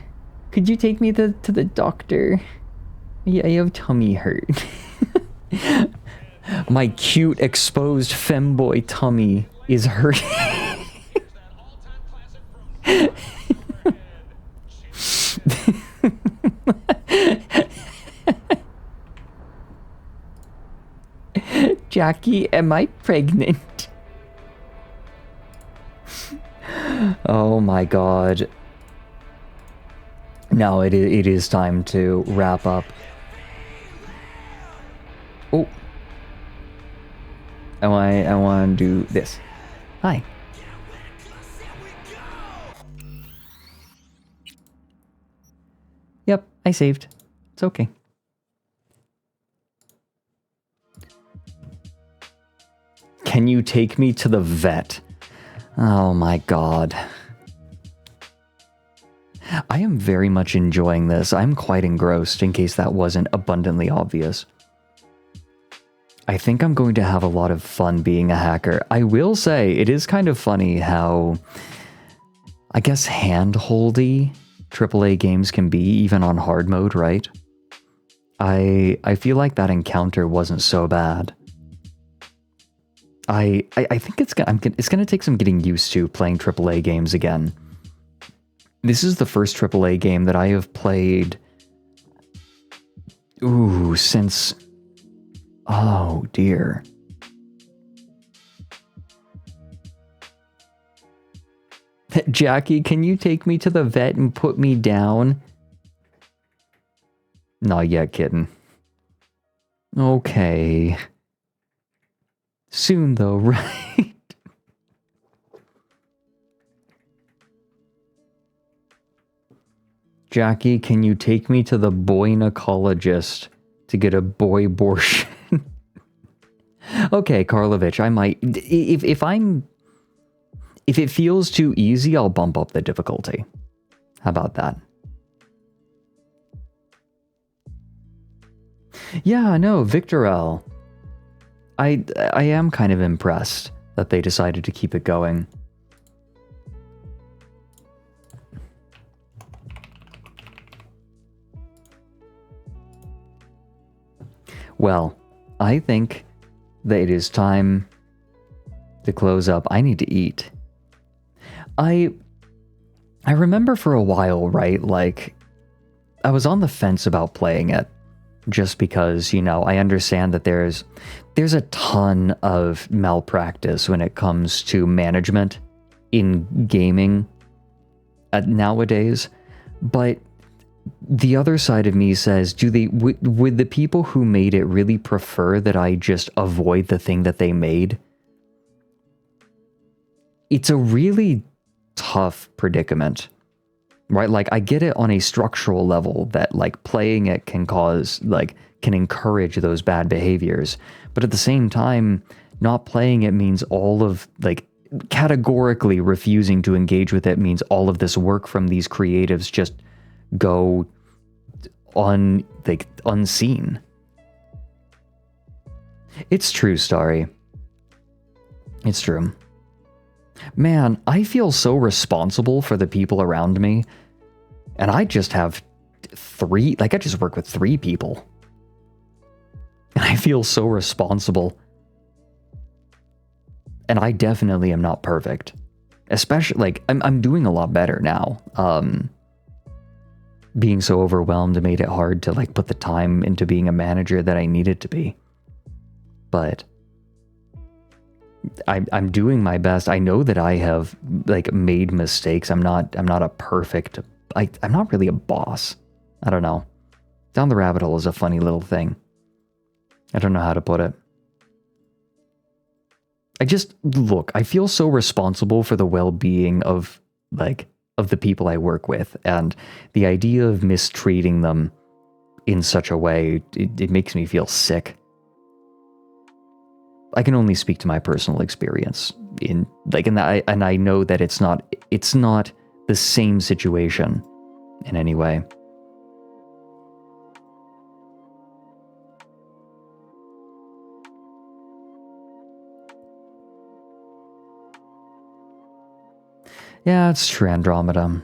Speaker 1: Could you take me to the doctor? Yeah, I have tummy hurt. My cute exposed femboy tummy is hurting. Jackie, am I pregnant? Oh my god. No, it is time to wrap up. Oh. I want to do this. Hi. Yep, I saved. It's okay. Can you take me to the vet? Oh my god. I am very much enjoying this. I'm quite engrossed, in case that wasn't abundantly obvious. I think I'm going to have a lot of fun being a hacker. I will say, it is kind of funny how, I guess, hand-holdy AAA games can be, even on hard mode, right? I feel like that encounter wasn't so bad. I think it's gonna take some getting used to playing AAA games again. This is the first AAA game that I have played, since, oh dear. Jackie, can you take me to the vet and put me down? Not yet, kitten. Okay. Soon though, right? Jackie, can you take me to the boynecologist to get a boy abortion? Okay, Karlovich, I might... If it feels too easy, I'll bump up the difficulty. How about that? Yeah, no, Victorel. I am kind of impressed that they decided to keep it going. Well, I think that it is time to close up. I need to eat. I remember for a while, right, like, I was on the fence about playing it, just because, you know, I understand that there's a ton of malpractice when it comes to management in gaming nowadays, but the other side of me says, would the people who made it really prefer that I just avoid the thing that they made? It's a really tough predicament, right? Like, I get it on a structural level that, like, playing it can encourage those bad behaviors, but at the same time, not playing it means all of, like, categorically refusing to engage with it means all of this work from these creatives just go unseen. It's true, Starry. It's true. Man, I feel so responsible for the people around me. And I just have 3, I just work with 3 people. And I feel so responsible. And I definitely am not perfect. Especially, I'm doing a lot better now. Being so overwhelmed made it hard to, put the time into being a manager that I needed to be. But I'm doing my best. I know that I have, made mistakes. I'm not a perfect... I'm not really a boss. I don't know. Down the rabbit hole is a funny little thing. I don't know how to put it. I feel so responsible for the well-being of the people I work with, and the idea of mistreating them in such a way, it makes me feel sick. I can only speak to my personal experience and I know that it's not the same situation in any way. Yeah, it's true, Andromeda.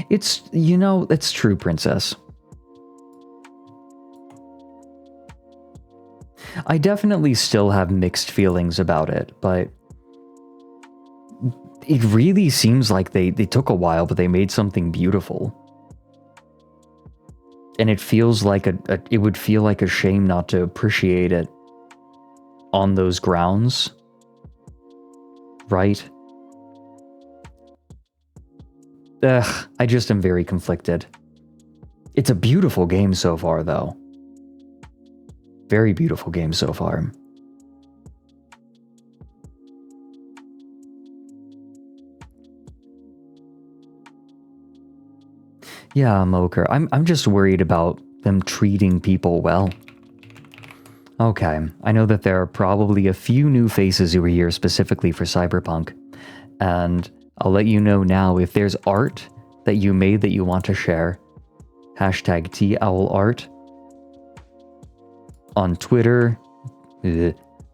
Speaker 1: It's true, Princess. I definitely still have mixed feelings about it, but it really seems like they took a while, but they made something beautiful. And it feels like it would feel like a shame not to appreciate it on those grounds. Right? I just am very conflicted. It's a beautiful game so far, though. Very beautiful game so far. Yeah, Moker. I'm just worried about them treating people well. Okay, I know that there are probably a few new faces who are here specifically for Cyberpunk, and I'll let you know now if there's art that you made that you want to share. Hashtag TOWLArt on Twitter,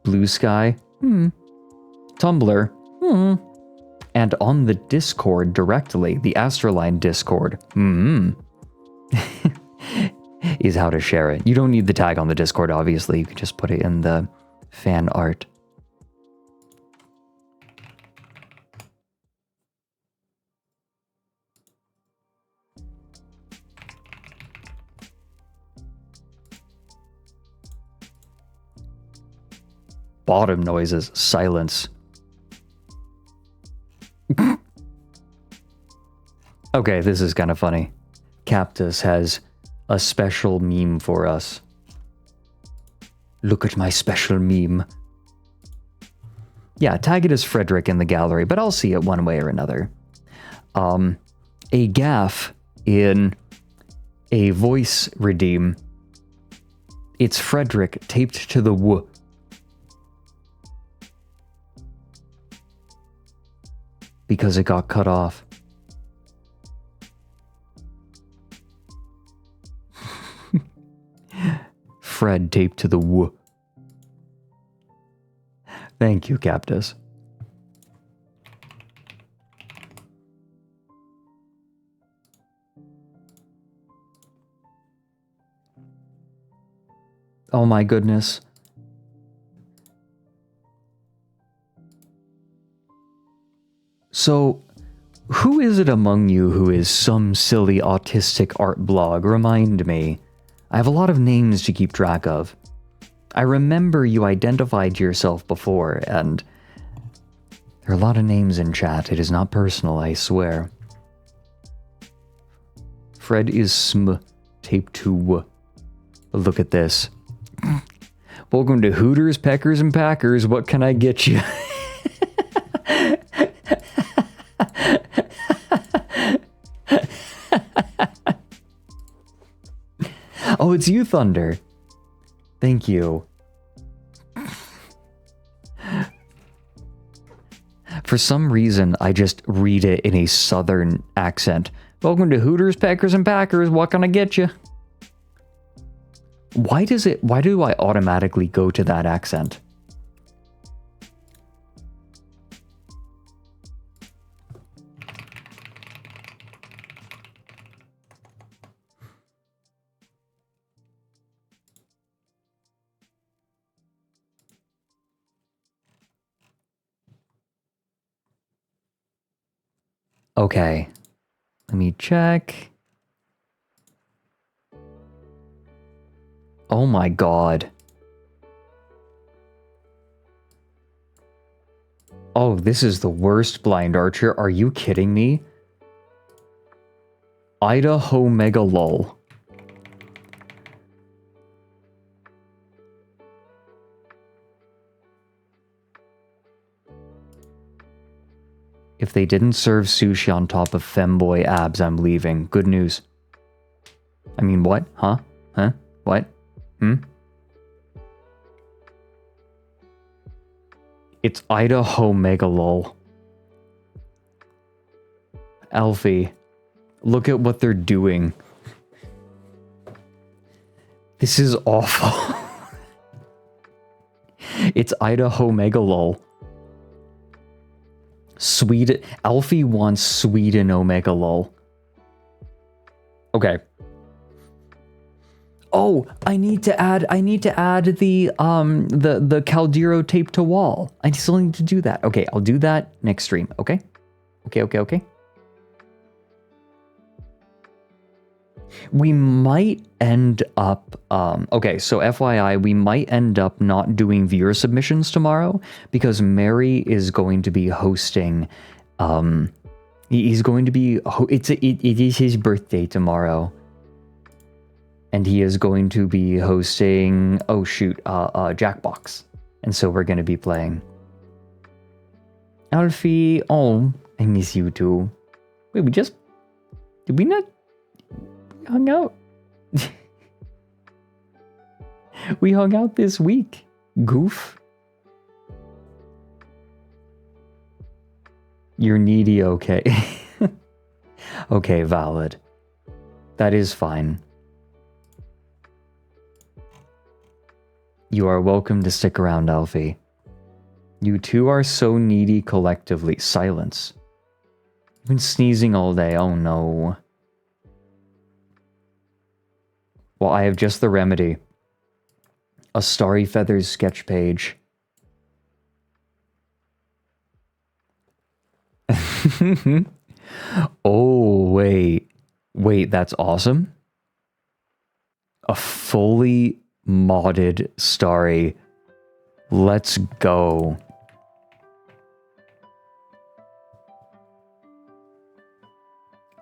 Speaker 1: Blue Sky, Tumblr, and on the Discord directly, the ASTRALINE Discord, is how to share it. You don't need the tag on the Discord, obviously. You can just put it in the fan art. Bottom noises, silence. Okay, this is kind of funny. Cactus has a special meme for us. Look at my special meme. Yeah, tag it as Fredrik in the gallery, but I'll see it one way or another. A gaff in a voice redeem. It's Fredrik taped to the w. Because it got cut off. Fred taped to the w. Thank you, Cactus. Oh my goodness. So, who is it among you who is some silly autistic art blog? Remind me. I have a lot of names to keep track of. I remember you identified yourself before, and there are a lot of names in chat. It is not personal, I swear. Fred is sm, taped to w. Look at this. Welcome to Hooters, Peckers, and Packers. What can I get you? Oh, it's you, Thunder. Thank For some reason, I just read it in a southern accent. Welcome to Hooters, Peckers, and Packers. What can I get you? Why do I automatically go to that accent? Okay, let me check. Oh my god. Oh, this is the worst blind archer. Are you kidding me? Idaho Mega Lol. If they didn't serve sushi on top of Femboy abs, I'm leaving. Good news. I mean, what? Huh? Huh? What? It's Idaho Megalol. Alfie, look at what they're doing. This is awful. It's Idaho Megalol. Sweden. Alfie wants Sweden Omega lol. Okay. Oh, I need to add the Caldero tape to wall. I still need to do that. Okay, I'll do that next stream, okay? Okay. We might end up okay, so FYI, we might end up not doing viewer submissions tomorrow because Mary is going to be hosting he's going to be it is his birthday tomorrow. And he is going to be hosting Jackbox. And so we're going to be playing. Alfie, oh, I miss you too. Wait, did we not hung out? We hung out this week. Goof. You're needy, okay. Okay, valid. That is fine. You are welcome to stick around, Alfie. You two are so needy collectively. Silence. You've been sneezing all day. Oh no. Well, I have just the remedy. A Starry Feathers sketch page. Oh, wait. Wait, that's awesome. A fully modded Starry. Let's go.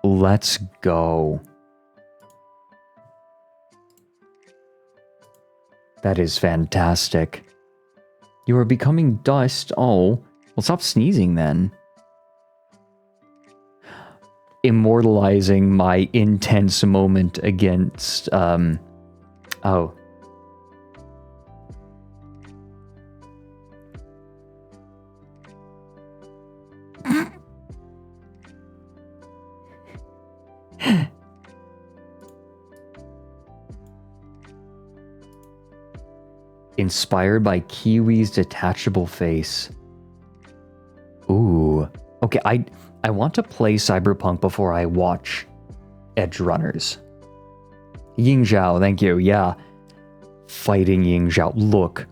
Speaker 1: Let's go. That is fantastic. You are becoming dust. Oh, well, stop sneezing then. Immortalizing my intense moment against, oh. Inspired by Kiwi's detachable face. Ooh. Okay, I want to play Cyberpunk before I watch Edge Runners. Ying Zhao, thank you. Yeah. Fighting Ying Zhao. Look.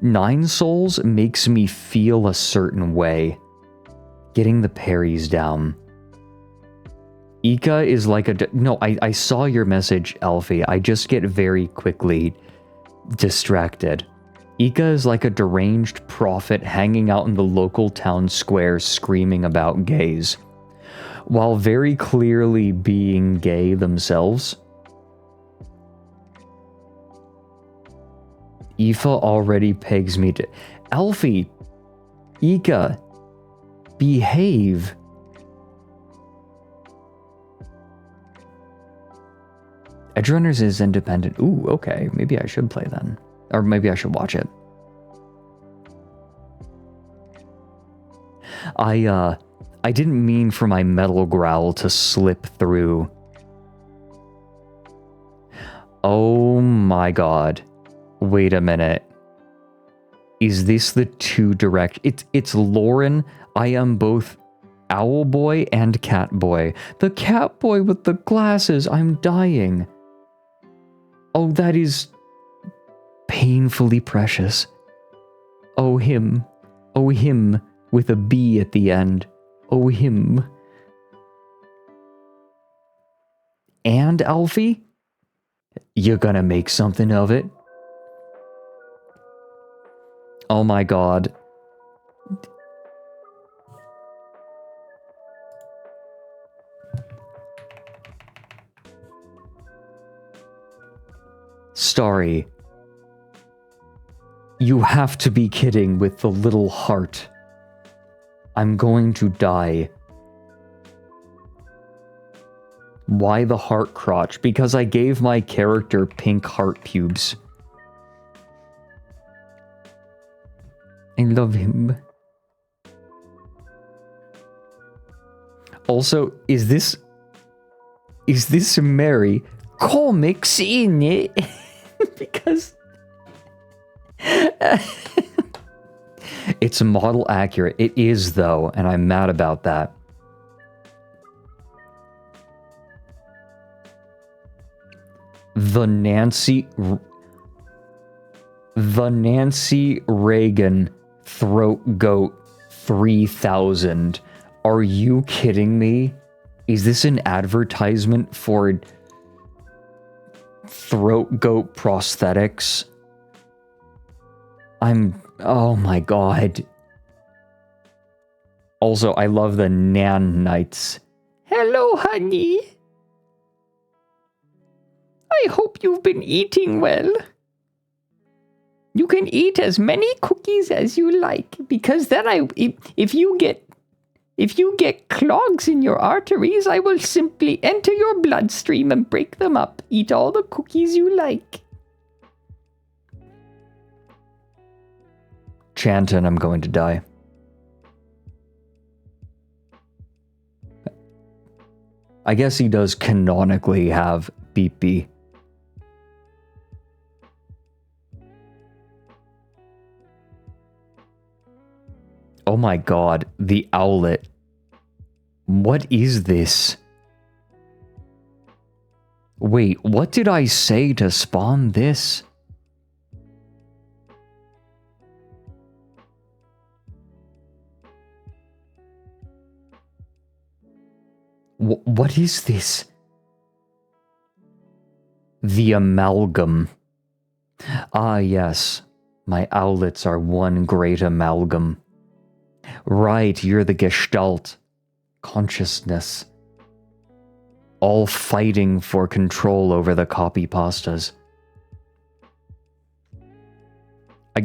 Speaker 1: Nine Souls makes me feel a certain way. Getting the parries down. Ika is like a... No, I saw your message, Alfie. I just get very quickly distracted. Ika is like a deranged prophet hanging out in the local town square screaming about gays, while very clearly being gay themselves. Aoife already pegs me to... Alfie! Ika! Behave! Edgerunners is independent. Ooh, okay. Maybe I should play then. Or maybe I should watch it. I didn't mean for my metal growl to slip through. Oh my god. Wait a minute. Is this the two direct... It's Lauren. I am both Owl Boy and Cat Boy. The Cat Boy with the glasses. I'm dying. Oh, that is painfully precious. Oh, him. Oh, him with a B at the end. Oh, him. And Alfie? You're gonna make something of it? Oh my god. Starry. You have to be kidding with the little heart. I'm going to die. Why the heart crotch? Because I gave my character pink heart pubes. I love him. Also, is this Mary? Comics in it? Because it's model accurate. It is though, and I'm mad about that. The Nancy Reagan Throat Goat 3000. Are you kidding me? Is this an advertisement for Throat Goat prosthetics? Oh my god. Also, I love the Nan Knights. Hello, honey. I hope you've been eating well. You can eat as many cookies as you like, because then if you get clogs in your arteries, I will simply enter your bloodstream and break them up. Eat all the cookies you like. Chanton, I'm going to die. I guess he does canonically have Beep Bee. Oh my god, the owlet. What is this? Wait, what did I say to spawn this? What is this? The amalgam. Ah, yes. My owlets are one great amalgam. Right, you're the Gestalt. Consciousness. All fighting for control over the copy pastas.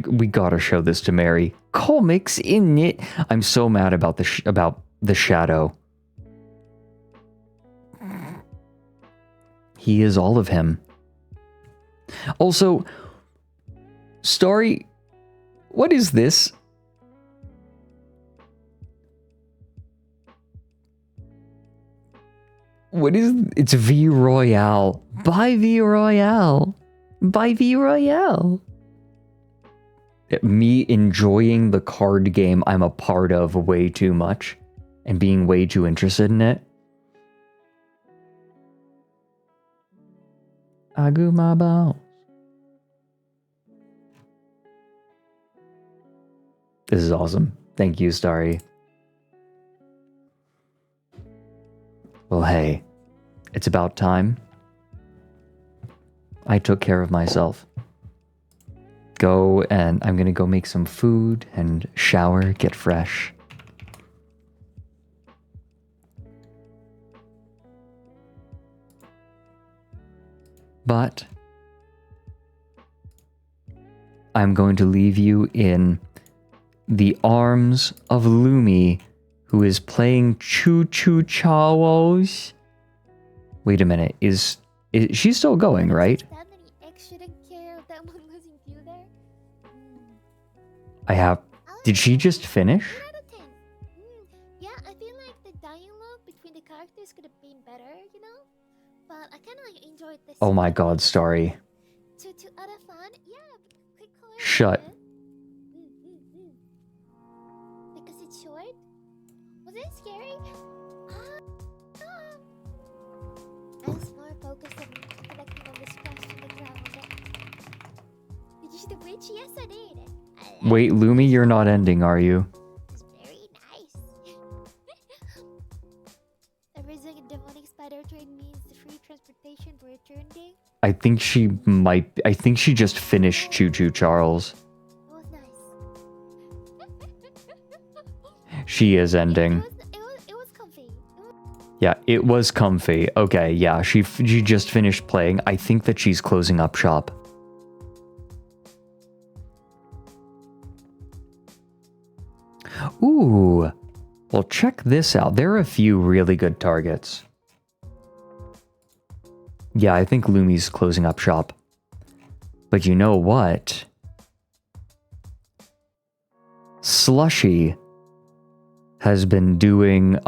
Speaker 1: We gotta show this to Mary. Comics in it. I'm so mad about the shadow. He is all of him. Also, Starry, what is this? What is... It's V Royale. Buy V Royale. Buy V Royale. Me enjoying the card game I'm a part of way too much and being way too interested in it. I grew my balls. This is awesome. Thank you, Starry. Well, hey, it's about time. I took care of myself. I'm gonna go make some food and shower, get fresh. But I'm going to leave you in the arms of Lumi, who is playing Choo Choo Chawos. Wait a minute, is she still going, right? Did she just finish?
Speaker 5: better, you know? But I kind of like enjoyed this.
Speaker 1: Oh my god, Starry.
Speaker 5: To other fun, yeah. Quick color.
Speaker 1: Shut.
Speaker 5: Because it's short. Was it scary? I was more focused on collecting all the scratch on the ground. Did you see the bridge? Yes, I did.
Speaker 1: Wait, Lumi, you're not ending, are you?
Speaker 5: It's very nice. The reason a demonic spider train means the free transportation for return day.
Speaker 1: I think she just finished Choo Choo Charles.
Speaker 5: It was nice.
Speaker 1: She is ending.
Speaker 5: It was comfy.
Speaker 1: Yeah, it was comfy. Okay, yeah, she just finished playing. I think that she's closing up shop. Ooh, well, check this out. There are a few really good targets. Yeah, I think Lumi's closing up shop. But you know what? Slushy has been doing...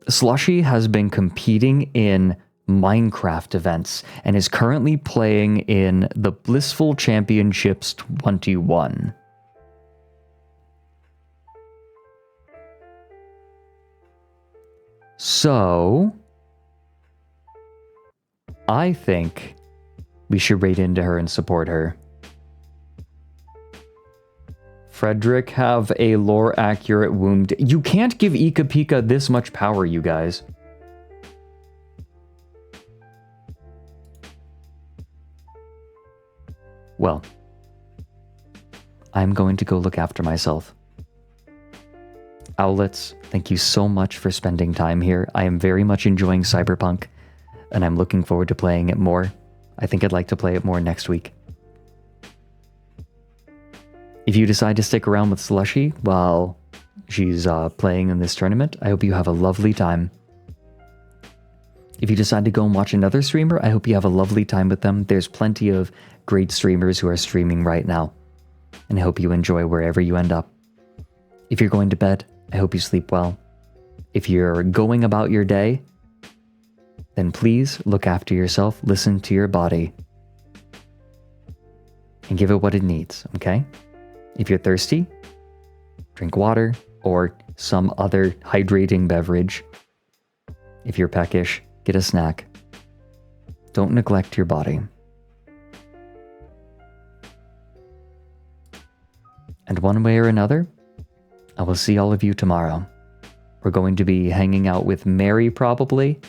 Speaker 1: Slushy has been competing in Minecraft events and is currently playing in the Blissful Championships 21. So, I think we should raid into her and support her. Fredrik have a lore-accurate wound. You can't give Ika Pika this much power, you guys. Well, I'm going to go look after myself. Owlets, thank you so much for spending time here. I am very much enjoying Cyberpunk, and I'm looking forward to playing it more. I think I'd like to play it more next week. If you decide to stick around with Slushy while she's playing in this tournament, I hope you have a lovely time. If you decide to go and watch another streamer, I hope you have a lovely time with them. There's plenty of great streamers who are streaming right now, and I hope you enjoy wherever you end up. If you're going to bed, I hope you sleep well. If you're going about your day, then please look after yourself, listen to your body, and give it what it needs, okay? If you're thirsty, drink water or some other hydrating beverage. If you're peckish, get a snack. Don't neglect your body. And one way or another, I will see all of you tomorrow. We're going to be hanging out with Mary probably.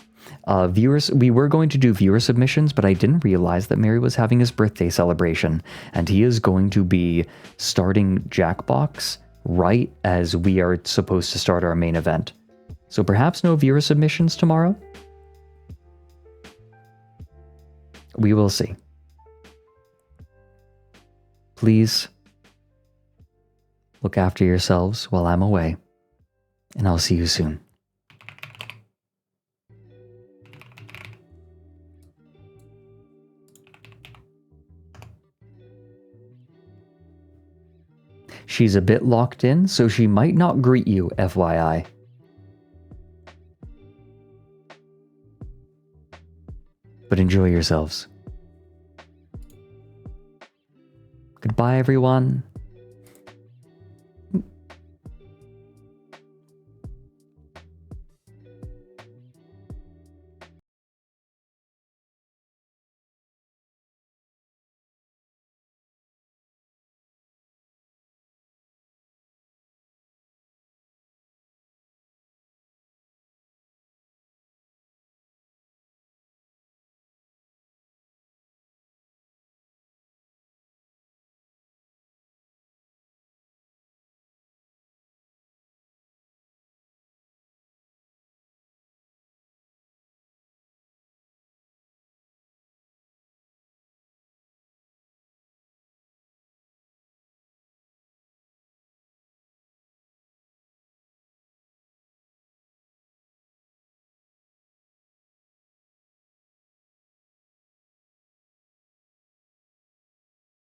Speaker 1: We were going to do viewer submissions, but I didn't realize that Mary was having his birthday celebration, and he is going to be starting Jackbox right as we are supposed to start our main event. So perhaps no viewer submissions tomorrow? We will see. Please look after yourselves while I'm away, and I'll see you soon. She's a bit locked in, so she might not greet you, FYI. But enjoy yourselves. Goodbye, everyone.